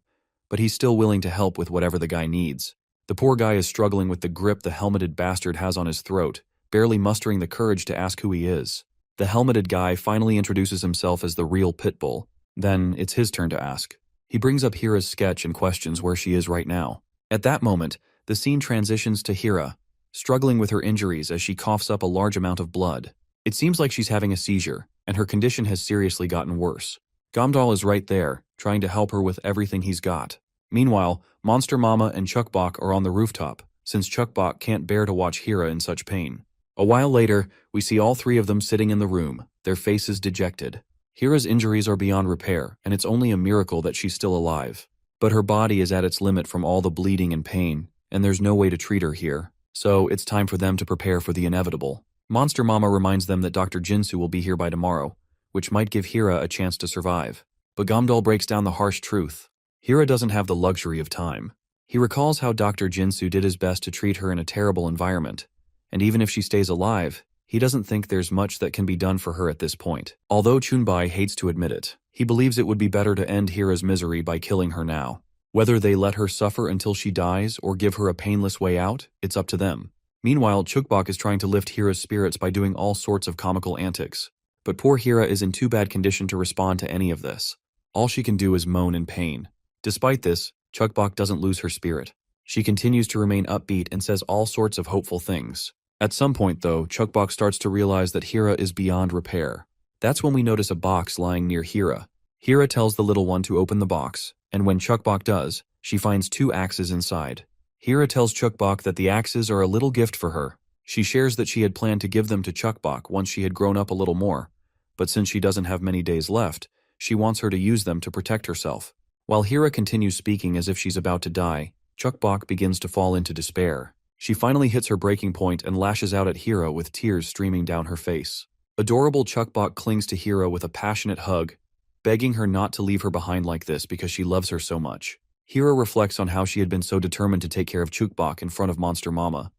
but he's still willing to help with whatever the guy needs. The poor guy is struggling with the grip the helmeted bastard has on his throat, barely mustering the courage to ask who he is. The helmeted guy finally introduces himself as the real Pitbull. Then it's his turn to ask. He brings up Hira's sketch and questions where she is right now. At that moment, the scene transitions to Hira, struggling with her injuries as she coughs up a large amount of blood. It seems like she's having a seizure, and her condition has seriously gotten worse. Gamdal is right there, trying to help her with everything he's got. Meanwhile, Monster Mama and Chukbok are on the rooftop, since Chukbok can't bear to watch Hira in such pain. A while later, we see all three of them sitting in the room, their faces dejected. Hira's injuries are beyond repair, and it's only a miracle that she's still alive. But her body is at its limit from all the bleeding and pain, and there's no way to treat her here. So it's time for them to prepare for the inevitable. Monster Mama reminds them that Dr. Jinsu will be here by tomorrow, which might give Hira a chance to survive. But Gamdal breaks down the harsh truth. Hira doesn't have the luxury of time. He recalls how Dr. Jinsu did his best to treat her in a terrible environment, and even if she stays alive, he doesn't think there's much that can be done for her at this point. Although Chunbai hates to admit it, he believes it would be better to end Hira's misery by killing her now. Whether they let her suffer until she dies or give her a painless way out, it's up to them. Meanwhile, Chukbok is trying to lift Hira's spirits by doing all sorts of comical antics. But poor Hira is in too bad condition to respond to any of this. All she can do is moan in pain. Despite this, Chukbok doesn't lose her spirit. She continues to remain upbeat and says all sorts of hopeful things. At some point, though, Chukbok starts to realize that Hira is beyond repair. That's when we notice a box lying near Hira. Hira tells the little one to open the box, and when Chukbok does, she finds 2 axes inside. Hira tells Chukbok that the axes are a little gift for her. She shares that she had planned to give them to Chukbok once she had grown up a little more, but since she doesn't have many days left, she wants her to use them to protect herself. While Hira continues speaking as if she's about to die, Chukbok begins to fall into despair. She finally hits her breaking point and lashes out at Hira with tears streaming down her face. Adorable Chukbok clings to Hira with a passionate hug, begging her not to leave her behind like this because she loves her so much. Hira reflects on how she had been so determined to take care of Chukbok in front of Monster Mama,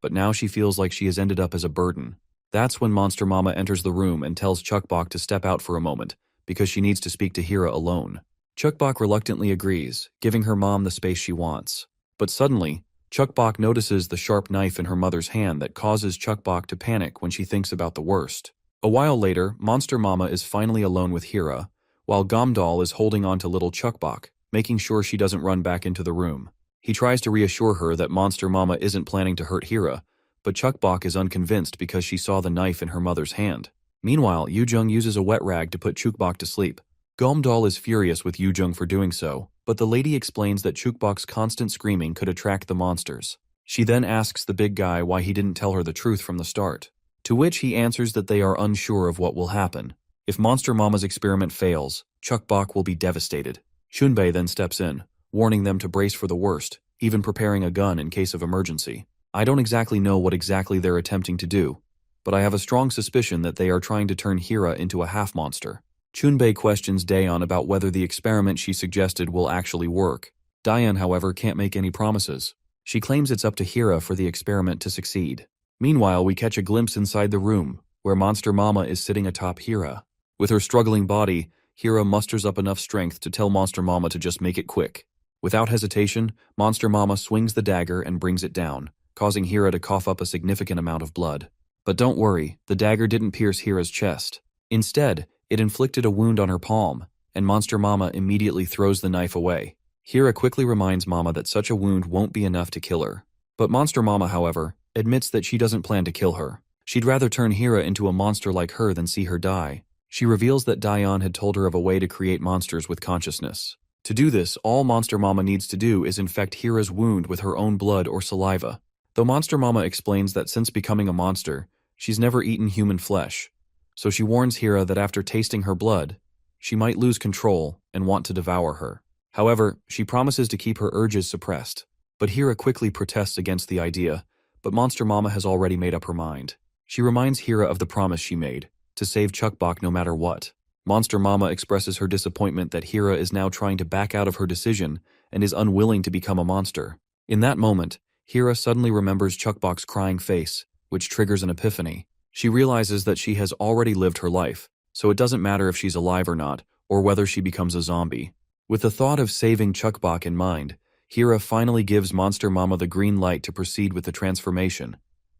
but now she feels like she has ended up as a burden. That's when Monster Mama enters the room and tells Chukbok to step out for a moment because she needs to speak to Hira alone. Chukbok reluctantly agrees, giving her mom the space she wants. But suddenly, Chukbok notices the sharp knife in her mother's hand that causes Chukbok to panic when she thinks about the worst. A while later, Monster Mama is finally alone with Hira, while Gomdal is holding on to little Chukbok, making sure she doesn't run back into the room. He tries to reassure her that Monster Mama isn't planning to hurt Hira, but Chukbok is unconvinced because she saw the knife in her mother's hand. Meanwhile, Yujung uses a wet rag to put Chukbok to sleep. Gomdal is furious with Yujung for doing so, but the lady explains that Chukbok's constant screaming could attract the monsters. She then asks the big guy why he didn't tell her the truth from the start, to which he answers that they are unsure of what will happen. If Monster Mama's experiment fails, Chukbok will be devastated. Chunbei then steps in, warning them to brace for the worst, even preparing a gun in case of emergency. I don't exactly know what exactly they're attempting to do, but I have a strong suspicion that they are trying to turn Hira into a half-monster. Chunbei questions Daeon about whether the experiment she suggested will actually work. Daeon, however, can't make any promises. She claims it's up to Hira for the experiment to succeed. Meanwhile, we catch a glimpse inside the room, where Monster Mama is sitting atop Hira. With her struggling body, Hira musters up enough strength to tell Monster Mama to just make it quick. Without hesitation, Monster Mama swings the dagger and brings it down, causing Hira to cough up a significant amount of blood. But don't worry, the dagger didn't pierce Hira's chest. Instead, it inflicted a wound on her palm, and Monster Mama immediately throws the knife away. Hira quickly reminds Mama that such a wound won't be enough to kill her. But Monster Mama, however, admits that she doesn't plan to kill her. She'd rather turn Hira into a monster like her than see her die. She reveals that Daeon had told her of a way to create monsters with consciousness. To do this, all Monster Mama needs to do is infect Hira's wound with her own blood or saliva. Though Monster Mama explains that since becoming a monster, she's never eaten human flesh, so she warns Hira that after tasting her blood, she might lose control and want to devour her. However, she promises to keep her urges suppressed. But Hira quickly protests against the idea, but Monster Mama has already made up her mind. She reminds Hira of the promise she made, to save Chukbok no matter what. Monster Mama expresses her disappointment that Hira is now trying to back out of her decision and is unwilling to become a monster. In that moment, Hira suddenly remembers Chukbok's crying face, which triggers an epiphany. She realizes that she has already lived her life, so it doesn't matter if she's alive or not, or whether she becomes a zombie. With the thought of saving Chukbok in mind, Hira finally gives Monster Mama the green light to proceed with the transformation,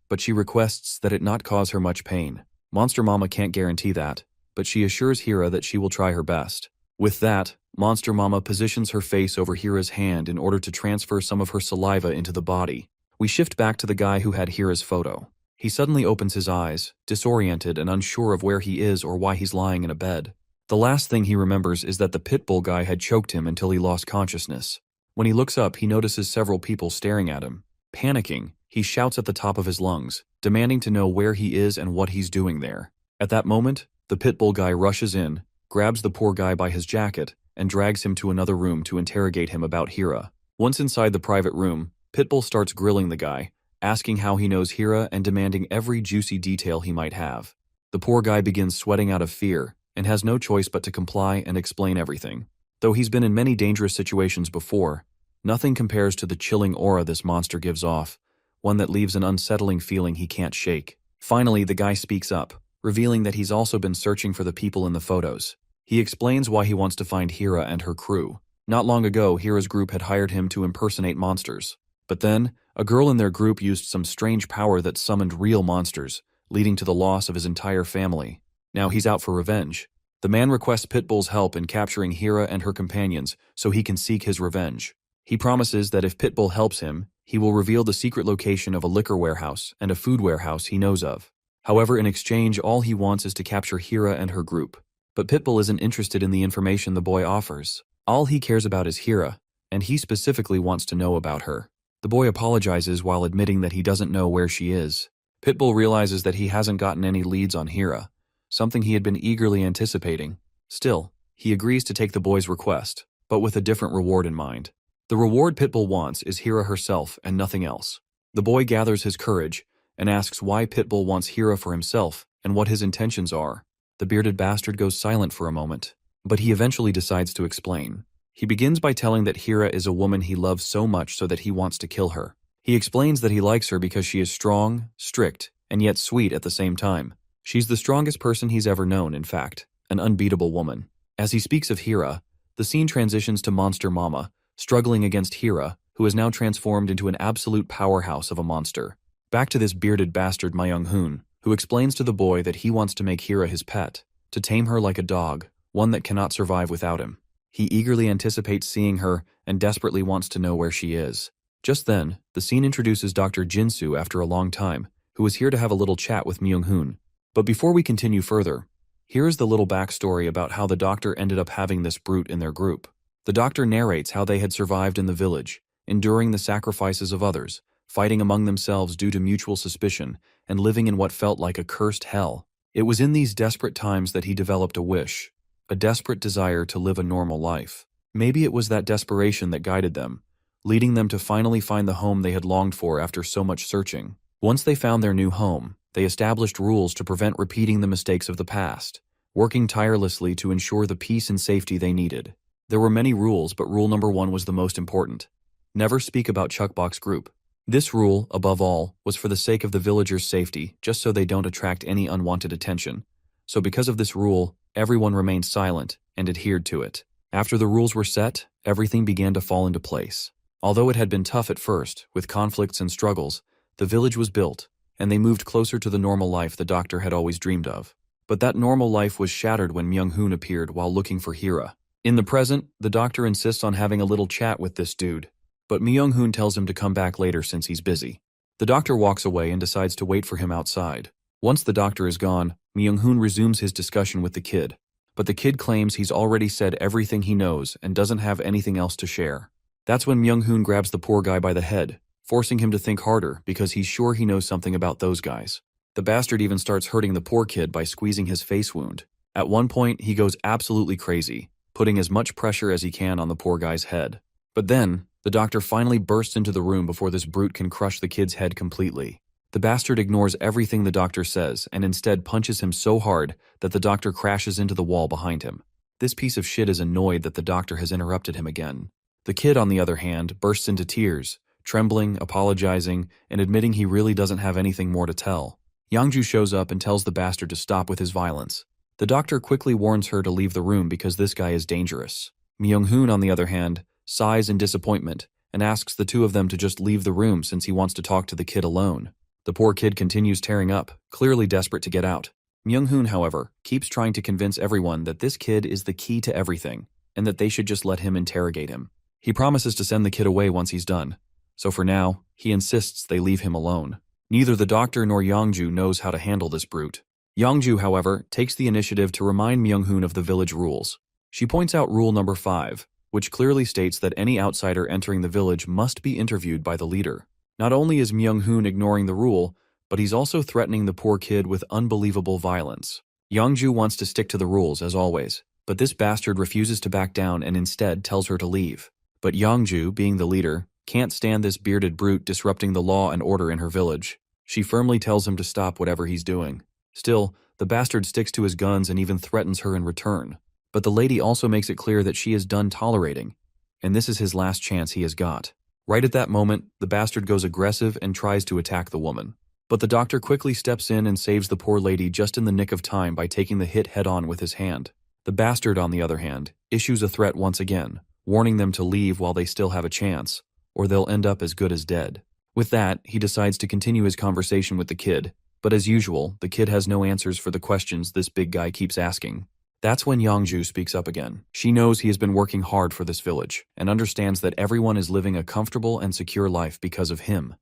but she requests that it not cause her much pain. Monster Mama can't guarantee that, but she assures Hira that she will try her best. With that, Monster Mama positions her face over Hira's hand in order to transfer some of her saliva into the body. We shift back to the guy who had Hira's photo. He suddenly opens his eyes, disoriented and unsure of where he is or why he's lying in a bed. The last thing he remembers is that the pitbull guy had choked him until he lost consciousness. When he looks up, he notices several people staring at him. Panicking, he shouts at the top of his lungs, demanding to know where he is and what he's doing there. At that moment, the pitbull guy rushes in, grabs the poor guy by his jacket, and drags him to another room to interrogate him about Hira. Once inside the private room, Pitbull starts grilling the guy, asking how he knows Hira and demanding every juicy detail he might have. The poor guy begins sweating out of fear and has no choice but to comply and explain everything. Though he's been in many dangerous situations before, nothing compares to the chilling aura this monster gives off, one that leaves an unsettling feeling he can't shake. Finally, the guy speaks up, revealing that he's also been searching for the people in the photos. He explains why he wants to find Hira and her crew. Not long ago, Hira's group had hired him to impersonate monsters. But then, a girl in their group used some strange power that summoned real monsters, leading to the loss of his entire family. Now he's out for revenge. The man requests Pitbull's help in capturing Hira and her companions so he can seek his revenge. He promises that if Pitbull helps him, he will reveal the secret location of a liquor warehouse and a food warehouse he knows of. However, in exchange, all he wants is to capture Hira and her group. But Pitbull isn't interested in the information the boy offers. All he cares about is Hira, and he specifically wants to know about her. The boy apologizes while admitting that he doesn't know where she is. Pitbull realizes that he hasn't gotten any leads on Hira, something he had been eagerly anticipating. Still, he agrees to take the boy's request, but with a different reward in mind. The reward Pitbull wants is Hira herself and nothing else. The boy gathers his courage and asks why Pitbull wants Hira for himself and what his intentions are. The bearded bastard goes silent for a moment, but he eventually decides to explain. He begins by telling that Hira is a woman he loves so much so that he wants to kill her. He explains that he likes her because she is strong, strict, and yet sweet at the same time. She's the strongest person he's ever known, in fact, an unbeatable woman. As he speaks of Hira, the scene transitions to Monster Mama, struggling against Hira, who is now transformed into an absolute powerhouse of a monster. Back to this bearded bastard Myung-hoon, who explains to the boy that he wants to make Hira his pet, to tame her like a dog, one that cannot survive without him. He eagerly anticipates seeing her and desperately wants to know where she is. Just then, the scene introduces Dr. Jinsu after a long time, who is here to have a little chat with Myung-hoon. But before we continue further, here is the little backstory about how the doctor ended up having this brute in their group. The doctor narrates how they had survived in the village, enduring the sacrifices of others, fighting among themselves due to mutual suspicion, and living in what felt like a cursed hell. It was in these desperate times that he developed a wish, a desperate desire to live a normal life. Maybe it was that desperation that guided them, leading them to finally find the home they had longed for after so much searching. Once they found their new home, they established rules to prevent repeating the mistakes of the past, working tirelessly to ensure the peace and safety they needed. There were many rules, but rule number 1 was the most important. Never speak about Chuckbox Group. This rule, above all, was for the sake of the villagers' safety, just so they don't attract any unwanted attention. So because of this rule, everyone remained silent and adhered to it. After the rules were set, everything began to fall into place. Although it had been tough at first, with conflicts and struggles, the village was built, and they moved closer to the normal life the doctor had always dreamed of. But that normal life was shattered when Myung-hoon appeared while looking for Hira. In the present, the doctor insists on having a little chat with this dude, but Myung-hoon tells him to come back later since he's busy. The doctor walks away and decides to wait for him outside. Once the doctor is gone, Myung-hoon resumes his discussion with the kid, but the kid claims he's already said everything he knows and doesn't have anything else to share. That's when Myung-hoon grabs the poor guy by the head, forcing him to think harder because he's sure he knows something about those guys. The bastard even starts hurting the poor kid by squeezing his face wound. At one point, he goes absolutely crazy, putting as much pressure as he can on the poor guy's head. But then, the doctor finally bursts into the room before this brute can crush the kid's head completely. The bastard ignores everything the doctor says and instead punches him so hard that the doctor crashes into the wall behind him. This piece of shit is annoyed that the doctor has interrupted him again. The kid, on the other hand, bursts into tears, trembling, apologizing, and admitting he really doesn't have anything more to tell. Yangju shows up and tells the bastard to stop with his violence. The doctor quickly warns her to leave the room because this guy is dangerous. Myung-hoon, on the other hand, sighs in disappointment and asks the two of them to just leave the room since he wants to talk to the kid alone. The poor kid continues tearing up, clearly desperate to get out. Myung-hoon, however, keeps trying to convince everyone that this kid is the key to everything and that they should just let him interrogate him. He promises to send the kid away once he's done, so for now, he insists they leave him alone. Neither the doctor nor Yangju knows how to handle this brute. Yangju, however, takes the initiative to remind Myung-hoon of the village rules. She points out rule number 5, which clearly states that any outsider entering the village must be interviewed by the leader. Not only is Myung-hoon ignoring the rule, but he's also threatening the poor kid with unbelievable violence. Yangju wants to stick to the rules, as always, but this bastard refuses to back down and instead tells her to leave. But Yangju, being the leader, can't stand this bearded brute disrupting the law and order in her village. She firmly tells him to stop whatever he's doing. Still, the bastard sticks to his guns and even threatens her in return. But the lady also makes it clear that she is done tolerating, and this is his last chance he has got. Right at that moment, the bastard goes aggressive and tries to attack the woman. But the doctor quickly steps in and saves the poor lady just in the nick of time by taking the hit head-on with his hand. The bastard, on the other hand, issues a threat once again, warning them to leave while they still have a chance, or they'll end up as good as dead. With that, he decides to continue his conversation with the kid, but as usual, the kid has no answers for the questions this big guy keeps asking. That's when Yongju speaks up again. She knows he has been working hard for this village and understands that everyone is living a comfortable and secure life because of him.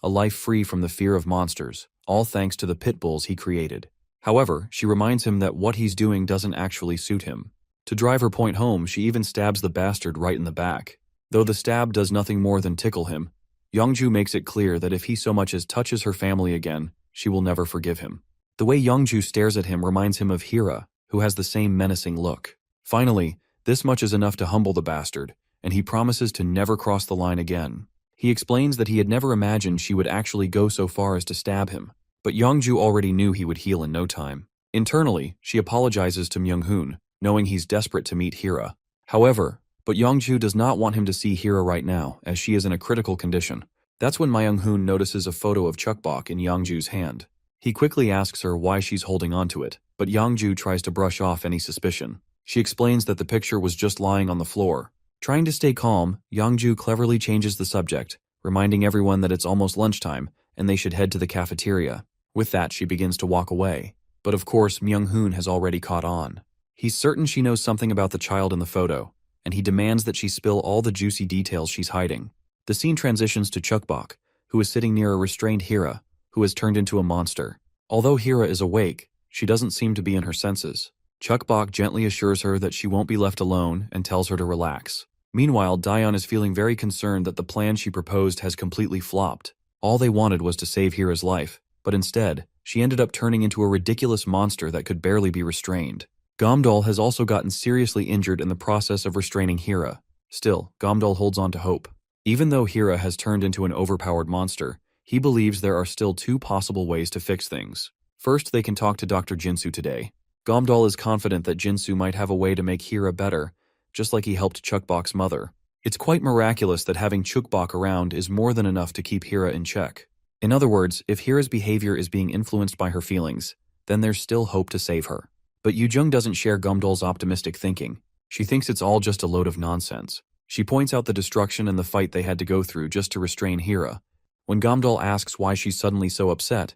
A life free from the fear of monsters, all thanks to the pit bulls he created. However, she reminds him that what he's doing doesn't actually suit him. To drive her point home, she even stabs the bastard right in the back. Though the stab does nothing more than tickle him, Yongju makes it clear that if he so much as touches her family again, she will never forgive him. The way Yongju stares at him reminds him of Hira, who has the same menacing look. Finally, this much is enough to humble the bastard, and he promises to never cross the line again. He explains that he had never imagined she would actually go so far as to stab him, but Yongju already knew he would heal in no time. Internally, she apologizes to Myung-hoon, knowing he's desperate to meet Hira. However, but Yongju does not want him to see Hira right now, as she is in a critical condition. That's when Myung-hoon notices a photo of Chukbok in Yongju's hand. He quickly asks her why she's holding onto it, but Yongju tries to brush off any suspicion. She explains that the picture was just lying on the floor. Trying to stay calm, Yongju cleverly changes the subject, reminding everyone that it's almost lunchtime and they should head to the cafeteria. With that, she begins to walk away. But of course, Myung-hoon has already caught on. He's certain she knows something about the child in the photo, and he demands that she spill all the juicy details she's hiding. The scene transitions to Chukbok, who is sitting near a restrained Hira, who has turned into a monster. Although Hira is awake, she doesn't seem to be in her senses. Chukbok gently assures her that she won't be left alone and tells her to relax. Meanwhile, Daeon is feeling very concerned that the plan she proposed has completely flopped. All they wanted was to save Hira's life, but instead, she ended up turning into a ridiculous monster that could barely be restrained. Gamdol has also gotten seriously injured in the process of restraining Hira. Still, Gamdol holds on to hope. Even though Hira has turned into an overpowered monster, he believes there are still two possible ways to fix things. First, they can talk to Dr. Jinsu today. Gamdol is confident that Jinsu might have a way to make Hira better, just like he helped Chukbok's mother. It's quite miraculous that having Chukbok around is more than enough to keep Hira in check. In other words, if Hira's behavior is being influenced by her feelings, then there's still hope to save her. But Yujung doesn't share Gamdol's optimistic thinking. She thinks it's all just a load of nonsense. She points out the destruction and the fight they had to go through just to restrain Hira. When Gamdol asks why she's suddenly so upset,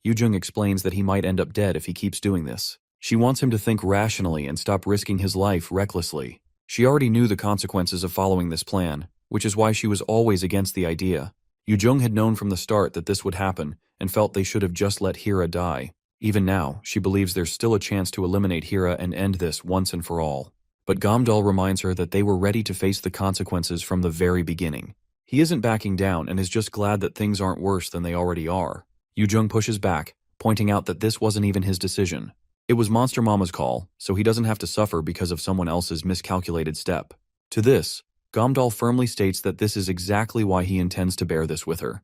Yujung explains that he might end up dead if he keeps doing this. She wants him to think rationally and stop risking his life recklessly. She already knew the consequences of following this plan, which is why she was always against the idea. Yujung had known from the start that this would happen and felt they should have just let Hira die. Even now, she believes there's still a chance to eliminate Hira and end this once and for all. But Gamdol reminds her that they were ready to face the consequences from the very beginning. He isn't backing down and is just glad that things aren't worse than they already are. Yujung pushes back, pointing out that this wasn't even his decision. It was Monster Mama's call, so he doesn't have to suffer because of someone else's miscalculated step. To this, Gamdol firmly states that this is exactly why he intends to bear this with her.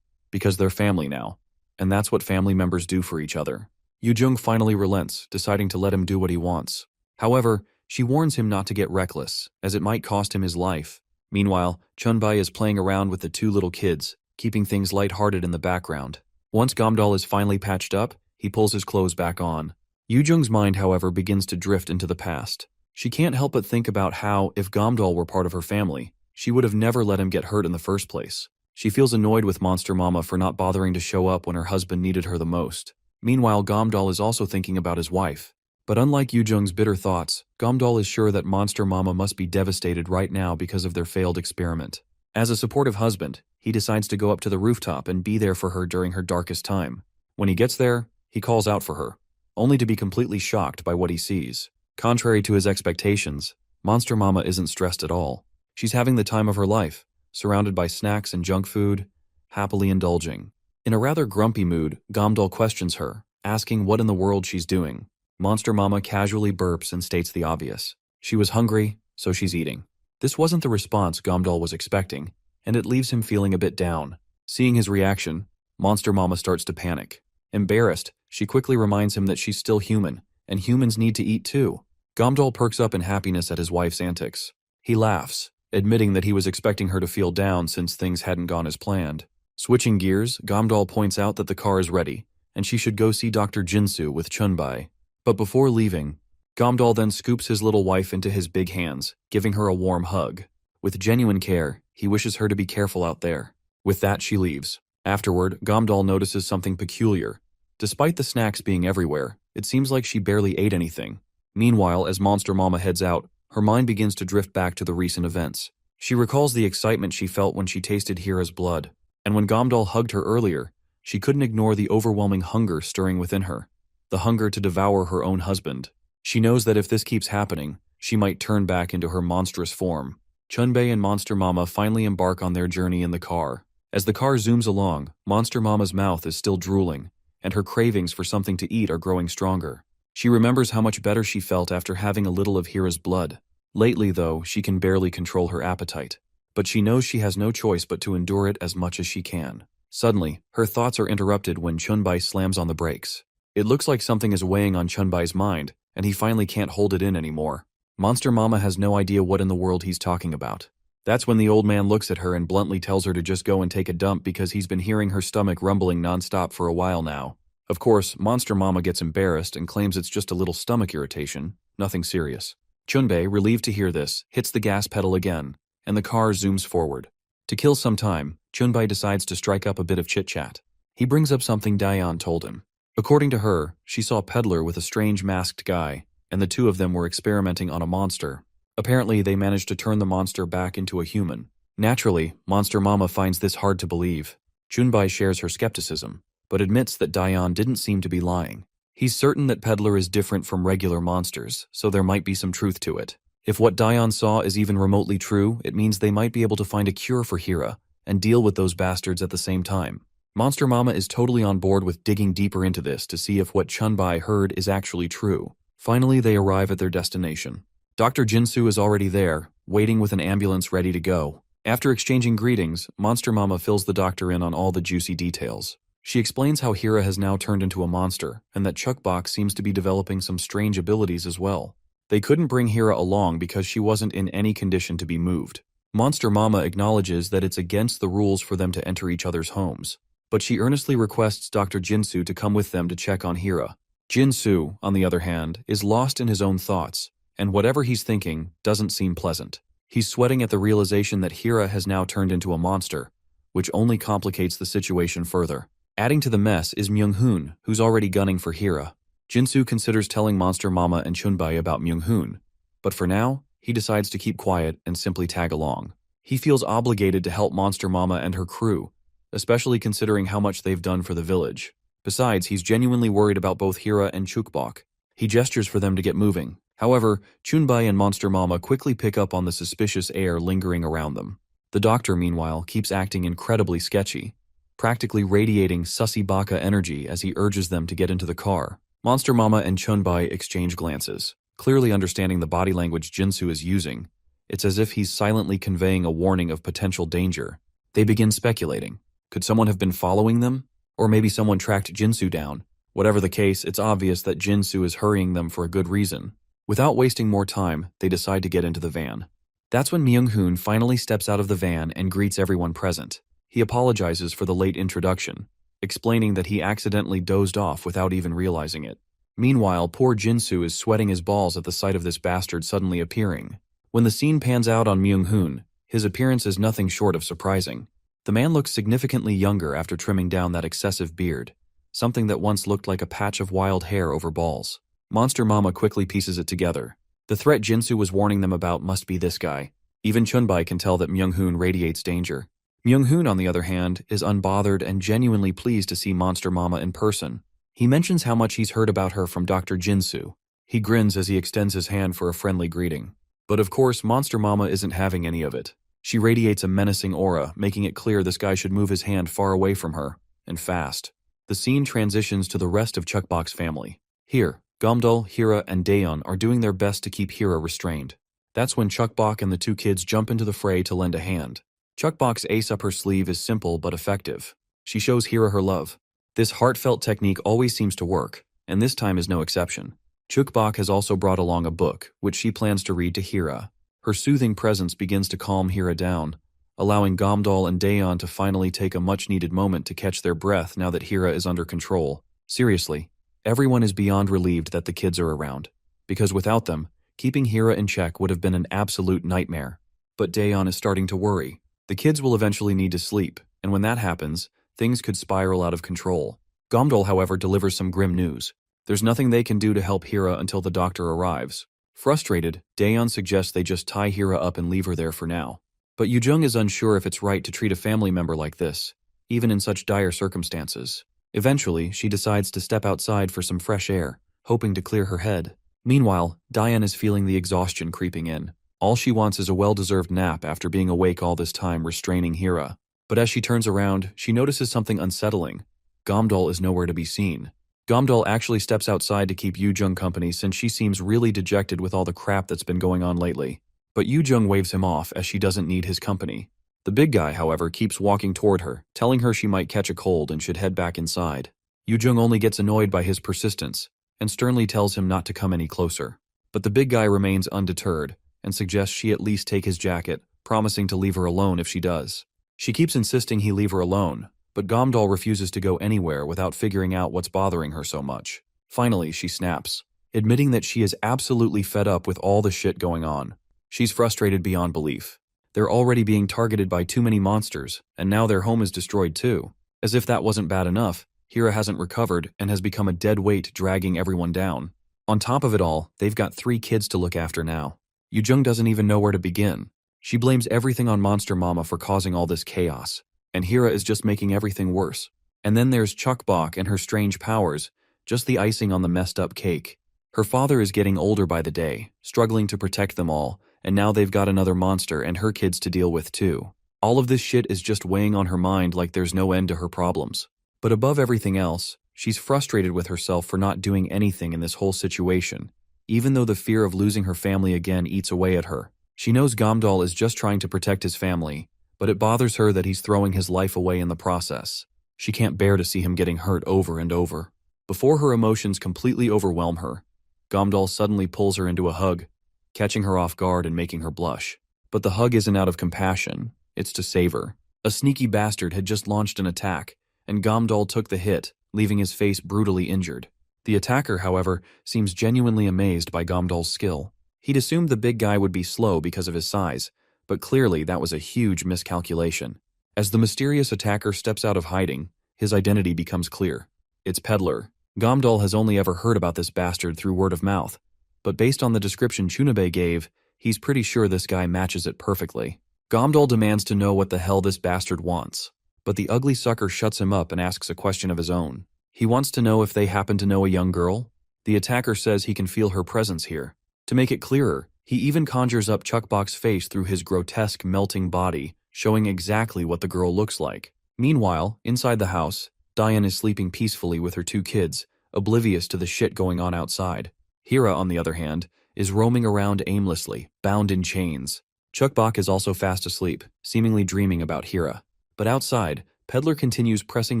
Because they're family now, and that's what family members do for each other. Yujung finally relents, deciding to let him do what he wants. However, she warns him not to get reckless, as it might cost him his life. Meanwhile, Chunbai is playing around with the two little kids, keeping things lighthearted in the background. Once Gamdol is finally patched up, he pulls his clothes back on. Yujung's mind, however, begins to drift into the past. She can't help but think about how, if Gamdol were part of her family, she would have never let him get hurt in the first place. She feels annoyed with Monster Mama for not bothering to show up when her husband needed her the most. Meanwhile, Gamdol is also thinking about his wife. But unlike Yujung's bitter thoughts, Gamdol is sure that Monster Mama must be devastated right now because of their failed experiment. As a supportive husband, he decides to go up to the rooftop and be there for her during her darkest time. When he gets there, he calls out for her, only to be completely shocked by what he sees. Contrary to his expectations, Monster Mama isn't stressed at all. She's having the time of her life, surrounded by snacks and junk food, happily indulging. In a rather grumpy mood, Gamdol questions her, asking what in the world she's doing. Monster Mama casually burps and states the obvious. She was hungry, so she's eating. This wasn't the response Gamdol was expecting, and it leaves him feeling a bit down. Seeing his reaction, Monster Mama starts to panic. Embarrassed, she quickly reminds him that she's still human, and humans need to eat too. Gamdol perks up in happiness at his wife's antics. He laughs, admitting that he was expecting her to feel down since things hadn't gone as planned. Switching gears, Gamdol points out that the car is ready, and she should go see Dr. Jinsu with Chunbai. But before leaving, Gamdol then scoops his little wife into his big hands, giving her a warm hug. With genuine care, he wishes her to be careful out there. With that, she leaves. Afterward, Gamdol notices something peculiar. Despite the snacks being everywhere, it seems like she barely ate anything. Meanwhile, as Monster Mama heads out, her mind begins to drift back to the recent events. She recalls the excitement she felt when she tasted Hira's blood, and when Gomdal hugged her earlier, she couldn't ignore the overwhelming hunger stirring within her, the hunger to devour her own husband. She knows that if this keeps happening, she might turn back into her monstrous form. Chunbei and Monster Mama finally embark on their journey in the car. As the car zooms along, Monster Mama's mouth is still drooling, and her cravings for something to eat are growing stronger. She remembers how much better she felt after having a little of Hira's blood. Lately, though, she can barely control her appetite. But she knows she has no choice but to endure it as much as she can. Suddenly, her thoughts are interrupted when Chunbei slams on the brakes. It looks like something is weighing on Chunbei's mind, and he finally can't hold it in anymore. Monster Mama has no idea what in the world he's talking about. That's when the old man looks at her and bluntly tells her to just go and take a dump because he's been hearing her stomach rumbling nonstop for a while now. Of course, Monster Mama gets embarrassed and claims it's just a little stomach irritation, nothing serious. Chunbei, relieved to hear this, hits the gas pedal again, and the car zooms forward. To kill some time, Chunbei decides to strike up a bit of chit-chat. He brings up something Dayan told him. According to her, she saw a peddler with a strange masked guy, and the two of them were experimenting on a monster. Apparently, they managed to turn the monster back into a human. Naturally, Monster Mama finds this hard to believe. Chunbei shares her skepticism, but admits that Dayan didn't seem to be lying. He's certain that Peddler is different from regular monsters, so there might be some truth to it. If what Dayan saw is even remotely true, it means they might be able to find a cure for Hira and deal with those bastards at the same time. Monster Mama is totally on board with digging deeper into this to see if what Chunbei heard is actually true. Finally, they arrive at their destination. Dr. Jinsu is already there, waiting with an ambulance ready to go. After exchanging greetings, Monster Mama fills the doctor in on all the juicy details. She explains how Hira has now turned into a monster, and that Chuckbox seems to be developing some strange abilities as well. They couldn't bring Hira along because she wasn't in any condition to be moved. Monster Mama acknowledges that it's against the rules for them to enter each other's homes, but she earnestly requests Dr. Jinsu to come with them to check on Hira. Jinsu, on the other hand, is lost in his own thoughts, and whatever he's thinking doesn't seem pleasant. He's sweating at the realization that Hira has now turned into a monster, which only complicates the situation further. Adding to the mess is Myung-hoon, who's already gunning for Hira. Jinsu considers telling Monster Mama and Chunbei about Myung-hoon, but for now, he decides to keep quiet and simply tag along. He feels obligated to help Monster Mama and her crew, especially considering how much they've done for the village. Besides, he's genuinely worried about both Hira and Chukbok. He gestures for them to get moving. However, Chunbei and Monster Mama quickly pick up on the suspicious air lingering around them. The doctor, meanwhile, keeps acting incredibly sketchy, practically radiating sussy baka energy as he urges them to get into the car. Monster Mama and Chunbei exchange glances. Clearly understanding the body language Jinsu is using, it's as if he's silently conveying a warning of potential danger. They begin speculating. Could someone have been following them? Or maybe someone tracked Jinsu down. Whatever the case, it's obvious that Jinsu is hurrying them for a good reason. Without wasting more time, they decide to get into the van. That's when Myung-hoon finally steps out of the van and greets everyone present. He apologizes for the late introduction, explaining that he accidentally dozed off without even realizing it. Meanwhile, poor Jinsu is sweating his balls at the sight of this bastard suddenly appearing. When the scene pans out on Myung-hoon, his appearance is nothing short of surprising. The man looks significantly younger after trimming down that excessive beard, something that once looked like a patch of wild hair over balls. Monster Mama quickly pieces it together. The threat Jinsu was warning them about must be this guy. Even Chunbei can tell that Myung-hoon radiates danger. Myung-hoon, on the other hand, is unbothered and genuinely pleased to see Monster Mama in person. He mentions how much he's heard about her from Dr. Jinsu. He grins as he extends his hand for a friendly greeting. But of course, Monster Mama isn't having any of it. She radiates a menacing aura, making it clear this guy should move his hand far away from her, and fast. The scene transitions to the rest of Chuckbox's family. Here, Gomdal, Hira, and Daeon are doing their best to keep Hira restrained. That's when Chuckbox and the two kids jump into the fray to lend a hand. Chuckbox's ace up her sleeve is simple but effective. She shows Hira her love. This heartfelt technique always seems to work, and this time is no exception. Chuckbox has also brought along a book, which she plans to read to Hira. Her soothing presence begins to calm Hira down, allowing Gomdal and Daeon to finally take a much-needed moment to catch their breath now that Hira is under control. Seriously, everyone is beyond relieved that the kids are around, because without them, keeping Hira in check would have been an absolute nightmare. But Daeon is starting to worry. The kids will eventually need to sleep, and when that happens, things could spiral out of control. Gomdal, however, delivers some grim news. There's nothing they can do to help Hira until the doctor arrives. Frustrated, Daeon suggests they just tie Hira up and leave her there for now. But Yoo-jung is unsure if it's right to treat a family member like this, even in such dire circumstances. Eventually, she decides to step outside for some fresh air, hoping to clear her head. Meanwhile, Daeon is feeling the exhaustion creeping in. All she wants is a well-deserved nap after being awake all this time restraining Hira. But as she turns around, she notices something unsettling. Gamdol is nowhere to be seen. Gamdol actually steps outside to keep Yoo-jung company since she seems really dejected with all the crap that's been going on lately. But Yoo-jung waves him off as she doesn't need his company. The big guy, however, keeps walking toward her, telling her she might catch a cold and should head back inside. Yoo-jung only gets annoyed by his persistence and sternly tells him not to come any closer. But the big guy remains undeterred and suggests she at least take his jacket, promising to leave her alone if she does. She keeps insisting he leave her alone, but Gamdol refuses to go anywhere without figuring out what's bothering her so much. Finally, she snaps, admitting that she is absolutely fed up with all the shit going on. She's frustrated beyond belief. They're already being targeted by too many monsters, and now their home is destroyed too. As if that wasn't bad enough, Hira hasn't recovered and has become a dead weight dragging everyone down. On top of it all, they've got 3 kids to look after now. Yoo-jung doesn't even know where to begin. She blames everything on Monster Mama for causing all this chaos, and Hira is just making everything worse. And then there's Chukbok and her strange powers, just the icing on the messed up cake. Her father is getting older by the day, struggling to protect them all, and now they've got another monster and her kids to deal with too. All of this shit is just weighing on her mind like there's no end to her problems. But above everything else, she's frustrated with herself for not doing anything in this whole situation, even though the fear of losing her family again eats away at her. She knows Gamdol is just trying to protect his family, but it bothers her that he's throwing his life away in the process. She can't bear to see him getting hurt over and over. Before her emotions completely overwhelm her, Gamdol suddenly pulls her into a hug, catching her off guard and making her blush. But the hug isn't out of compassion, it's to save her. A sneaky bastard had just launched an attack, and Gamdol took the hit, leaving his face brutally injured. The attacker, however, seems genuinely amazed by Gamdol's skill. He'd assumed the big guy would be slow because of his size, but clearly that was a huge miscalculation. As the mysterious attacker steps out of hiding, his identity becomes clear. It's Peddler. Gamdol has only ever heard about this bastard through word of mouth, but based on the description Chunabe gave, he's pretty sure this guy matches it perfectly. Gamdol demands to know what the hell this bastard wants, but the ugly sucker shuts him up and asks a question of his own. He wants to know if they happen to know a young girl. The attacker says he can feel her presence here. To make it clearer, he even conjures up Chukbok's face through his grotesque melting body, showing exactly what the girl looks like. Meanwhile, inside the house, Daeon is sleeping peacefully with her 2 kids, oblivious to the shit going on outside. Hira, on the other hand, is roaming around aimlessly, bound in chains. Chukbok is also fast asleep, seemingly dreaming about Hira. But outside, Peddler continues pressing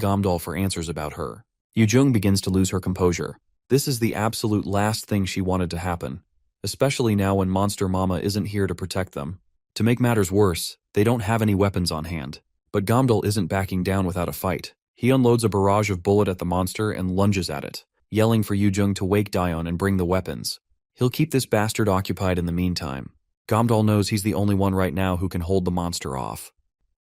Gamdol for answers about her. Yoo-jung begins to lose her composure. This is the absolute last thing she wanted to happen, especially now when Monster Mama isn't here to protect them. To make matters worse, they don't have any weapons on hand. But Gamdol isn't backing down without a fight. He unloads a barrage of bullets at the monster and lunges at it, yelling for Yoo-jung to wake Daeon and bring the weapons. He'll keep this bastard occupied in the meantime. Gamdol knows he's the only one right now who can hold the monster off.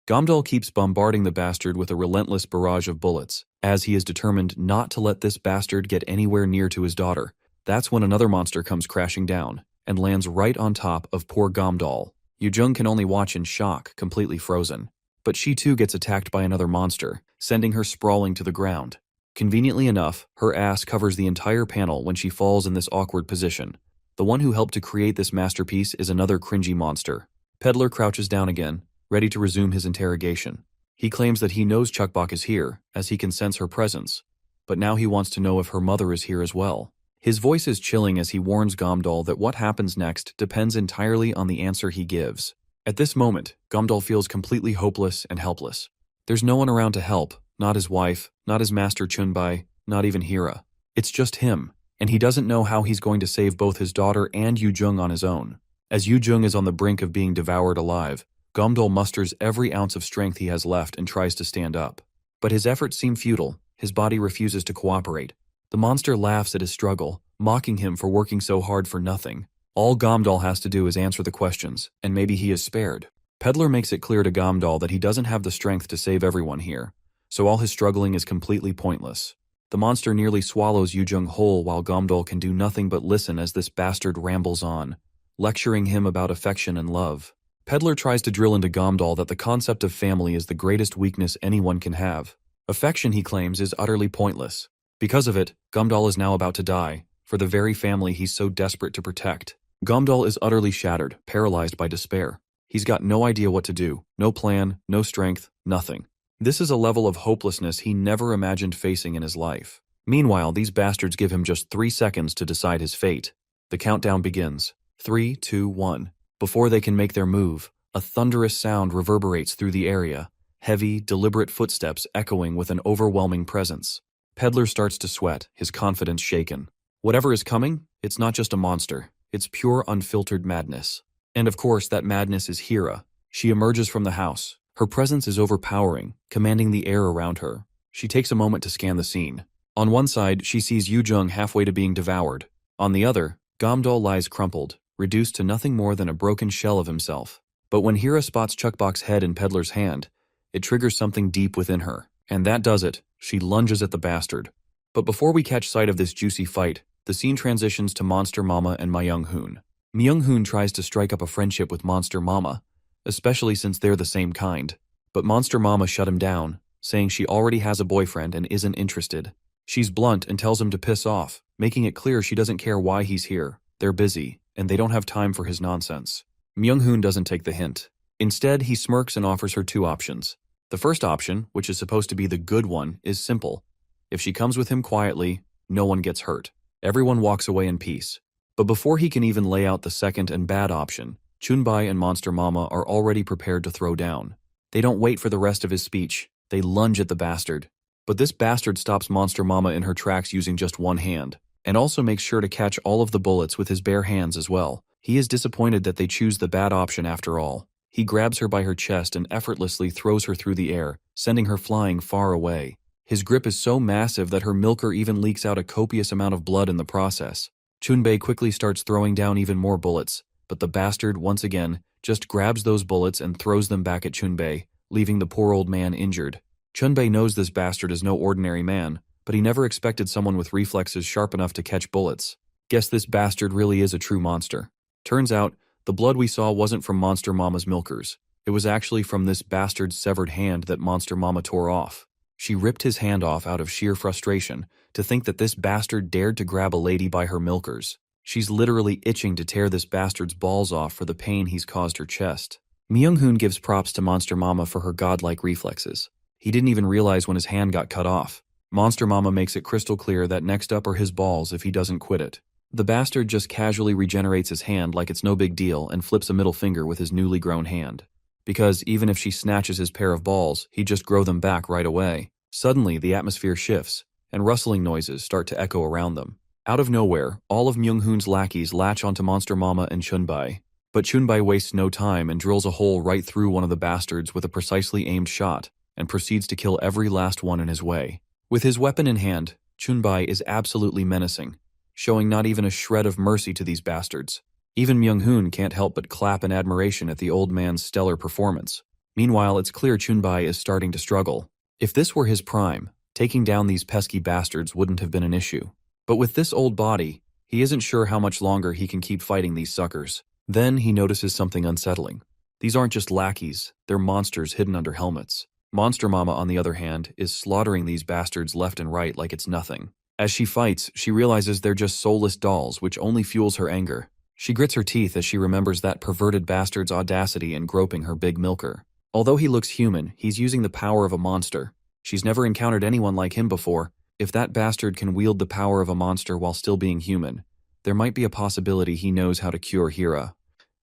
Gamdol keeps bombarding the bastard with a relentless barrage of bullets, as he is determined not to let this bastard get anywhere near to his daughter. That's when another monster comes crashing down and lands right on top of poor Gamdol. Yoo-jung can only watch in shock, completely frozen. But she too gets attacked by another monster, sending her sprawling to the ground. Conveniently enough, her ass covers the entire panel when she falls in this awkward position. The one who helped to create this masterpiece is another cringy monster. Peddler crouches down again, ready to resume his interrogation. He claims that he knows Chukbok is here, as he can sense her presence, but now he wants to know if her mother is here as well. His voice is chilling as he warns Gamdol that what happens next depends entirely on the answer he gives. At this moment, Gamdol feels completely hopeless and helpless. There's no one around to help, not his wife, not his master Chunbai, not even Hira. It's just him, and he doesn't know how he's going to save both his daughter and Yoo-jung on his own. As Yoo-jung is on the brink of being devoured alive, Gamdol musters every ounce of strength he has left and tries to stand up. But his efforts seem futile. His body refuses to cooperate. The monster laughs at his struggle, mocking him for working so hard for nothing. All Gamdol has to do is answer the questions, and maybe he is spared. Peddler makes it clear to Gamdol that he doesn't have the strength to save everyone here, so all his struggling is completely pointless. The monster nearly swallows Yujung whole while Gamdol can do nothing but listen as this bastard rambles on, lecturing him about affection and love. Peddler tries to drill into Gamdol that the concept of family is the greatest weakness anyone can have. Affection, he claims, is utterly pointless. Because of it, Gamdol is now about to die, for the very family he's so desperate to protect. Gamdol is utterly shattered, paralyzed by despair. He's got no idea what to do, no plan, no strength, nothing. This is a level of hopelessness he never imagined facing in his life. Meanwhile, these bastards give him just 3 seconds to decide his fate. The countdown begins. 3, 2, 1. Before they can make their move, a thunderous sound reverberates through the area, heavy, deliberate footsteps echoing with an overwhelming presence. Peddler starts to sweat, his confidence shaken. Whatever is coming, it's not just a monster. It's pure, unfiltered madness. And of course, that madness is Hira. She emerges from the house. Her presence is overpowering, commanding the air around her. She takes a moment to scan the scene. On one side, she sees Yujung halfway to being devoured. On the other, Gamdol lies crumpled, reduced to nothing more than a broken shell of himself. But when Hira spots Chuckbox's head in Peddler's hand, it triggers something deep within her. And that does it. She lunges at the bastard. But before we catch sight of this juicy fight, the scene transitions to Monster Mama and Myung-hoon. Myung-hoon tries to strike up a friendship with Monster Mama, especially since they're the same kind. But Monster Mama shut him down, saying she already has a boyfriend and isn't interested. She's blunt and tells him to piss off, making it clear she doesn't care why he's here. They're busy, and they don't have time for his nonsense. Myung-hoon doesn't take the hint. Instead, he smirks and offers her 2 options. The first option, which is supposed to be the good one, is simple. If she comes with him quietly, no one gets hurt. Everyone walks away in peace. But before he can even lay out the second and bad option, Chunbai and Monster Mama are already prepared to throw down. They don't wait for the rest of his speech. They lunge at the bastard. But this bastard stops Monster Mama in her tracks using just one hand, and also makes sure to catch all of the bullets with his bare hands as well. He is disappointed that they choose the bad option after all. He grabs her by her chest and effortlessly throws her through the air, sending her flying far away. His grip is so massive that her milker even leaks out a copious amount of blood in the process. Chunbei quickly starts throwing down even more bullets, but the bastard, once again, just grabs those bullets and throws them back at Chunbei, leaving the poor old man injured. Chunbei knows this bastard is no ordinary man, but he never expected someone with reflexes sharp enough to catch bullets. Guess this bastard really is a true monster. Turns out, the blood we saw wasn't from Monster Mama's milkers. It was actually from this bastard's severed hand that Monster Mama tore off. She ripped his hand off out of sheer frustration to think that this bastard dared to grab a lady by her milkers. She's literally itching to tear this bastard's balls off for the pain he's caused her chest. Myung-hoon gives props to Monster Mama for her godlike reflexes. He didn't even realize when his hand got cut off. Monster Mama makes it crystal clear that next up are his balls if he doesn't quit it. The bastard just casually regenerates his hand like it's no big deal and flips a middle finger with his newly grown hand. Because even if she snatches his pair of balls, he'd just grow them back right away. Suddenly, the atmosphere shifts, and rustling noises start to echo around them. Out of nowhere, all of Myung-hoon's lackeys latch onto Monster Mama and Chunbai. But Chunbai wastes no time and drills a hole right through one of the bastards with a precisely aimed shot, and proceeds to kill every last one in his way. With his weapon in hand, Chunbai is absolutely menacing, showing not even a shred of mercy to these bastards. Even Myung-hoon can't help but clap in admiration at the old man's stellar performance. Meanwhile, it's clear Chunbai is starting to struggle. If this were his prime, taking down these pesky bastards wouldn't have been an issue. But with this old body, he isn't sure how much longer he can keep fighting these suckers. Then he notices something unsettling. These aren't just lackeys, they're monsters hidden under helmets. Monster Mama, on the other hand, is slaughtering these bastards left and right like it's nothing. As she fights, she realizes they're just soulless dolls, which only fuels her anger. She grits her teeth as she remembers that perverted bastard's audacity in groping her big milker. Although he looks human, he's using the power of a monster. She's never encountered anyone like him before. If that bastard can wield the power of a monster while still being human, there might be a possibility he knows how to cure Hira.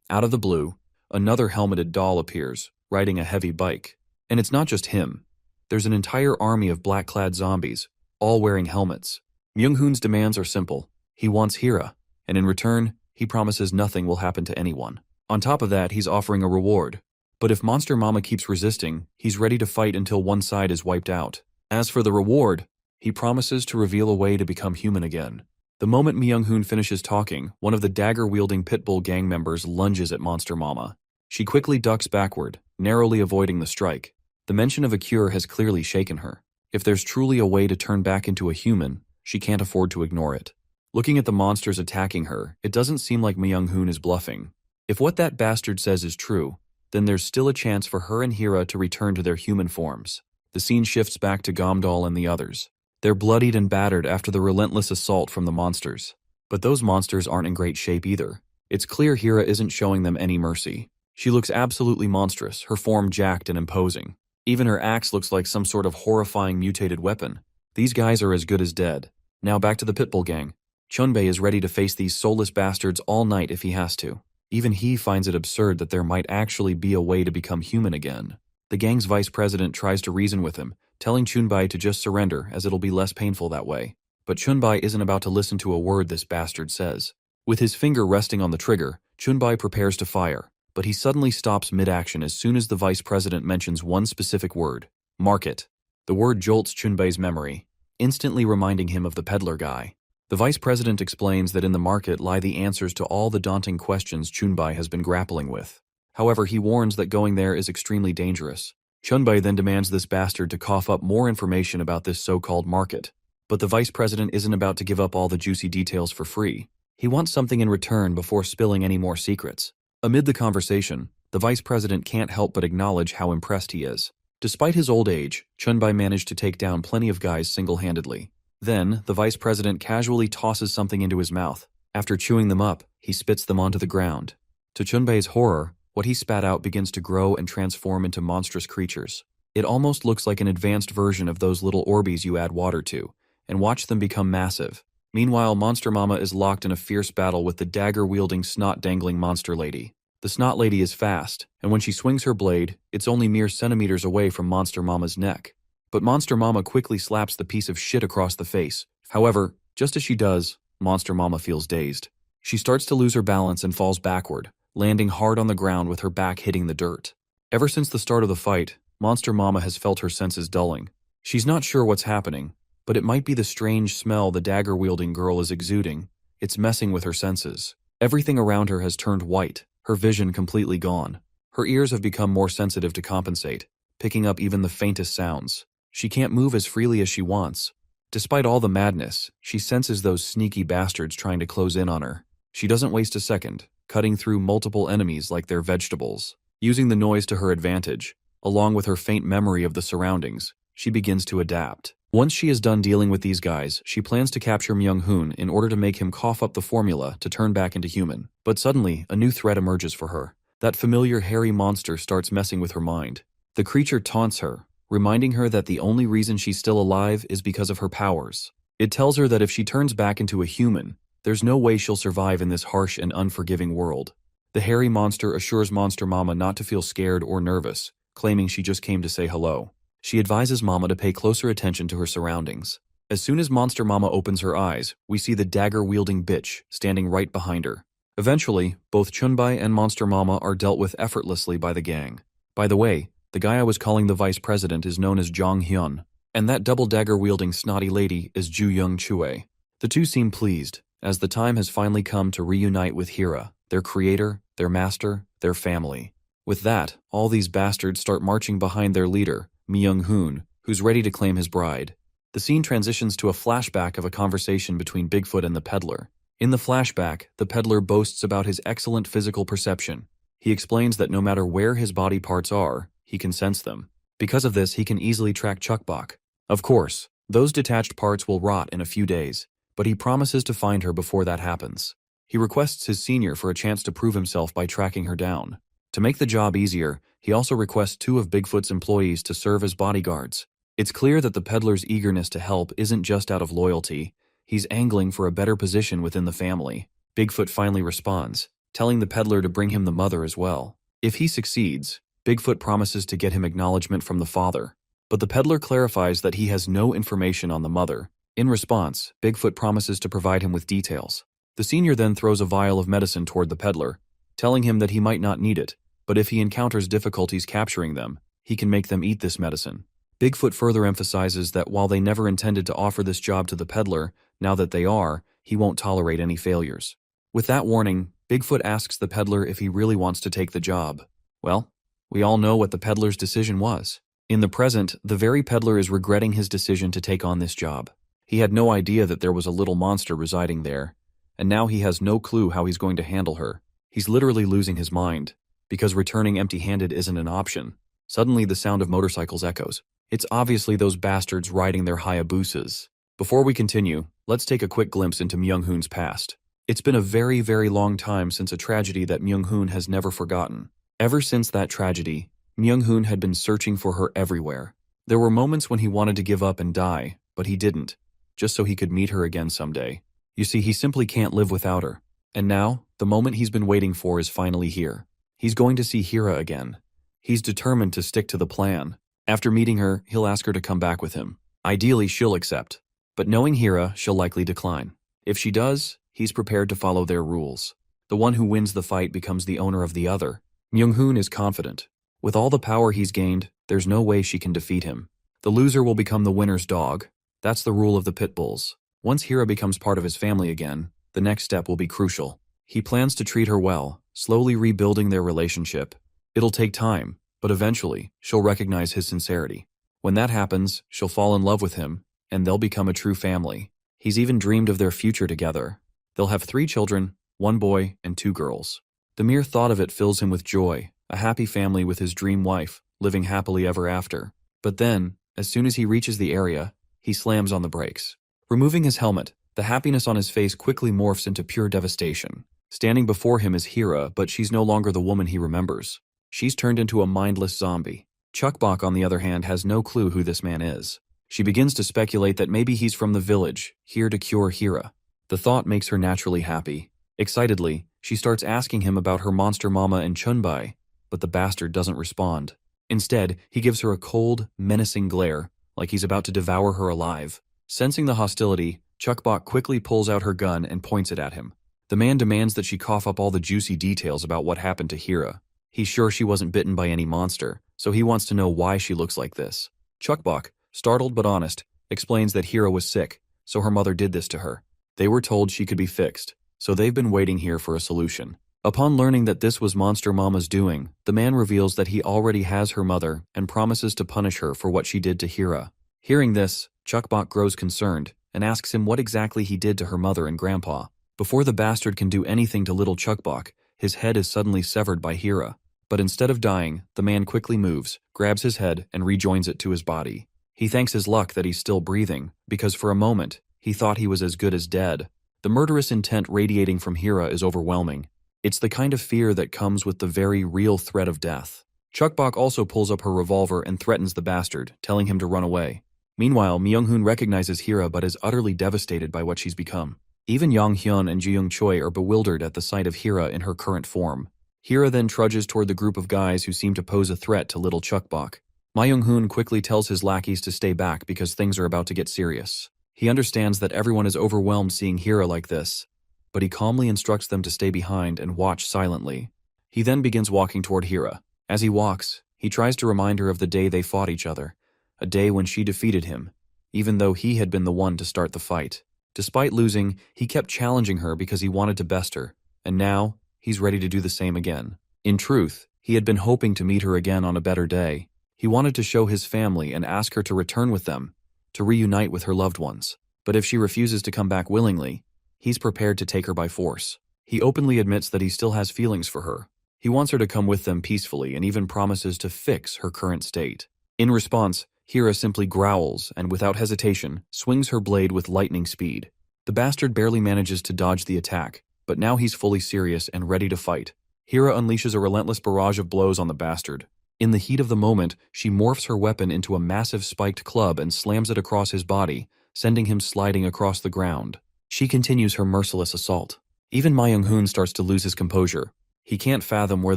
Out of the blue, another helmeted doll appears, riding a heavy bike. And it's not just him. There's an entire army of black-clad zombies, all wearing helmets. Myung-hoon's demands are simple. He wants Hira, and in return, he promises nothing will happen to anyone. On top of that, he's offering a reward. But if Monster Mama keeps resisting, he's ready to fight until one side is wiped out. As for the reward, he promises to reveal a way to become human again. The moment Myung-hoon finishes talking, one of the dagger-wielding Pitbull gang members lunges at Monster Mama. She quickly ducks backward, narrowly avoiding the strike. The mention of a cure has clearly shaken her. If there's truly a way to turn back into a human, she can't afford to ignore it. Looking at the monsters attacking her, it doesn't seem like Myung-hoon is bluffing. If what that bastard says is true, then there's still a chance for her and Hira to return to their human forms. The scene shifts back to Gomdal and the others. They're bloodied and battered after the relentless assault from the monsters. But those monsters aren't in great shape either. It's clear Hira isn't showing them any mercy. She looks absolutely monstrous, her form jacked and imposing. Even her axe looks like some sort of horrifying mutated weapon. These guys are as good as dead. Now back to the Pitbull gang. Chunbei is ready to face these soulless bastards all night if he has to. Even he finds it absurd that there might actually be a way to become human again. The gang's vice president tries to reason with him, telling Chunbei to just surrender as it'll be less painful that way. But Chunbei isn't about to listen to a word this bastard says. With his finger resting on the trigger, Chunbei prepares to fire, but he suddenly stops mid-action as soon as the vice president mentions one specific word: market. The word jolts Chunbei's memory, instantly reminding him of the peddler guy. The vice president explains that in the market lie the answers to all the daunting questions Chunbei has been grappling with. However, he warns that going there is extremely dangerous. Chunbei then demands this bastard to cough up more information about this so-called market. But the vice president isn't about to give up all the juicy details for free. He wants something in return before spilling any more secrets. Amid the conversation, the vice president can't help but acknowledge how impressed he is. Despite his old age, Chunbei managed to take down plenty of guys single-handedly. Then, the vice president casually tosses something into his mouth. After chewing them up, he spits them onto the ground. To Chunbei's horror, what he spat out begins to grow and transform into monstrous creatures. It almost looks like an advanced version of those little Orbeez you add water to, and watch them become massive. Meanwhile, Monster Mama is locked in a fierce battle with the dagger-wielding, snot-dangling monster lady. The snot lady is fast, and when she swings her blade, it's only mere centimeters away from Monster Mama's neck. But Monster Mama quickly slaps the piece of shit across the face. However, just as she does, Monster Mama feels dazed. She starts to lose her balance and falls backward, landing hard on the ground with her back hitting the dirt. Ever since the start of the fight, Monster Mama has felt her senses dulling. She's not sure what's happening, but it might be the strange smell the dagger-wielding girl is exuding. It's messing with her senses. Everything around her has turned white, her vision completely gone. Her ears have become more sensitive to compensate, picking up even the faintest sounds. She can't move as freely as she wants. Despite all the madness, she senses those sneaky bastards trying to close in on her. She doesn't waste a second, cutting through multiple enemies like they're vegetables. Using the noise to her advantage, along with her faint memory of the surroundings, she begins to adapt. Once she is done dealing with these guys, she plans to capture Myung-hoon in order to make him cough up the formula to turn back into human. But suddenly, a new threat emerges for her. That familiar hairy monster starts messing with her mind. The creature taunts her, reminding her that the only reason she's still alive is because of her powers. It tells her that if she turns back into a human, there's no way she'll survive in this harsh and unforgiving world. The hairy monster assures Monster Mama not to feel scared or nervous, claiming she just came to say hello. She advises Mama to pay closer attention to her surroundings. As soon as Monster Mama opens her eyes, we see the dagger-wielding bitch standing right behind her. Eventually, both Chunbei and Monster Mama are dealt with effortlessly by the gang. By the way, the guy I was calling the vice president is known as Jong Hyun, and that double dagger-wielding snotty lady is Ju Young Chue. The two seem pleased, as the time has finally come to reunite with Hira, their creator, their master, their family. With that, all these bastards start marching behind their leader, Myung-hoon, who's ready to claim his bride. The scene transitions to a flashback of a conversation between Bigfoot and the peddler. In the flashback, the peddler boasts about his excellent physical perception. He explains that no matter where his body parts are, he can sense them. Because of this, he can easily track Chukbok. Of course, those detached parts will rot in a few days, but he promises to find her before that happens. He requests his senior for a chance to prove himself by tracking her down. To make the job easier, he also requests 2 of Bigfoot's employees to serve as bodyguards. It's clear that the peddler's eagerness to help isn't just out of loyalty. He's angling for a better position within the family. Bigfoot finally responds, telling the peddler to bring him the mother as well. If he succeeds, Bigfoot promises to get him acknowledgement from the father. But the peddler clarifies that he has no information on the mother. In response, Bigfoot promises to provide him with details. The senior then throws a vial of medicine toward the peddler, telling him that he might not need it, but if he encounters difficulties capturing them, he can make them eat this medicine. Bigfoot further emphasizes that while they never intended to offer this job to the peddler, now that they are, he won't tolerate any failures. With that warning, Bigfoot asks the peddler if he really wants to take the job. Well, we all know what the peddler's decision was. In the present, the very peddler is regretting his decision to take on this job. He had no idea that there was a little monster residing there, and now he has no clue how he's going to handle her. He's literally losing his mind, because returning empty-handed isn't an option. Suddenly, the sound of motorcycles echoes. It's obviously those bastards riding their Hayabusas. Before we continue, let's take a quick glimpse into Myung-hoon's past. It's been a very, very long time since a tragedy that Myung-hoon has never forgotten. Ever since that tragedy, Myung-hoon had been searching for her everywhere. There were moments when he wanted to give up and die, but he didn't, just so he could meet her again someday. You see, he simply can't live without her. And now, the moment he's been waiting for is finally here. He's going to see Hira again. He's determined to stick to the plan. After meeting her, he'll ask her to come back with him. Ideally, she'll accept. But knowing Hira, she'll likely decline. If she does, he's prepared to follow their rules. The one who wins the fight becomes the owner of the other. Myung-hoon is confident. With all the power he's gained, there's no way she can defeat him. The loser will become the winner's dog. That's the rule of the pit bulls. Once Hira becomes part of his family again, the next step will be crucial. He plans to treat her well, slowly rebuilding their relationship. It'll take time, but eventually, she'll recognize his sincerity. When that happens, she'll fall in love with him, and they'll become a true family. He's even dreamed of their future together. They'll have 3 children, 1 boy and 2 girls. The mere thought of it fills him with joy, a happy family with his dream wife, living happily ever after. But then, as soon as he reaches the area, he slams on the brakes. Removing his helmet, the happiness on his face quickly morphs into pure devastation. Standing before him is Hira, but she's no longer the woman he remembers. She's turned into a mindless zombie. Chukbok, on the other hand, has no clue who this man is. She begins to speculate that maybe he's from the village, here to cure Hira. The thought makes her naturally happy. Excitedly, she starts asking him about her monster mama and Chunbai, but the bastard doesn't respond. Instead, he gives her a cold, menacing glare, like he's about to devour her alive. Sensing the hostility, Chukbok quickly pulls out her gun and points it at him. The man demands that she cough up all the juicy details about what happened to Hira. He's sure she wasn't bitten by any monster, so he wants to know why she looks like this. Chukbok, startled but honest, explains that Hira was sick, so her mother did this to her. They were told she could be fixed, so they've been waiting here for a solution. Upon learning that this was Monster Mama's doing, the man reveals that he already has her mother and promises to punish her for what she did to Hira. Hearing this, Chukbok grows concerned and asks him what exactly he did to her mother and grandpa. Before the bastard can do anything to little Chukbok, his head is suddenly severed by Hira. But instead of dying, the man quickly moves, grabs his head, and rejoins it to his body. He thanks his luck that he's still breathing, because for a moment, he thought he was as good as dead. The murderous intent radiating from Hira is overwhelming. It's the kind of fear that comes with the very real threat of death. Chukbok also pulls up her revolver and threatens the bastard, telling him to run away. Meanwhile, Myung-hoon recognizes Hira but is utterly devastated by what she's become. Even Yang-hyun and Ji-young Choi are bewildered at the sight of Hira in her current form. Hira then trudges toward the group of guys who seem to pose a threat to little Chukbok. Myung-hoon quickly tells his lackeys to stay back because things are about to get serious. He understands that everyone is overwhelmed seeing Hira like this, but he calmly instructs them to stay behind and watch silently. He then begins walking toward Hira. As he walks, he tries to remind her of the day they fought each other, a day when she defeated him, even though he had been the one to start the fight. Despite losing, he kept challenging her because he wanted to best her, and now, he's ready to do the same again. In truth, he had been hoping to meet her again on a better day. He wanted to show his family and ask her to return with them, to reunite with her loved ones. But if she refuses to come back willingly, he's prepared to take her by force. He openly admits that he still has feelings for her. He wants her to come with them peacefully and even promises to fix her current state. In response, Hira simply growls and, without hesitation, swings her blade with lightning speed. The bastard barely manages to dodge the attack, but now he's fully serious and ready to fight. Hira unleashes a relentless barrage of blows on the bastard. In the heat of the moment, she morphs her weapon into a massive spiked club and slams it across his body, sending him sliding across the ground. She continues her merciless assault. Even Myung-hoon starts to lose his composure. He can't fathom where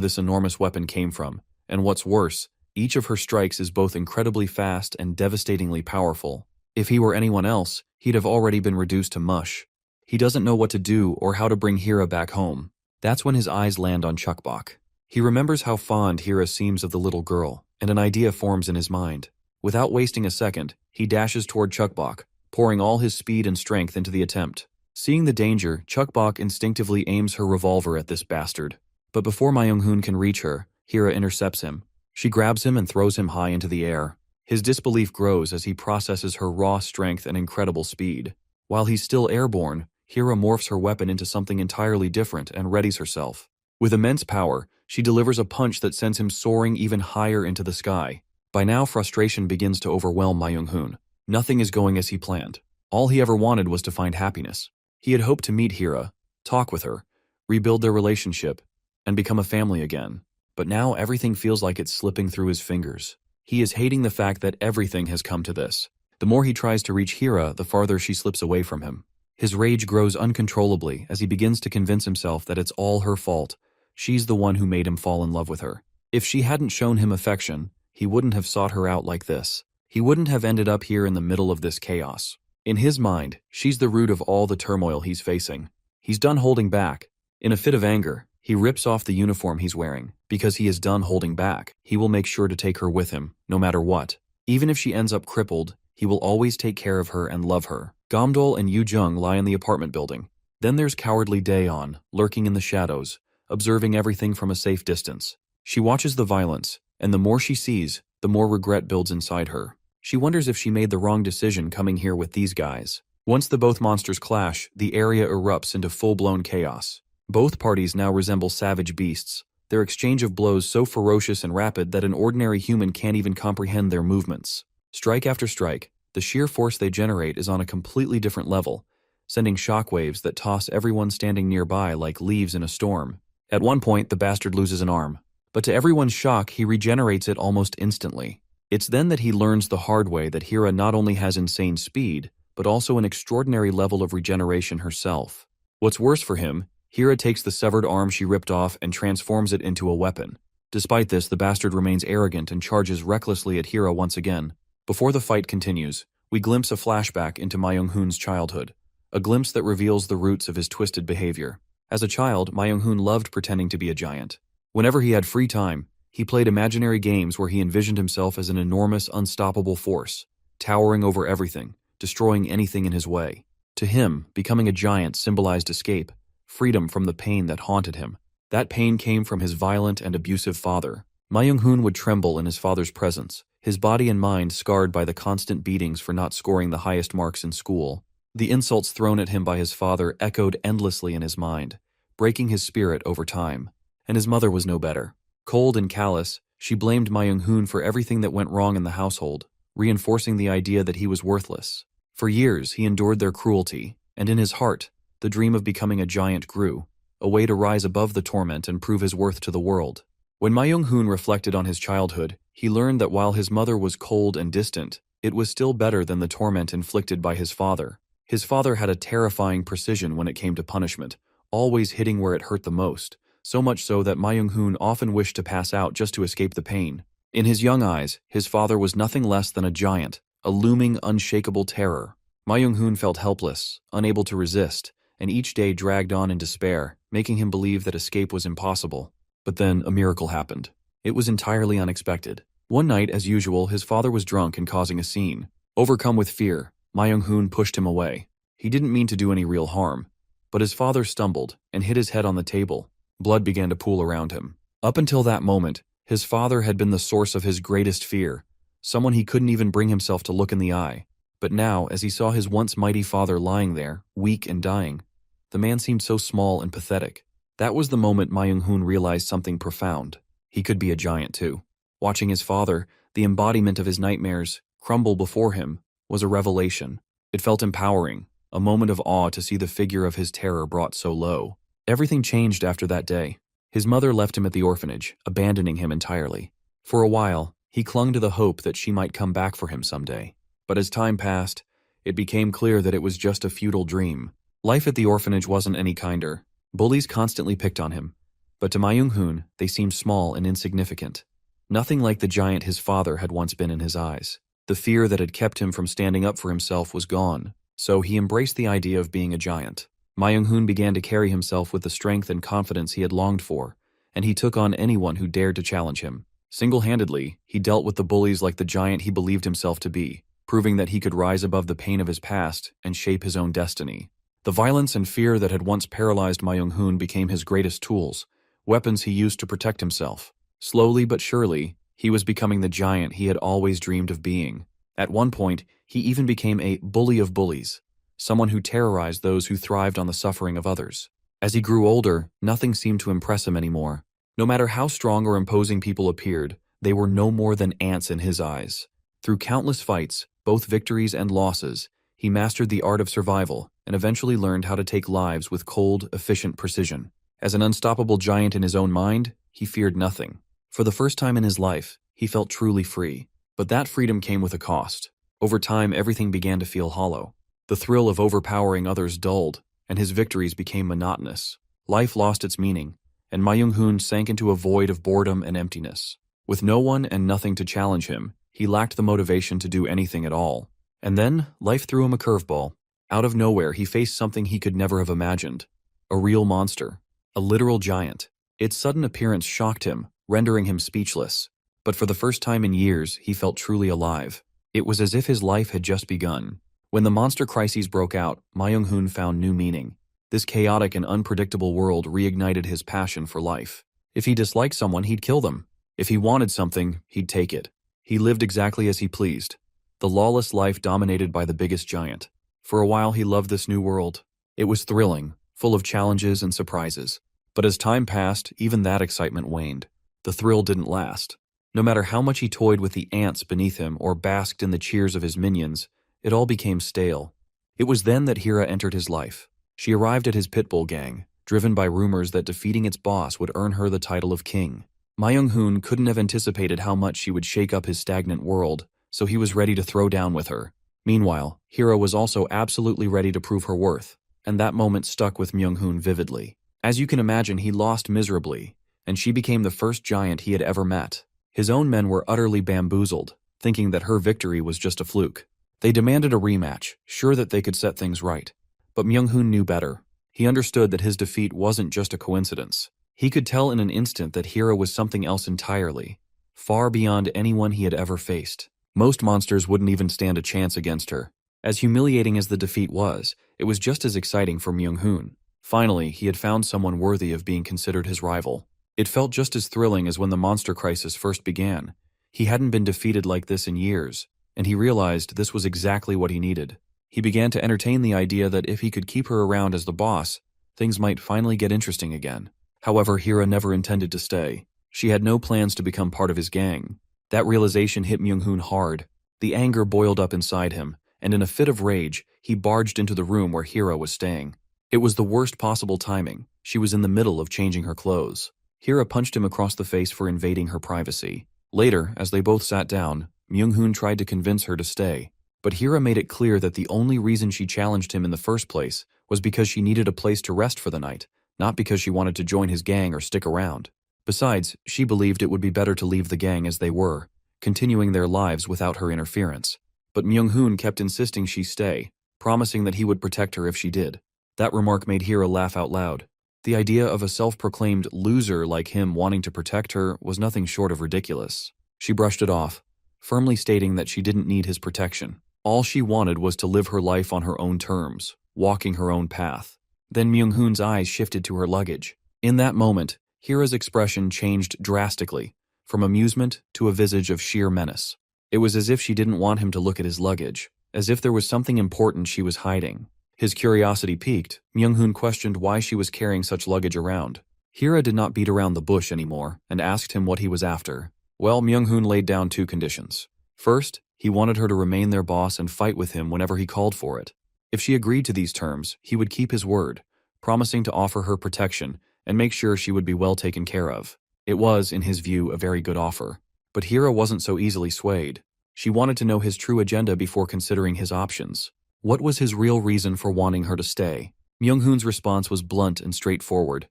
this enormous weapon came from, and what's worse, each of her strikes is both incredibly fast and devastatingly powerful. If he were anyone else, he'd have already been reduced to mush. He doesn't know what to do or how to bring Hira back home. That's when his eyes land on Chukbok. He remembers how fond Hira seems of the little girl, and an idea forms in his mind. Without wasting a second, he dashes toward Chukbok, pouring all his speed and strength into the attempt. Seeing the danger, Chukbok instinctively aims her revolver at this bastard. But before Myung-hoon can reach her, Hira intercepts him. She grabs him and throws him high into the air. His disbelief grows as he processes her raw strength and incredible speed. While he's still airborne, Hira morphs her weapon into something entirely different and readies herself. With immense power, she delivers a punch that sends him soaring even higher into the sky. By now, frustration begins to overwhelm Ma Young-hoon. Nothing is going as he planned. All he ever wanted was to find happiness. He had hoped to meet Hira, talk with her, rebuild their relationship, and become a family again. But now everything feels like it's slipping through his fingers. He is hating the fact that everything has come to this. The more he tries to reach Hira, the farther she slips away from him. His rage grows uncontrollably as he begins to convince himself that it's all her fault. She's the one who made him fall in love with her. If she hadn't shown him affection, he wouldn't have sought her out like this. He wouldn't have ended up here in the middle of this chaos. In his mind, she's the root of all the turmoil he's facing. He's done holding back. In a fit of anger, he rips off the uniform he's wearing. Because he is done holding back, he will make sure to take her with him, no matter what. Even if she ends up crippled, he will always take care of her and love her. Gamdol and Yu-jung lie in the apartment building. Then there's cowardly Daeon, lurking in the shadows, observing everything from a safe distance. She watches the violence, and the more she sees, the more regret builds inside her. She wonders if she made the wrong decision coming here with these guys. Once the both monsters clash, the area erupts into full-blown chaos. Both parties now resemble savage beasts, their exchange of blows so ferocious and rapid that an ordinary human can't even comprehend their movements. Strike after strike, the sheer force they generate is on a completely different level, sending shockwaves that toss everyone standing nearby like leaves in a storm. At one point, the bastard loses an arm, but to everyone's shock, he regenerates it almost instantly. It's then that he learns the hard way that Hira not only has insane speed, but also an extraordinary level of regeneration herself. What's worse for him, Hira takes the severed arm she ripped off and transforms it into a weapon. Despite this, the bastard remains arrogant and charges recklessly at Hira once again. Before the fight continues, we glimpse a flashback into Ma Young-hoon's childhood, a glimpse that reveals the roots of his twisted behavior. As a child, Ma Young-hoon loved pretending to be a giant. Whenever he had free time, he played imaginary games where he envisioned himself as an enormous, unstoppable force, towering over everything, destroying anything in his way. To him, becoming a giant symbolized escape, freedom from the pain that haunted him. That pain came from his violent and abusive father. Ma Young-hoon would tremble in his father's presence, his body and mind scarred by the constant beatings for not scoring the highest marks in school. The insults thrown at him by his father echoed endlessly in his mind, breaking his spirit over time. And his mother was no better. Cold and callous, she blamed Ma Young-hoon for everything that went wrong in the household, reinforcing the idea that he was worthless. For years, he endured their cruelty, and in his heart, the dream of becoming a giant grew, a way to rise above the torment and prove his worth to the world. When Ma Young-hoon reflected on his childhood, he learned that while his mother was cold and distant, it was still better than the torment inflicted by his father. His father had a terrifying precision when it came to punishment, always hitting where it hurt the most, so much so that Ma Young-hoon often wished to pass out just to escape the pain. In his young eyes, his father was nothing less than a giant, a looming, unshakable terror. Ma Young-hoon felt helpless, unable to resist, and each day dragged on in despair, making him believe that escape was impossible. But then a miracle happened. It was entirely unexpected. One night, as usual, his father was drunk and causing a scene. Overcome with fear, Ma Young-hoon pushed him away. He didn't mean to do any real harm, but his father stumbled and hit his head on the table. Blood began to pool around him. Up until that moment, his father had been the source of his greatest fear, someone he couldn't even bring himself to look in the eye. But now, as he saw his once mighty father lying there, weak and dying, the man seemed so small and pathetic. That was the moment Ma Young-hoon realized something profound. He could be a giant too. Watching his father, the embodiment of his nightmares, crumble before him, was a revelation. It felt empowering, a moment of awe to see the figure of his terror brought so low. Everything changed after that day. His mother left him at the orphanage, abandoning him entirely. For a while, he clung to the hope that she might come back for him someday. But as time passed, it became clear that it was just a futile dream. Life at the orphanage wasn't any kinder. Bullies constantly picked on him, but to Ma Young-hoon, they seemed small and insignificant. Nothing like the giant his father had once been in his eyes. The fear that had kept him from standing up for himself was gone, so he embraced the idea of being a giant. Ma Young-hoon began to carry himself with the strength and confidence he had longed for, and he took on anyone who dared to challenge him. Single-handedly, he dealt with the bullies like the giant he believed himself to be, proving that he could rise above the pain of his past and shape his own destiny. The violence and fear that had once paralyzed Ma Young-hoon became his greatest tools, weapons he used to protect himself. Slowly but surely, He was becoming the giant he had always dreamed of being. At one point, he even became a bully of bullies, someone who terrorized those who thrived on the suffering of others. As he grew older, nothing seemed to impress him anymore. No matter how strong or imposing people appeared, they were no more than ants in his eyes. Through countless fights, both victories and losses, he mastered the art of survival and eventually learned how to take lives with cold, efficient precision. As an unstoppable giant in his own mind, he feared nothing. For the first time in his life, he felt truly free. But that freedom came with a cost. Over time, everything began to feel hollow. The thrill of overpowering others dulled, and his victories became monotonous. Life lost its meaning, and Ma Young-hoon sank into a void of boredom and emptiness. With no one and nothing to challenge him, he lacked the motivation to do anything at all. And then, life threw him a curveball. Out of nowhere, he faced something he could never have imagined. A real monster. A literal giant. Its sudden appearance shocked him, rendering him speechless. But for the first time in years, he felt truly alive. It was as if his life had just begun. When the monster crises broke out, Ma Young-hoon found new meaning. This chaotic and unpredictable world reignited his passion for life. If he disliked someone, he'd kill them. If he wanted something, he'd take it. He lived exactly as he pleased. The lawless life dominated by the biggest giant. For a while, he loved this new world. It was thrilling, full of challenges and surprises. But as time passed, even that excitement waned. The thrill didn't last. No matter how much he toyed with the ants beneath him or basked in the cheers of his minions, it all became stale. It was then that Hira entered his life. She arrived at his pitbull gang, driven by rumors that defeating its boss would earn her the title of king. Ma Young-hoon couldn't have anticipated how much she would shake up his stagnant world, so he was ready to throw down with her. Meanwhile, Hira was also absolutely ready to prove her worth, and that moment stuck with Myung-hoon vividly. As you can imagine, he lost miserably, and she became the first giant he had ever met. His own men were utterly bamboozled, thinking that her victory was just a fluke. They demanded a rematch, sure that they could set things right. But Myung-hoon knew better. He understood that his defeat wasn't just a coincidence. He could tell in an instant that Hira was something else entirely, far beyond anyone he had ever faced. Most monsters wouldn't even stand a chance against her. As humiliating as the defeat was, it was just as exciting for Myung-hoon. Finally, he had found someone worthy of being considered his rival. It felt just as thrilling as when the monster crisis first began. He hadn't been defeated like this in years, and he realized this was exactly what he needed. He began to entertain the idea that if he could keep her around as the boss, things might finally get interesting again. However, Hira never intended to stay. She had no plans to become part of his gang. That realization hit Myung-hoon hard. The anger boiled up inside him, and in a fit of rage, he barged into the room where Hira was staying. It was the worst possible timing. She was in the middle of changing her clothes. Hira punched him across the face for invading her privacy. Later, as they both sat down, Myung-hoon tried to convince her to stay. But Hira made it clear that the only reason she challenged him in the first place was because she needed a place to rest for the night, not because she wanted to join his gang or stick around. Besides, she believed it would be better to leave the gang as they were, continuing their lives without her interference. But Myung-hoon kept insisting she stay, promising that he would protect her if she did. That remark made Hira laugh out loud. The idea of a self-proclaimed loser like him wanting to protect her was nothing short of ridiculous. She brushed it off, firmly stating that she didn't need his protection. All she wanted was to live her life on her own terms, walking her own path. Then Myung-hoon's eyes shifted to her luggage. In that moment, Hira's expression changed drastically, from amusement to a visage of sheer menace. It was as if she didn't want him to look at his luggage, as if there was something important she was hiding. His curiosity piqued. Myung-hoon questioned why she was carrying such luggage around. Hira did not beat around the bush anymore and asked him what he was after. Well, Myung-hoon laid down two conditions. First, he wanted her to remain their boss and fight with him whenever he called for it. If she agreed to these terms, he would keep his word, promising to offer her protection and make sure she would be well taken care of. It was, in his view, a very good offer. But Hira wasn't so easily swayed. She wanted to know his true agenda before considering his options. What was his real reason for wanting her to stay? Myung-hoon's response was blunt and straightforward.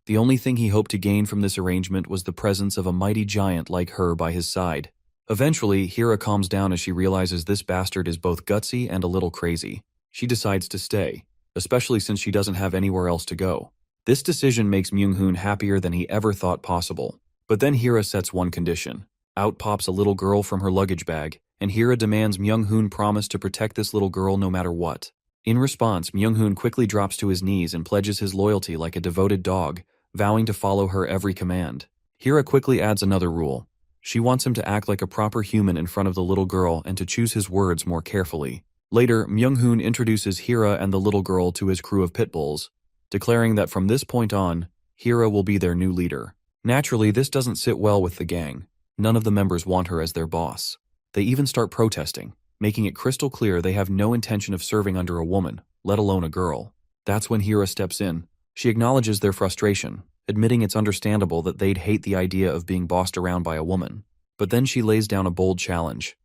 The only thing he hoped to gain from this arrangement was the presence of a mighty giant like her by his side. Eventually, Hira calms down as she realizes this bastard is both gutsy and a little crazy. She decides to stay, especially since she doesn't have anywhere else to go. This decision makes Myung-hoon happier than he ever thought possible. But then Hira sets one condition. Out pops a little girl from her luggage bag, and Hira demands Myung-hoon promise to protect this little girl no matter what. In response, Myung-hoon quickly drops to his knees and pledges his loyalty like a devoted dog, vowing to follow her every command. Hira quickly adds another rule. She wants him to act like a proper human in front of the little girl and to choose his words more carefully. Later, Myung-hoon introduces Hira and the little girl to his crew of pit bulls, declaring that from this point on, Hira will be their new leader. Naturally, this doesn't sit well with the gang. None of the members want her as their boss. They even start protesting, making it crystal clear they have no intention of serving under a woman, let alone a girl. That's when Hira steps in. She acknowledges their frustration, admitting it's understandable that they'd hate the idea of being bossed around by a woman. But then she lays down a bold challenge.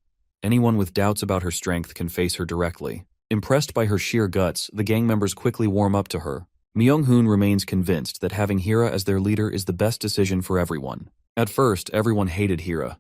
Anyone with doubts about her strength can face her directly. Impressed by her sheer guts, the gang members quickly warm up to her. Myung-hoon remains convinced that having Hira as their leader is the best decision for everyone. At first, everyone hated Hira,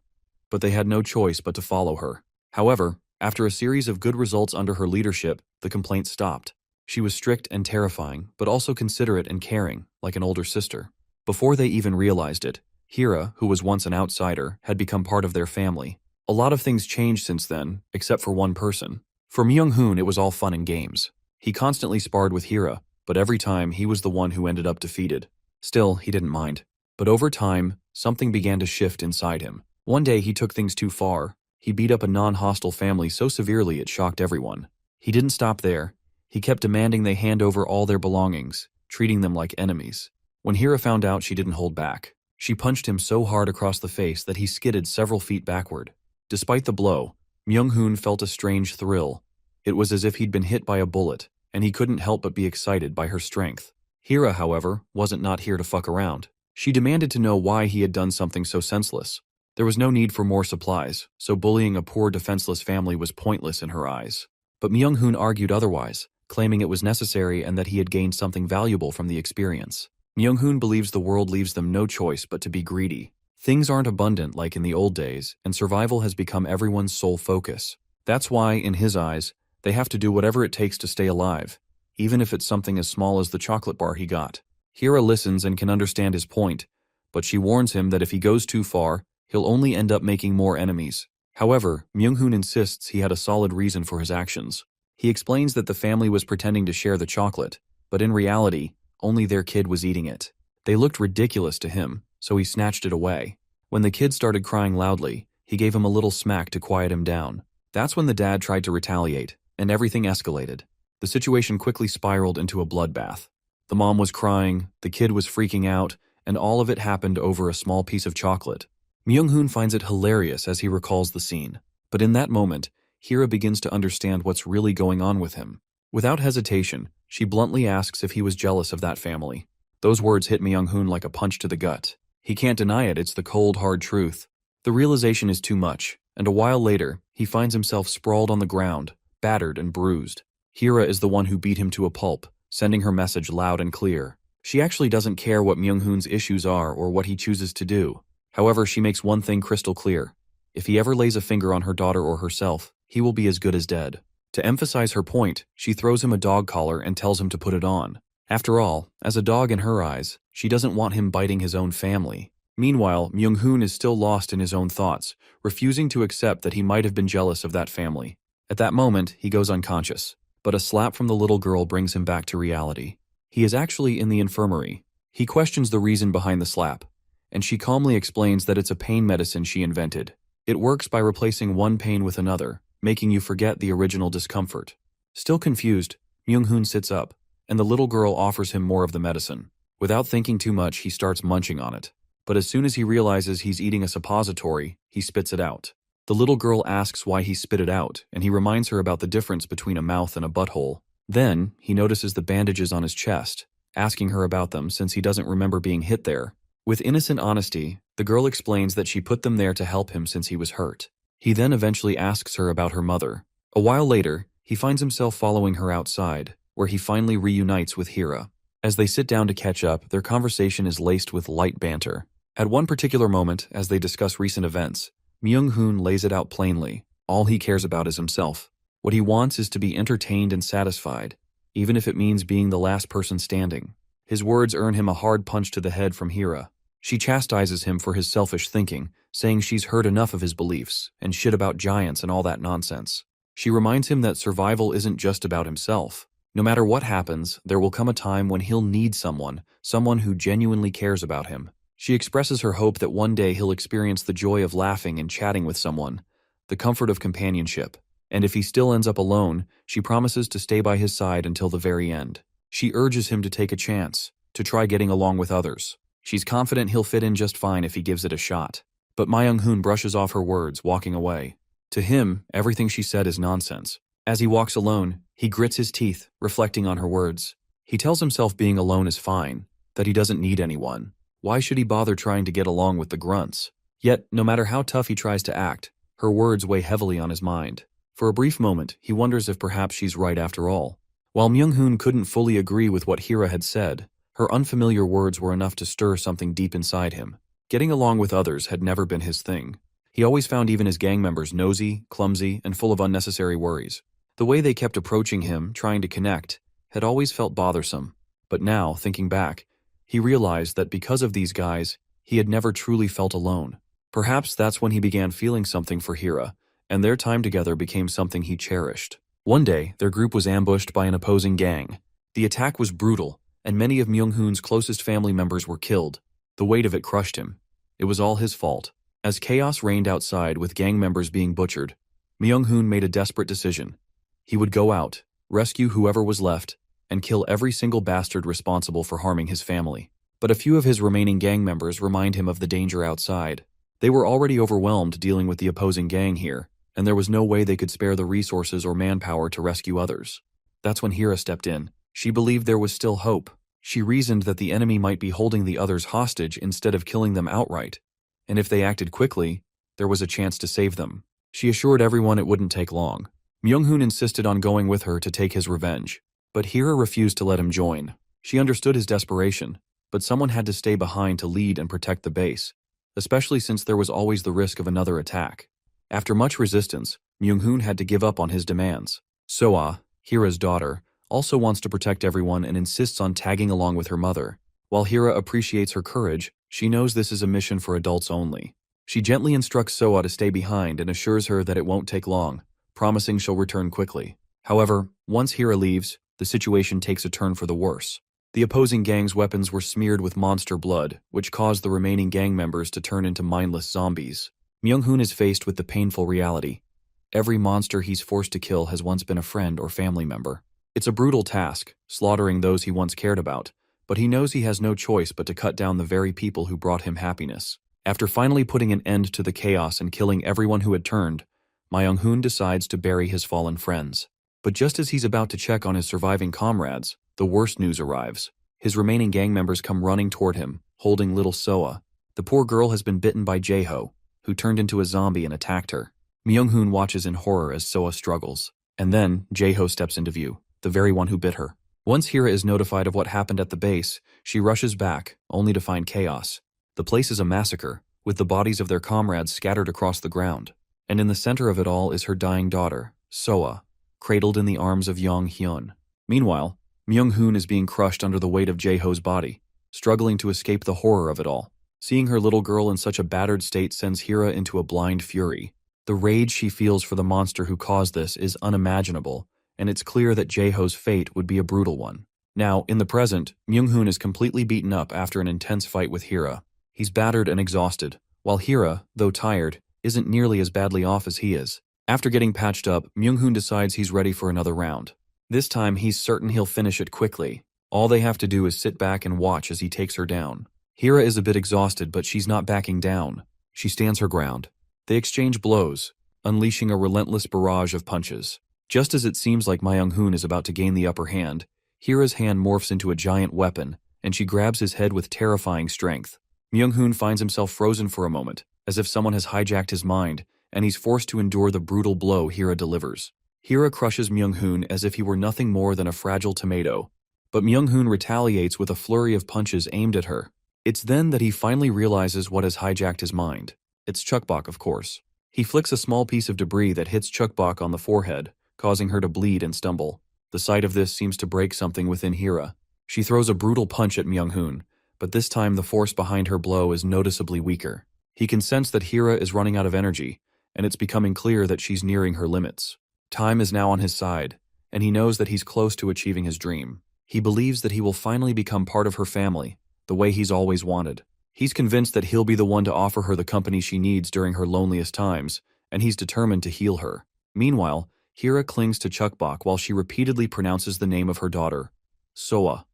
but they had no choice but to follow her. However, after a series of good results under her leadership, the complaints stopped. She was strict and terrifying, but also considerate and caring, like an older sister. Before they even realized it, Hira, who was once an outsider, had become part of their family. A lot of things changed since then, except for one person. For Myung-hoon, it was all fun and games. He constantly sparred with Hira, but every time he was the one who ended up defeated. Still, he didn't mind. But over time, something began to shift inside him. One day he took things too far. He beat up a non-hostile family so severely it shocked everyone. He didn't stop there. He kept demanding they hand over all their belongings, treating them like enemies. When Hira found out, she didn't hold back. She punched him so hard across the face that he skidded several feet backward. Despite the blow, Myung-hoon felt a strange thrill. It was as if he'd been hit by a bullet, and he couldn't help but be excited by her strength. Hira, however, wasn't not here to fuck around. She demanded to know why he had done something so senseless. There was no need for more supplies, so bullying a poor defenseless family was pointless in her eyes. But Myung-hoon argued otherwise, claiming it was necessary and that he had gained something valuable from the experience. Myung-hoon believes the world leaves them no choice but to be greedy. Things aren't abundant like in the old days, and survival has become everyone's sole focus. That's why, in his eyes, they have to do whatever it takes to stay alive, even if it's something as small as the chocolate bar he got. Hira listens and can understand his point, but she warns him that if he goes too far, he'll only end up making more enemies. However, Myung-hoon insists he had a solid reason for his actions. He explains that the family was pretending to share the chocolate, but in reality, only their kid was eating it. They looked ridiculous to him, so he snatched it away. When the kid started crying loudly, he gave him a little smack to quiet him down. That's when the dad tried to retaliate, and everything escalated. The situation quickly spiraled into a bloodbath. The mom was crying, the kid was freaking out, and all of it happened over a small piece of chocolate. Myung-hoon finds it hilarious as he recalls the scene. But in that moment, Hira begins to understand what's really going on with him. Without hesitation, she bluntly asks if he was jealous of that family. Those words hit Myung-hoon like a punch to the gut. He can't deny it, it's the cold, hard truth. The realization is too much, and a while later, he finds himself sprawled on the ground, battered and bruised. Hira is the one who beat him to a pulp, sending her message loud and clear. She actually doesn't care what Myung-hoon's issues are or what he chooses to do. However, she makes one thing crystal clear. If he ever lays a finger on her daughter or herself, he will be as good as dead. To emphasize her point, she throws him a dog collar and tells him to put it on. After all, as a dog in her eyes, she doesn't want him biting his own family. Meanwhile, Myung-hoon is still lost in his own thoughts, refusing to accept that he might have been jealous of that family. At that moment, he goes unconscious, but a slap from the little girl brings him back to reality. He is actually in the infirmary. He questions the reason behind the slap, and she calmly explains that it's a pain medicine she invented. It works by replacing one pain with another, making you forget the original discomfort. Still confused, Myung-hoon sits up, and the little girl offers him more of the medicine. Without thinking too much, he starts munching on it. But as soon as he realizes he's eating a suppository, he spits it out. The little girl asks why he spit it out, and he reminds her about the difference between a mouth and a butthole. Then, he notices the bandages on his chest, asking her about them since he doesn't remember being hit there. With innocent honesty, the girl explains that she put them there to help him since he was hurt. He then eventually asks her about her mother. A while later, he finds himself following her outside, where he finally reunites with Hira. As they sit down to catch up, their conversation is laced with light banter. At one particular moment, as they discuss recent events, Myung-hoon lays it out plainly. All he cares about is himself. What he wants is to be entertained and satisfied, even if it means being the last person standing. His words earn him a hard punch to the head from Hira. She chastises him for his selfish thinking, saying she's heard enough of his beliefs and shit about giants and all that nonsense. She reminds him that survival isn't just about himself. No matter what happens, there will come a time when he'll need someone who genuinely cares about him. She expresses her hope that one day he'll experience the joy of laughing and chatting with someone, the comfort of companionship. And if he still ends up alone, she promises to stay by his side until the very end. She urges him to take a chance, to try getting along with others. She's confident he'll fit in just fine if he gives it a shot. But Ma Young-hoon brushes off her words, walking away. To him, everything she said is nonsense. As he walks alone, he grits his teeth, reflecting on her words. He tells himself being alone is fine, that he doesn't need anyone. Why should he bother trying to get along with the grunts? Yet, no matter how tough he tries to act, her words weigh heavily on his mind. For a brief moment, he wonders if perhaps she's right after all. While Myung-hoon couldn't fully agree with what Hira had said, her unfamiliar words were enough to stir something deep inside him. Getting along with others had never been his thing. He always found even his gang members nosy, clumsy, and full of unnecessary worries. The way they kept approaching him, trying to connect, had always felt bothersome. But now, thinking back, he realized that because of these guys, he had never truly felt alone. Perhaps that's when he began feeling something for Hira, and their time together became something he cherished. One day, their group was ambushed by an opposing gang. The attack was brutal, and many of Myung-hoon's closest family members were killed. The weight of it crushed him. It was all his fault. As chaos reigned outside with gang members being butchered, Myung-hoon made a desperate decision. He would go out, rescue whoever was left, and kill every single bastard responsible for harming his family. But a few of his remaining gang members remind him of the danger outside. They were already overwhelmed dealing with the opposing gang here, and there was no way they could spare the resources or manpower to rescue others. That's when Hira stepped in. She believed there was still hope. She reasoned that the enemy might be holding the others hostage instead of killing them outright, and if they acted quickly, there was a chance to save them. She assured everyone it wouldn't take long. Myung-hoon insisted on going with her to take his revenge, but Hira refused to let him join. She understood his desperation, but someone had to stay behind to lead and protect the base, especially since there was always the risk of another attack. After much resistance, Myung-hoon had to give up on his demands. Soa, Hira's daughter, also wants to protect everyone and insists on tagging along with her mother. While Hira appreciates her courage, she knows this is a mission for adults only. She gently instructs Soa to stay behind and assures her that it won't take long, promising she'll return quickly. However, once Hira leaves, the situation takes a turn for the worse. The opposing gang's weapons were smeared with monster blood, which caused the remaining gang members to turn into mindless zombies. Myung-hoon is faced with the painful reality. Every monster he's forced to kill has once been a friend or family member. It's a brutal task, slaughtering those he once cared about, but he knows he has no choice but to cut down the very people who brought him happiness. After finally putting an end to the chaos and killing everyone who had turned, Ma Young-hoon decides to bury his fallen friends. But just as he's about to check on his surviving comrades, the worst news arrives. His remaining gang members come running toward him, holding little Soa. The poor girl has been bitten by Jae-ho, who turned into a zombie and attacked her. Myung-hoon watches in horror as Soa struggles. And then, Jae-ho steps into view, the very one who bit her. Once Hira is notified of what happened at the base, she rushes back, only to find chaos. The place is a massacre, with the bodies of their comrades scattered across the ground. And in the center of it all is her dying daughter, Soa, cradled in the arms of Yong-hyun. Meanwhile, Myung-hoon is being crushed under the weight of Jae-ho's body, struggling to escape the horror of it all. Seeing her little girl in such a battered state sends Hira into a blind fury. The rage she feels for the monster who caused this is unimaginable, and it's clear that Jae-ho's fate would be a brutal one. Now, in the present, Myung-hoon is completely beaten up after an intense fight with Hira. He's battered and exhausted, while Hira, though tired, isn't nearly as badly off as he is. After getting patched up, Myung-hoon decides he's ready for another round. This time, he's certain he'll finish it quickly. All they have to do is sit back and watch as he takes her down. Hira is a bit exhausted, but she's not backing down. She stands her ground. They exchange blows, unleashing a relentless barrage of punches. Just as it seems like Ma Young-hoon is about to gain the upper hand, Hira's hand morphs into a giant weapon, and she grabs his head with terrifying strength. Myung-hoon finds himself frozen for a moment, as if someone has hijacked his mind, and he's forced to endure the brutal blow Hira delivers. Hira crushes Myung-hoon as if he were nothing more than a fragile tomato, but Myung-hoon retaliates with a flurry of punches aimed at her. It's then that he finally realizes what has hijacked his mind. It's Chukbok, of course. He flicks a small piece of debris that hits Chukbok on the forehead, causing her to bleed and stumble. The sight of this seems to break something within Hira. She throws a brutal punch at Myung-hoon, but this time the force behind her blow is noticeably weaker. He can sense that Hira is running out of energy, and it's becoming clear that she's nearing her limits. Time is now on his side, and he knows that he's close to achieving his dream. He believes that he will finally become part of her family, the way he's always wanted. He's convinced that he'll be the one to offer her the company she needs during her loneliest times, and he's determined to heal her. Meanwhile, Hira clings to Chukbok while she repeatedly pronounces the name of her daughter, Soa.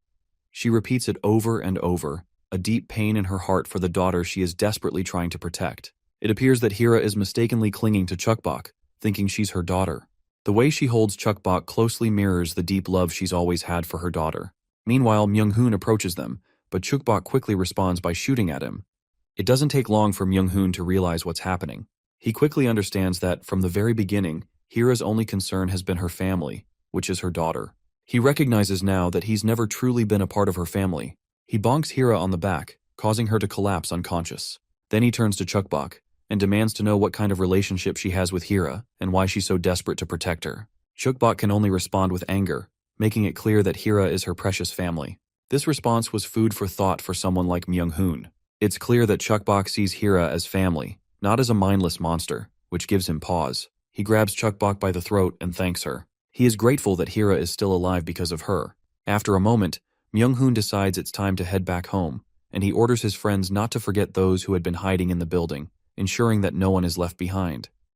She repeats it over and over, a deep pain in her heart for the daughter she is desperately trying to protect. It appears that Hira is mistakenly clinging to Chukbok, thinking she's her daughter. The way she holds Chukbok closely mirrors the deep love she's always had for her daughter. Meanwhile, Myung-hoon approaches them, but Chukbok quickly responds by shooting at him. It doesn't take long for Myung-hoon to realize what's happening. He quickly understands that, from the very beginning, Hira's only concern has been her family, which is her daughter. He recognizes now that he's never truly been a part of her family. He bonks Hira on the back, causing her to collapse unconscious. Then he turns to Chukbok and demands to know what kind of relationship she has with Hira and why she's so desperate to protect her. Chukbok can only respond with anger, making it clear that Hira is her precious family. This response was food for thought for someone like Myung-hoon. It's clear that Chukbok sees Hira as family, not as a mindless monster, which gives him pause. He grabs Chukbok by the throat and thanks her. He is grateful that Hira is still alive because of her. After a moment, Myung-hoon decides it's time to head back home, and he orders his friends not to forget those who had been hiding in the building, ensuring that no one is left behind.